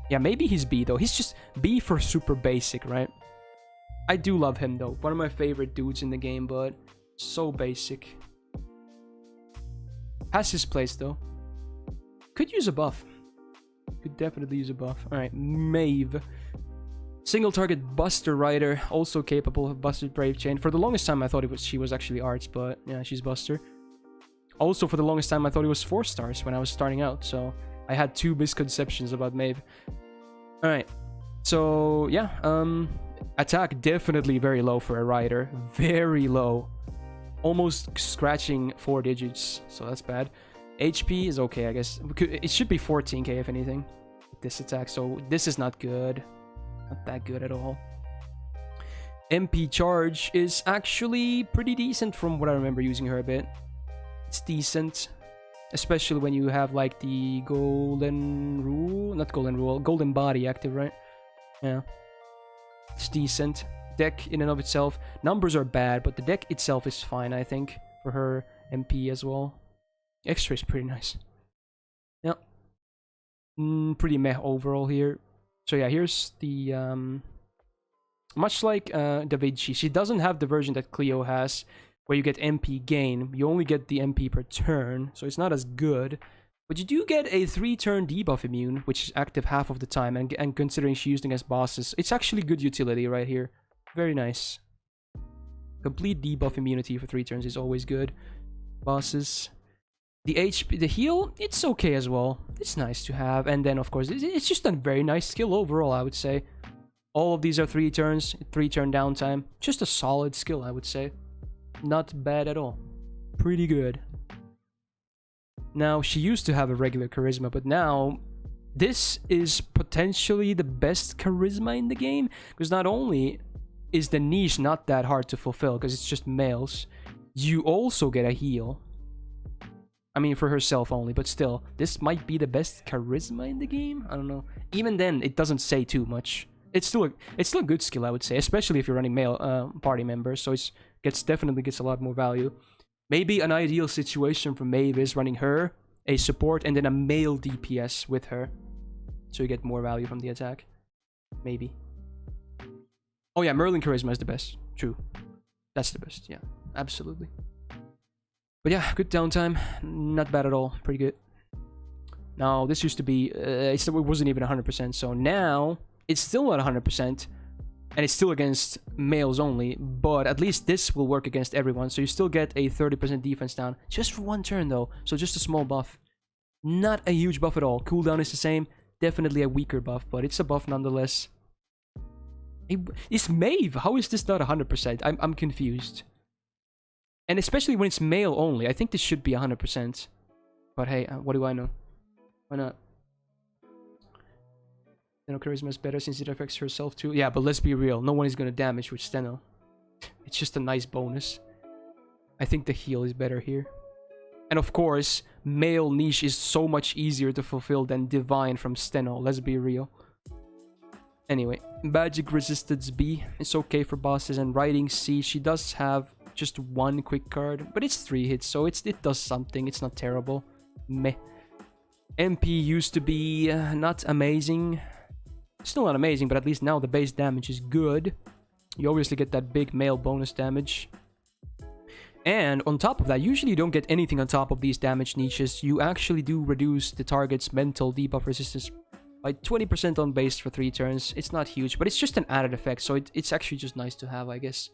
yeah, maybe he's B though. He's just B for super basic, right? I do love him though. One of my favorite dudes in the game, but so basic. Has his place though. Could use a buff. Could definitely use a buff. Alright, Maeve. Single target Buster Rider, also capable of Buster's Brave Chain. For the longest time I thought she was actually Arts, but yeah, she's Buster. Also, for the longest time I thought it was 4 stars when I was starting out, so I had 2 misconceptions about Maeve. Alright, so yeah, attack definitely very low for a Rider. Very low. Almost scratching 4 digits, so that's bad. HP is okay, I guess. It should be 14k if anything, this attack, so this is not good. Not that good at all. MP charge is actually pretty decent from what I remember using her a bit. It's decent, especially when you have like the golden rule, not golden rule, golden body active, right? Yeah, it's decent. Deck in and of itself, numbers are bad, but the deck itself is fine, I think, for her MP as well. Extra is pretty nice. Yeah, pretty meh overall here. So yeah, here's the much like Da Vinci, she doesn't have the version that Cleo has, where you get MP gain. You only get the MP per turn, so it's not as good. But you do get a 3-turn debuff immune, which is active half of the time, and considering she's used against bosses, it's actually good utility right here. Very nice. Complete debuff immunity for 3 turns is always good. Bosses. The HP, the heal, it's okay as well. It's nice to have. And then, of course, it's just a very nice skill overall, I would say. All of these are 3 turns, 3-turn downtime. Just a solid skill, I would say. Not bad at all. Pretty good. Now, she used to have a regular charisma, but now this is potentially the best charisma in the game. Because not only is the niche not that hard to fulfill, because it's just males, you also get a heal. I mean, for herself only, but still, this might be the best charisma in the game? I don't know. Even then, it doesn't say too much. It's still a good skill, I would say, especially if you're running male party members, so it definitely gets a lot more value. Maybe an ideal situation for Maeve is running her, a support, and then a male DPS with her, so you get more value from the attack. Maybe. Oh yeah, Merlin charisma is the best. True. That's the best, yeah. Absolutely. But yeah, good downtime. Not bad at all. Pretty good. Now, this used to be... it wasn't even 100%, so now it's still not 100%, and it's still against males only, but at least this will work against everyone, so you still get a 30% defense down, just for 1 turn though, so just a small buff. Not a huge buff at all. Cooldown is the same. Definitely a weaker buff, but it's a buff nonetheless. It's Maeve. How is this not 100%? I'm confused. And especially when it's male only. I think this should be 100%. But hey, what do I know? Why not? Steno charisma is better since it affects herself too. Yeah, but let's be real. No one is going to damage with Steno. It's just a nice bonus. I think the heal is better here. And of course, male niche is so much easier to fulfill than divine from Steno. Let's be real. Anyway, magic resistance B. It's okay for bosses, and writing C. She does have just 1 quick card, but it's 3 hits, so it does something. It's not terrible. Meh. MP used to be not amazing. Still not amazing, but at least now the base damage is good. You obviously get that big male bonus damage. And on top of that, usually you don't get anything on top of these damage niches. You actually do reduce the target's mental debuff resistance by 20% on base for 3 turns. It's not huge, but it's just an added effect, so it's actually just nice to have, I guess.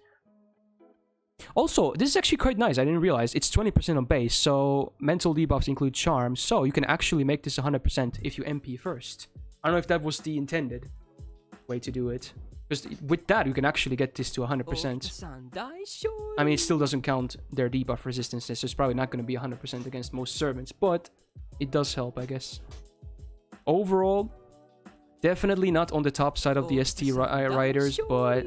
Also, this is actually quite nice. I didn't realize it's 20% on base, so mental debuffs include charm, so you can actually make this 100% if you MP first. I don't know if that was the intended way to do it, because with that you can actually get this to 100%. I mean, it still doesn't count their debuff resistances, so it's probably not going to be 100% against most servants, but it does help, I guess. Overall, definitely not on the top side of the ST riders, but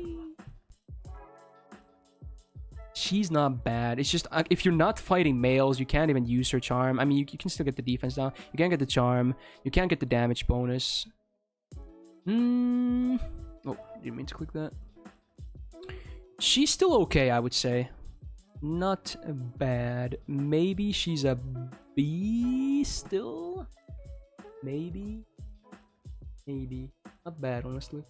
she's not bad. It's just, if you're not fighting males, you can't even use her charm. I mean, you can still get the defense down. You can't get the charm. You can't get the damage bonus. Oh, didn't mean to click that. She's still okay, I would say. Not bad. Maybe she's a B still? Maybe? Maybe. Not bad, honestly.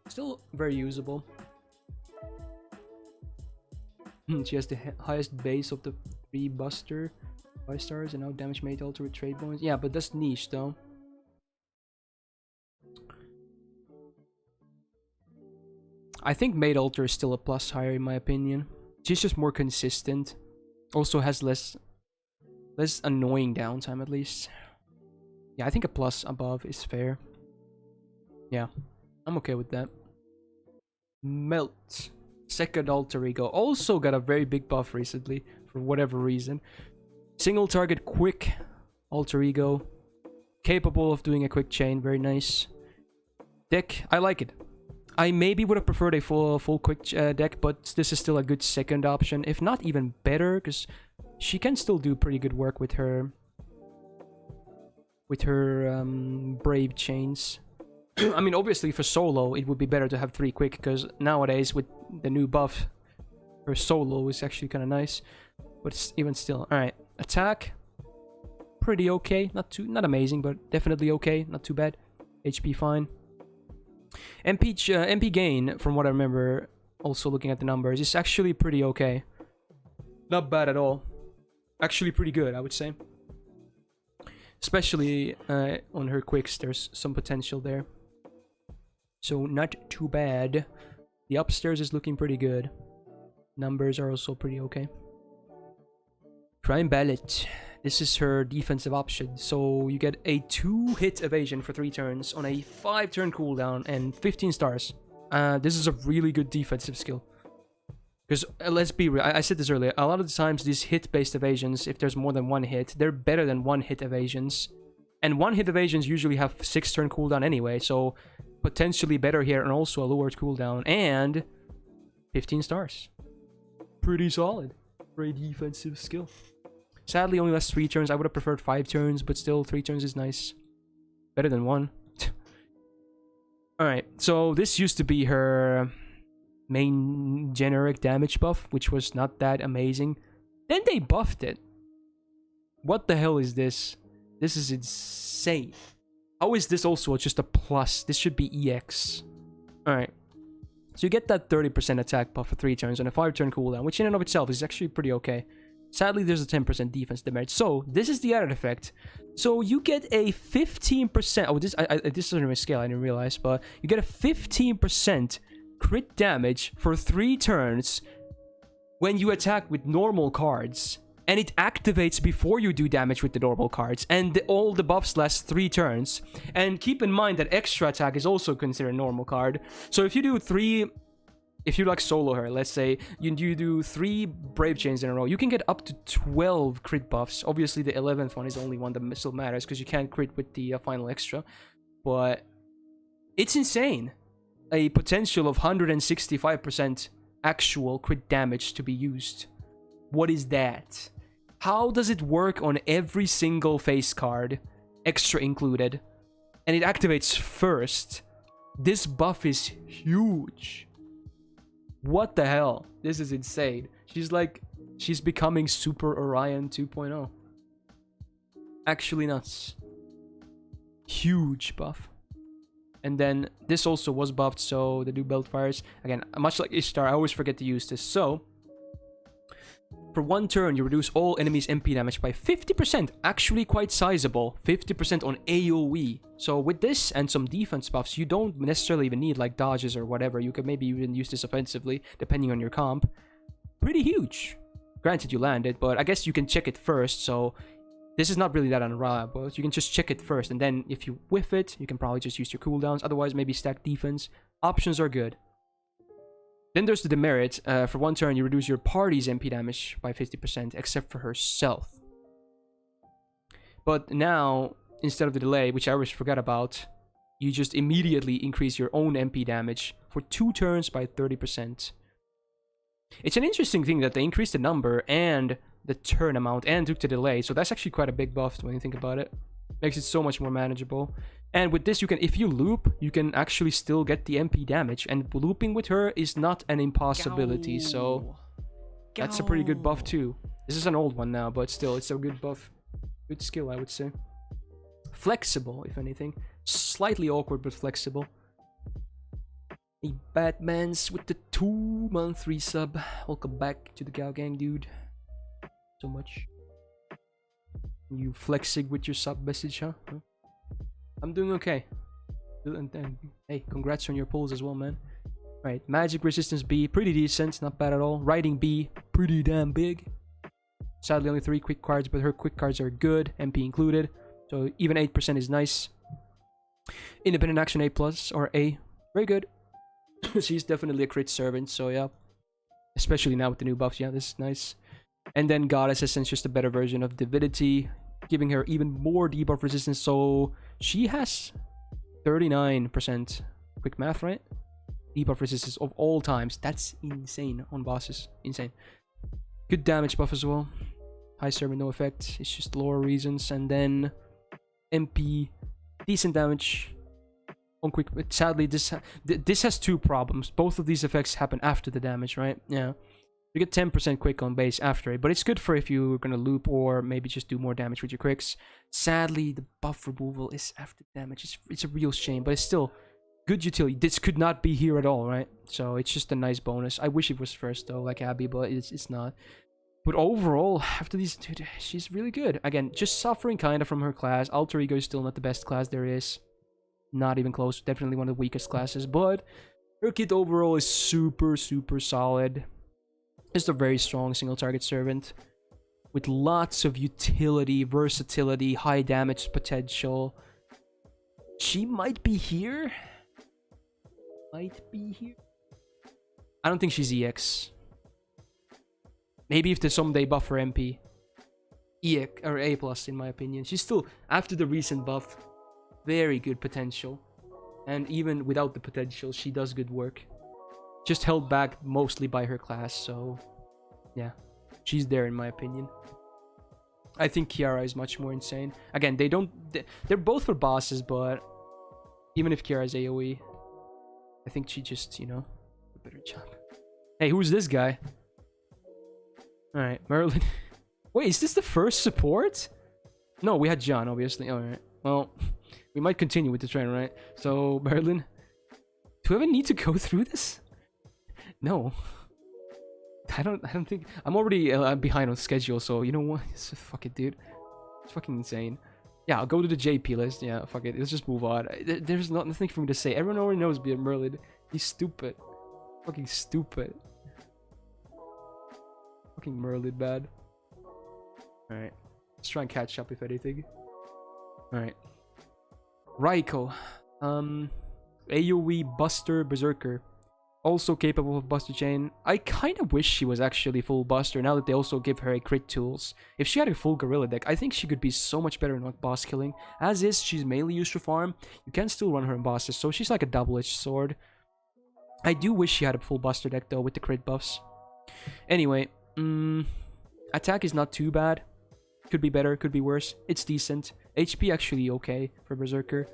Still very usable. She has the highest base of the 3 Buster 5 stars and now damage made alter with trade bonus. Yeah, but that's niche though. I think Maid Alter is still a plus higher in my opinion. She's just more consistent. Also has less annoying downtime at least. Yeah, I think a plus above is fair. Yeah, I'm okay with that. Melt. Second alter ego. Also got a very big buff recently, for whatever reason. Single target quick alter ego. Capable of doing a quick chain, very nice. Deck, I like it. I maybe would have preferred a full quick deck, but this is still a good second option. If not even better, because she can still do pretty good work with her brave chains. I mean, obviously for solo, it would be better to have 3 quick, because nowadays with the new buff, her solo is actually kind of nice. But even still, all right. Attack, pretty okay. Not amazing, but definitely okay. Not too bad. HP fine. MP gain, from what I remember, also looking at the numbers, is actually pretty okay. Not bad at all. Actually pretty good, I would say. Especially on her quicks, there's some potential there. So not too bad. The upstairs is looking pretty good. Numbers are also pretty okay. Crime Ballet. This is her defensive option. So you get a 2-hit evasion for 3 turns on a 5-turn cooldown and 15 stars. This is a really good defensive skill. Because let's be real, I said this earlier, a lot of the times these hit-based evasions, if there's more than 1 hit, they're better than 1-hit evasions. And 1-hit evasions usually have 6-turn cooldown anyway, so potentially better here, and also a lower cooldown, and 15 stars. Pretty solid for a defensive skill. Sadly, only lasts 3 turns. I would have preferred 5 turns, but still 3 turns is nice. Better than 1. Alright, so this used to be her main generic damage buff, which was not that amazing. Then they buffed it. What the hell is this? This is insane. How is this also just a plus? This should be EX. Alright. So you get that 30% attack buff for 3 turns and a 5-turn cooldown, which in and of itself is actually pretty okay. Sadly, there's a 10% defense demerit. So, this is the added effect. So, you get a 15%... Oh, this isn't my scale, I didn't realize. But you get a 15% crit damage for 3 turns when you attack with normal cards. And it activates before you do damage with the normal cards. And all the buffs last 3 turns. And keep in mind that extra attack is also considered a normal card. So, if you do 3... If you like solo her, let's say you do 3 brave chains in a row, you can get up to 12 crit buffs. Obviously, the 11th one is the only one that still matters because you can't crit with the final extra. But it's insane. A potential of 165% actual crit damage to be used. What is that? How does it work on every single face card, extra included? And it activates first. This buff is huge. What the hell? This is insane. She's becoming Super Orion 2.0. Actually nuts. Huge buff. And then this also was buffed, so the new belt fires. Again, much like Ishtar, I always forget to use this. So, for 1 turn, you reduce all enemies' MP damage by 50%. Actually quite sizable. 50% on AoE. So with this and some defense buffs, you don't necessarily even need like dodges or whatever. You could maybe even use this offensively, depending on your comp. Pretty huge. Granted, you landed, but I guess you can check it first. So this is not really that unreliable. You can just check it first. And then if you whiff it, you can probably just use your cooldowns. Otherwise, maybe stack defense. Options are good. Then there's the demerit. For 1 turn, you reduce your party's MP damage by 50%, except for herself. But now, instead of the delay, which I always forgot about, you just immediately increase your own MP damage for 2 turns by 30%. It's an interesting thing that they increased the number and the turn amount and took the delay, so that's actually quite a big buff when you think about it. Makes it so much more manageable. And with this, you can, if you loop, you can actually still get the MP damage. And looping with her is not an impossibility, so that's a pretty good buff too. This is an old one now, but still, it's a good buff. Good skill, I would say. Flexible, if anything. Slightly awkward, but flexible. A Batman's with the 2-month resub. Welcome back to the Gal Gang, dude. So much. You flexing with your sub message, huh? I'm doing okay. And hey, congrats on your polls as well, man. Right, magic resistance B, pretty decent, not bad at all. Writing B, pretty damn big. Sadly, only 3 quick cards, but her quick cards are good, MP included. So even 8% is nice. Independent action A+, or A, very good. She's definitely a crit servant, so yeah. Especially now with the new buffs, yeah, this is nice. And then Goddess Essence, just a better version of Divinity, giving her even more debuff resistance, so she has 39%. Quick math, right? Debuff resistance of all times. That's insane on bosses. Insane. Good damage buff as well. High servant, no effect. It's just lore reasons. And then MP, decent damage on quick. But sadly, this has 2 problems. Both of these effects happen after the damage, right? Yeah. You get 10% quick on base after it, but it's good for if you're gonna loop or maybe just do more damage with your quicks. Sadly, the buff removal is after damage. It's a real shame, but it's still good utility. This could not be here at all, right? So it's just a nice bonus. I wish it was first though, like Abby, but it's not. But overall, after these, dude, she's really good. Again, just suffering kind of from her class. Alter Ego is still not the best class there is. Not even close. Definitely one of the weakest classes. But her kit overall is super, super solid. Just a very strong single target servant. With lots of utility, versatility, high damage potential. She might be here. Might be here. I don't think she's EX. Maybe if they someday buff her MP. EX or A+ in my opinion. She's still, after the recent buff, very good potential. And even without the potential, she does good work. Just held back mostly by her class, so yeah. She's there in my opinion. I think Kiara is much more insane. Again, they're both for bosses, but even if Kiara is AoE, I think she just, you know, a better job. Hey, who's this guy? Alright, Merlin. Wait, is this the first support? No, we had Jeanne, obviously. Alright, well, we might continue with the trend, right? So, Merlin, do we ever need to go through this? No. I don't think... I'm already behind on schedule, so you know what? Fuck it, dude. It's fucking insane. Yeah, I'll go to the JP list. Yeah, fuck it. Let's just move on. There's nothing for me to say. Everyone already knows Merlin. He's stupid. Fucking stupid. Fucking Merlin bad. Alright. Let's try and catch up if anything. Alright. Raiko. AoE Buster Berserker. Also capable of Buster Chain. I kind of wish she was actually full Buster now that they also give her a crit tools. If she had a full Gorilla deck, I think she could be so much better in boss killing. As is, she's mainly used for farm. You can still run her in bosses, so she's like a double-edged sword. I do wish she had a full Buster deck though with the crit buffs. Anyway, attack is not too bad. Could be better, could be worse. It's decent. HP actually okay for Berserker.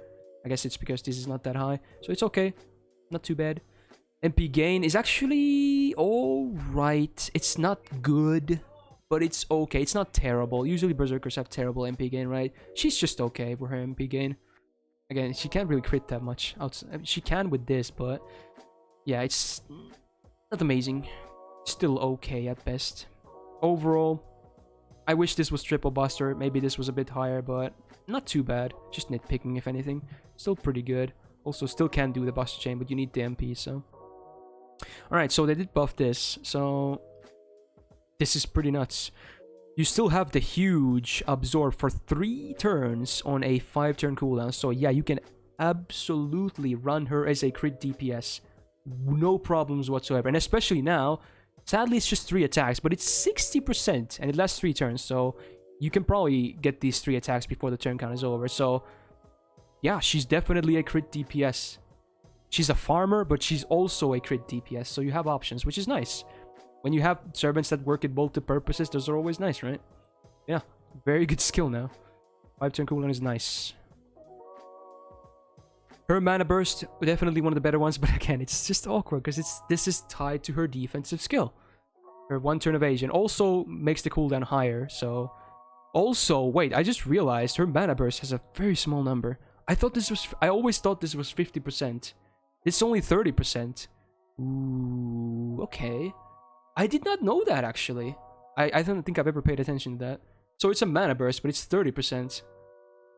I guess it's because this is not that high. So it's okay. Not too bad. MP gain is actually alright. It's not good, but it's okay. It's not terrible. Usually Berserkers have terrible MP gain, right? She's just okay for her MP gain. Again, she can't really crit that much. She can with this, but yeah, it's not amazing. Still okay at best. Overall, I wish this was triple Buster. Maybe this was a bit higher, but not too bad. Just nitpicking, if anything. Still pretty good. Also, still can do the Buster Chain, but you need the MP, so... Alright, so they did buff this, so... This is pretty nuts. You still have the huge Absorb for 3 turns on a 5-turn cooldown, so yeah, you can absolutely run her as a crit DPS. No problems whatsoever, and especially now, sadly it's just 3 attacks, but it's 60%, and it lasts 3 turns, so you can probably get these 3 attacks before the turn count is over, so... Yeah, she's definitely a crit DPS. She's a farmer, but she's also a crit DPS, so you have options, which is nice. When you have servants that work at both purposes, those are always nice, right? Yeah, very good skill now. 5-turn cooldown is nice. Her mana burst, definitely one of the better ones, but again, it's just awkward because this is tied to her defensive skill. Her 1-turn evasion also makes the cooldown higher, so... Also, wait, I just realized her mana burst has a very small number. I always thought this was 50%. It's only 30%. Ooh, okay. I did not know that, actually. I don't think I've ever paid attention to that. So it's a mana burst, but it's 30%.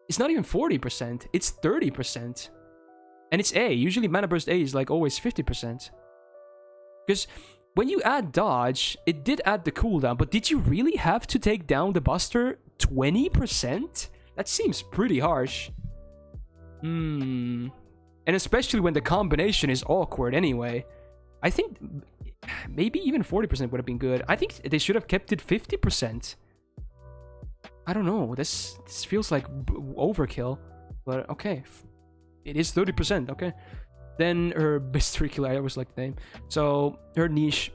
It's not even 40%. It's 30%. And it's A. Usually mana burst A is like always 50%. Because when you add dodge, it did add the cooldown, but did you really have to take down the Buster 20%? That seems pretty harsh. And especially when the combination is awkward anyway. I think maybe even 40% would have been good. I think they should have kept it 50%. I don't know. This feels like overkill. But okay. It is 30%. Okay. Then her Bistricular, I always like the name. So her niche.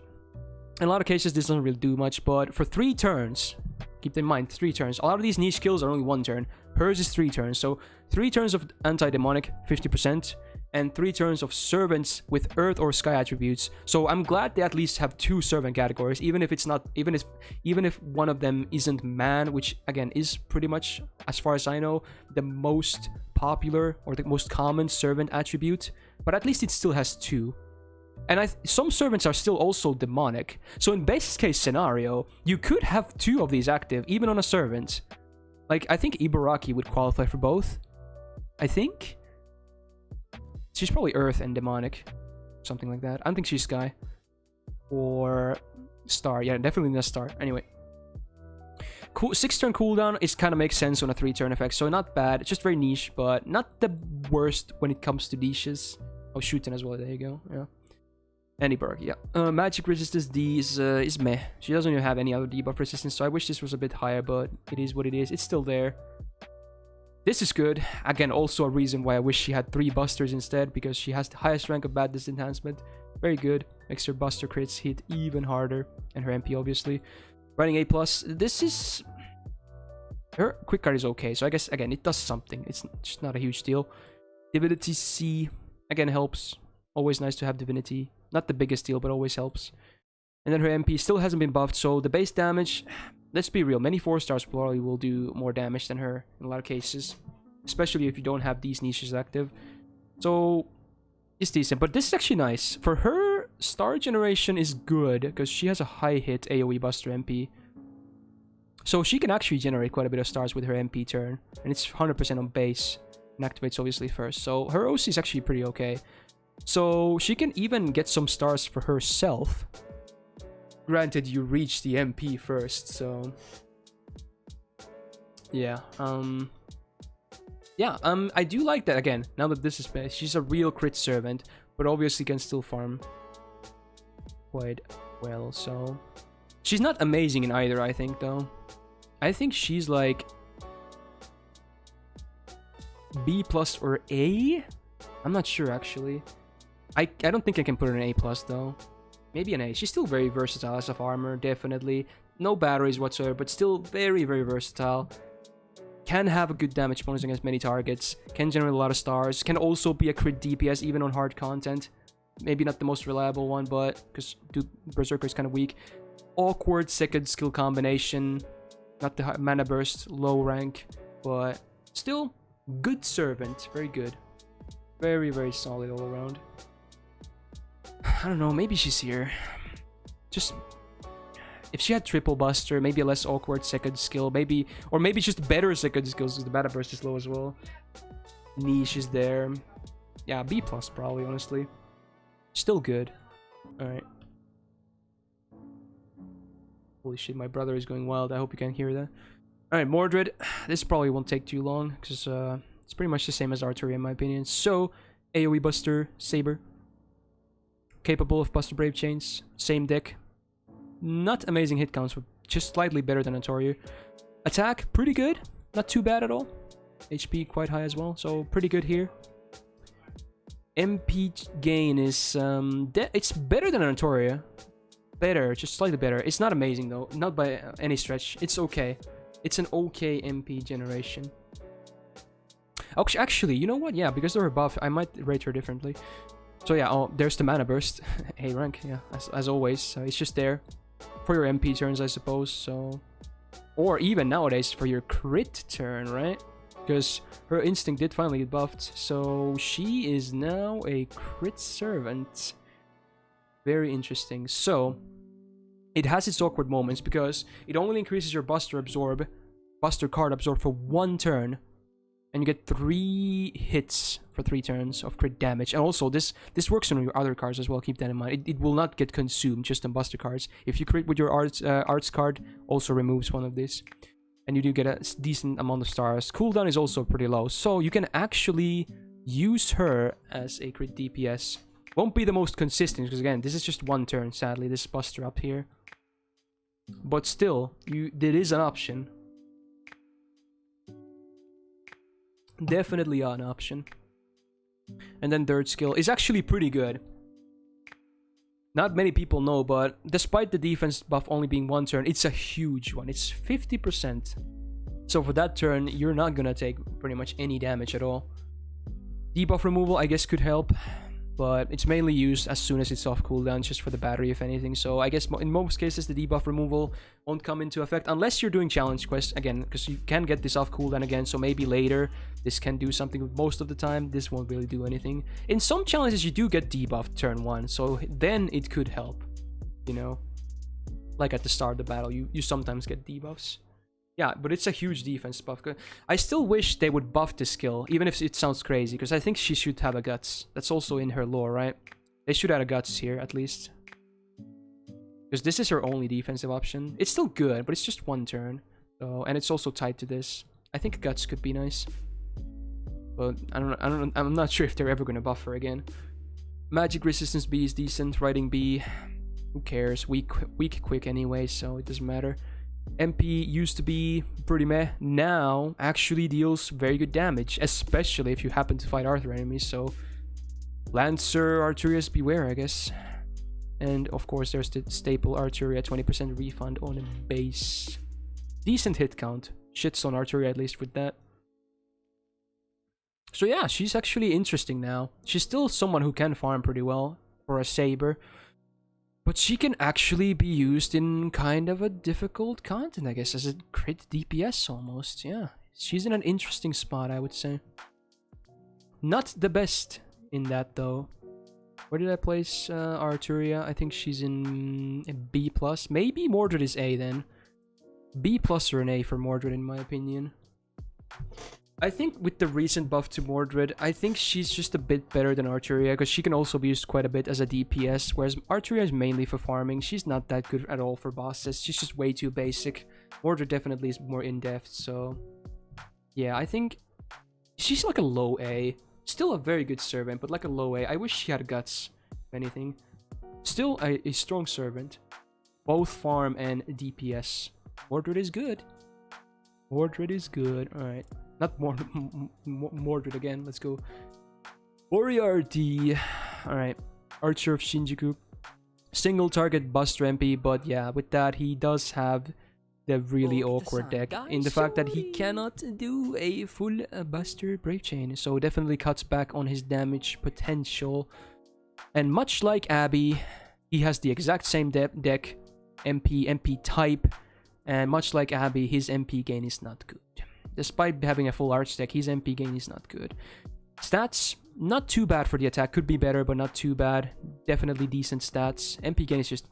In a lot of cases, this doesn't really do much. But for 3 turns, keep in mind, 3 turns. A lot of these niche skills are only 1 turn. Hers is 3 turns. So 3 turns of anti-demonic, 50%. And 3 turns of servants with earth or sky attributes. So I'm glad they at least have 2 servant categories, even if it's not, even if one of them isn't man, which again is pretty much, as far as I know, the most popular or the most common servant attribute. But at least it still has 2. And some servants are still also demonic. So in best case scenario, you could have 2 of these active, even on a servant. Like, I think Ibaraki would qualify for both. I think. She's probably Earth and Demonic. Something like that. I don't think she's Sky. Or Star. Yeah, definitely not Star. Anyway. Cool. 6-turn cooldown is kind of makes sense on a 3-turn effect. So not bad. It's just very niche, but not the worst when it comes to niches. Oh, shooting as well. There you go. Yeah. Any Berg, yeah. Magic resistance D is meh. She doesn't even have any other debuff resistance, so I wish this was a bit higher, but it is what it is. It's still there. This is good. Again, also a reason why I wish she had 3 busters instead, because she has the highest rank of badness enhancement. Very good. Makes her buster crits hit even harder, and her MP obviously. Running A+, this is... Her quick card is okay, so I guess, again, it does something. It's just not a huge deal. Divinity C, again, helps. Always nice to have Divinity. Not the biggest deal, but always helps. And then her MP still hasn't been buffed, so the base damage... Let's be real, many 4-stars probably will do more damage than her in a lot of cases. Especially if you don't have these niches active. So, it's decent. But this is actually nice. For her, star generation is good, because she has a high hit AoE buster MP. So she can actually generate quite a bit of stars with her MP turn. And it's 100% on base. And activates obviously first. So her OC is actually pretty okay. So she can even get some stars for herself. Granted, you reach the MP first, so... Yeah, I do like that, again, now that this is base. She's a real crit servant, but obviously can still farm quite well, so... She's not amazing in either, I think, though. I think she's like... B+ or A? I'm not sure, actually. I don't think I can put her in A+, though. Maybe an A. She's still very versatile as of armor, definitely. No batteries whatsoever, but still very, very versatile. Can have a good damage bonus against many targets. Can generate a lot of stars. Can also be a crit DPS even on hard content. Maybe not the most reliable one, but... Because Berserker is kind of weak. Awkward second skill combination. Not the mana burst, low rank. But still, good servant. Very good. Very, very solid all around. I don't know, maybe she's here. Just... If she had triple buster, maybe a less awkward second skill, maybe... Or maybe just better second skills, because the mana burst is low as well. Niche is there. Yeah, B+ probably, honestly. Still good. Alright. Holy shit, my brother is going wild. I hope you can hear that. Alright, Mordred. This probably won't take too long, because it's pretty much the same as Artoria in my opinion. So, AoE buster, Saber. Capable of Buster Brave Chains. Same deck. Not amazing hit counts, but just slightly better than Artoria. Attack, pretty good. Not too bad at all. HP quite high as well, so pretty good here. MP gain is... it's better than Artoria. Better, just slightly better. It's not amazing though, not by any stretch. It's okay. It's an okay MP generation. Actually, you know what? Yeah, because of her buff, I might rate her differently. So yeah, oh, there's the mana burst. A rank, yeah, as always. So it's just there for your MP turns, I suppose. So, or even nowadays for your crit turn, right? Because her instinct did finally get buffed. So she is now a crit servant. Very interesting. So it has its awkward moments because it only increases your Buster card absorb for 1 turn. And you get 3 hits for 3 turns of crit damage. And also, this works on your other cards as well. Keep that in mind. It will not get consumed just on Buster cards. If you crit with your arts card, also removes one of these. And you do get a decent amount of stars. Cooldown is also pretty low. So you can actually use her as a crit DPS. Won't be the most consistent, because again, this is just 1 turn, sadly, this Buster up here. But still, there is an option. Definitely an option. And then third skill is actually pretty good. Not many people know, but despite the defense buff only being 1 turn, it's a huge one. It's 50%. So for that turn, you're not gonna take pretty much any damage at all. Debuff removal, I guess, could help, but it's mainly used as soon as it's off cooldown, just for the battery, if anything. So I guess in most cases, the debuff removal won't come into effect unless you're doing challenge quests again, because you can get this off cooldown again. So maybe later this can do something. Most of the time, this won't really do anything. In some challenges, you do get debuffed turn 1, so then it could help, you know, like at the start of the battle, you sometimes get debuffs. Yeah, but it's a huge defense buff. I still wish they would buff the skill, even if it sounds crazy, because I think she should have a guts. That's also in her lore, right? They should add a guts here, at least. Because this is her only defensive option. It's still good, but it's just 1 turn. So, and it's also tied to this. I think guts could be nice. But I'm not sure if they're ever going to buff her again. Magic resistance B is decent. Riding B, who cares? Weak quick anyway, so it doesn't matter. MP used to be pretty meh. Now actually deals very good damage, especially if you happen to fight Arthur enemies. So Lancer, Artorias, beware, I guess. And of course, there's the staple Artoria, 20% refund on a base. Decent hit count. Shits on Artoria at least with that. So yeah, she's actually interesting now. She's still someone who can farm pretty well for a Saber. But she can actually be used in kind of a difficult content, I guess, as a crit DPS almost. Yeah, she's in an interesting spot, I would say. Not the best in that, though. Where did I place Artoria? I think she's in a B+. Maybe Mordred is A then. B+ or an A for Mordred, in my opinion. I think with the recent buff to Mordred, I think she's just a bit better than Artoria, because she can also be used quite a bit as a DPS, whereas Artoria is mainly for farming. She's not that good at all for bosses. She's just way too basic. Mordred definitely is more in-depth, so yeah, I think she's like a low A. Still a very good servant, but like a low A. I wish she had guts, if anything. Still a strong servant. Both farm and DPS. Mordred is good. Mordred is good. Alright. Not Mordred again. Let's go. Moriarty. Alright. Archer of Shinjuku. Single target Buster MP, but yeah, with that, he does have the really awkward deck in the fact that he cannot do a full Buster Brave Chain, so definitely cuts back on his damage potential. And much like Abby, he has the exact same deck, MP type, and much like Abby, his MP gain is not good. Despite having a full arch deck, his MP gain is not good. Stats, not too bad for the attack. Could be better, but not too bad. Definitely decent stats. MP gain is just,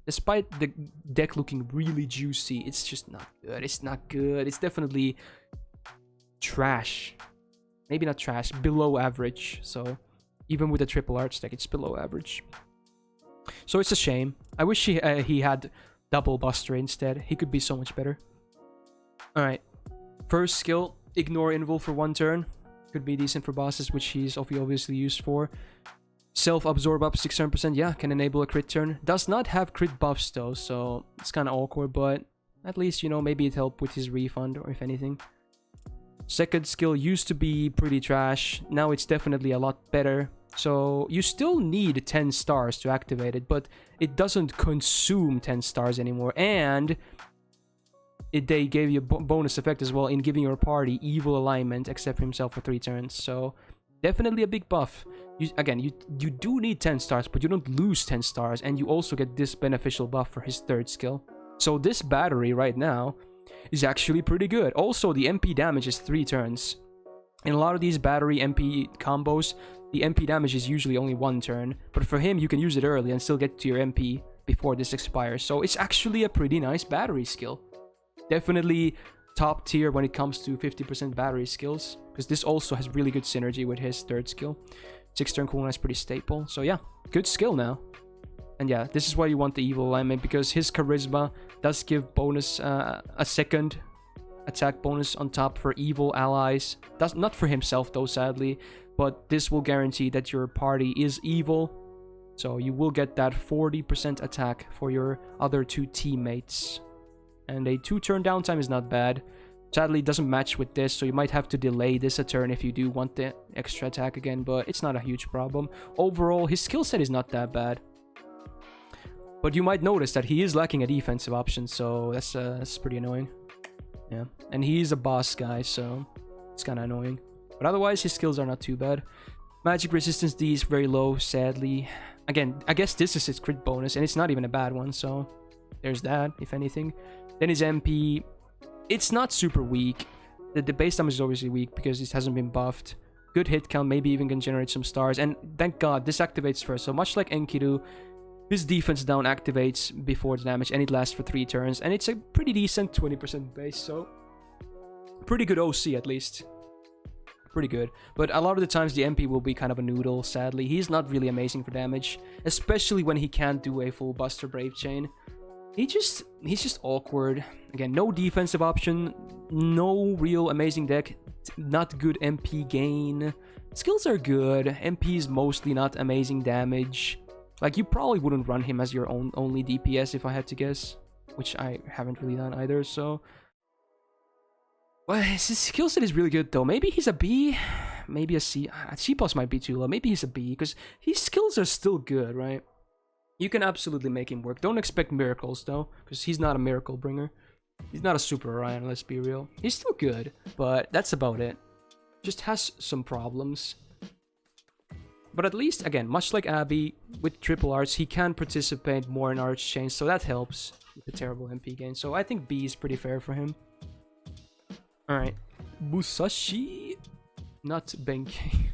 despite the deck looking really juicy, it's just not good. It's not good. It's definitely trash. Maybe not trash, below average. So even with a triple arch deck, it's below average. So it's a shame. I wish he had double Buster instead. He could be so much better. Alright. First skill, ignore invul for 1 turn. Could be decent for bosses, which he's obviously used for. Self-absorb up 600%, yeah, can enable a crit turn. Does not have crit buffs though, so it's kind of awkward, but at least, you know, maybe it helped with his refund, or if anything. Second skill used to be pretty trash. Now it's definitely a lot better. So you still need 10 stars to activate it, but it doesn't consume 10 stars anymore. And they gave you a bonus effect as well in giving your party evil alignment, except for himself, for 3 turns. So definitely a big buff. You do need 10 stars, but you don't lose 10 stars, and you also get this beneficial buff for his third skill. So this battery right now is actually pretty good. Also, the MP damage is 3 turns. In a lot of these battery MP combos, the MP damage is usually only 1 turn, but for him, you can use it early and still get to your MP before this expires. So it's actually a pretty nice battery skill. Definitely top tier when it comes to 50% battery skills, because this also has really good synergy with his third skill. 6 turn cooldown is pretty staple. So yeah, good skill now. And yeah, this is why you want the evil alignment, because his charisma does give bonus, a second attack bonus on top for evil allies. That's not for himself though, sadly, but this will guarantee that your party is evil. So you will get that 40% attack for your other 2 teammates. And a 2-turn downtime is not bad. Sadly, it doesn't match with this, so you might have to delay this a turn if you do want the extra attack again, but it's not a huge problem. Overall, his skill set is not that bad. But you might notice that he is lacking a defensive option, so that's pretty annoying. Yeah, and he's a boss guy, so it's kind of annoying. But otherwise, his skills are not too bad. Magic resistance D is very low, sadly. Again, I guess this is his crit bonus, and it's not even a bad one, so there's that, if anything. Then his MP, it's not super weak. The base damage is obviously weak because it hasn't been buffed. Good hit count, maybe even can generate some stars. And thank god, this activates first. So much like Enkidu, his defense down activates before the damage, and it lasts for 3 turns. And it's a pretty decent 20% base, so pretty good OC at least. Pretty good. But a lot of the times the MP will be kind of a noodle, sadly. He's not really amazing for damage, especially when he can't do a full Buster Brave Chain. He's just awkward. Again, no defensive option, no real amazing deck, not good MP gain. Skills are good. MP is mostly not amazing damage. Like, you probably wouldn't run him as your only DPS if I had to guess, which I haven't really done either, so... Well, his skill set is really good, though. Maybe he's a B, maybe a C. C+ might be too low. Maybe he's a B, because his skills are still good, right? You can absolutely make him work. Don't expect miracles, though, because he's not a miracle bringer. He's not a super Orion, let's be real. He's still good, but that's about it. Just has some problems. But at least, again, much like Abby, with triple arts, he can participate more in arch chains, so that helps with the terrible MP gain. So I think B is pretty fair for him. Alright. Musashi, not Benkei.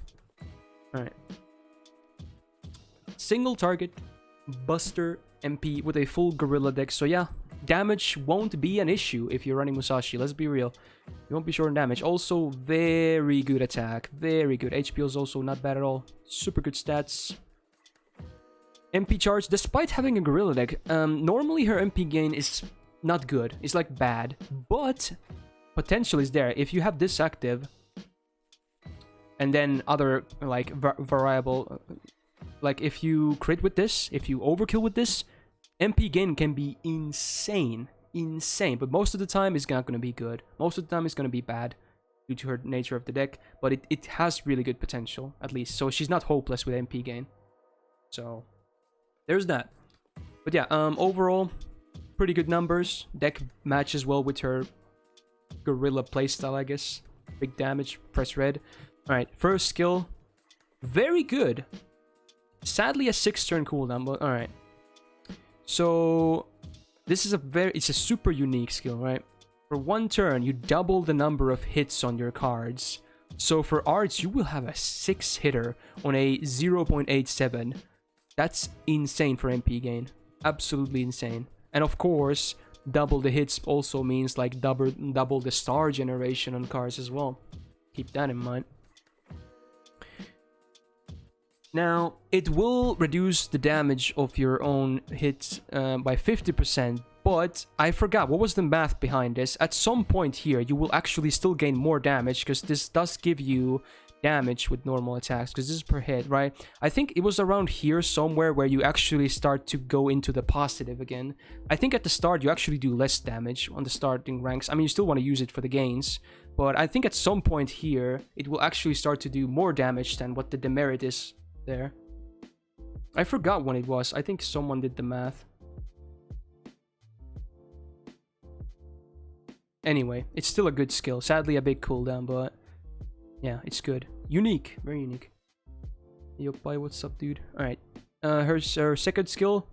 Alright. Single target, Buster, MP with a full gorilla deck. So yeah, damage won't be an issue if you're running Musashi, let's be real. You won't be short on damage. Also, very good attack. Very good. HP is also not bad at all. Super good stats. MP charge, despite having a gorilla deck, normally her MP gain is not good. It's like bad. But potential is there. If you have this active, and then other like variable, like if you crit with this, if you overkill with this, MP gain can be insane. Insane. But most of the time it's not going to be good. Most of the time it's going to be bad due to her nature of the deck. But it has really good potential, at least. So she's not hopeless with MP gain. So there's that. But yeah, overall, pretty good numbers. Deck matches well with her gorilla playstyle, I guess. Big damage, press red. Alright, first skill. Very good. Sadly a 6-turn cooldown, but alright. So this is it's a super unique skill, right? For 1 turn, you double the number of hits on your cards. So for arts, you will have a 6-hitter on a 0.87. That's insane for MP gain. Absolutely insane. And of course, double the hits also means like double the star generation on cards as well. Keep that in mind. Now, it will reduce the damage of your own hits by 50%, but I forgot, what was the math behind this? At some point here, you will actually still gain more damage, because this does give you damage with normal attacks, because this is per hit, right? I think it was around here somewhere where you actually start to go into the positive again. I think at the start, you actually do less damage on the starting ranks. I mean, you still want to use it for the gains, but I think at some point here, it will actually start to do more damage than what the demerit is there. I forgot when it was. I think someone did the math. Anyway, it's still a good skill. Sadly, a big cooldown, but yeah, it's good. Unique. Very unique. Yopai, what's up, dude? Alright. Her second skill.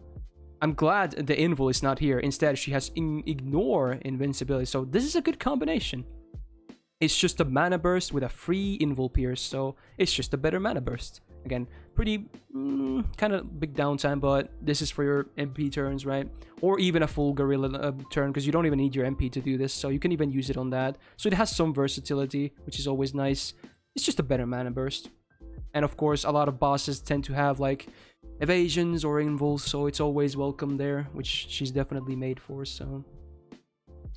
I'm glad the invul is not here. Instead, she has ignore invincibility. So this is a good combination. It's just a mana burst with a free invul pierce. So it's just a better mana burst. Again, pretty kind of big downtime, but this is for your MP turns, right? Or even a full gorilla turn, because you don't even need your MP to do this, so you can even use it on that. So it has some versatility, which is always nice. It's just a better mana burst. And of course, a lot of bosses tend to have like evasions or invuls, so it's always welcome there, which she's definitely made for, so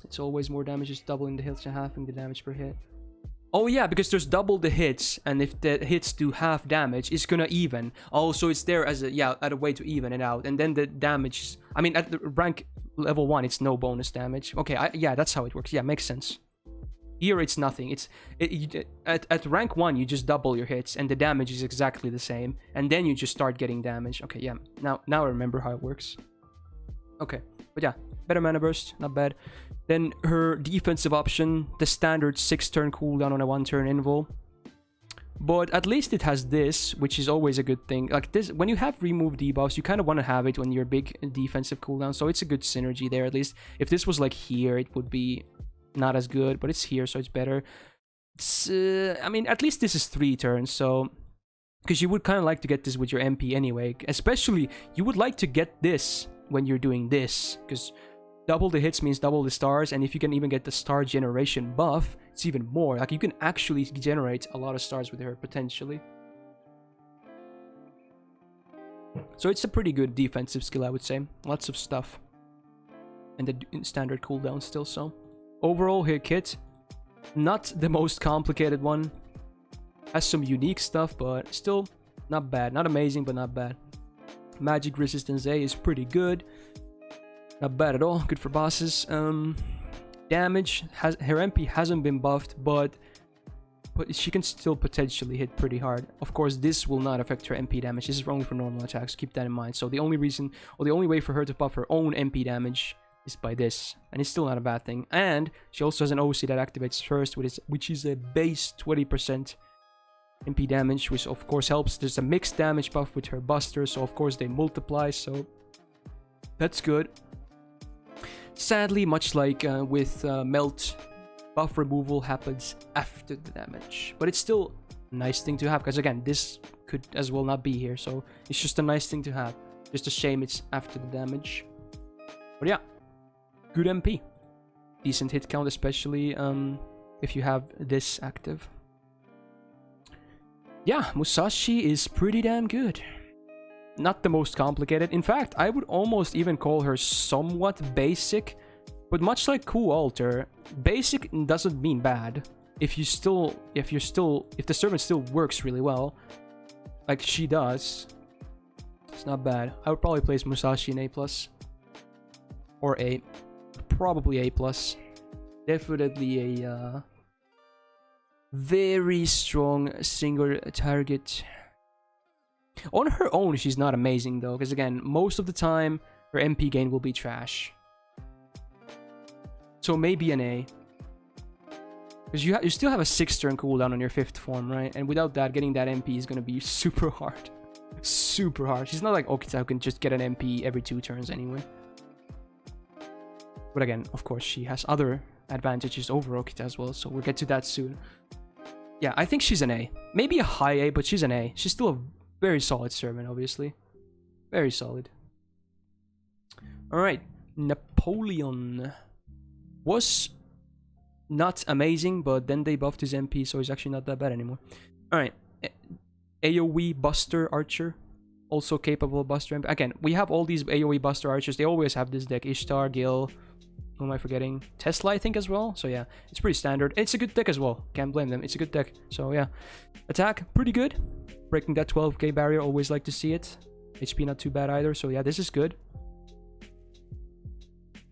it's always more damage, just doubling the hits and halving the damage per hit. Oh yeah, because there's double the hits, and if the hits do half damage, it's gonna even. Oh, so it's there as a, yeah, at a way to even it out. And then the damage, I mean, at the rank level 1, it's no bonus damage. Okay, yeah, that's how it works. Yeah, makes sense. Here, it's nothing. At rank 1, you just double your hits, and the damage is exactly the same. And then you just start getting damage. Okay, yeah, now I remember how it works. Okay, but yeah, better mana burst, not bad. Then her defensive option, the standard 6-turn cooldown on a 1-turn invul. But at least it has this, which is always a good thing. Like this, when you have remove debuffs, you kind of want to have it when you're big defensive cooldown. So it's a good synergy there, at least. If this was like here, it would be not as good, but it's here, so it's better. It's, I mean, at least this is 3 turns, so... Because you would kind of like to get this with your MP anyway. Especially, you would like to get this when you're doing this, because... Double the hits means double the stars, and if you can even get the star generation buff, it's even more. Like, you can actually generate a lot of stars with her, potentially. So it's a pretty good defensive skill, I would say. Lots of stuff. And the standard cooldown still, so. Overall, her kit, not the most complicated one. Has some unique stuff, but still not bad. Not amazing, but not bad. Magic resistance A is pretty good. Not bad at all. Good for bosses. Damage. Her MP hasn't been buffed, but she can still potentially hit pretty hard. Of course, this will not affect her MP damage. This is only for normal attacks. Keep that in mind. So the only reason, or the only way for her to buff her own MP damage is by this. And it's still not a bad thing. And she also has an OC that activates first, which is a base 20% MP damage, which of course helps. There's a mixed damage buff with her buster, so of course they multiply, so that's good. Sadly, much like with Melt, buff removal happens after the damage. But it's still a nice thing to have, because again, this could as well not be here, so it's just a nice thing to have. Just a shame it's after the damage. But yeah, good MP. Decent hit count, especially if you have this active. Yeah, Musashi is pretty damn good. Not the most complicated. In fact, I would almost even call her somewhat basic. But much like Cool Alter, basic doesn't mean bad. If the servant still works really well, like she does, it's not bad. I would probably place Musashi in A+. Or A. Probably A+. Definitely a very strong single target. On her own, she's not amazing though, because again, most of the time, her MP gain will be trash. So maybe an A. Because you still have a 6-turn cooldown on your 5th form, right? And without that, getting that MP is going to be super hard. Super hard. She's not like Okita who can just get an MP every 2 turns anyway. But again, of course, she has other advantages over Okita as well, so we'll get to that soon. Yeah, I think she's an A. Maybe a high A, but she's an A. She's still a very solid servant, obviously. Very solid. Alright. Napoleon was not amazing, but then they buffed his MP, so he's actually not that bad anymore. Alright. AoE Buster Archer. Also capable of Buster MP. Again, we have all these AoE Buster Archers. They always have this deck. Ishtar, Gil. Who am I forgetting? Tesla, I think, as well. So yeah, it's pretty standard. It's a good deck as well. Can't blame them. It's a good deck. So yeah. Attack, pretty good. Breaking that 12k barrier, always like to see it. HP not too bad either, so yeah, this is good.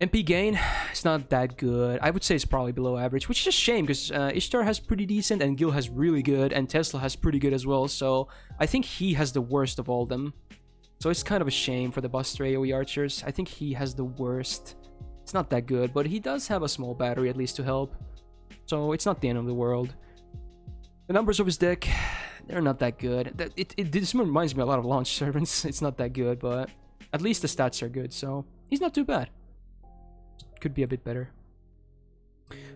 MP gain, it's not that good. I would say it's probably below average, which is a shame, because Ishtar has pretty decent, and Gil has really good, and Tesla has pretty good as well, so I think he has the worst of all of them. So it's kind of a shame for the Buster AoE Archers. I think he has the worst. It's not that good, but he does have a small battery at least to help. So it's not the end of the world. The numbers of his deck, they're not that good. This reminds me a lot of Launch Servants. It's not that good, but at least the stats are good, so he's not too bad. Could be a bit better.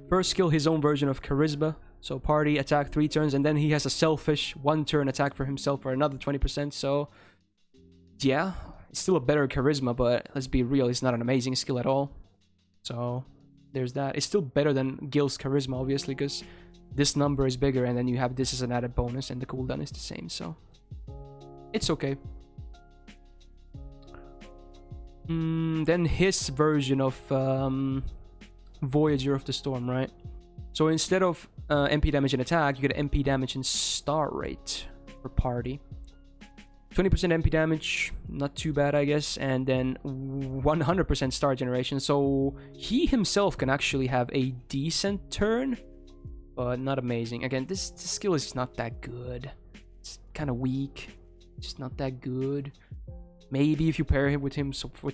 First skill, his own version of Charisma. So party, attack 3 turns, and then he has a selfish 1-turn attack for himself for another 20%. So yeah, it's still a better charisma, but let's be real, it's not an amazing skill at all. So there's that. It's still better than Gil's charisma, obviously, because this number is bigger, and then you have this as an added bonus, and the cooldown is the same, so it's okay. Then his version of Voyager of the Storm, right? So instead of MP damage and attack, you get MP damage and star rate for party. 20% MP damage, not too bad, I guess, and then 100% star generation. So he himself can actually have a decent turn, but not amazing. Again, this skill is not that good. It's kind of weak. Just not that good. Maybe if you pair him with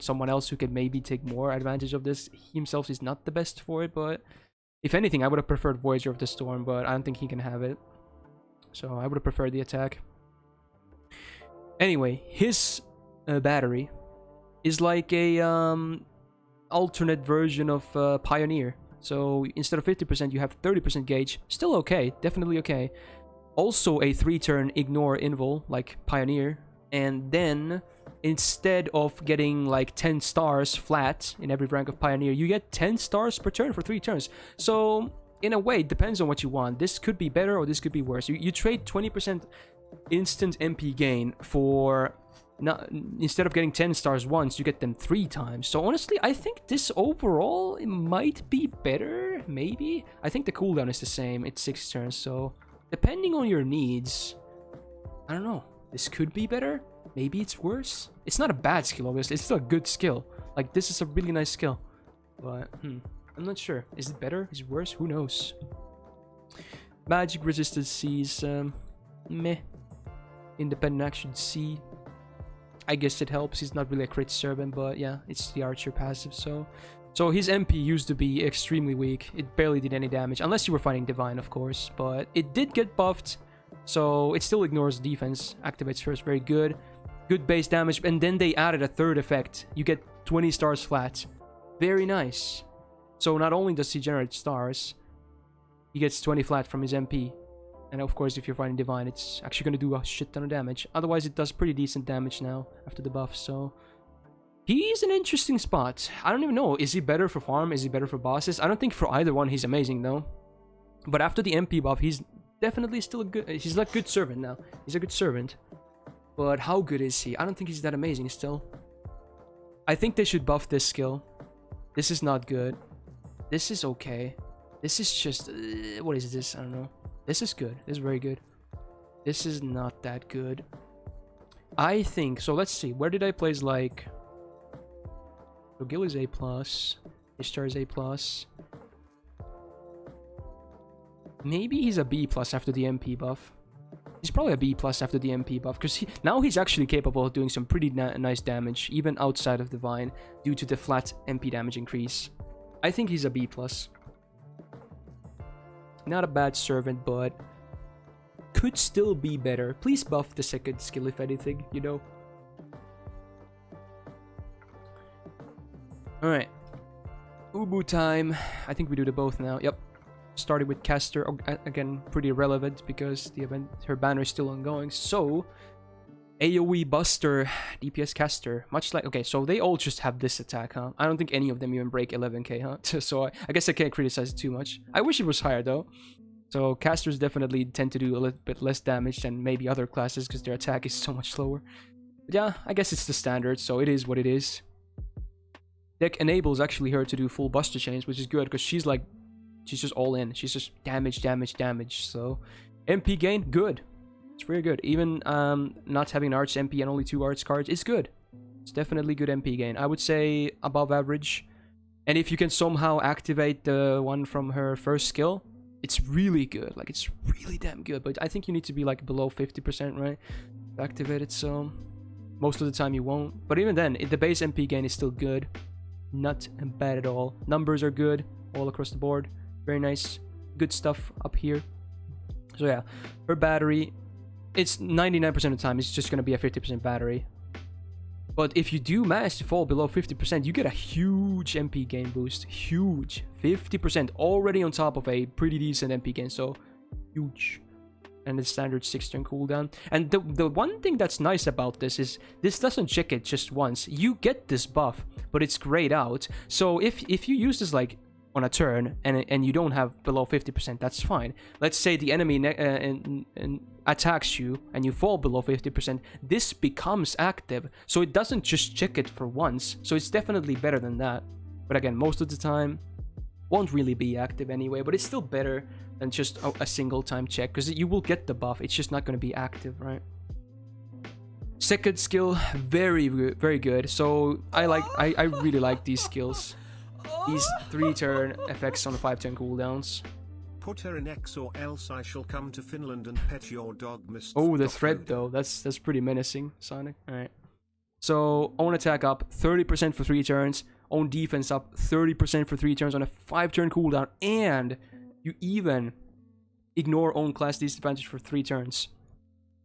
someone else who can maybe take more advantage of this. He himself is not the best for it, but if anything, I would have preferred Voyager of the Storm, but I don't think he can have it. So I would have preferred the attack. Anyway, his battery is like a alternate version of Pioneer. So instead of 50%, you have 30% gauge. Still okay, definitely okay. Also a 3-turn ignore invul, like Pioneer. And then instead of getting like 10 stars flat in every rank of Pioneer, you get 10 stars per turn for 3 turns. So in a way, it depends on what you want. This could be better or this could be worse. You trade 20% instant MP gain for... Not, instead of getting 10 stars once, you get them 3 times. So honestly, I think this overall, it might be better, maybe. I think the cooldown is the same. It's 6 turns, so depending on your needs, I don't know. This could be better. Maybe it's worse. It's not a bad skill, obviously. It's still a good skill. Like, this is a really nice skill. But, I'm not sure. Is it better? Is it worse? Who knows? Magic resistance C is, meh. Independent action C. I guess it helps. He's not really a crit servant, but yeah, it's the archer passive, so his MP used to be extremely weak. It barely did any damage, unless you were fighting Divine, of course, but it did get buffed, so it still ignores defense. Activates first, very good. Good base damage, and then they added a third effect. You get 20 stars flat. Very nice. So not only does he generate stars, he gets 20 flat from his MP. And of course, if you're fighting Divine, it's actually going to do a shit ton of damage. Otherwise, it does pretty decent damage now after the buff, so... He's an interesting spot. I don't even know. Is he better for farm? Is he better for bosses? I don't think for either one he's amazing, though. But after the MP buff, he's definitely still a good... He's like a good servant now. He's a good servant. But how good is he? I don't think he's that amazing still. I think they should buff this skill. This is not good. This is okay. This is just... what is this? I don't know. This is good. This is very good. This is not that good. I think... So let's see. Where did I place like... So Gil is A+. Ishtar is A+. Maybe he's a B+ after the MP buff. He's probably a B+ after the MP buff. Because now he's actually capable of doing some pretty nice damage. Even outside of Divine. Due to the flat MP damage increase. I think he's a B+. Not a bad servant, but could still be better. Please buff the second skill if anything, you know. Alright. Ubu time. I think we do the both now. Yep. Started with Caster. Again, pretty irrelevant because the event, her banner is still ongoing. So, AoE Buster, DPS Caster. Much like... Okay, so they all just have this attack, huh? I don't think any of them even break 11k, huh? So I guess I can't criticize it too much. I wish it was higher, though. So Casters definitely tend to do a little bit less damage than maybe other classes because their attack is so much slower. But yeah, I guess it's the standard, so it is what it is. Deck enables actually her to do full Buster Chains, which is good because she's like... She's just all in. She's just damage, damage, damage. So MP gain, good. It's very good. Even not having an Arch MP and only 2 Arch cards is good. It's definitely good MP gain. I would say above average. And if you can somehow activate the one from her first skill, it's really good. Like, it's really damn good. But I think you need to be like below 50%, right? To activate it, so most of the time you won't. But even then, the base MP gain is still good. Not bad at all. Numbers are good all across the board. Very nice. Good stuff up here. So yeah, her battery... It's 99% of the time, it's just going to be a 50% battery. But if you do manage to fall below 50%, you get a huge MP gain boost. Huge. 50% already on top of a pretty decent MP gain. So Huge. And the standard 6-turn cooldown. And the one thing that's nice about this is this doesn't check it just once. You get this buff, but it's grayed out. So if you use this like on a turn and you don't have below 50%, that's fine. Let's say the enemy attacks you and you fall below 50%, this becomes active. So it doesn't just check it for once. So it's definitely better than that. But again, most of the time, won't really be active anyway, but it's still better than just a single time check, because you will get the buff, it's just not going to be active, right? Second skill, very good. So I really like these skills. These 3-turn effects on the 5-turn cooldowns. Put her in X or else I shall come to Finland and pet your dog, Myst. Oh, the threat though, that's pretty menacing, Sonic. Alright. So own attack up 30% for 3 turns. Own defense up 30% for 3 turns on a 5-turn cooldown, and you even ignore own class disadvantage for 3 turns.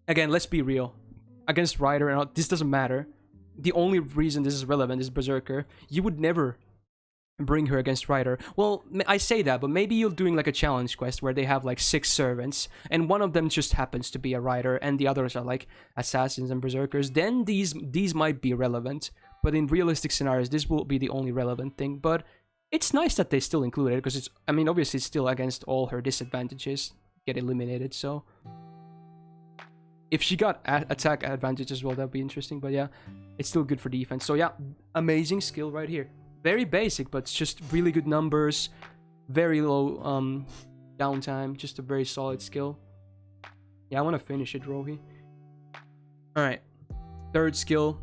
Again, let's be real. Against Rider, this doesn't matter. The only reason this is relevant is Berserker. You would never bring her against Rider. Well, I say that, but maybe you're doing like a challenge quest where they have like 6 servants, and one of them just happens to be a Rider, and the others are like assassins and Berserkers. Then these might be relevant. But in realistic scenarios, this will be the only relevant thing. But it's nice that they still include it, because it's, I mean, obviously it's still against all her disadvantages get eliminated. So if she got attack advantage as well, that'd be interesting. But yeah, it's still good for defense. So yeah, amazing skill right here. Very basic, but it's just really good numbers. Very low downtime. Just a very solid skill. Yeah, I want to finish it, Rohi. All right, third skill.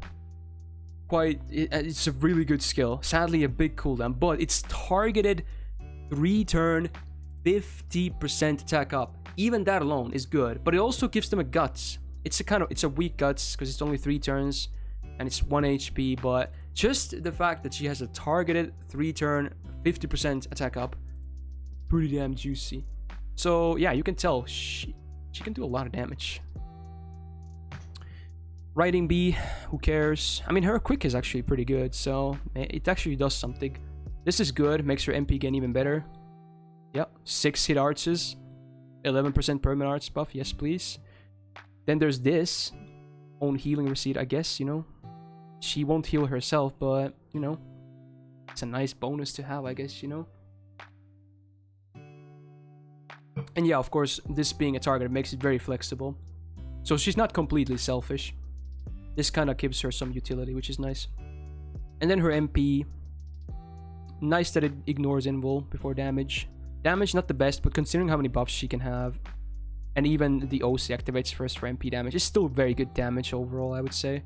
It's a really good skill. Sadly, a big cooldown, but it's targeted 3-turn 50% attack up. Even that alone is good, but it also gives them a guts. It's a weak guts because it's only 3 turns and it's 1 HP, but just the fact that she has a targeted 3-turn 50% attack up, pretty damn juicy. So yeah, you can tell she can do a lot of damage. Riding B, who cares? I mean, her quick is actually pretty good, so it actually does something. This is good, makes her MP gain even better. Yep, 6 hit arches, 11% permanent arts buff, yes please. Then there's this, own healing receipt, I guess, you know. She won't heal herself, but, you know, it's a nice bonus to have, I guess, you know. And yeah, of course, this being a target makes it very flexible. So she's not completely selfish. This kind of gives her some utility, which is nice. And then her MP. Nice that it ignores invul before damage. Damage not the best, but considering how many buffs she can have, and even the OC activates first for MP damage, it's still very good damage overall, I would say.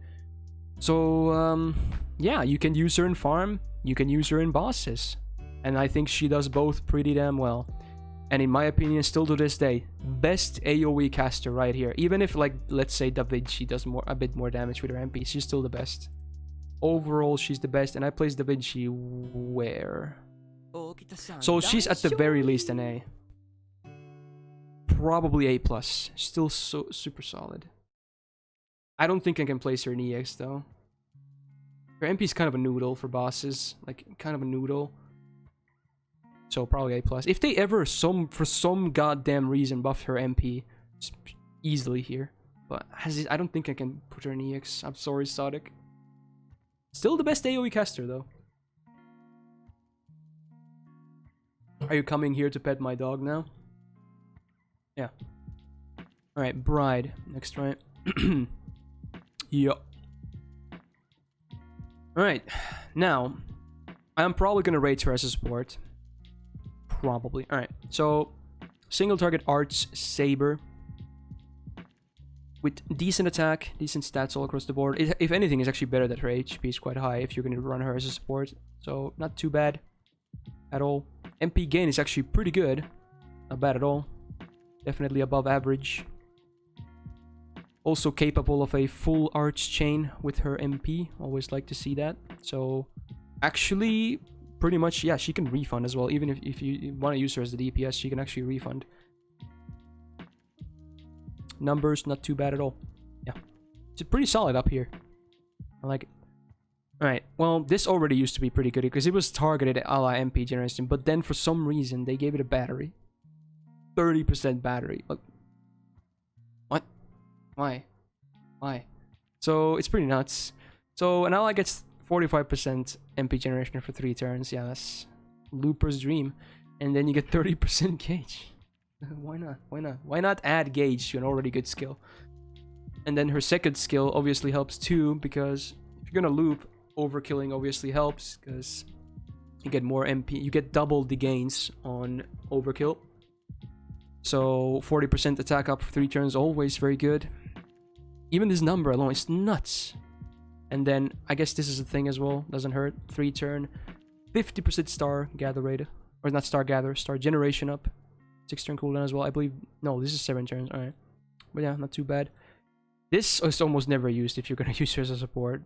So, yeah, you can use her in farm, you can use her in bosses. And I think she does both pretty damn well. And in my opinion, still to this day, best AoE caster right here. Even if, like, let's say Da Vinci does a bit more damage with her MP, she's still the best. Overall, she's the best, and I place Da Vinci where? So she's at the very least an A. Probably A+. Still so super solid. I don't think I can place her in EX, though. Her MP is kind of a noodle for bosses. Like, kind of a noodle. So probably A+. If they ever, for some goddamn reason, buff her MP, it's easily here. But I don't think I can put her in EX. I'm sorry, Sonic. Still the best AoE caster, though. Are you coming here to pet my dog now? Yeah. Alright, Bride. Next, right? Yup. Alright. Now, I'm probably gonna rate her as a support. Probably. Alright, so single target arts Saber with decent attack, decent stats all across the board. If anything, it's actually better that her HP is quite high if you're going to run her as a support. So not too bad at all. MP gain is actually pretty good. Not bad at all. Definitely above average. Also capable of a full arch chain with her MP. Always like to see that. So actually, pretty much, yeah, she can refund as well. Even if you want to use her as the DPS, she can actually refund. Numbers, not too bad at all. Yeah. It's pretty solid up here. I like it. Alright, well, this already used to be pretty good because it was targeted a la MP generation, but then for some reason they gave it a battery. 30% battery. What? Why? So it's pretty nuts. So an ally gets 45% MP generation for 3 turns. Yeah, that's Looper's dream. And then you get 30% gauge. Why not? Why not add gauge to an already good skill? And then her second skill obviously helps too, because if you're gonna loop, overkilling obviously helps, because you get more MP, you get double the gains on overkill. So 40% attack up for 3 turns, always very good. Even this number alone is nuts. And then I guess this is a thing as well, doesn't hurt. 3 turn, 50% star gather rate, or not star gather, star generation up. 6 turn cooldown as well, I believe. No, this is 7 turns. All right, but yeah, not too bad. This is almost never used if you're gonna use her as a support.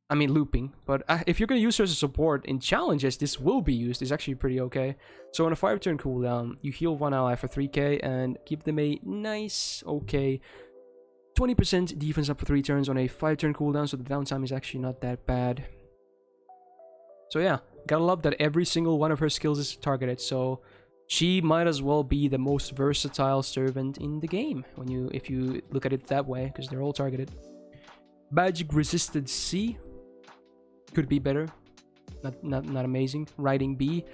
I mean looping, but if you're gonna use her as a support in challenges, this will be used. It's actually pretty okay. So on a 5 turn cooldown, you heal 1 ally for 3k and give them a nice, okay, 20% defense up for 3 turns on a 5 turn cooldown, so the downtime is actually not that bad. So yeah, gotta love that every single one of her skills is targeted, so she might as well be the most versatile servant in the game if you look at it that way, because they're all targeted. Magic resisted C could be better, not amazing. Riding B,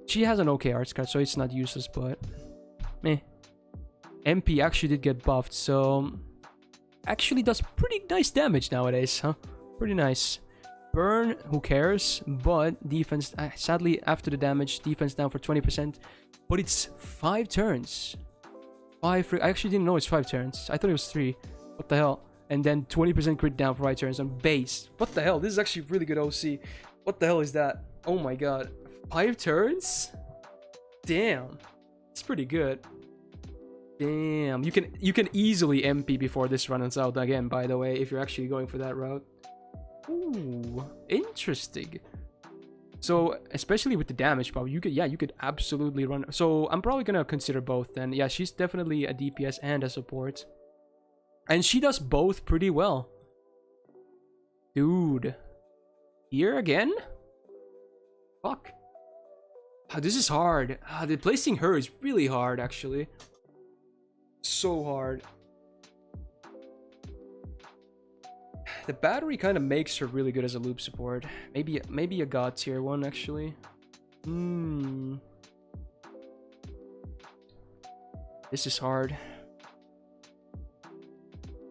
she has an okay arts card, so it's not useless, but meh. MP actually did get buffed, so actually does pretty nice damage nowadays, huh? Pretty nice. Burn, who cares? But defense, sadly after the damage, defense down for 20%. But it's 5 turns. I actually didn't know it's 5 turns. I thought it was 3. What the hell? And then 20% crit down for 5 turns on base. What the hell? This is actually really good OC. What the hell is that? Oh my god. 5 turns? Damn. It's pretty good. Damn. You can easily MP before this runs out again, by the way, if you're actually going for that route. Ooh, interesting. So especially with the damage power, you could absolutely run. So I'm probably gonna consider both then. Yeah, she's definitely a DPS and a support, and she does both pretty well. Dude, here again? Fuck. This is hard. The placing her is really hard, actually. So hard. The battery kind of makes her really good as a loop support. Maybe a god tier 1 actually. This is hard.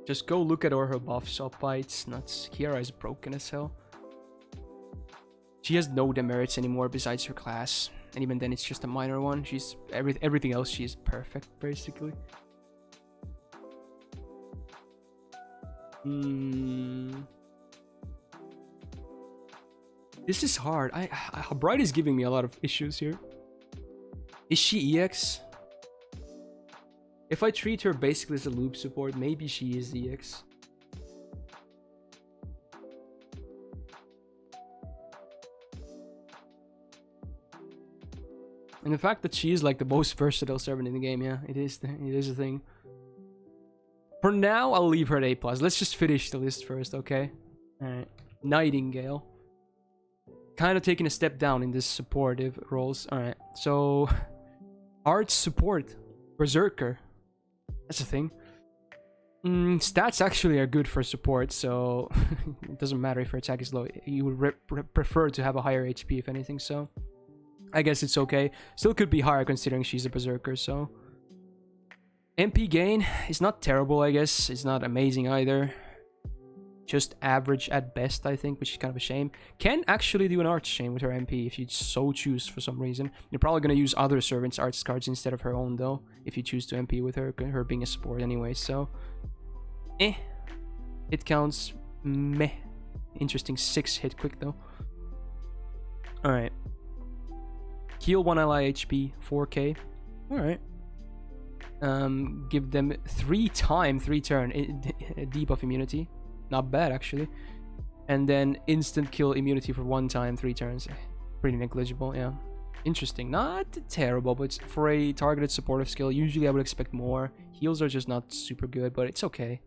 Just go look at all her buffs up by, it's nuts. Kiara is broken as hell. She has no demerits anymore besides her class, and even then it's just a minor one. She's everything else she is perfect basically. This is hard. Bright is giving me a lot of issues here. Is she EX? If I treat her basically as a loop support, maybe she is EX. And the fact that she is like the most versatile servant in the game, yeah, it is a thing. For now, I'll leave her at A+. Let's just finish the list first, okay? Alright. Nightingale. Kind of taking a step down in this supportive roles. Alright, so... Arts support. Berserker. That's a thing. Stats actually are good for support, so... it doesn't matter if her attack is low. You would prefer to have a higher HP, if anything, so... I guess it's okay. Still could be higher considering she's a berserker, so... MP gain is not terrible, I guess. It's not amazing either. Just average at best, I think, which is kind of a shame. Can actually do an arts chain with her MP if you so choose for some reason. You're probably going to use other servants' arts cards instead of her own, though, if you choose to MP with her being a support anyway, so... Hit counts, meh. Interesting 6 hit quick, though. Alright. Heal 1 ally HP, 4k. Alright. Give them 3 turn debuff immunity. Not bad actually. And then instant kill immunity for 1 time 3 turns. Pretty negligible, yeah. Interesting. Not terrible, but for a targeted supportive skill, usually I would expect more. Heals are just not super good, but it's okay.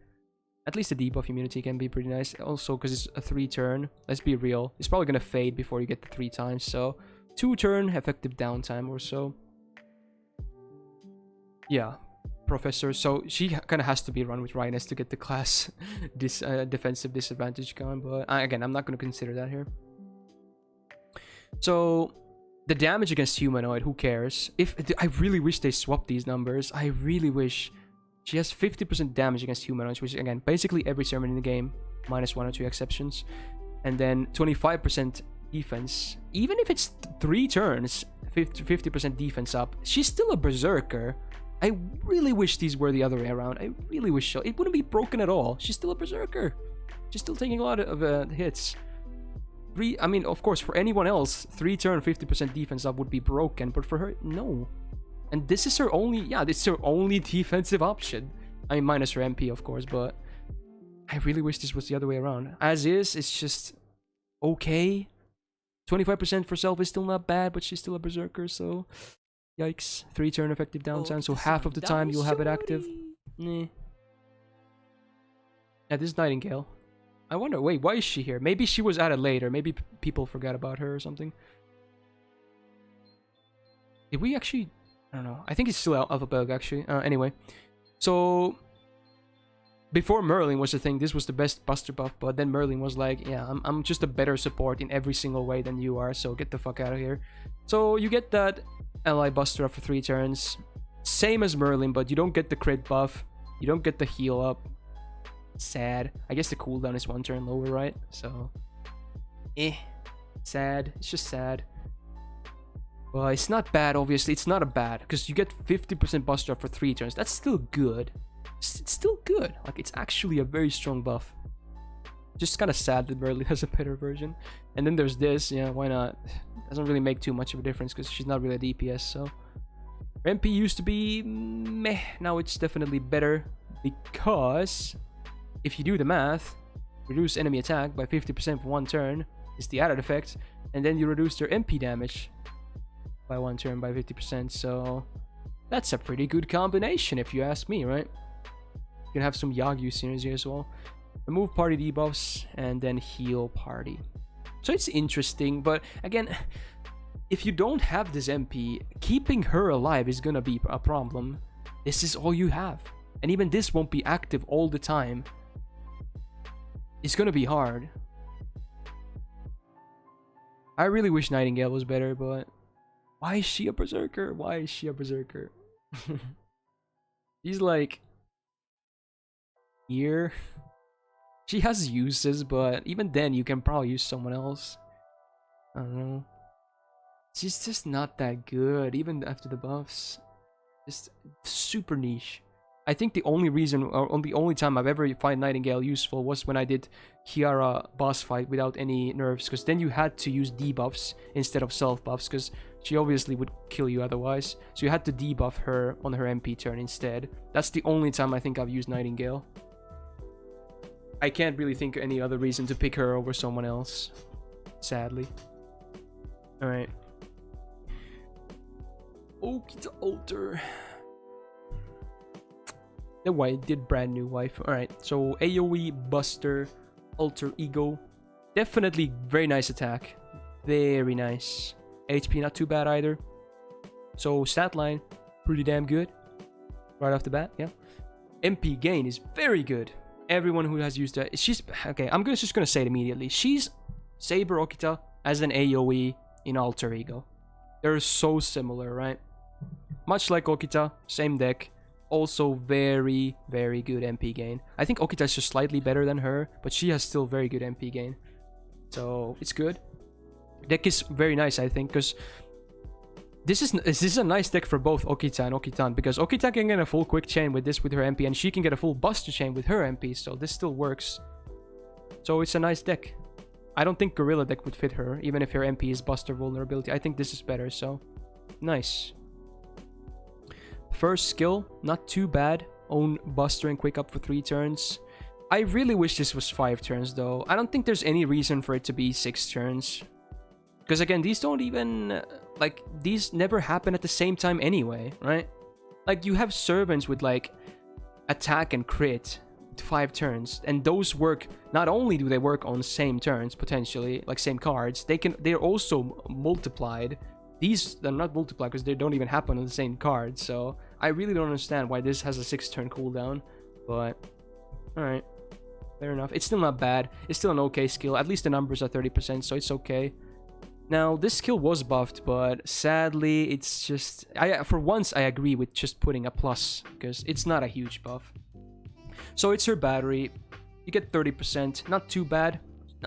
At least the debuff immunity can be pretty nice. Also, because it's a 3 turn, let's be real, it's probably gonna fade before you get the 3 times, so 2 turn effective downtime or so. Yeah, Professor. So she kind of has to be run with Rhinus to get the class this defensive disadvantage gone. But again, I'm not going to consider that here. So the damage against humanoid, who cares? I really wish they swapped these numbers. I really wish. She has 50% damage against humanoids, which is, again, basically every summon in the game, minus 1 or 2 exceptions. And then 25% defense. Even if it's 3 turns, 50% defense up, she's still a berserker. I really wish these were the other way around. I really wish so. It wouldn't be broken at all. She's still a berserker. She's still taking a lot of hits. I mean, of course, for anyone else, 3 turn 50% defense up would be broken, but for her, no. And this is her only, this is her only defensive option. I mean, minus her MP, of course, but I really wish this was the other way around. As is, it's just okay. 25% for self is still not bad, but she's still a berserker, so yikes. 3 turn effective downtime, so half of the time you'll have it active. Yeah, this is Nightingale. I wonder, wait, why is she here? Maybe she was added later. Maybe people forgot about her or something. Did we actually... I don't know. I think it's still alphabetical, actually. Anyway. So... Before Merlin was the thing, this was the best Buster buff, but then Merlin was like, yeah, I'm just a better support in every single way than you are, so get the fuck out of here. So you get that ally Buster up for 3 turns. Same as Merlin, but you don't get the crit buff. You don't get the heal up. Sad. I guess the cooldown is 1 turn lower, right? So... Sad. It's just sad. Well, it's not bad, obviously. It's not a bad, because you get 50% Buster up for 3 turns. That's still good. It's still good. Like, it's actually a very strong buff. Just kind of sad that Merlin has a better version. And then there's this. Yeah, why not? Doesn't really make too much of a difference because she's not really a DPS, so... Her MP used to be meh. Now it's definitely better because if you do the math, reduce enemy attack by 50% for 1 turn is the added effect, and then you reduce their MP damage by 1 turn by 50%. So that's a pretty good combination if you ask me, right? You can have some Yagyu synergy as well. Remove party debuffs and then heal party. So it's interesting, but again, if you don't have this MP, keeping her alive is gonna be a problem. This is all you have. And even this won't be active all the time. It's gonna be hard. I really wish Nightingale was better, but... Why is she a berserker? Why is she a berserker? She's like... Here. She has uses, but even then you can probably use someone else. I don't know. She's just not that good, even after the buffs. Just super niche. I think the only reason, or the only time I've ever find Nightingale useful was when I did Kiara boss fight without any nerfs, because then you had to use debuffs instead of self buffs, because she obviously would kill you otherwise. So you had to debuff her on her MP turn instead. That's the only time I think I've used Nightingale. I can't really think of any other reason to pick her over someone else, sadly. Alright. Okita Alter. The wife did brand new wife. Alright, so AoE, Buster, Alter Ego. Definitely very nice attack. Very nice. HP not too bad either. So stat line, pretty damn good. Right off the bat, yeah. MP gain is very good. Everyone who has used that, she's okay. I'm just gonna say it immediately. She's Saber Okita as an AoE in Alter Ego. They're so similar, right? Much like Okita, same deck. Also very, very good MP gain. I think Okita is just slightly better than her, but she has still very good MP gain. So it's good. Deck is very nice, I think, because this is a nice deck for both Okita and Okitan, because Okita can get a full quick chain with this with her MP, and she can get a full Buster chain with her MP, so this still works. So it's a nice deck. I don't think Gorilla deck would fit her, even if her MP is Buster vulnerability. I think this is better, so nice. First skill, not too bad. Own Buster and Quick Up for 3 turns. I really wish this was 5 turns, though. I don't think there's any reason for it to be 6 turns. Because again, these don't even... Like, these never happen at the same time anyway, right? Like, you have servants with, like, attack and crit 5 turns, and those work... Not only do they work on same turns, potentially, like same cards, they're also multiplied. These are not multiplied because they don't even happen on the same card, so I really don't understand why this has a 6-turn cooldown, but alright, fair enough. It's still not bad. It's still an okay skill. At least the numbers are 30%, so it's okay. Now, this skill was buffed, but sadly, it's just... for once, I agree with just putting a plus, because it's not a huge buff. So it's her battery. You get 30%. Not too bad.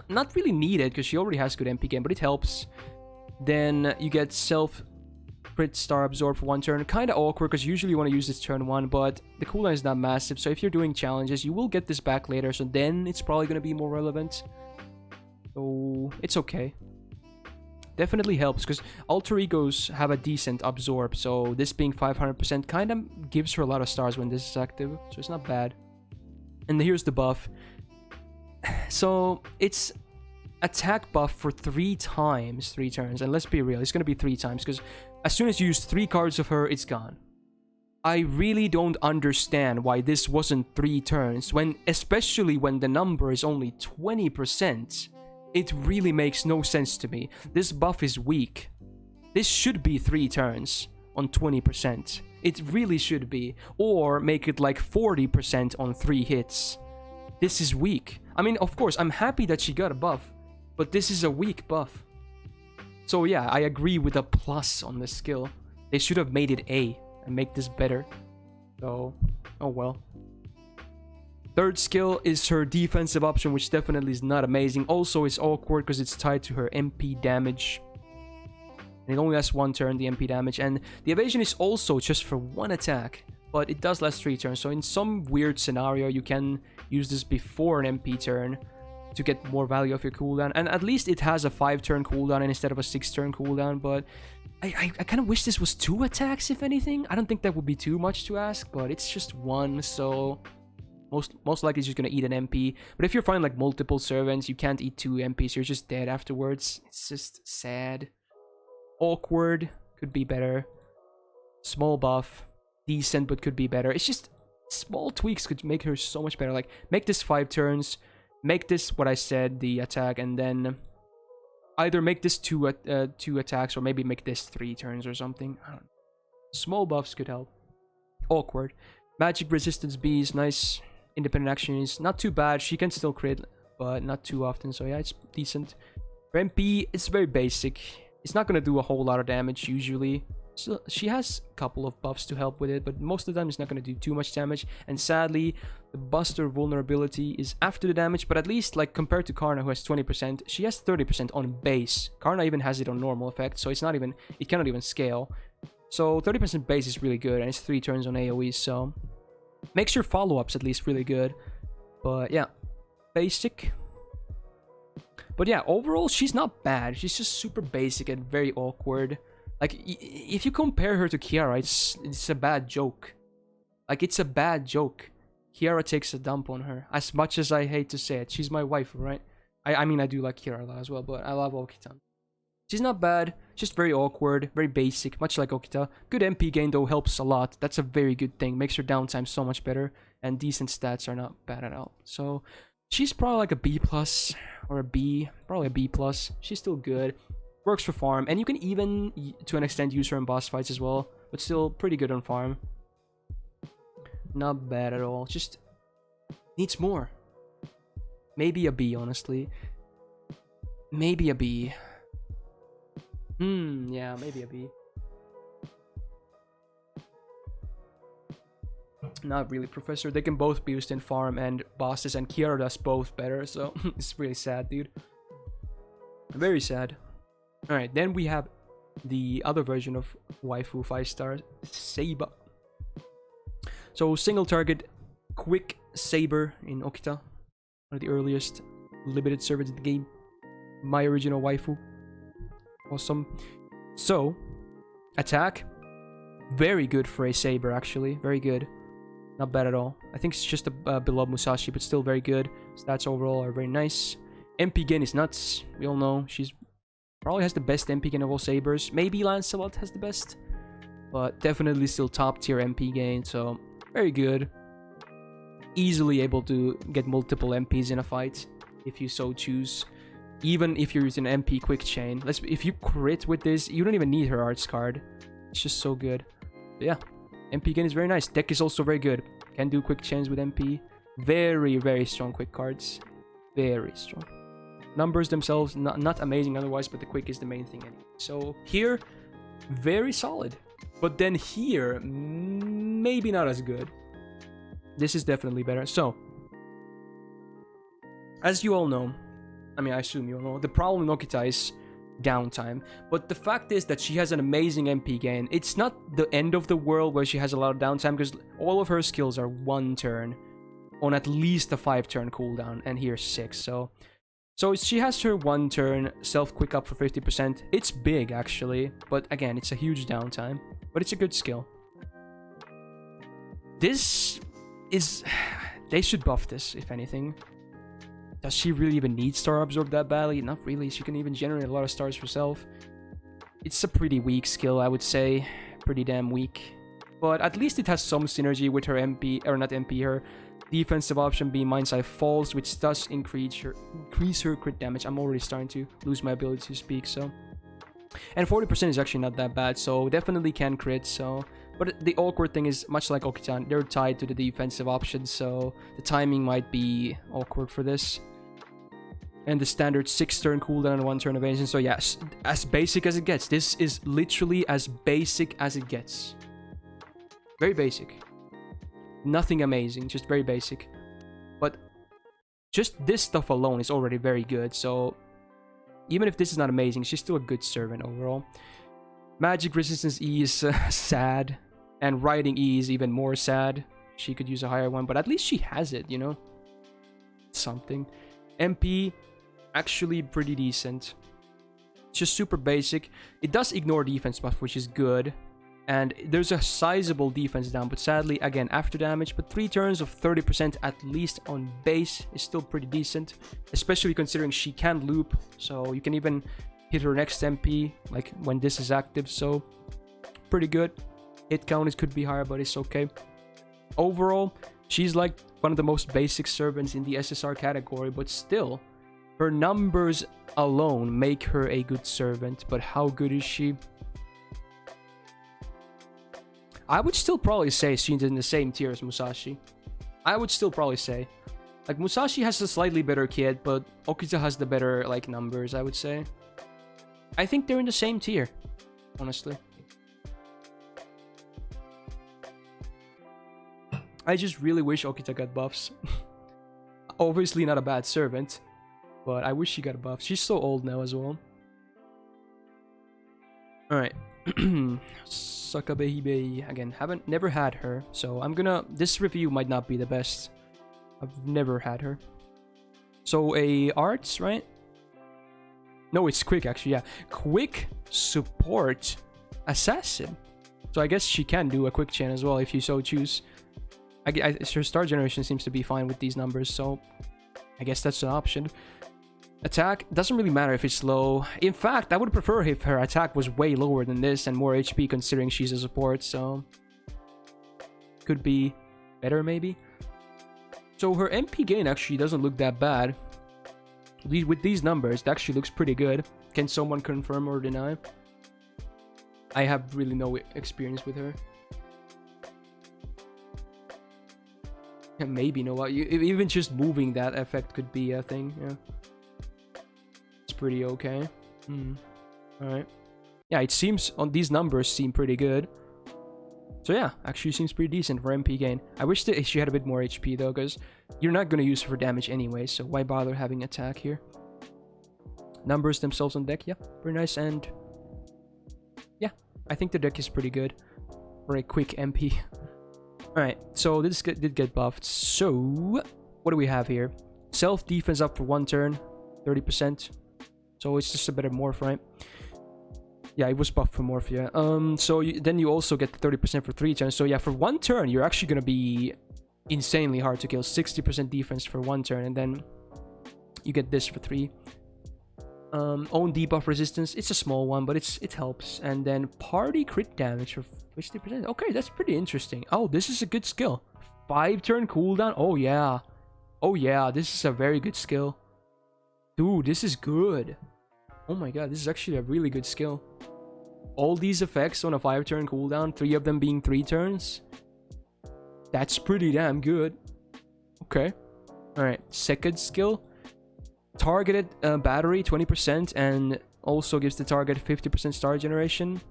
Not really needed, because she already has good MP gain, but it helps. Then you get self-crit star absorb for 1 turn. Kind of awkward, because usually you want to use this turn 1, but the cooldown is not massive, so if you're doing challenges, you will get this back later, so then it's probably going to be more relevant. So, it's okay. Definitely helps, because alter egos have a decent absorb, so this being 500% kind of gives her a lot of stars when this is active, so it's not bad. And here's the buff. So it's attack buff for 3 times, 3 turns, and let's be real, it's going to be 3 times, because as soon as you use 3 cards of her, it's gone. I really don't understand why this wasn't 3 turns, especially when the number is only 20%. It really makes no sense to me. This buff is weak. This should be 3 turns on 20%. It really should be. Or make it like 40% on 3 hits. This is weak. I mean, of course, I'm happy that she got a buff, but this is a weak buff. So yeah, I agree with a plus on this skill. They should have made it A and make this better. So, oh well. Third skill is her defensive option, which definitely is not amazing. Also, it's awkward because it's tied to her MP damage. And it only has 1 turn, the MP damage. And the evasion is also just for 1 attack, but it does last 3 turns. So in some weird scenario, you can use this before an MP turn to get more value of your cooldown. And at least it has a 5-turn cooldown instead of a 6-turn cooldown. But I kind of wish this was 2 attacks, if anything. I don't think that would be too much to ask, but it's just 1, so... Most likely it's just gonna eat an MP. But if you're fighting like multiple servants, you can't eat 2 MPs. You're just dead afterwards. It's just sad. Awkward. Could be better. Small buff. Decent, but could be better. It's just small tweaks could make her so much better. Like, make this 5 turns. Make this what I said, the attack, and then either make this 2 attacks or maybe make this 3 turns or something. I don't know. Small buffs could help. Awkward. Magic resistance B is nice. Independent action is not too bad. She can still crit, but not too often. So yeah, it's decent. For MP, it's very basic. It's not going to do a whole lot of damage usually. So she has a couple of buffs to help with it, but most of the time it's not going to do too much damage. And sadly, the Buster vulnerability is after the damage, but at least like compared to Karna, who has 20%, she has 30% on base. Karna even has it on normal effect, so it's not even, it cannot even scale. So 30% base is really good, and it's 3 turns on AoE, so makes your follow-ups at least really good. But yeah, basic. But yeah, overall, she's not bad. She's just super basic and very awkward. Like, if you compare her to Kiara, it's a bad joke. Like, it's a bad joke. Kiara takes a dump on her. As much as I hate to say it. She's my wife, right? I mean, I do like Kiara a lot as well, but I love Okita. She's not bad, just very awkward, very basic, much like Okita. Good MP gain though helps a lot. That's a very good thing. Makes her downtime so much better. And decent stats are not bad at all. So she's probably like a B plus or a B. Probably a B plus. She's still good. Works for farm. And you can even, to an extent, use her in boss fights as well. But still pretty good on farm. Not bad at all. Just needs more. Maybe a B, honestly. Maybe a B. Yeah, maybe a B. Not really, Professor. They can both be used in farm and bosses, and Kiara does both better, so it's really sad, dude. Very sad. Alright, then we have the other version of waifu 5-star, Saber. So, single target, quick Saber in Okita. One of the earliest limited servers in the game. My original waifu. Awesome. So, attack. Very good for a Saber, actually. Very good. Not bad at all. I think it's just below Musashi, but still very good. Stats overall are very nice. MP gain is nuts. We all know she's probably has the best MP gain of all Sabers. Maybe Lancelot has the best, but definitely still top tier MP gain. So very good. Easily able to get multiple MPs in a fight if you so choose. Even if you're using MP quick chain. If you crit with this, you don't even need her arts card. It's just so good. But yeah. MP gain is very nice. Deck is also very good. Can do quick chains with MP. Very, very strong quick cards. Very strong. Numbers themselves, not amazing otherwise, but the quick is the main thing anyway. So here, very solid. But then here, maybe not as good. This is definitely better. So, as you all know, I mean, I assume you all know, the problem in Okita is downtime. But the fact is that she has an amazing MP gain. It's not the end of the world where she has a lot of downtime, because all of her skills are 1 turn on at least a 5-turn cooldown, and here's 6. So she has her 1 turn self quick up for 50%. It's big actually, but again, it's a huge downtime. But it's a good skill. This is... They should buff this, if anything. Does she really even need Star Absorb that badly? Not really. She can even generate a lot of stars herself. It's a pretty weak skill, I would say. Pretty damn weak. But at least it has some synergy with her MP, or not MP, her defensive option being Mind's Eye Falls, which does increase her crit damage. I'm already starting to lose my ability to speak, so... And 40% is actually not that bad, so definitely can crit, so... But the awkward thing is, much like Okitan, they're tied to the defensive options, so the timing might be awkward for this. And the standard 6-turn cooldown and 1-turn evasion, so yes, as basic as it gets. This is literally as basic as it gets. Very basic. Nothing amazing, just very basic. But just this stuff alone is already very good, so... Even if this is not amazing, she's still a good servant overall. Magic Resistance E is sad. And Riding E is even more sad. She could use a higher one, but at least she has it, you know? Something. MP, actually pretty decent. It's just super basic. It does ignore defense buff, which is good. And there's a sizable defense down, but sadly, again, after damage. But 3 turns of 30% at least on base is still pretty decent. Especially considering she can loop, so you can even hit her next MP, like when this is active, so pretty good. Hit count could be higher, but it's okay. Overall, she's like one of the most basic servants in the SSR category, but still, her numbers alone make her a good servant. But how good is she? I would still probably say she's in the same tier as Musashi. I would still probably say. Like, Musashi has a slightly better kit, but Okita has the better, like, numbers, I would say. I think they're in the same tier, honestly. I just really wish Okita got buffs. Obviously not a bad servant, but I wish she got a buff. She's so old now as well. Alright. Sakabehibei. Again, never had her, so I'm gonna... This review might not be the best. I've never had her. So a arts, right? No, it's quick actually, yeah. Quick support assassin. So I guess she can do a quick chain as well if you so choose. Her star generation seems to be fine with these numbers, so I guess that's an option. Attack doesn't really matter if it's low. In fact, I would prefer if her attack was way lower than this and more HP considering she's a support, so could be better maybe. So her MP gain actually doesn't look that bad. With these numbers, it actually looks pretty good. Can someone confirm or deny? I have really no experience with her. Maybe no. Even just moving that effect could be a thing. Yeah. Pretty okay. Alright. Yeah, it seems on these numbers seem pretty good. So yeah, actually seems pretty decent for MP gain. I wish that she had a bit more HP though, because you're not gonna use her for damage anyway, so why bother having attack here? Numbers themselves on deck, yeah, pretty nice. And yeah, I think the deck is pretty good for a quick MP. Alright, so this did get buffed. So what do we have here? Self defense up for 1 turn, 30%. So it's just a better morph, right? Yeah, it was buffed for morph, yeah. So then you also get the 30% for 3 turns. So yeah, for 1 turn, you're actually going to be insanely hard to kill. 60% defense for 1 turn, and then you get this for 3. Own debuff resistance, it's a small one, but it helps. And then party crit damage for 50%. Okay, that's pretty interesting. Oh, this is a good skill. 5-turn cooldown. Oh yeah. Oh yeah, this is a very good skill. Dude, this is good. Oh my god, this is actually a really good skill. all these effects on a 5-turn cooldown, 3 of them being 3 turns. That's pretty damn good. Okay. Alright, second skill. Targeted battery 20% and also gives the target 50% star generation.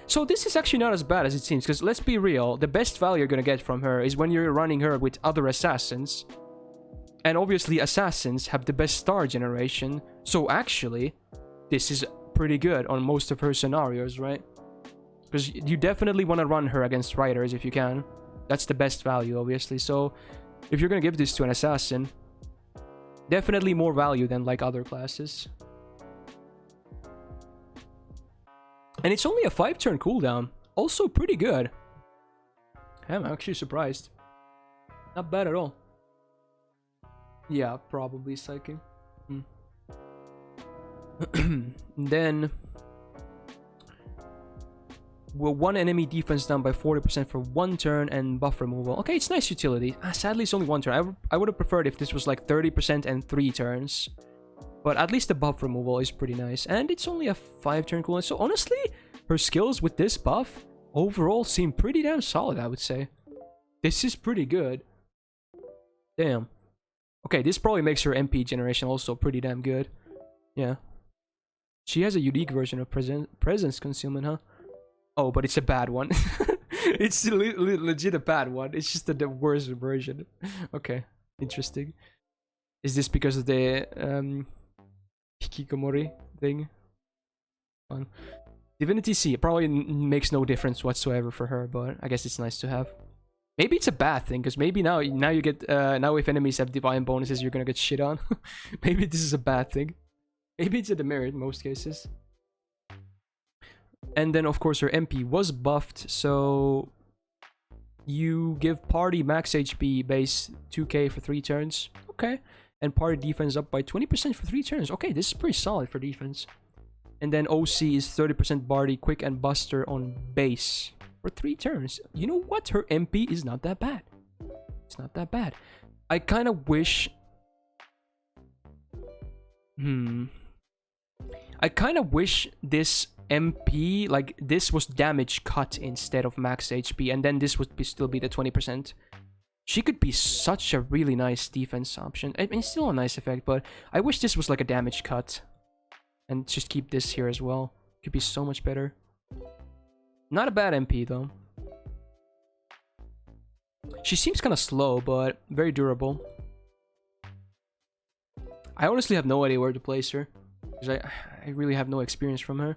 So this is actually not as bad as it seems, because let's be real, the best value you're gonna get from her is when you're running her with other assassins. And obviously assassins have the best star generation, so actually this is pretty good on most of her scenarios, right? Because you definitely want to run her against riders if you can. That's the best value, obviously. So if you're gonna give this to an assassin, definitely more value than like other classes. And it's only a 5-turn cooldown. Also pretty good. I'm actually surprised. Not bad at all. Yeah, probably psychic. Then... well, 1 enemy defense down by 40% for 1 turn and buff removal. Okay, it's nice utility. Sadly, it's only 1 turn. I would have preferred if this was like 30% and 3 turns. But at least the buff removal is pretty nice. And it's only a 5-turn cooldown. So honestly, her skills with this buff overall seem pretty damn solid, I would say. This is pretty good. Damn. Okay, this probably makes her MP generation also pretty damn good. Yeah. She has a unique version of presence concealment, huh? Oh, but it's a bad one. It's legit a bad one. It's just the worst version. Okay, interesting. Is this because of the hikikomori thing? Fun. Divinity C probably makes no difference whatsoever for her, but I guess it's nice to have. Maybe it's a bad thing, because maybe now you get now if enemies have divine bonuses, you're gonna get shit on. Maybe this is a bad thing. Maybe it's a demerit in most cases. And then of course her MP was buffed, so you give party max HP base 2k for 3 turns. Okay. And party defense up by 20% for 3 turns. Okay, this is pretty solid for defense. And then OC is 30% Bardy, Quick, and Buster on base for 3 turns. You know what? Her MP is not that bad. It's not that bad. I kind of wish... I kind of wish this MP, like, this was damage cut instead of max HP, and then this would still be the 20%. She could be such a really nice defense option. I mean, it's still a nice effect, but I wish this was like a damage cut. And just keep this here as well. Could be so much better. Not a bad MP, though. She seems kind of slow, but very durable. I honestly have no idea where to place her, because I really have no experience from her.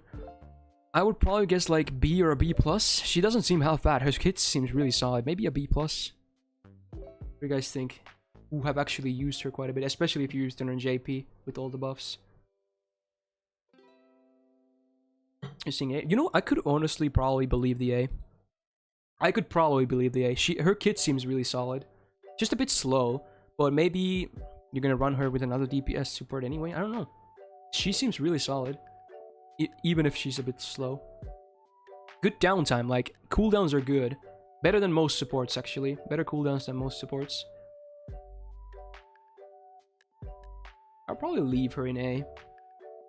I would probably guess like B or a B+. She doesn't seem half bad. Her kit seems really solid. Maybe a B+. What do you guys think? Who have actually used her quite a bit, especially if you used her in JP with all the buffs. You're seeing A. You know, I could honestly probably believe the A. I could probably believe the A. Her kit seems really solid. Just a bit slow, but maybe you're gonna run her with another DPS support anyway. I don't know. She seems really solid, even if she's a bit slow. Good downtime, like cooldowns are good. Better than most supports, actually. Better cooldowns than most supports. I'll probably leave her in A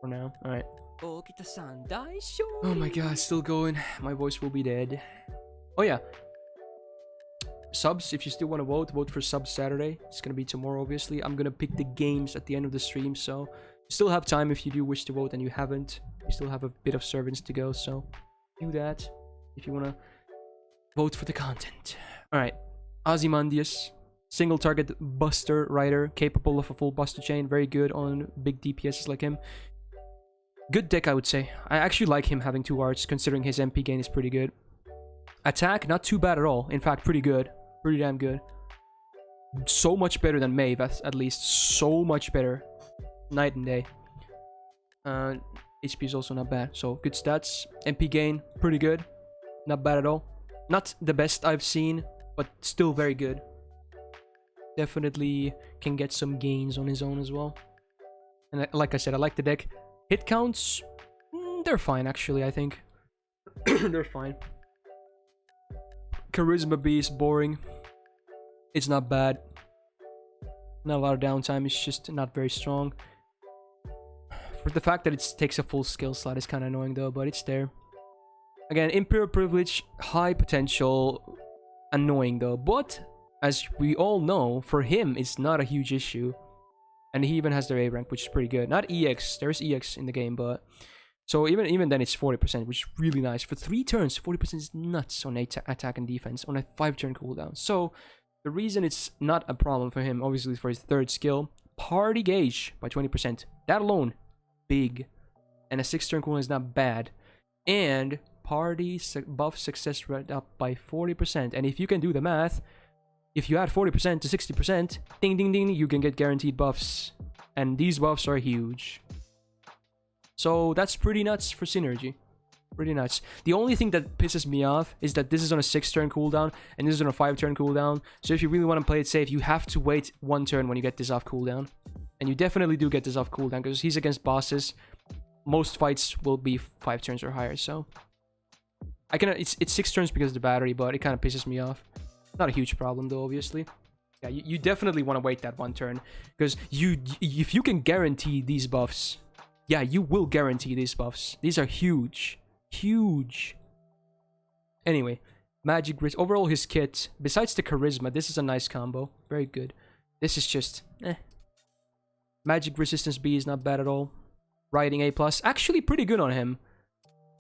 for now. Alright. Oh my god, still going. My voice will be dead. Oh yeah. Subs, if you still want to vote for subs Saturday. It's gonna be tomorrow, obviously. I'm gonna pick the games at the end of the stream, so you still have time if you do wish to vote and you haven't. You still have a bit of servants to go, so do that if you want to vote for the content. Alright. Ozymandias. Single target Buster Rider, capable of a full Buster chain. Very good on big DPSs like him. Good deck, I would say. I actually like him having 2 arts, considering his MP gain is pretty good. Attack, not too bad at all. In fact, pretty good. Pretty damn good. So much better than Maeve, at least. So much better. Night and day. HP is also not bad. So, good stats. MP gain, pretty good. Not bad at all. Not the best I've seen, but still very good. Definitely can get some gains on his own as well. And like I said, I like the deck. Hit counts, they're fine actually, I think. They're fine. Charisma B is boring. It's not bad. Not a lot of downtime, it's just not very strong. For the fact that it takes a full skill slot is kind of annoying though, but it's there. Again, Imperial Privilege, high potential, annoying though. But, as we all know, for him, it's not a huge issue. And he even has their A rank, which is pretty good. Not EX, there's EX in the game, but... So even then, it's 40%, which is really nice. For 3 turns, 40% is nuts on attack and defense, on a 5-turn cooldown. So, the reason it's not a problem for him, obviously for his 3rd skill, Party Gauge by 20%. That alone, big. And a 6-turn cooldown is not bad. And Party buff success rate up by 40%. And if you can do the math, if you add 40% to 60%, ding ding ding, you can get guaranteed buffs. And these buffs are huge. So that's pretty nuts for synergy. Pretty nuts. The only thing that pisses me off is that this is on a 6-turn cooldown and this is on a 5-turn cooldown. So if you really want to play it safe, you have to wait 1 turn when you get this off cooldown. And you definitely do get this off cooldown because he's against bosses. Most fights will be 5 turns or higher, so... It's 6 turns because of the battery, but it kind of pisses me off. Not a huge problem though, obviously. Yeah, you definitely want to wait that 1 turn. Because if you can guarantee these buffs... Yeah, you will guarantee these buffs. These are huge. Huge. Anyway, Magic Wrist. Overall, his kit, besides the Charisma, this is a nice combo. Very good. This is just, Magic Resistance B is not bad at all. Riding A+. Actually pretty good on him.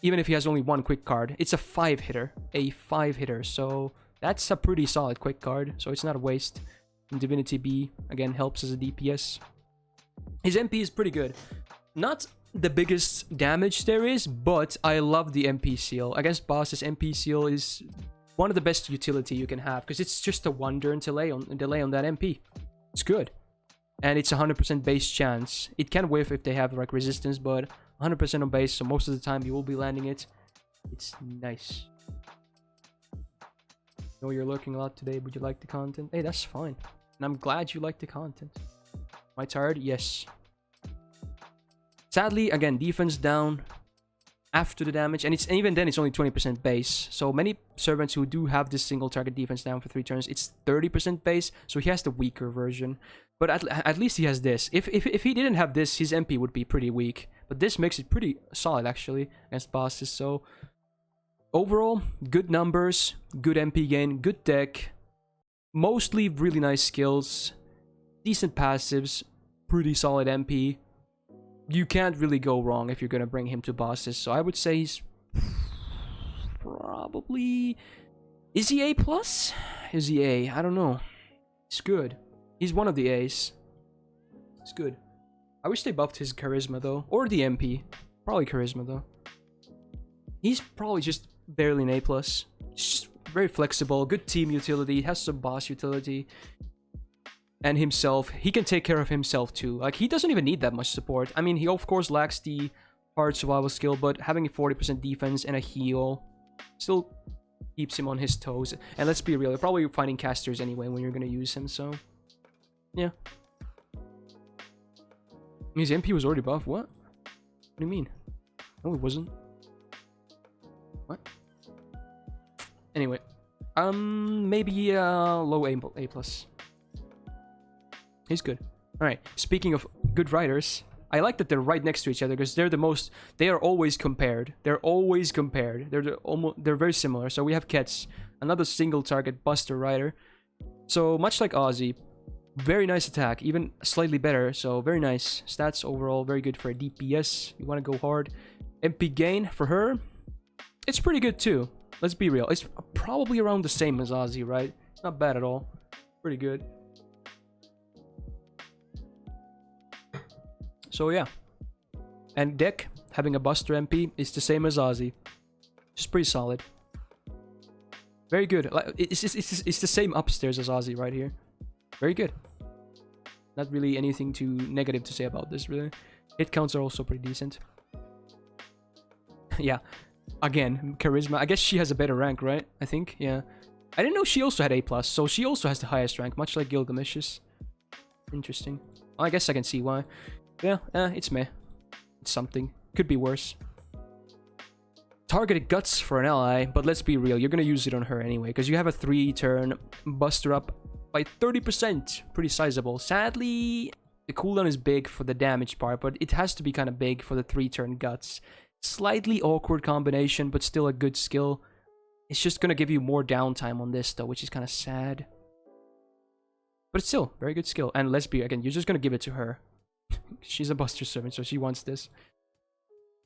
Even if he has only 1 quick card. It's a 5-hitter. A 5-hitter. So, that's a pretty solid quick card. So, it's not a waste. And Divinity B, again, helps as a DPS. His MP is pretty good. Not the biggest damage there is, but I love the MP seal. Against bosses, MP seal is one of the best utility you can have because it's just a 1-turn delay on that MP. It's good. And it's 100% base chance. It can whiff if they have like resistance, but 100% on base, so most of the time you will be landing it. It's nice. I know you're lurking a lot today, but you like the content? Hey, that's fine. And I'm glad you like the content. Am I tired? Yes. Sadly, again, defense down after the damage, and even then it's only 20% base. So many servants who do have this single target defense down for 3 turns, it's 30% base, so he has the weaker version. But at least he has this. If he didn't have this, his MP would be pretty weak. But this makes it pretty solid, actually, against bosses. So, overall, good numbers, good MP gain, good deck, mostly really nice skills, decent passives, pretty solid MP. You can't really go wrong if you're gonna bring him to bosses. So I would say he's probably... Is he A+? Is he A? I don't know. It's good. He's one of the A's. It's good. I wish they buffed his charisma though. Or the MP. Probably charisma though. He's probably just barely an A+. He's just very flexible. Good team utility. Has some boss utility. And himself, he can take care of himself too. Like, he doesn't even need that much support. I mean, he of course lacks the hard survival skill, but having a 40% defense and a heal still keeps him on his toes. And let's be real, you're probably finding casters anyway when you're gonna use him, so... Yeah. His MP was already buffed? What? What do you mean? No, it wasn't. What? Anyway. Maybe, low A+. He's good. Alright, speaking of good riders, I like that they're right next to each other because they are always compared. They're always compared. They're very similar. So we have Kets, another single target buster rider. So much like Ozzy, very nice attack, even slightly better. So very nice stats overall, very good for a DPS. You want to go hard. MP gain for her, it's pretty good too. Let's be real. It's probably around the same as Ozzy, right? It's not bad at all. Pretty good. So yeah, and deck, having a Buster MP, is the same as Ozzy. Just pretty solid. Very good. It's the same upstairs as Ozzy right here. Very good. Not really anything too negative to say about this, really. Hit counts are also pretty decent. Yeah, again, charisma. I guess she has a better rank, right? I think, yeah. I didn't know she also had A+, so she also has the highest rank, much like Gilgamesh's. Interesting. Well, I guess I can see why. Yeah, it's meh. It's something. Could be worse. Targeted Guts for an ally, but let's be real, you're gonna use it on her anyway, because you have a 3-turn Buster up by 30%. Pretty sizable. Sadly, the cooldown is big for the damage part, but it has to be kind of big for the 3-turn Guts. Slightly awkward combination, but still a good skill. It's just gonna give you more downtime on this though, which is kind of sad. But it's still very good skill. And let's be, again, you're just gonna give it to her. She's a Buster servant, so she wants this.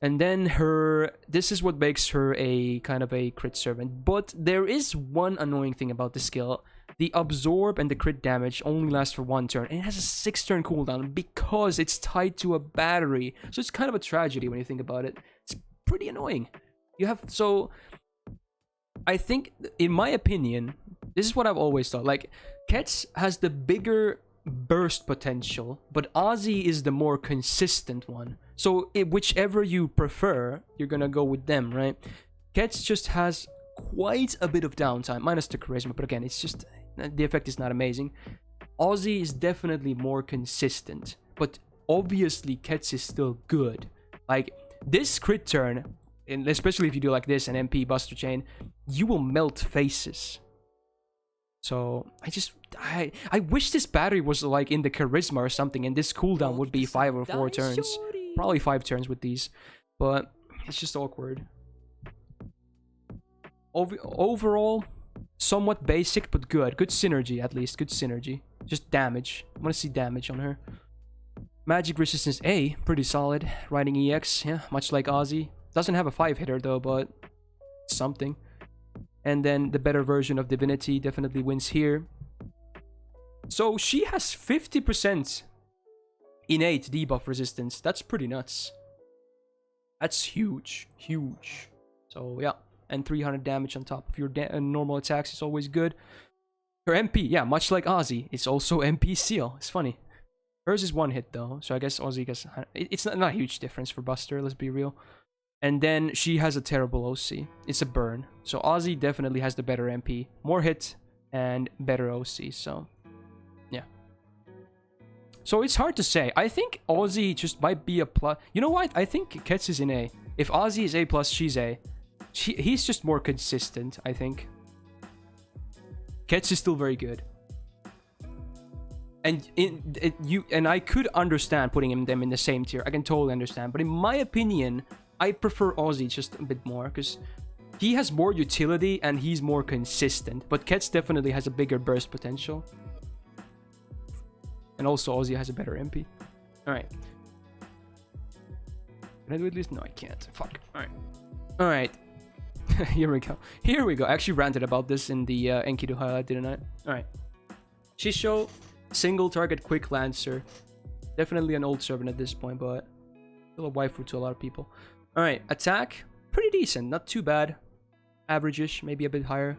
And then this is what makes her a kind of a crit servant. But there is one annoying thing about the skill. The absorb and the crit damage only last for 1 turn. And it has a 6-turn cooldown because it's tied to a battery. So it's kind of a tragedy when you think about it. It's pretty annoying. So I think, in my opinion, this is what I've always thought. Like, Kets has the bigger burst potential, but Ozzy is the more consistent one. So whichever you prefer, you're gonna go with them, right? Kets just has quite a bit of downtime, minus the charisma, but again, it's just, the effect is not amazing. Ozzy is definitely more consistent, but obviously Kets is still good. Like, this crit turn, and especially if you do like this, an MP Buster Chain, you will melt faces. So I wish this battery was like in the charisma or something, and this cooldown would be 5 or 4 turns. Probably 5 turns with these, but it's just awkward. Overall, somewhat basic, but good. Good synergy, at least. Good synergy. Just damage. I want to see damage on her. Magic resistance A, pretty solid. Riding EX, yeah, much like Ozzy. Doesn't have a 5-hitter though, but something. And then the better version of Divinity definitely wins here. So she has 50% innate debuff resistance. That's pretty nuts. That's huge. Huge. So yeah. And 300 damage on top of your normal attacks is always good. Her MP, yeah, much like Ozzy, it's also MP Seal. It's funny. Hers is 1 hit though, so I guess Ozzy gets... It's not a huge difference for Buster, let's be real. And then she has a terrible OC. It's a burn. So Ozzy definitely has the better MP. More hit and better OC, so... Yeah. So it's hard to say. I think Ozzy just might be a plus... You know what? I think Kets is in A. If Ozzy is A+, she's A. He's just more consistent, I think. Kets is still very good. And I could understand putting them in the same tier. I can totally understand. But in my opinion... I prefer Ozzy just a bit more, because he has more utility and he's more consistent. But Kets definitely has a bigger burst potential. And also Ozzy has a better MP. Alright. Can I do it at least? No, I can't. Fuck. Alright. Alright. Here we go. Here we go. I actually ranted about this in the Enkidu highlight, didn't I? Alright. Shisho, single target quick lancer. Definitely an old servant at this point, but still a waifu to a lot of people. Alright, attack, pretty decent, not too bad. Average-ish, maybe a bit higher.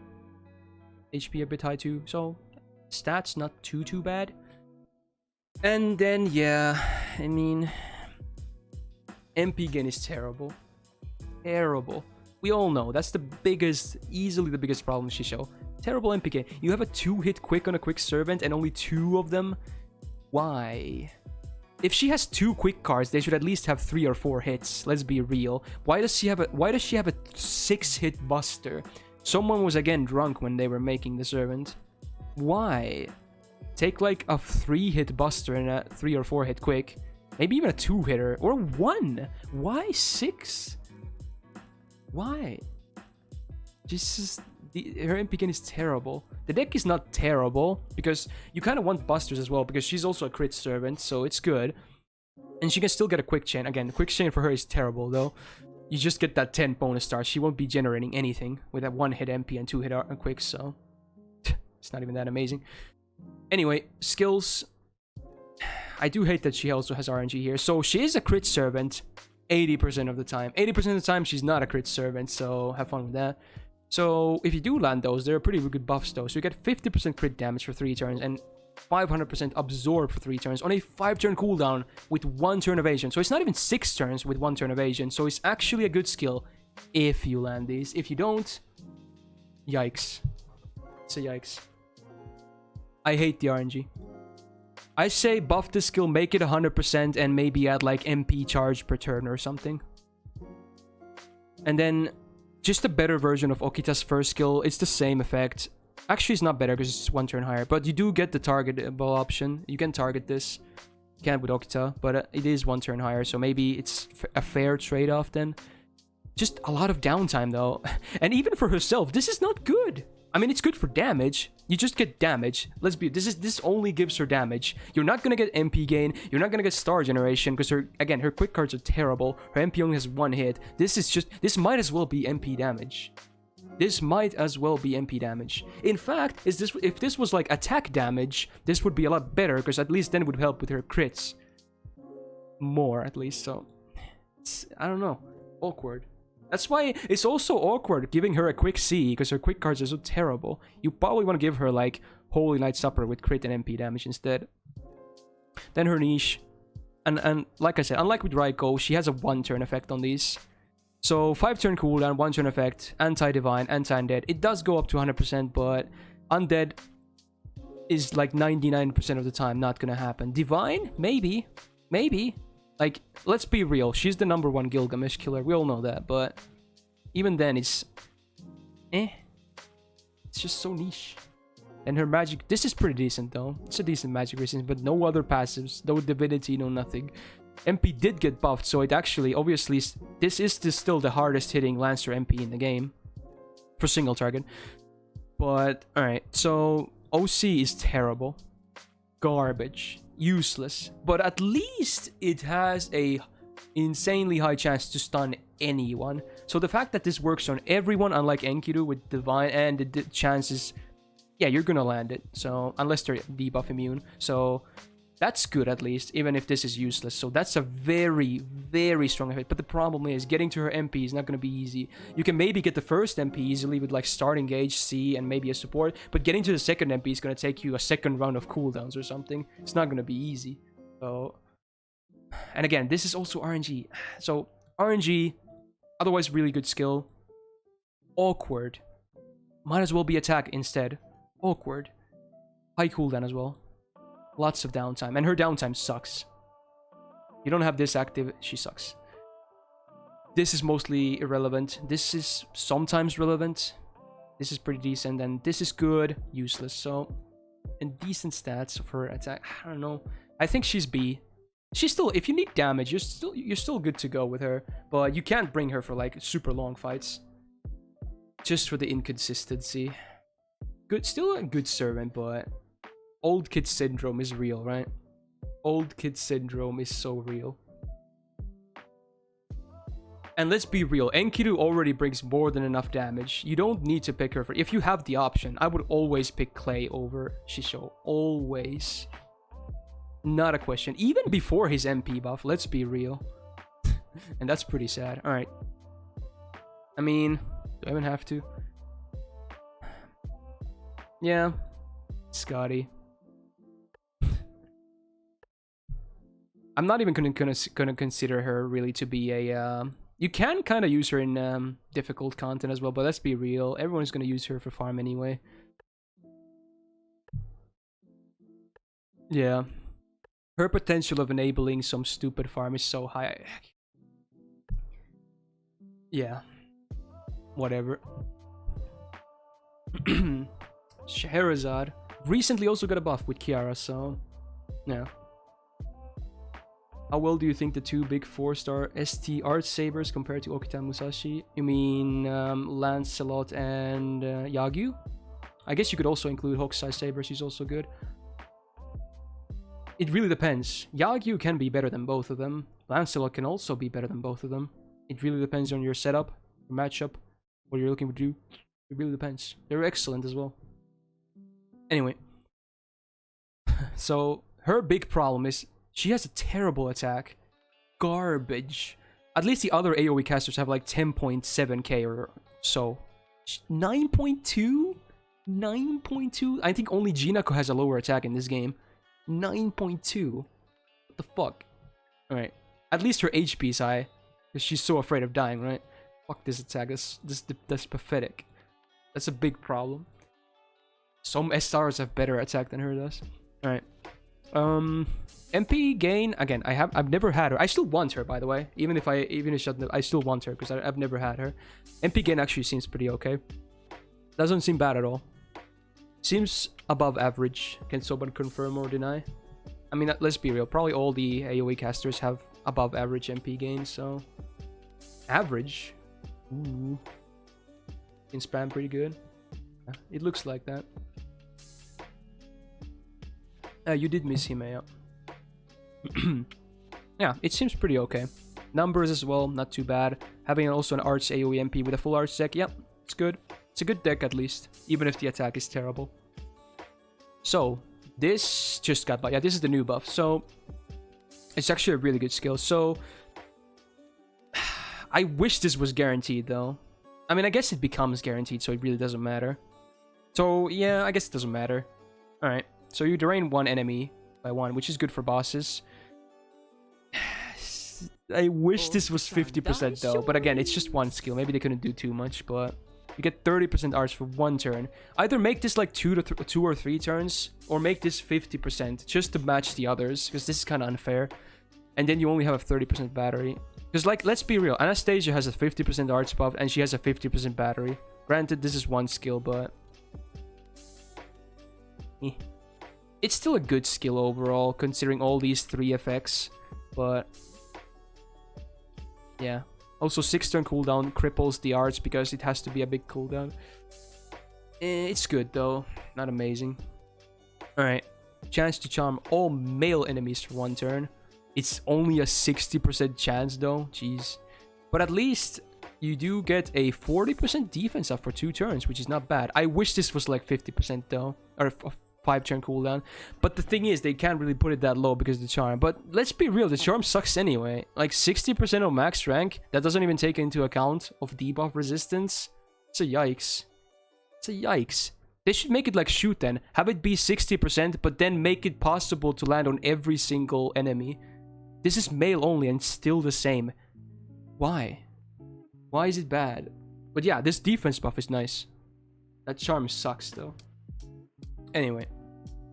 HP a bit high too, so stats not too bad. And then, yeah, I mean, MP gain is terrible. Terrible. We all know, that's the biggest, easily the biggest problem with Shisho. Terrible MP gain. You have a 2-hit quick on a quick servant and only 2 of them? Why? If she has 2 quick cards, they should at least have 3 or 4 hits. Let's be real. Why does she have a 6-hit Buster? Someone was again drunk when they were making the servant. Why? Take like a 3-hit Buster and a 3 or 4 hit quick. Maybe even a 2-hitter or 1. Why 6? Why? Just her MP gain is terrible. The deck is not terrible, because you kind of want Busters as well, because she's also a crit servant, so it's good. And she can still get a quick chain. Again, the quick chain for her is terrible, though. You just get that 10 bonus stars. She won't be generating anything with that 1-hit MP and 2-hit quick, so... It's not even that amazing. Anyway, skills. I do hate that she also has RNG here. So she is a crit servant 80% of the time. 80% of the time, she's not a crit servant, so have fun with that. So if you do land those, they're pretty good buffs though. So you get 50% crit damage for 3 turns and 500% absorb for 3 turns on a 5-turn cooldown with 1 turn evasion. So it's not even 6 turns with 1 turn evasion. So it's actually a good skill if you land these. If you don't, yikes. It's a yikes. I hate the RNG. I say buff this skill, make it 100% and maybe add like MP charge per turn or something. And then... just a better version of Okita's first skill. It's the same effect. Actually, it's not better because it's 1 turn higher. But you do get the targetable option. You can target this. You can't with Okita, but it is 1 turn higher. So maybe it's a fair trade-off then. Just a lot of downtime though. And even for herself, this is not good. I mean, it's good for damage. You just get damage. This only gives her damage. You're not gonna get MP gain. You're not gonna get star generation because her quick cards are terrible. Her MP only has 1 hit. This might as well be MP damage. This might as well be MP damage. In fact, if this was like attack damage, this would be a lot better because at least then it would help with her crits. More at least. So I don't know. Awkward. That's why it's also awkward giving her a quick C, because her quick cards are so terrible. You probably want to give her like Holy Night Supper with crit and MP damage instead. Then her niche. And like I said, unlike with Raiko, she has a 1-turn effect on these. So 5-turn cooldown, 1-turn effect, anti-divine, anti-undead. It does go up to 100%, but undead is like 99% of the time not gonna happen. Divine? Maybe. Like, let's be real. She's the #1 Gilgamesh killer. We all know that. But even then, it's... It's just so niche. And her magic... This is pretty decent, though. It's a decent magic resistance, but no other passives. No divinity, no nothing. MP did get buffed, so it actually... Obviously, this is still the hardest hitting Lancer MP in the game. For single target. But, alright. So, OC is terrible. Garbage. Useless, but at least it has a insanely high chance to stun anyone. So the fact that this works on everyone, unlike Enkidu with Divine, and the chances, yeah, you're gonna land it. So unless they're debuff immune, so that's good at least, even if this is useless. So that's a very, very strong effect. But the problem is getting to her MP is not gonna be easy. You can maybe get the first MP easily with like Start Engage, C, and maybe a support, but getting to the second MP is gonna take you a second round of cooldowns or something. It's not gonna be easy. So, and again, this is also RNG. So RNG, otherwise really good skill. Awkward. Might as well be attack instead. Awkward. High cooldown as well. Lots of downtime. And her downtime sucks. You don't have this active, she sucks. This is mostly irrelevant. This is sometimes relevant. This is pretty decent. And this is good. Useless. So, and decent stats for attack. I don't know. I think she's B. She's still, if you need damage, you're still good to go with her. But you can't bring her for like super long fights. Just for the inconsistency. Good, still a good servant, but old kid syndrome is real, right? Old kid syndrome is so real. And let's be real, Enkidu already brings more than enough damage. You don't need to pick her for... If you have the option, I would always pick Clay over Shisho. Always. Not a question. Even before his MP buff, let's be real. And that's pretty sad. Alright. I mean, do I even have to? Yeah. Skadi. I'm not even gonna consider her really to be a... You can kind of use her in difficult content as well, but let's be real. Everyone's gonna use her for farm anyway. Yeah. Her potential of enabling some stupid farm is so high. Yeah. Whatever. Scheherazade recently also got a buff with Kiara, so... Yeah. How well do you think the 2 big 4-star ST art sabers compare to Okita Musashi? You mean Lancelot and Yagyu? I guess you could also include Hokusai Saber, she's also good. It really depends. Yagyu can be better than both of them. Lancelot can also be better than both of them. It really depends on your setup, your matchup, what you're looking to do. It really depends. They're excellent as well. Anyway. So, her big problem is she has a terrible attack. Garbage. At least the other AoE casters have like 10.7k or so. 9.2? 9.2? I think only Jinako has a lower attack in this game. 9.2? What the fuck? Alright. At least her HP is high. Because she's so afraid of dying, right? Fuck this attack. That's pathetic. That's a big problem. Some SRs have better attack than her does. Alright. MP gain again. I've never had her. I still want her, by the way. Even if I still want her because I've never had her. MP gain actually seems pretty okay. Doesn't seem bad at all. Seems above average. Can someone confirm or deny? I mean, let's be real. Probably all the AoE casters have above average MP gains. So average. Ooh. Can spam pretty good. Yeah, it looks like that. You did miss him, yeah. Yeah, it seems pretty okay. Numbers as well, not too bad. Having also an Arch AoE MP with a full Arch deck, yep, it's good. It's a good deck at least, even if the attack is terrible. So, this just got buffed. Yeah, this is the new buff. So, it's actually a really good skill. So, I wish this was guaranteed though. I mean, I guess it becomes guaranteed, so it really doesn't matter. So, yeah, I guess it doesn't matter. Alright, so you drain one enemy by one, which is good for bosses. I wish this was 50% though, but again, it's just one skill. Maybe they couldn't do too much, but you get 30% arts for one turn. Either make this like 2 or 3 turns, or make this 50% just to match the others, because this is kind of unfair. And then you only have a 30% battery. Because, like, let's be real, Anastasia has a 50% arts buff, and she has a 50% battery. Granted, this is one skill, but it's still a good skill overall, considering all these 3 effects. But yeah. Also, 6-turn cooldown cripples the arts because it has to be a big cooldown. It's good, though. Not amazing. Alright. Chance to charm all male enemies for 1 turn. It's only a 60% chance, though. Jeez. But at least you do get a 40% defense up for 2 turns, which is not bad. I wish this was like 50%, though. Or 5-turn cooldown. But the thing is, they can't really put it that low because of the charm. But let's be real, the charm sucks anyway. Like 60% of max rank, that doesn't even take into account of debuff resistance. It's a yikes. It's a yikes. They should make it like shoot then. Have it be 60%, but then make it possible to land on every single enemy. This is male only and still the same. Why? Why is it bad? But yeah, this defense buff is nice. That charm sucks though. Anyway.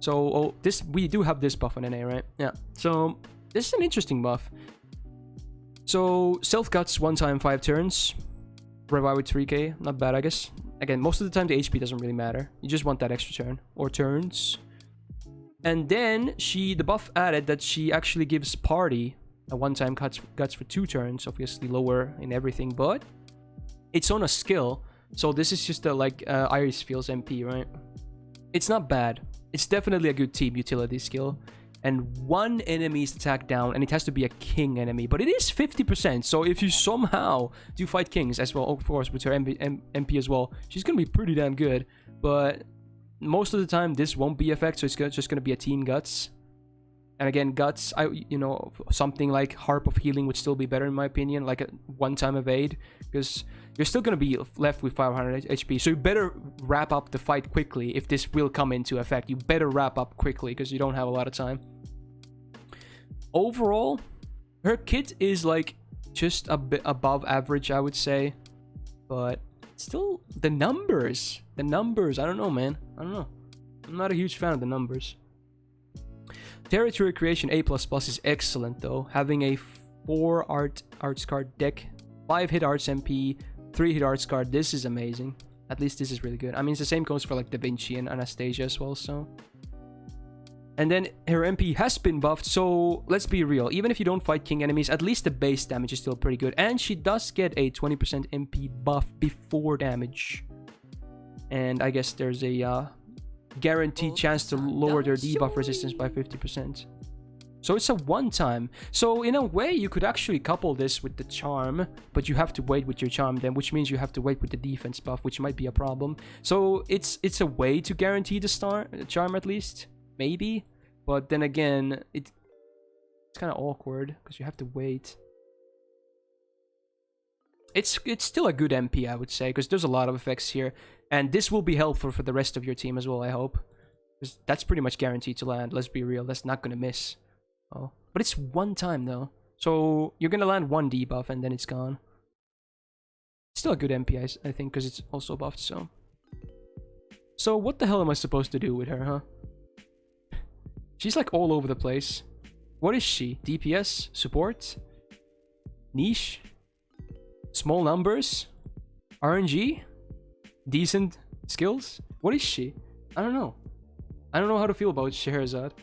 So, we do have this buff on NA, right? Yeah. So, this is an interesting buff. So, self-guts 1 time 5 turns. Revive with 3k. Not bad, I guess. Again, most of the time the HP doesn't really matter. You just want that extra turn. Or turns. And then, the buff added that she actually gives party a 1 time guts for 2 turns. Obviously lower in everything, but it's on a skill. So, this is just a, like, Illyasviel's MP, right? It's not bad. It's definitely a good team utility skill. And 1 enemy's attack down, and it has to be a king enemy. But it is 50%, so if you somehow do fight kings as well, of course, with her MP as well, she's gonna be pretty damn good. But most of the time, this won't be effect, so it's just gonna be a team guts. And again, guts, something like Harp of Healing would still be better in my opinion, like a 1-time evade, because you're still going to be left with 500 HP. So you better wrap up the fight quickly if this will come into effect. You better wrap up quickly because you don't have a lot of time. Overall, her kit is like just a bit above average, I would say. But still, the numbers, I don't know, man. I don't know. I'm not a huge fan of the numbers. Territory Creation A++ is excellent though. Having a 4 arts card deck, 5 hit arts MP, 3 hit arts card, this is amazing. At least this is really good. I mean, it's the same goes for like Da Vinci and Anastasia as well, so. And then her MP has been buffed, so let's be real. Even if you don't fight king enemies, at least the base damage is still pretty good. And she does get a 20% MP buff before damage. And I guess there's a guaranteed chance to lower their debuff resistance by 50%. So it's a 1-time. So in a way, you could actually couple this with the charm, but you have to wait with your charm then, which means you have to wait with the defense buff, which might be a problem. So it's a way to guarantee the charm at least, maybe. But then again, it's kind of awkward because you have to wait. It's still a good MP, I would say, because there's a lot of effects here. And this will be helpful for the rest of your team as well, I hope. Because that's pretty much guaranteed to land, let's be real. That's not going to miss. Oh, but it's 1 time, though. So you're going to land 1 debuff, and then it's gone. Still a good MP, I think, because it's also buffed, so. So what the hell am I supposed to do with her, huh? She's like all over the place. What is she? DPS? Support? Niche? Small numbers? RNG? Decent skills? What is she? I don't know. I don't know how to feel about Scheherazade.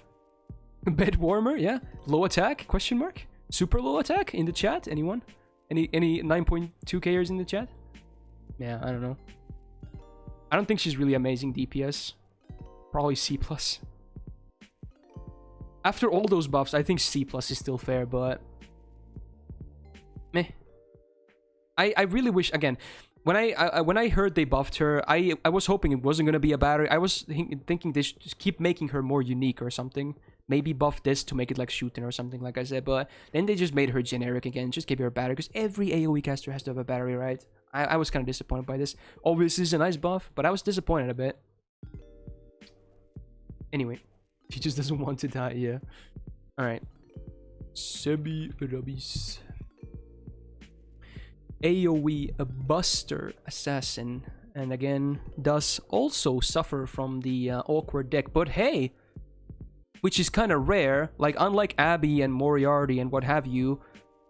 Bed warmer? Yeah. Low attack? Question mark? Super low attack in the chat? Anyone? Any 9.2kers in the chat? Yeah, I don't know. I don't think she's really amazing DPS. Probably C+. After all those buffs, I think C+ is still fair, but... meh. I really wish, again, when I heard they buffed her, I was hoping it wasn't going to be a battery. I was thinking they should just keep making her more unique or something. Maybe buff this to make it like Chulainn or something, like I said, but then they just made her generic again, just give her a battery, because every AoE caster has to have a battery, right? I was kind of disappointed by this. Obviously, it's a nice buff, but I was disappointed a bit. Anyway, she just doesn't want to die, yeah. Alright. Sebi Rabis. AoE, a Buster Assassin. And again, does also suffer from the awkward deck. But hey, which is kind of rare. Like, unlike Abby and Moriarty and what have you,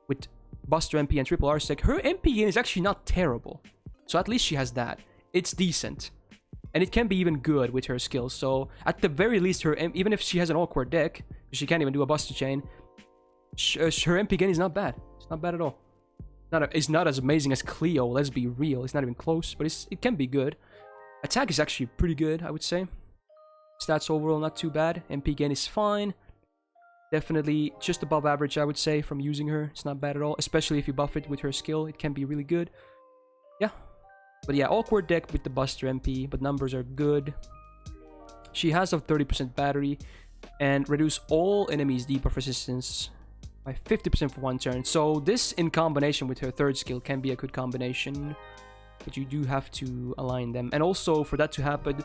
with Buster MP and Triple R deck, her MP gain is actually not terrible. So at least she has that. It's decent. And it can be even good with her skills. So at the very least, even if she has an awkward deck, she can't even do a Buster Chain, her MP gain is not bad. It's not bad at all. It's not as amazing as Cleo, let's be real. It's not even close, but it can be good. Attack is actually pretty good, I would say. Stats overall, not too bad. MP gain is fine. Definitely just above average, I would say, from using her. It's not bad at all, especially if you buff it with her skill. It can be really good. Yeah. But yeah, awkward deck with the Buster MP, but numbers are good. She has a 30% battery and reduce all enemies' debuff resistance by 50% for one turn. So this, in combination with her third skill, can be a good combination. But you do have to align them. And also, for that to happen,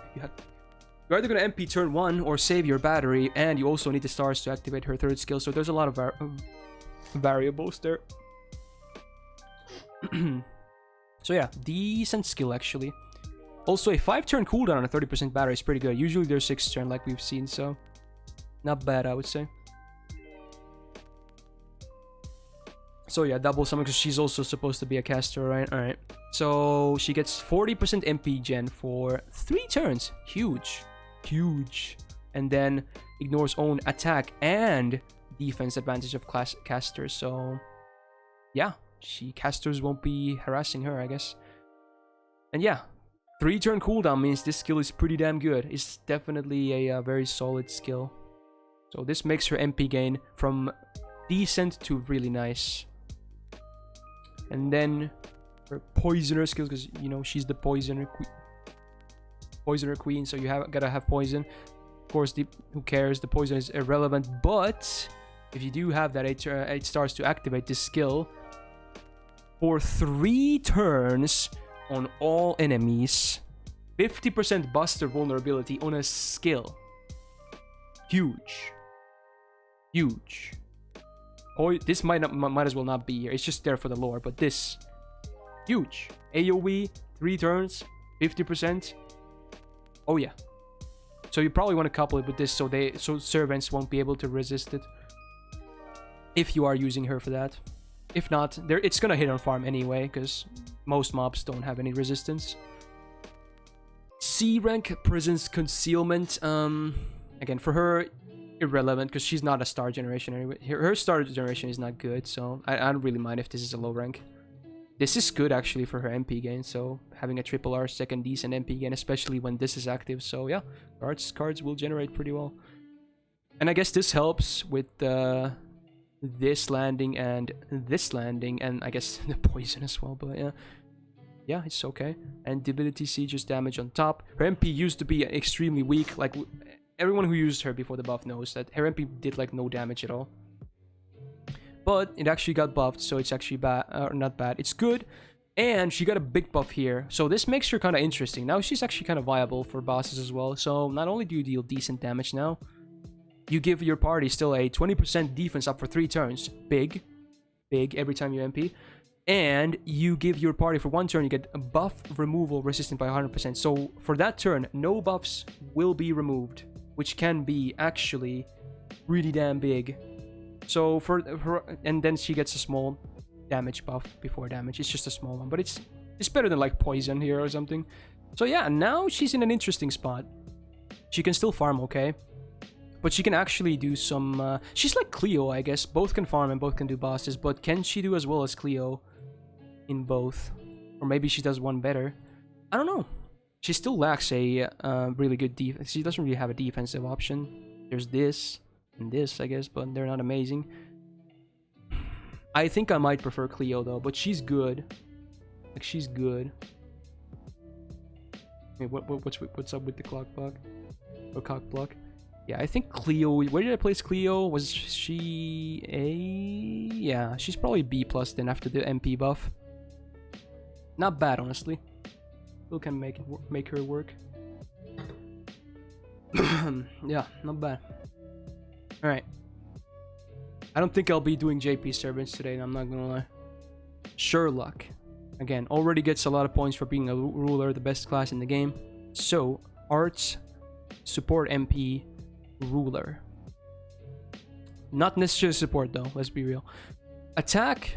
you're either going to MP turn 1 or save your battery, and you also need the stars to activate her third skill. So there's a lot of variables there. So yeah, decent skill actually. Also, a 5-turn cooldown on a 30% battery is pretty good. Usually they're 6-turn like we've seen, so not bad, I would say. So yeah, double summon, because she's also supposed to be a caster, right? Alright. So she gets 40% MP gen for 3 turns. Huge. Huge. And then ignores own attack and defense advantage of casters. So yeah, casters won't be harassing her, I guess. And yeah, 3-turn cooldown means this skill is pretty damn good. It's definitely a very solid skill. So this makes her MP gain from decent to really nice. And then her poisoner skills, because you know she's the poisoner queen, so you gotta have poison. Of course, who cares? The poison is irrelevant. But if you do have that 8 stars to activate this skill for 3 turns on all enemies, 50% Buster vulnerability on a skill. Huge. Huge. Oh, this might as well not be here. It's just there for the lore, but this, huge. AoE, 3 turns, 50%. Oh yeah. So you probably want to couple it with this, so servants won't be able to resist it. If you are using her for that. If not, it's gonna hit on farm anyway, because most mobs don't have any resistance. C rank presence concealment. Again, for her, irrelevant, because she's not a star generation anyway. Her star generation is not good, so I don't really mind if this is a low rank. This is good actually for her MP gain, so having a triple R second decent MP gain, especially when this is active. So yeah, cards will generate pretty well. And I guess this helps with this landing and this landing, and I guess the poison as well, but yeah, it's okay. And Divinity Siege's damage on top. Her MP used to be extremely weak, like everyone who used her before the buff knows that her MP did like no damage at all. But it actually got buffed, so it's actually bad, or not bad, it's good. And she got a big buff here, so this makes her kind of interesting. Now she's actually kind of viable for bosses as well. So not only do you deal decent damage now, you give your party still a 20% defense up for 3 turns. Big every time you MP. And you give your party for 1 turn, you get a buff removal resistant by 100%. So for that turn, no buffs will be removed, which can be actually really damn big. So and then she gets a small damage buff before damage. It's just a small one, but it's better than like poison here or something. So yeah, now she's in an interesting spot. She can still farm, okay, but she can actually do some she's like Cleo, I guess. Both can farm and both can do bosses, but can she do as well as Cleo in both? Or maybe she does one better. I don't know. She still lacks a really good defense. She doesn't really have a defensive option. There's this and this, I guess, but they're not amazing. I think I might prefer Cleo though, but she's good. Like, she's good. Wait, what's up with the clock block? Or cock block? Yeah, I think Cleo. Where did I place Cleo? Was she A? Yeah, she's probably B plus then after the MP buff. Not bad, honestly. Still can make her work. Yeah, not bad. All right. I don't think I'll be doing JP servants today. I'm not gonna lie. Sherlock, again, already gets a lot of points for being a ruler, the best class in the game. So arts, support, MP, ruler. Not necessarily support though. Let's be real. Attack,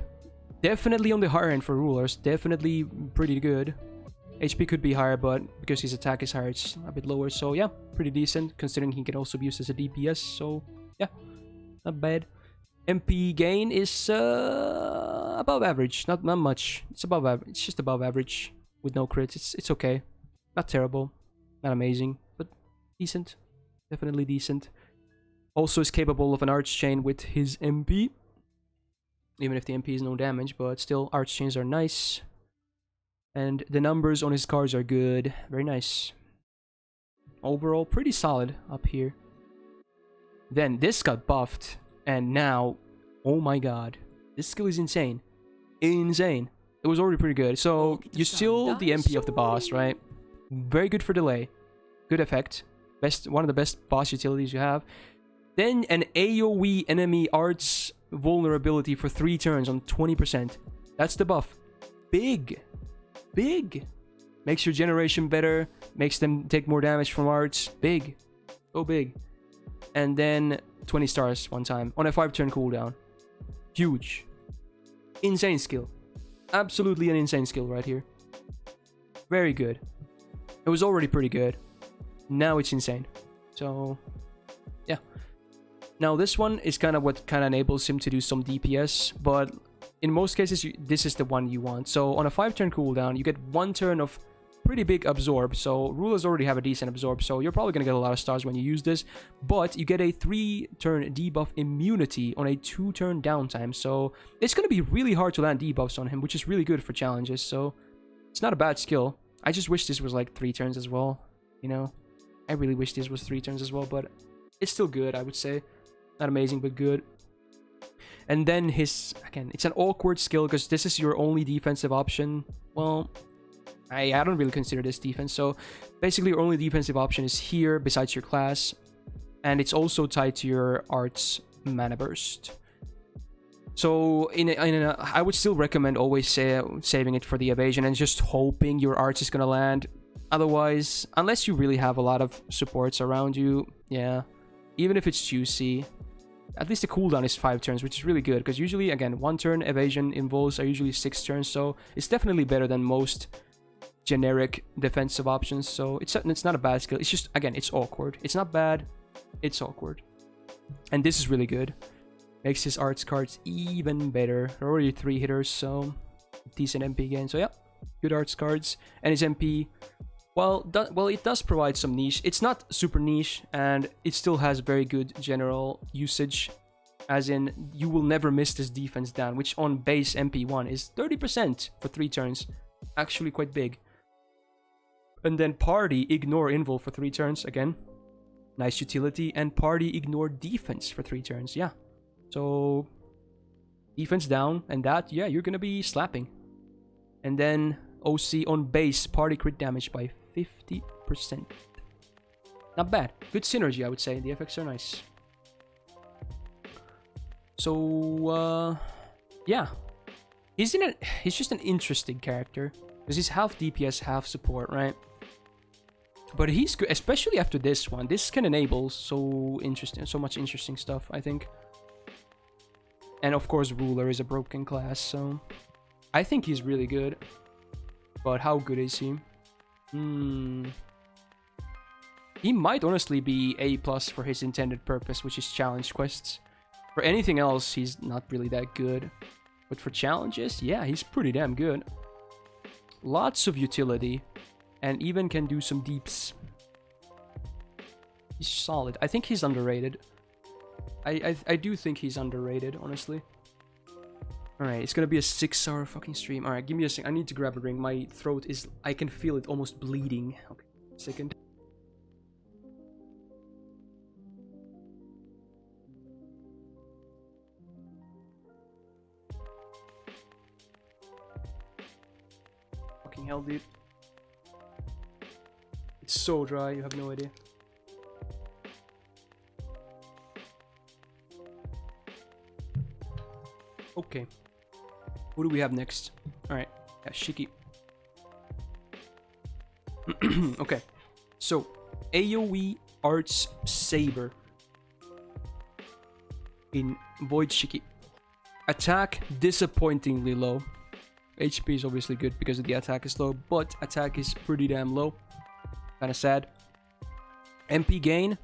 definitely on the higher end for rulers. Definitely pretty good. HP could be higher, but because his attack is higher, it's a bit lower. So yeah, pretty decent considering he can also be used as a DPS. So yeah, not bad. MP gain is above average. Not much. It's above average. It's just above average with no crits. It's okay. Not terrible. Not amazing, but decent. Definitely decent. Also is capable of an arch chain with his MP. Even if the MP is no damage, but still arch chains are nice. And the numbers on his cards are good. Very nice. Overall, pretty solid up here. Then this got buffed. And now, oh my god. This skill is insane. Insane. It was already pretty good. So, you steal the MP of the boss, right? Very good for delay. Good effect. One of the best boss utilities you have. Then an AoE enemy arts vulnerability for 3 turns on 20%. That's the buff. Big. Big. Makes your generation better. Makes them take more damage from arts. Big. So big. And then 20 stars one time on a 5-turn cooldown. Huge. Insane skill. Absolutely an insane skill right here. Very good. It was already pretty good. Now it's insane. So, yeah. Now this one is kind of what kind of enables him to do some DPS, but in most cases, this is the one you want. So on a 5-turn cooldown, you get 1 turn of pretty big absorb. So rulers already have a decent absorb, so you're probably going to get a lot of stars when you use this. But you get a 3-turn debuff immunity on a 2-turn downtime. So it's going to be really hard to land debuffs on him, which is really good for challenges. So it's not a bad skill. I just wish this was like 3 turns as well. You know, I really wish this was 3 turns as well, but it's still good, I would say. Not amazing, but good. And then his, again, it's an awkward skill because this is your only defensive option. Well, I don't really consider this defense. So basically your only defensive option is here besides your class. And it's also tied to your arts mana burst. So I would still recommend always saving it for the evasion and just hoping your arts is going to land. Otherwise, unless you really have a lot of supports around you, yeah, even if it's juicy, at least the cooldown is 5 turns, which is really good. Because usually, again, 1 turn evasion involves are usually 6 turns. So it's definitely better than most generic defensive options. So it's not a bad skill. It's just, again, it's awkward. It's not bad. It's awkward. And this is really good. Makes his arts cards even better. They're already 3 hitters, so decent MP gain. So yeah, good arts cards. And his MP, well, it does provide some niche. It's not super niche, and it still has very good general usage. As in, you will never miss this defense down, which on base MP1 is 30% for 3 turns. Actually quite big. And then party, ignore invul for 3 turns. Again, nice utility. And party, ignore defense for 3 turns. Yeah. So, defense down, and that, yeah, you're gonna be slapping. And then OC on base, party crit damage by 50%. Not bad. Good synergy, I would say. The effects are nice. So, yeah. He's just an interesting character. Because he's half DPS, half support, right? But he's good, especially after this one. This can enable so much interesting stuff, I think. And of course, ruler is a broken class, so I think he's really good. But how good is he? He might honestly be A+ for his intended purpose, which is challenge quests. For anything else, he's not really that good. But for challenges, yeah, he's pretty damn good. lots of utility, and even can do some deeps. He's solid. I think he's underrated. I do think he's underrated, honestly. Alright, it's gonna be a 6-hour fucking stream. Alright, give me a second. I need to grab a drink. My throat is... I can feel it almost bleeding. Okay, second. Fucking hell, dude. It's so dry, you have no idea. Okay. Who do we have next? Alright. Yeah, Shiki. Okay. So, AoE Arts Saber. In Void Shiki. Attack disappointingly low. HP is obviously good because the attack is low, but attack is pretty damn low. Kinda sad. MP gain.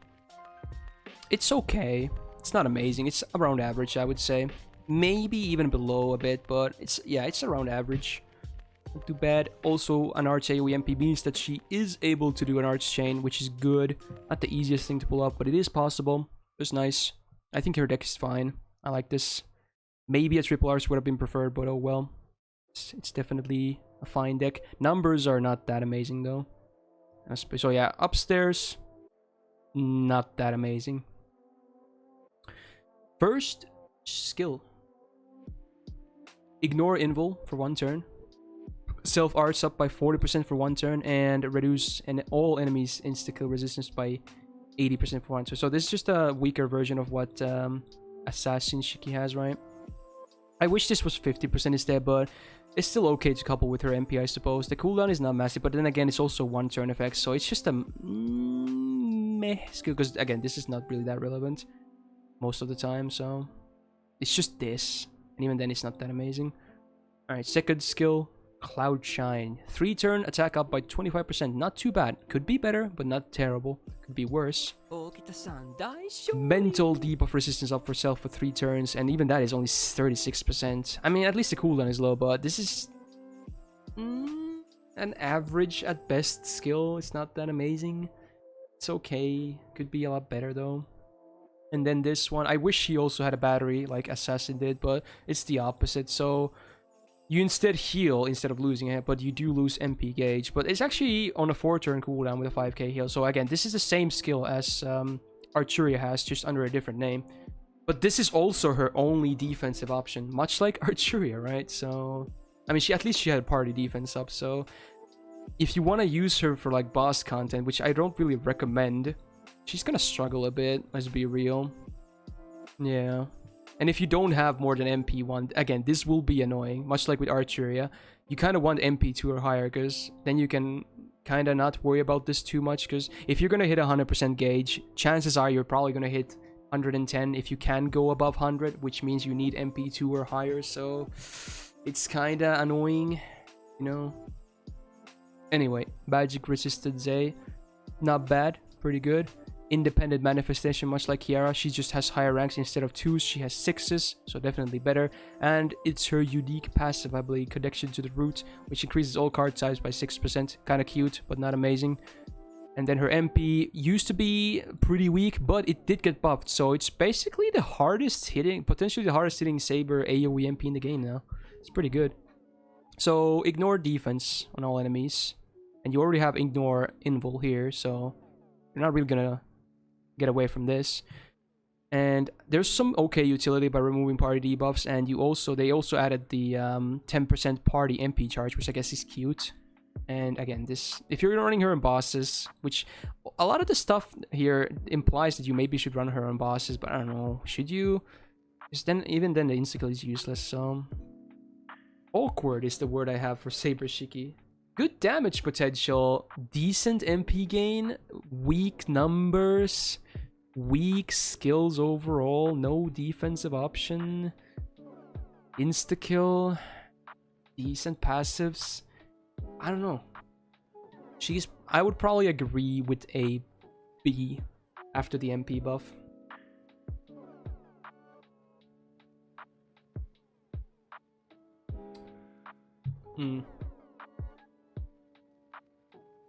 It's okay. It's not amazing. It's around average, I would say. Maybe even below a bit, but it's around average. Not too bad. Also, an Arts AoE MP means that she is able to do an Arts chain, which is good. Not the easiest thing to pull up, but it is possible. It's nice. I think her deck is fine. I like this. Maybe a triple Arts would have been preferred, but oh well. It's definitely a fine deck. Numbers are not that amazing though. So yeah, upstairs, not that amazing. First skill. Ignore Invul for 1 turn. Self arts up by 40% for 1 turn and reduce all enemies insta-kill resistance by 80% for 1 turn. So this is just a weaker version of what Assassin Shiki has, right? I wish this was 50% instead, but it's still okay to couple with her MP, I suppose. The cooldown is not massive, but then again, it's also 1 turn effect, so it's just a meh skill, because again, this is not really that relevant most of the time, so it's just this, and even then, it's not that amazing. Alright, second skill, Cloud Shine. 3 turn, attack up by 25%. Not too bad. Could be better, but not terrible. Could be worse. Mental debuff resistance up for self for 3 turns, and even that is only 36%. I mean, at least the cooldown is low, but this is an average at best skill. It's not that amazing. It's okay. Could be a lot better though. And then this one, I wish he also had a battery like Assassin did, but it's the opposite. So you instead heal instead of losing it, but you do lose MP gauge. But it's actually on a 4-turn cooldown with a 5k heal. So again, this is the same skill as Artoria has, just under a different name. But this is also her only defensive option, much like Artoria, right? So, I mean, at least she had party defense up. So if you want to use her for like boss content, which I don't really recommend, she's gonna struggle a bit, let's be real. Yeah. And if you don't have more than MP1, again, this will be annoying. Much like with Artoria, you kind of want MP2 or higher, because then you can kind of not worry about this too much. Because if you're going to hit 100% gauge, chances are you're probably going to hit 110 if you can go above 100, which means you need MP2 or higher. So it's kind of annoying, you know. Anyway, Magic Resisted Zay, not bad, pretty good. Independent manifestation, much like Kiara, she just has higher ranks. Instead of 2s, she has 6s, so definitely better. And it's her unique passive, I believe, Connection to the Root, which increases all card types by 6%. Kind of cute, but not amazing. And then her MP used to be pretty weak, but it did get buffed, so it's basically the hardest hitting, potentially the hardest hitting Saber AoE MP in the game now. It's pretty good. So ignore defense on all enemies, and you already have ignore invul here, so you're not really gonna get away from this. And there's some okay utility by removing party debuffs, and they also added the 10% party MP charge, which I guess is cute. And again, this, if you're running her on bosses, which a lot of the stuff here implies that you maybe should run her on bosses, but I don't know, should you? Because then even then the insta-kill is useless. So awkward is the word I have for Saber Shiki. Good damage potential, decent MP gain, weak numbers, weak skills overall, no defensive option, insta-kill, decent passives. I don't know. I would probably agree with a B after the MP buff.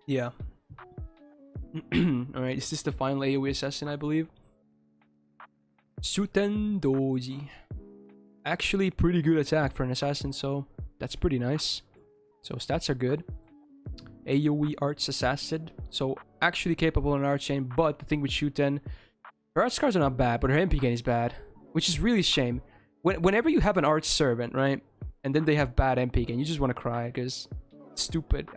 Yeah. Alright, is this the final AoE assassin, I believe? Suten Doji. Actually, pretty good attack for an assassin, so that's pretty nice. So stats are good. AoE Arts Assassin. So actually capable on Art Chain, but the thing with Shuten, her art scars are not bad, but her MP gain is bad. Which is really a shame. Whenever you have an art servant, right? And then they have bad MP gain, you just want to cry, because it's stupid.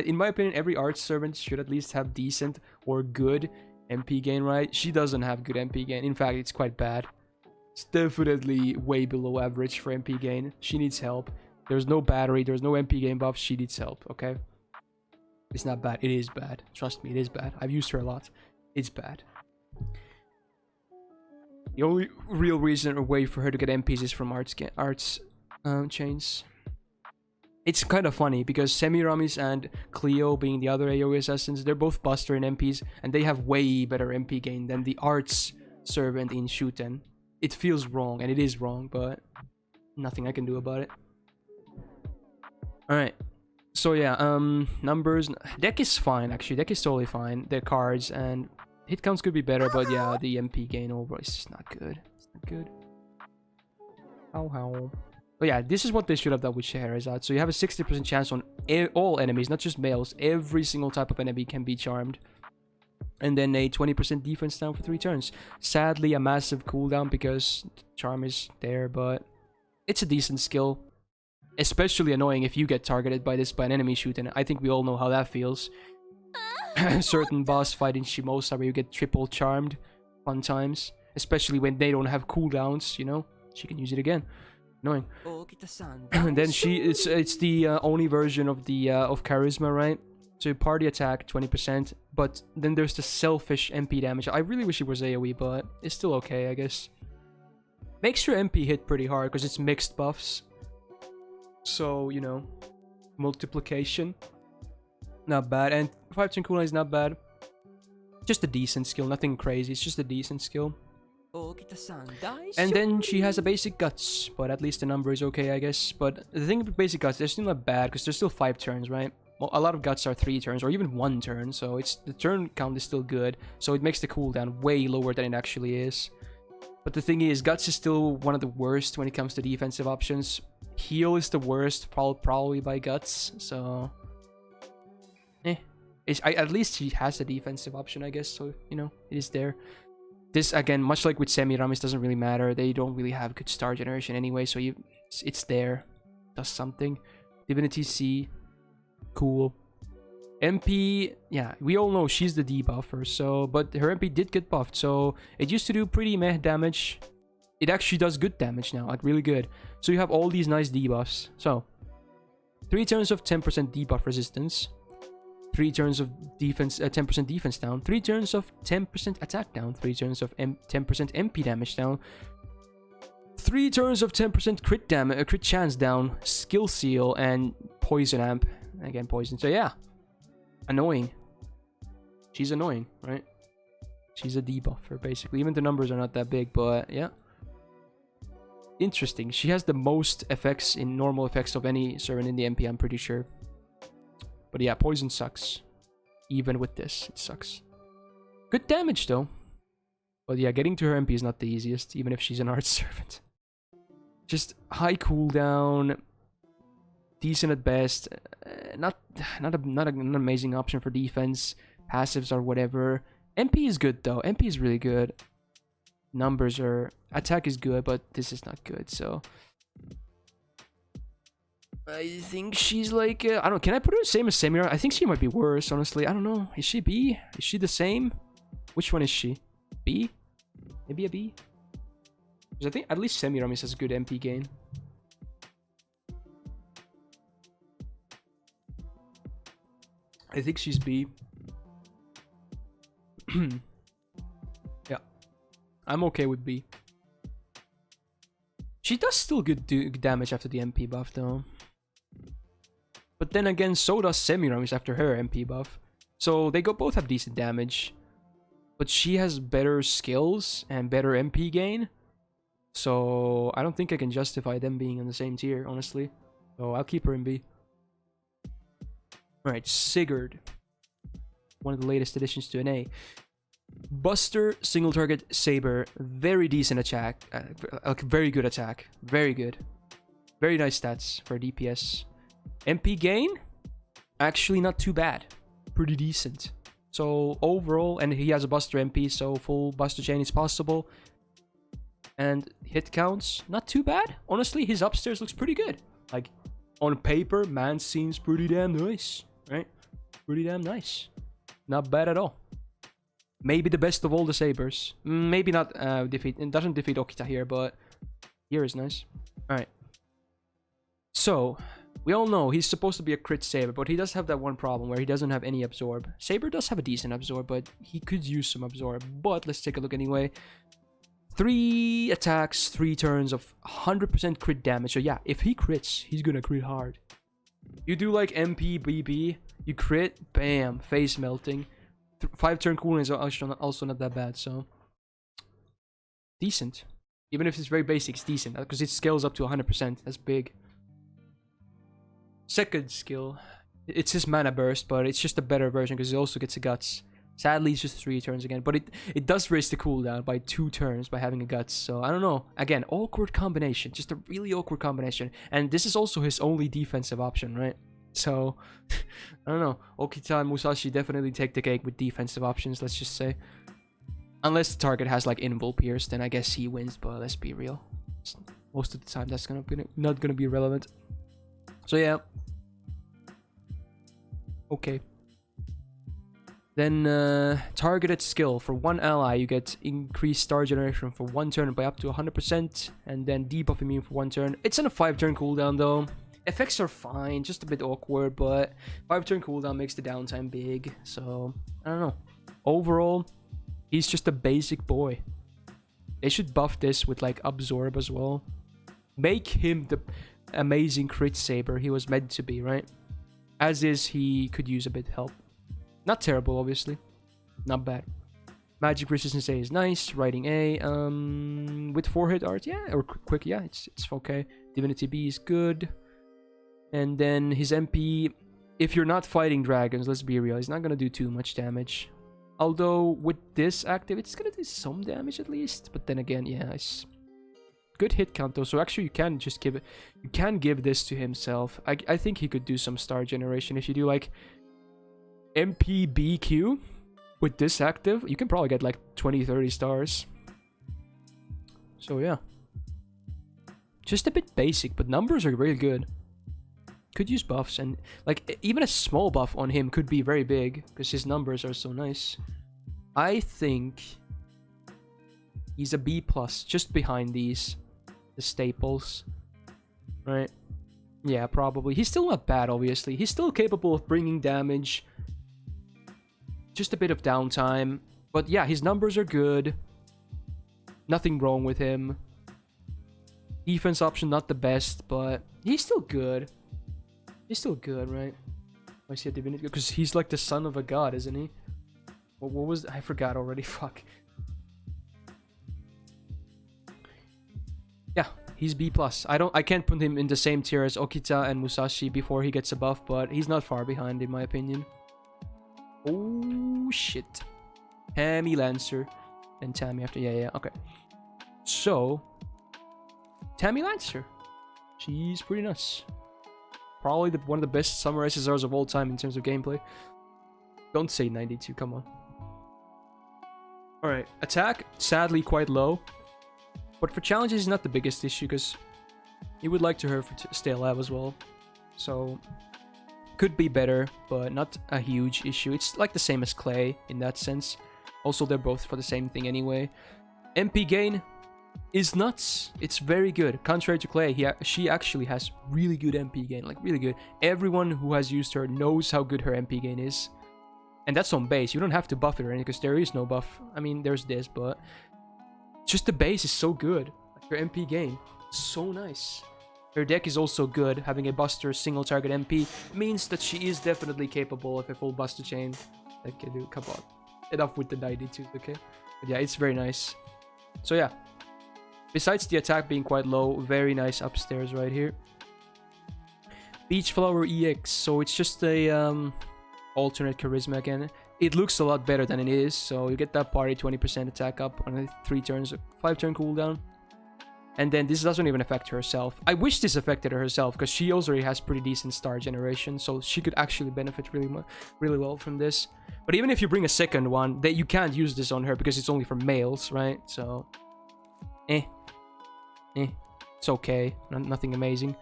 In my opinion, every art servant should at least have decent or good MP gain, right? She doesn't have good MP gain. In fact, it's quite bad. It's definitely way below average for MP gain. She needs help. There's no battery, there's no MP gain buff. She needs help, okay? It's not bad. It is bad. Trust me, it is bad. I've used her a lot. It's bad. The only real reason or way for her to get MPs is from arts chains. It's kind of funny because Semiramis and Cleo, being the other AoE assassins, they're both buster in MPs, and they have way better MP gain than the arts servant in Shuten. It feels wrong, and it is wrong, but nothing I can do about it. Alright. So yeah, numbers. Deck is fine, actually. Deck is totally fine. Their cards and hit counts could be better, but yeah, the MP gain overall is just not good. It's not good. How. But yeah, this is what they should have done with Scheherazade. So you have a 60% chance on all enemies, not just males. Every single type of enemy can be charmed. And then a 20% defense down for 3 turns. Sadly, a massive cooldown because charm is there, but it's a decent skill. Especially annoying if you get targeted by an enemy shoot, and I think we all know how that feels. Certain boss fight in Shimosa where you get triple charmed fun times. Especially when they don't have cooldowns, you know? She can use it again. Annoying. And then it's the only version of the of charisma, right? So party attack 20%, but then there's the selfish MP damage. I really wish it was AoE, but it's still okay, I guess. Makes your MP hit pretty hard because it's mixed buffs. So, you know, multiplication. Not bad. And 5-turn cooldown is not bad. Just a decent skill, nothing crazy. It's just a decent skill. And then she has a basic guts, but at least the number is okay, I guess. But the thing with basic guts, they're still not bad because there's still 5 turns, right? Well, a lot of guts are 3 turns or even 1 turn, so the turn count is still good. So it makes the cooldown way lower than it actually is. But the thing is, guts is still one of the worst when it comes to defensive options. Heal is the worst, probably by guts, so... at least she has a defensive option, I guess, so, you know, it is there. This, again, much like with Semiramis, doesn't really matter. They don't really have good star generation anyway, so it's there. Does something. Divinity C. Cool. MP, yeah, we all know she's the debuffer, so... But her MP did get buffed, so... It used to do pretty meh damage. It actually does good damage now, like really good. So you have all these nice debuffs. So, 3 turns of 10% debuff resistance. 3 turns of defense, 10% defense down. 3 turns of 10% attack down. 3 turns of 10% MP damage down. 3 turns of 10% crit chance down. Skill seal and poison amp. Again, poison. So yeah, annoying. She's annoying, right? She's a debuffer, basically. Even the numbers are not that big, but yeah. Interesting. She has the most effects in normal effects of any servant in the MP, I'm pretty sure. But yeah, poison sucks. Even with this, it sucks. Good damage, though. But yeah, getting to her MP is not the easiest, even if she's an art servant. Just high cooldown. Decent at best. Not an amazing option for defense. Passives or whatever. MP is good, though. MP is really good. Numbers are... Attack is good, but this is not good, so... I think she's like... I don't know, can I put her the same as Semira? I think she might be worse, honestly. I don't know. Is she B? Is she the same? Which one is she? B? Maybe a B? Because I think at least Semiramis has a good MP gain. I think she's B. Yeah. I'm okay with B. She does still good damage after the MP buff, though. But then again, so does Semiramis after her MP buff. So they both have decent damage. But she has better skills and better MP gain. So I don't think I can justify them being in the same tier, honestly. So I'll keep her in B. Alright, Sigurd. one of the latest additions to NA. Buster, single target, Saber, very decent attack, very good attack, very good. Very nice stats for DPS. MP gain, actually not too bad, pretty decent. So overall, and he has a Buster MP, so full Buster chain is possible. And hit counts, not too bad. Honestly, his upstairs looks pretty good. Like, on paper, man seems pretty damn nice, right? Pretty damn nice. Not bad at all. Maybe the best of all the Sabers. Maybe not defeat. It doesn't defeat Okita here, but here is nice. Alright. So, we all know he's supposed to be a crit Saber, but he does have that one problem where he doesn't have any absorb. Saber does have a decent absorb, but he could use some absorb. But let's take a look anyway. 3 attacks, 3 turns of 100% crit damage. So yeah, if he crits, he's gonna crit hard. You do like MP, BB, you crit, bam, face melting. 5 turn cooldown is also not that bad, so decent. Even if it's very basic, it's decent because it scales up to 100%. That's big. Second skill, it's his mana burst, but it's just a better version because it also gets a guts. Sadly, it's just 3 turns again, but it does raise the cooldown by 2 turns by having a guts. So I don't know. Again, awkward combination, just a really awkward combination. And this is also his only defensive option, right? So I don't know. Okita and Musashi definitely take the cake with defensive options. Let's just say, unless the target has like Invul Pierce, then I guess he wins. But let's be real. Most of the time, that's not gonna be relevant. So yeah. Okay. Then targeted skill. For 1 ally, you get increased star generation for 1 turn by up to 100%. And then debuff immune for 1 turn. It's on a 5 turn cooldown though. Effects are fine, just a bit awkward, but 5 turn cooldown makes the downtime big. So, I don't know. Overall, he's just a basic boy. They should buff this with like absorb as well. Make him the amazing crit Saber he was meant to be, right? As is, he could use a bit help. Not terrible, obviously. Not bad. Magic resistance A is nice. Writing A, with 4-hit art, yeah, or quick, yeah, it's okay. Divinity B is good. And then his MP, if you're not fighting dragons, let's be real, he's not gonna do too much damage. Although with this active, it's gonna do some damage at least. But then again, yeah, it's good hit count though. So actually, you can just give it. You can give this to himself. I think he could do some star generation if you do like MPBQ with this active. You can probably get like 20-30 stars. So yeah, just a bit basic, but numbers are really good. Could use buffs, and like even a small buff on him could be very big because his numbers are so nice. I think he's a B+, just behind these, the staples, right? Yeah, probably. He's still not bad, obviously. He's still capable of bringing damage. Just a bit of downtime, but yeah, his numbers are good. Nothing wrong with him. Defense option not the best, but he's still good. He's still good, right? I see a divinity because he's like the son of a god, isn't he? What was I forgot already? Fuck. Yeah, he's B+. I can't put him in the same tier as Okita and Musashi before he gets a buff, but he's not far behind in my opinion. Oh shit. Tammy Lancer and Tammy after. Yeah, okay. So Tammy Lancer, she's pretty nice. Probably one of the best summer SSRs of all time in terms of gameplay. Don't say 92, come on. Alright, attack, sadly quite low. But for challenges, is not the biggest issue, because you would like to her to stay alive as well. So, could be better, but not a huge issue. It's like the same as Clay in that sense. Also, they're both for the same thing anyway. MP gain is nuts. It's very good. Contrary to Clay, she actually has really good MP gain, like really good. Everyone who has used her knows how good her MP gain is. And that's on base. You don't have to buff it or anything because there is no buff. I mean, there's this, but just the base is so good. Like her MP gain, so nice. Her deck is also good. Having a Buster single target MP means that she is definitely capable of a full Buster chain. Okay, dude, come on. Enough with the 92, okay? But yeah, it's very nice. So yeah. Besides the attack being quite low, very nice upstairs right here. Beach Flower EX, so it's just a alternate charisma again. it looks a lot better than it is. So you get that party 20% attack up on a 3 turns, 5 turn cooldown. And then this doesn't even affect herself. I wish this affected her herself, because she already has pretty decent star generation, so she could actually benefit really well from this. But even if you bring a second one, that you can't use this on her because it's only for males, right? So, it's okay, nothing amazing.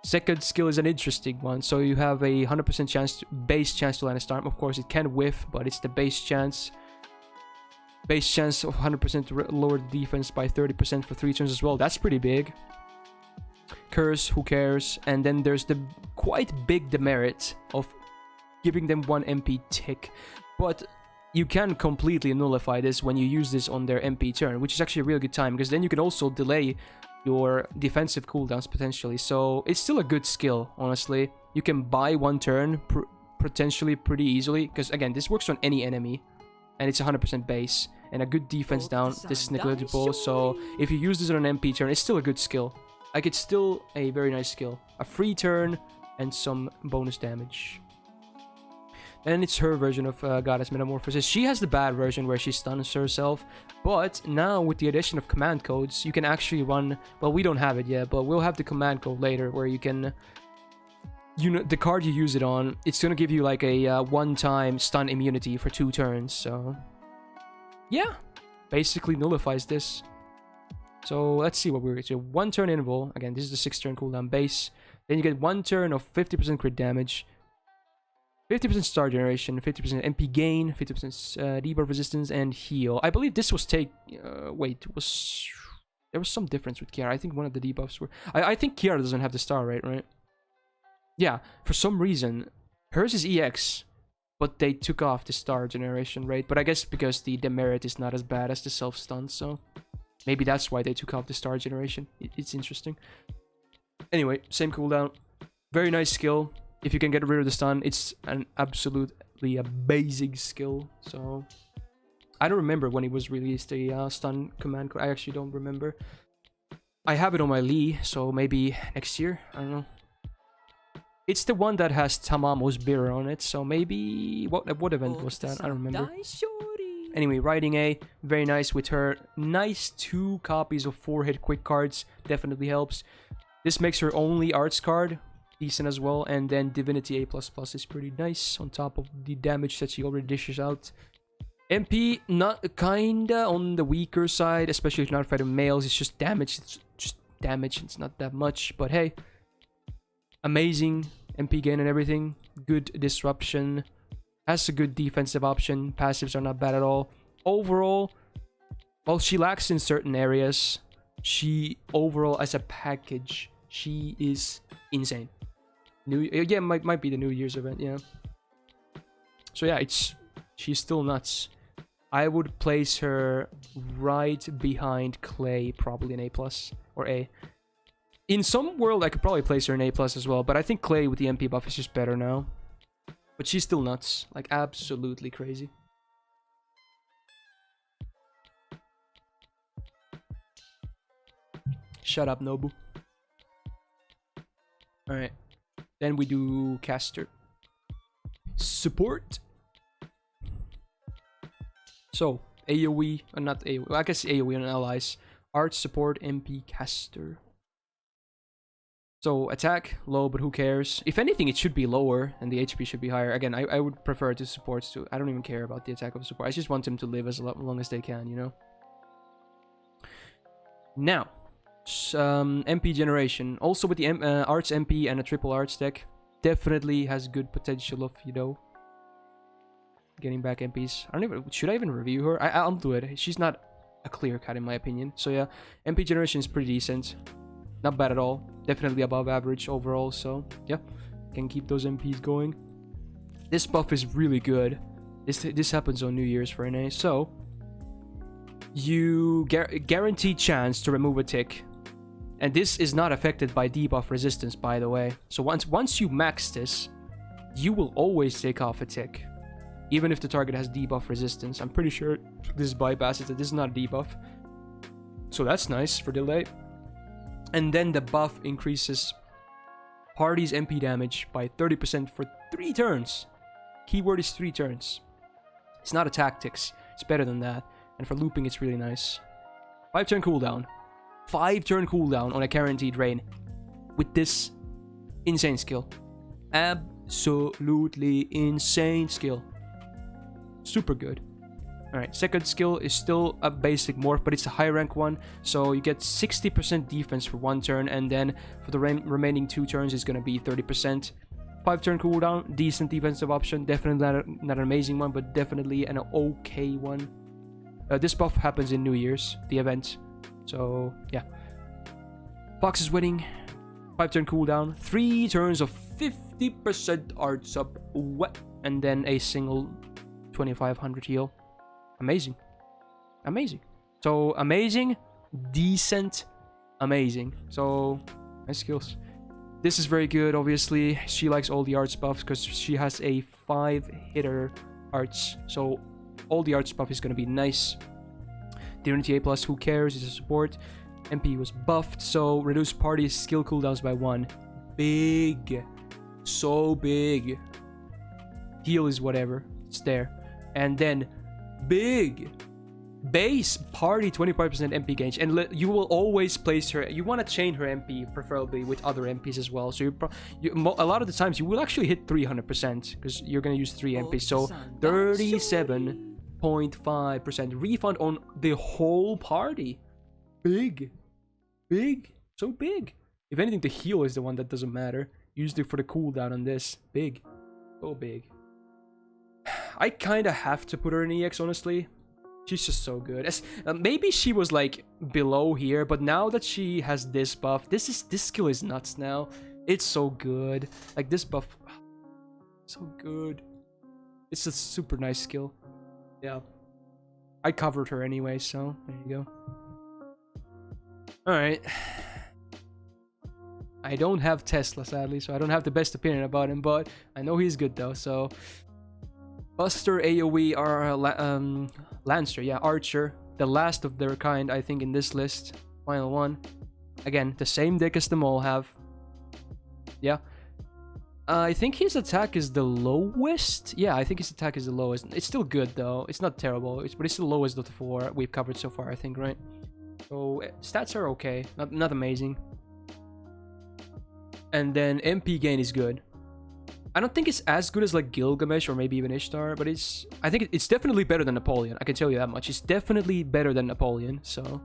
Second skill is an interesting one. So you have a 100% chance, base chance to land a storm. Of course, it can whiff, but it's the base chance. Base chance of 100% to lower the defense by 30% for 3 turns as well. That's pretty big. Curse, who cares? And then there's the quite big demerit of giving them 1 MP tick. But you can completely nullify this when you use this on their MP turn, which is actually a really good time, because then you can also delay your defensive cooldowns potentially. So it's still a good skill, honestly. You can buy 1 turn potentially pretty easily, because again, this works on any enemy. And it's 100% base. And a good defense down. This is negligible. So if you use this on an MP turn, it's still a good skill. Like, it's still a very nice skill. A free turn and some bonus damage. Then it's her version of Goddess Metamorphosis. She has the bad version where she stuns herself. But now with the addition of command codes, you can actually run... Well, we don't have it yet, but we'll have the command code later where you can... You know, the card you use it on, it's gonna give you like a one-time stun immunity for 2 turns. So yeah, basically nullifies this. So let's see what we're gonna do. 1 turn interval. Again, this is the 6 turn cooldown base. Then you get 1 turn of 50% crit damage, 50% star generation, 50% MP gain, 50% debuff resistance, and heal. I believe this was there was some difference with Kiara. I think one of the debuffs were... I think Kiara doesn't have the star rate, right? Yeah, for some reason, hers is EX, but they took off the star generation rate. But I guess because the demerit is not as bad as the self-stun, so maybe that's why they took off the star generation. It's interesting. Anyway, same cooldown. Very nice skill. If you can get rid of the stun, it's an absolutely amazing skill. So I don't remember when it was released, the stun command code. I actually don't remember. I have it on my Lee, so maybe next year. I don't know. It's the one that has Tamamo's beer on it, so maybe... What event was that? I don't remember. Anyway, Riding A, very nice with her. Nice 2 copies of 4-hit quick cards, definitely helps. This makes her only arts card, decent as well. And then Divinity A++ is pretty nice, on top of the damage that she already dishes out. MP, not kinda on the weaker side, especially if you're not fighting males. It's just damage, it's not that much, but hey. Amazing MP gain and everything. Good disruption. Has a good defensive option. Passives are not bad at all. Overall, while she lacks in certain areas, she overall as a package, she is insane. Yeah, might be the New Year's event, yeah. So yeah, she's still nuts. I would place her right behind Clay, probably an A+ or A. In some world, I could probably place her in A+ as well, but I think Clay with the MP buff is just better now. But she's still nuts. Like, absolutely crazy. Shut up, Nobu. Alright. Then we do caster. Support. So, AoE, not AoE, well, I guess AoE on allies. Art, support, MP, caster. So, attack, low, but who cares? If anything, it should be lower, and the HP should be higher. Again, I would prefer the supports to... I don't even care about the attack of the support. I just want them to live as long as they can, you know? Now, MP generation. Also with the Arts MP and a triple Arts deck, definitely has good potential of, you know, getting back MPs. I don't even... Should I even review her? I'll do it. She's not a clear cut, in my opinion. So, yeah, MP generation is pretty decent. Not bad at all. Definitely above average overall, so yeah, can keep those MPs going. This buff is really good. This happens on New Year's for NA, so you guaranteed chance to remove a tick, and this is not affected by debuff resistance, by the way. So once you max this, you will always take off a tick, even if the target has debuff resistance. I'm pretty sure this bypasses it. This is not a debuff, so that's nice for delay. And then the buff increases party's MP damage by 30% for 3 turns. Keyword is 3 turns. It's not a tactics. It's better than that. And for looping, it's really nice. 5-turn cooldown. 5-turn cooldown on a guaranteed rain. With this insane skill. Absolutely insane skill. Super good. Alright, second skill is still a basic morph, but it's a high rank one. So you get 60% defense for 1 turn, and then for the remaining 2 turns, it's going to be 30%. 5-turn cooldown, decent defensive option. Definitely not an amazing one, but definitely an okay one. This buff happens in New Year's, the event. So, yeah. Fox is winning. 5-turn cooldown. 3 turns of 50% arts up. What? And then a single 2500 heal. Amazing. Amazing. So, amazing. Decent. Amazing. So, nice skills. This is very good, obviously. She likes all the arts buffs because she has a 5-hitter arts. So, all the arts buff is going to be nice. The Unity A+, who cares? It's a support. MP was buffed, so reduce party skill cooldowns by 1. Big. So big. Heal is whatever. It's there. And then, big. Base party 25% MP gauge, and you will always place her. You want to chain her MP, preferably with other MPs as well. So a lot of the times you will actually hit 300% because you're gonna use 3 MPs. So 37.5% refund on the whole party. Big, so big. If anything, the heal is the one that doesn't matter. Used it for the cooldown on this. Big, so big. I kind of have to put her in EX, honestly. She's just so good. Maybe she was like below here, but now that she has this buff, this skill is nuts now. It's so good. Like this buff, so good. It's a super nice skill. Yeah. I covered her anyway, so there you go. Alright. I don't have Tesla, sadly, so I don't have the best opinion about him, but I know he's good though, so... Buster, AoE, Lancer, yeah, Archer. The last of their kind, I think, in this list. Final one. Again, the same deck as them all have. Yeah. I think his attack is the lowest. Yeah, I think his attack is the lowest. It's still good, though. It's not terrible, but it's the lowest of the 4 we've covered so far, I think, right? So, stats are okay. Not amazing. And then MP gain is good. I don't think it's as good as like Gilgamesh or maybe even Ishtar, but I think it's definitely better than Napoleon. I can tell you that much. It's definitely better than Napoleon, so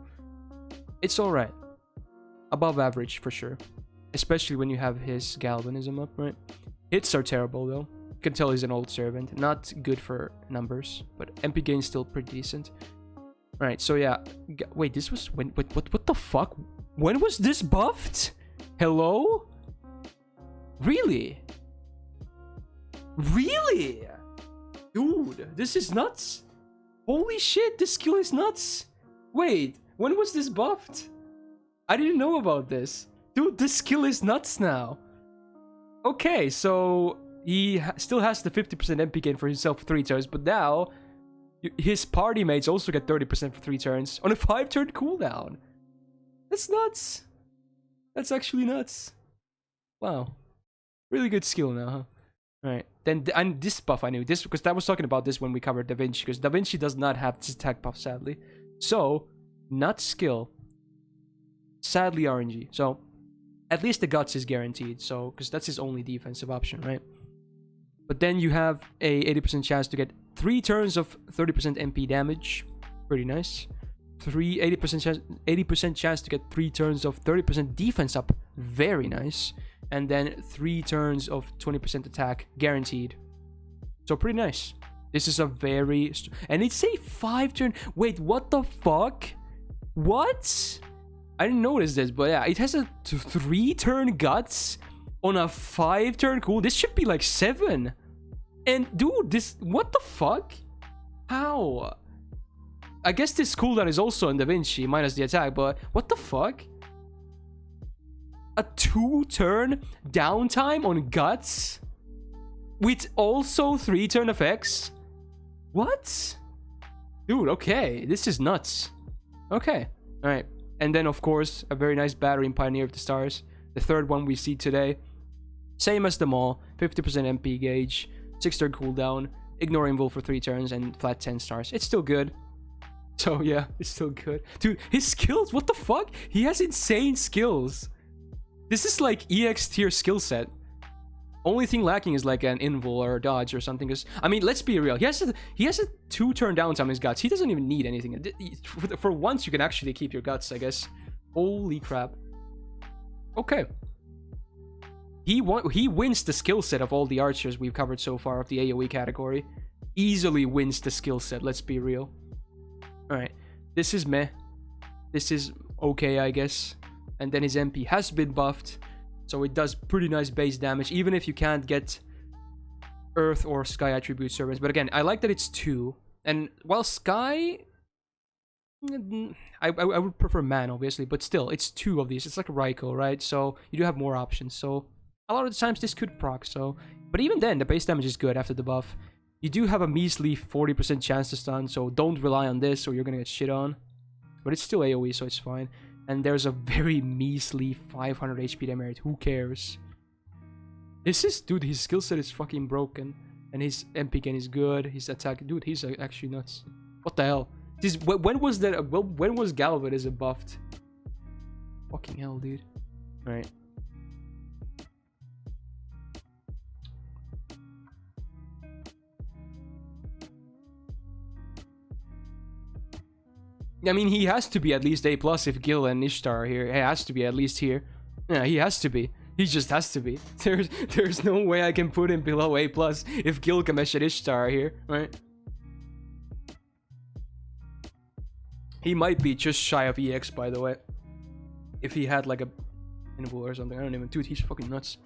it's all right. Above average for sure, especially when you have his galvanism up, right? Hits are terrible though. You can tell he's an old servant. Not good for numbers, but MP gain still pretty decent. All right, so yeah. Wait, this was when? What the fuck? When was this buffed? Hello? Really? Really? Dude, this is nuts. Holy shit, this skill is nuts. Wait, when was this buffed? I didn't know about this. Dude, this skill is nuts now. Okay, so he still has the 50% MP gain for himself for 3 turns, but now his party mates also get 30% for 3 turns on a 5-turn cooldown. That's nuts. That's actually nuts. Wow. Really good skill now, huh? Alright, then and this buff I knew this because I was talking about this when we covered Da Vinci, because Da Vinci does not have this attack buff, sadly. So, not skill. Sadly RNG. So, at least the guts is guaranteed, so because that's his only defensive option, right? But then you have a 80% chance to get 3 turns of 30% MP damage. Pretty nice. 80% chance to get 3 turns of 30% defense up. Very nice. And then 3 turns of 20% attack guaranteed. So pretty nice. This is a very... And it's a 5-turn... Wait, what the fuck? What? I didn't notice this, but yeah, it has a 3-turn guts on a 5-turn cool. This should be like 7. And dude, this... What the fuck? How? I guess this cooldown is also in Da Vinci, minus the attack, but what the fuck? A 2-turn downtime on guts with also 3-turn effects? What? Dude, okay. This is nuts. Okay. Alright. And then, of course, a very nice battery in Pioneer of the Stars. The third one we see today. Same as them all. 50% MP gauge. 6-turn cooldown. Ignore Invul for 3 turns and flat 10 stars. It's still good. So yeah, it's still good. Dude, his skills, what the fuck? He has insane skills. This is like EX tier skill set. Only thing lacking is like an invul or a dodge or something. Cause I mean, let's be real. He has a 2 turn downtime on his guts. He doesn't even need anything. For once, you can actually keep your guts, I guess. Holy crap. Okay. He wins the skill set of all the archers we've covered so far of the AoE category. Easily wins the skill set. Let's be real. All right. This is meh. This is okay, I guess. And then his MP has been buffed. So it does pretty nice base damage, even if you can't get Earth or Sky attribute servants. But again, I like that it's 2. And while Sky... I would prefer Man, obviously. But still, it's 2 of these. It's like Raikou, right? So you do have more options. So a lot of the times this could proc. So, but even then, the base damage is good after the buff. You do have a measly 40% chance to stun. So don't rely on this or you're going to get shit on. But it's still AoE, so it's fine. And there's a very measly 500 HP demerit. Who cares? This is... Dude, his skill set is fucking broken. And his MP gain is good. His attack... Dude, he's actually nuts. What the hell? This, when was that... When was Galvanism buffed? Fucking hell, dude. Alright. I mean, he has to be at least A+ if Gil and Ishtar are here. He has to be at least here. Yeah, he has to be. He just has to be. There's no way I can put him below A+ if Gilgamesh and Ishtar are here, right? He might be just shy of EX, by the way. If he had like a invul or something. I don't even... Dude, he's fucking nuts.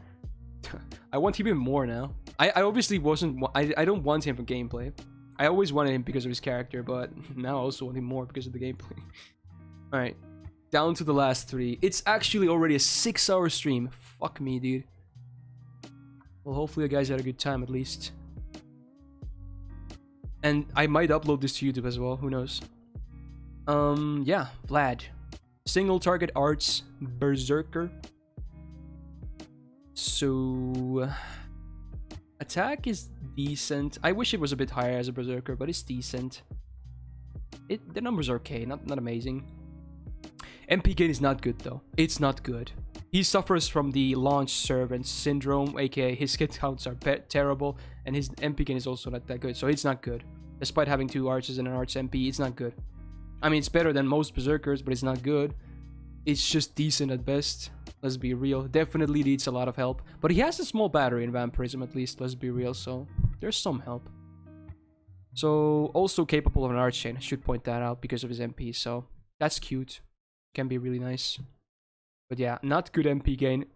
I want him even more now. I obviously wasn't... I don't want him for gameplay. I always wanted him because of his character, but now I also want him more because of the gameplay. Alright. Down to the last 3. It's actually already a 6-hour stream. Fuck me, dude. Well, hopefully you guys had a good time at least. And I might upload this to YouTube as well. Who knows? Yeah. Vlad. Single target arts. Berserker. So... Attack is decent. I wish it was a bit higher as a berserker, but it's decent. The numbers are okay, not amazing. MP gain is not good though. It's not good. He suffers from the launch servant syndrome, aka his hit counts are terrible, and his MP gain is also not that good, so it's not good. Despite having 2 archers and an arch MP, it's not good. I mean, it's better than most berserkers, but it's not good. It's just decent at best. Let's be real. Definitely needs a lot of help. But he has a small battery in Vampirism at least. Let's be real. So there's some help. So also capable of an arch chain. I should point that out because of his MP. So that's cute. Can be really nice. But yeah, not good MP gain.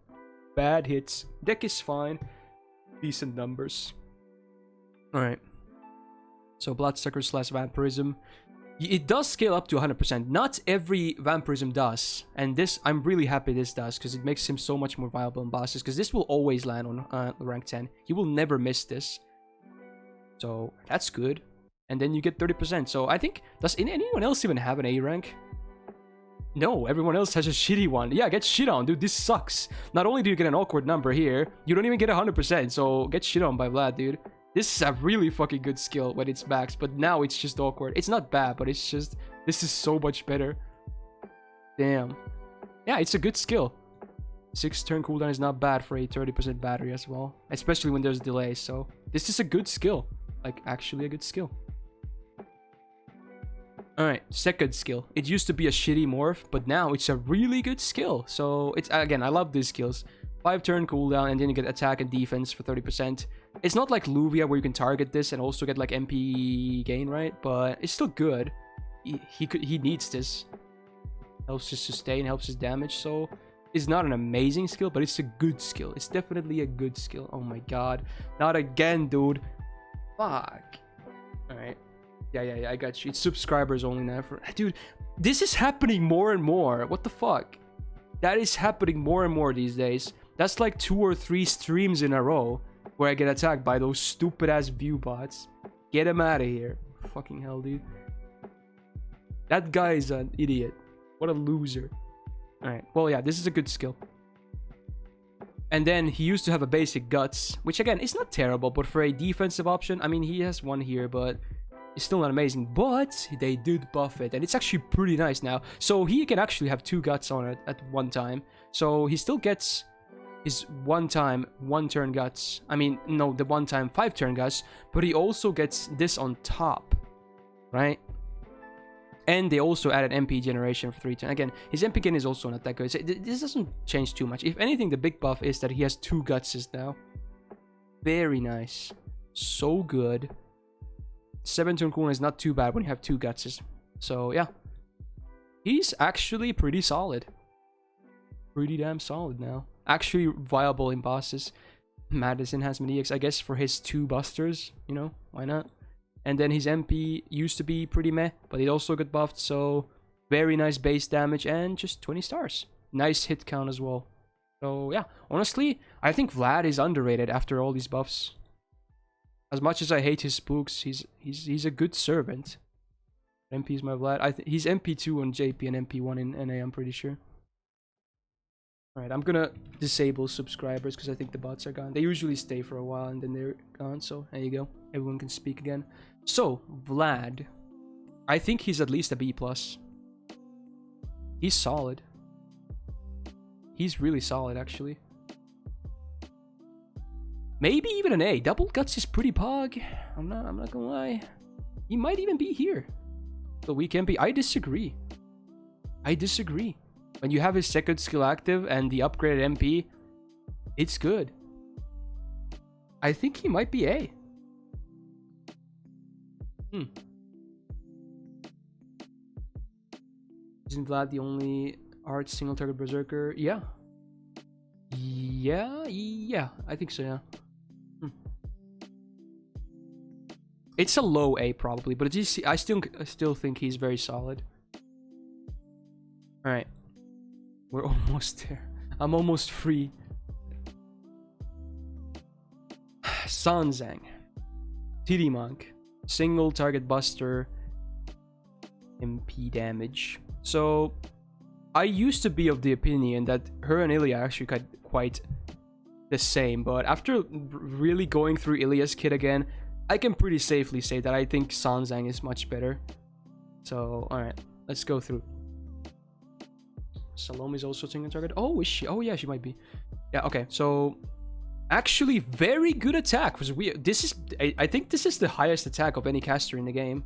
Bad hits. Deck is fine. Decent numbers. Alright. So Bloodsucker / Vampirism. It does scale up to 100%. Not every Vampirism does. And this, I'm really happy this does, because it makes him so much more viable in bosses. Because this will always land on rank 10. He will never miss this. So, that's good. And then you get 30%. So, I think, does anyone else even have an A rank? No, everyone else has a shitty one. Yeah, get shit on, dude. This sucks. Not only do you get an awkward number here, you don't even get 100%. So, get shit on by Vlad, dude. This is a really fucking good skill when it's maxed, but now it's just awkward. It's not bad, but it's just... This is so much better. Damn. Yeah, it's a good skill. 6 turn cooldown is not bad for a 30% battery as well. Especially when there's delay, so... This is a good skill. Like, actually a good skill. Alright, second skill. It used to be a shitty morph, but now it's a really good skill. So, it's... Again, I love these skills. 5 turn cooldown, and then you get attack and defense for 30%. It's not like Luvia where you can target this and also get like MP gain, right? But it's still good. He needs this. Helps his sustain, helps his damage. So it's not an amazing skill, but it's a good skill. It's definitely a good skill. Oh my god. Not again, dude. Fuck. Alright. Yeah, I got you. It's subscribers only now. Dude, this is happening more and more. What the fuck? That is happening more and more these days. That's like 2 or 3 streams in a row where I get attacked by those stupid-ass view bots. Get him out of here. Fucking hell, dude. That guy is an idiot. What a loser. Alright, well, yeah, this is a good skill. And then he used to have a basic guts, which again is not terrible, but for a defensive option, I mean, he has one here, but it's still not amazing. But they did buff it, and it's actually pretty nice now. So he can actually have 2 guts on it at one time. So he still gets his one turn guts. I mean, no, the 5 turn guts, but he also gets this on top, right? And they also added MP generation for 3 turns. Again, his MP gain is also not that good. So this doesn't change too much. If anything, the big buff is that he has 2 gutses now. Very nice. So good. 7 turn cooldown is not too bad when you have 2 gutses. So yeah. He's actually pretty solid. Pretty damn solid now. Actually viable in bosses. Madison has many EX, I guess, for his 2 busters. You know, why not? And then his MP used to be pretty meh, but it also got buffed, so very nice base damage and just 20 stars. Nice hit count as well. So yeah, honestly, I think Vlad is underrated after all these buffs. As much as I hate his spooks, he's a good servant. MP is my Vlad. He's MP2 on JP and MP1 in NA, I'm pretty sure. Alright, I'm gonna disable subscribers because I think the bots are gone. They usually stay for a while and then they're gone, so there you go. Everyone can speak again. So, Vlad. I think he's at least a B+. He's solid. He's really solid, actually. Maybe even an A. Double Guts is pretty pog. I'm not gonna lie. He might even be here. The weak MP. I disagree. When you have his second skill active and the upgraded MP, it's good. I think he might be A. Isn't Vlad the only art single target berserker? Yeah. Yeah, I think so, yeah. It's a low A probably, but I still think he's very solid. Alright. We're almost there. I'm almost free. Sanzang. TD Monk. Single target buster. MP damage. So, I used to be of the opinion that her and Ilya actually got quite the same, but after really going through Ilya's kit again, I can pretty safely say that I think Sanzang is much better. So, alright, let's go through. Salome's also single target. Oh, is she? Oh, yeah, she might be. Yeah, okay, so actually very good attack. I think this is the highest attack of any caster in the game.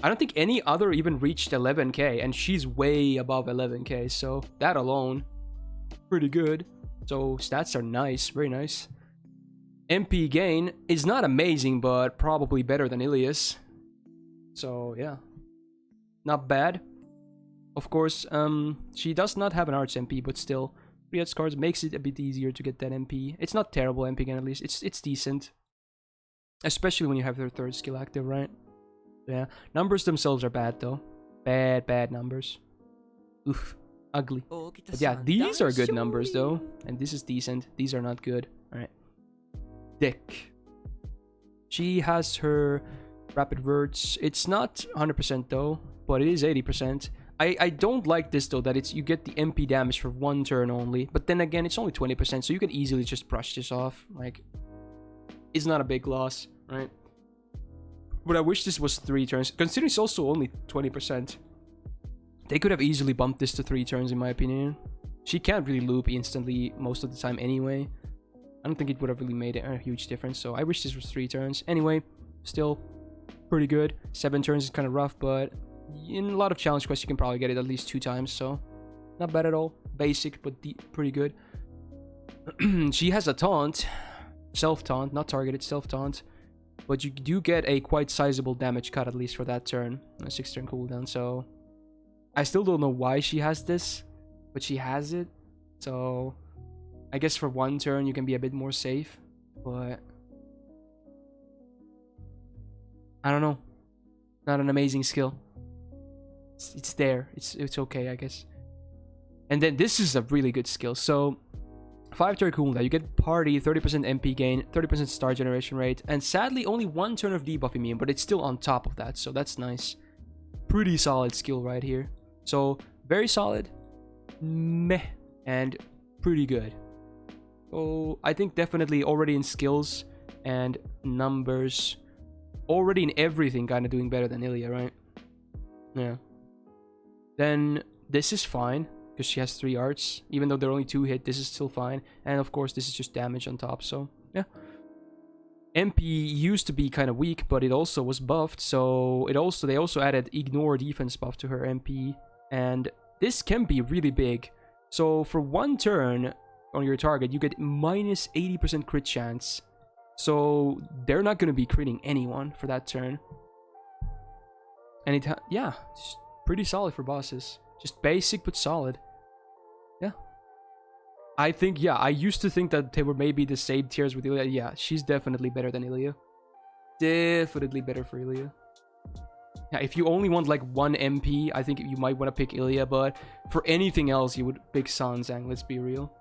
I don't think any other even reached 11k, and she's way above 11k, so that alone, pretty good. So stats are nice, very nice. MP gain is not amazing, but probably better than Ilya's. So yeah, not bad. Of course, she does not have an arts MP, but still, 3 arts cards makes it a bit easier to get that MP. It's not terrible MP gain, at least. It's decent, especially when you have their 3rd skill active, right? Yeah, numbers themselves are bad though. Bad numbers. Oof, ugly. But yeah, these are good numbers though, and this is decent. These are not good. All right. Dick. She has her rapid words. It's not 100% though, but it is 80%. I don't like this though, that you get the MP damage for 1 turn only, but then again it's only 20%, so you can easily just brush this off. Like, it's not a big loss, right? But I wish this was 3 turns, considering it's also only 20%. They could have easily bumped this to 3 turns in my opinion. She can't really loop instantly most of the time anyway. I don't think it would have really made a huge difference, so I wish this was 3 turns. Anyway, still pretty good. 7 turns is kind of rough, but in a lot of challenge quests you can probably get it at least 2 times, so not bad at all. Basic, but pretty good. She has a taunt. Self-taunt, not targeted, self-taunt. But you do get a quite sizable damage cut, at least for that turn. A 6 turn cooldown, so I still don't know why she has this, but she has it. So I guess for 1 turn you can be a bit more safe, but I don't know. Not an amazing skill. It's there. It's okay, I guess. And then this is a really good skill. So 5 turn cooldown, you get party, 30% MP gain, 30% star generation rate, and sadly only 1 turn of debuff immune, but it's still on top of that, so that's nice. Pretty solid skill right here. So very solid, meh, and pretty good. So I think definitely already in skills and numbers, already in everything, kind of doing better than Ilya, right? Yeah. Then this is fine because she has 3 arts. Even though they're only 2 hit, this is still fine. And of course, this is just damage on top. So yeah. MP used to be kind of weak, but it also was buffed. So they also added ignore defense buff to her MP, and this can be really big. So for 1 turn on your target, you get minus 80% crit chance. So they're not going to be critting anyone for that turn. And yeah, it's pretty solid for bosses. Just basic but solid. Yeah. I think, yeah, I used to think that they were maybe the same tiers with Ilya. Yeah, she's definitely better than Ilya. Definitely better for Ilya. Yeah, if you only want like 1 MP, I think you might want to pick Ilya, but for anything else, you would pick Sanzang, let's be real.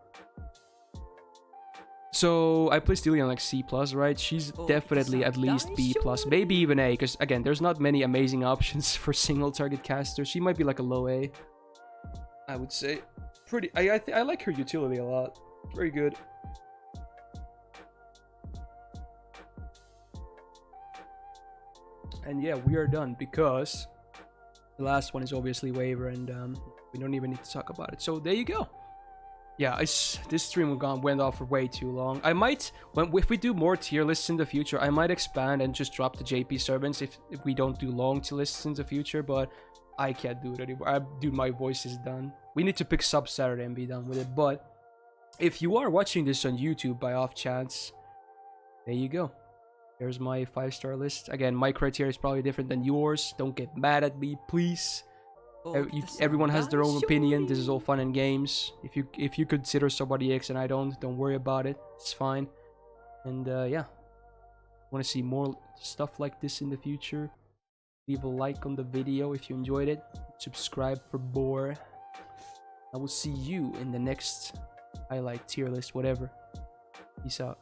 So I placed Ilya on like C+, right? She's definitely at least B+, maybe even A, because again, there's not many amazing options for single target caster. She might be like a low A, I would say. I like her utility a lot. Very good. And yeah, we are done because the last one is obviously waiver, and we don't even need to talk about it. So there you go. Yeah, this stream went off for way too long. I might, if we do more tier lists in the future, I might expand and just drop the JP servants if we don't do long tier lists in the future, but I can't do it anymore. Dude, my voice is done. We need to pick sub Saturday and be done with it. But if you are watching this on YouTube by off chance, there you go. There's my 5-star list. Again, my criteria is probably different than yours. Don't get mad at me, please. Everyone has their own opinion. This is all fun and games. If you consider somebody X and I don't worry about it. It's fine. And yeah, want to see more stuff like this in the future? Leave a like on the video if you enjoyed it. Subscribe for more. I will see you in the next highlight, tier list, whatever. Peace out.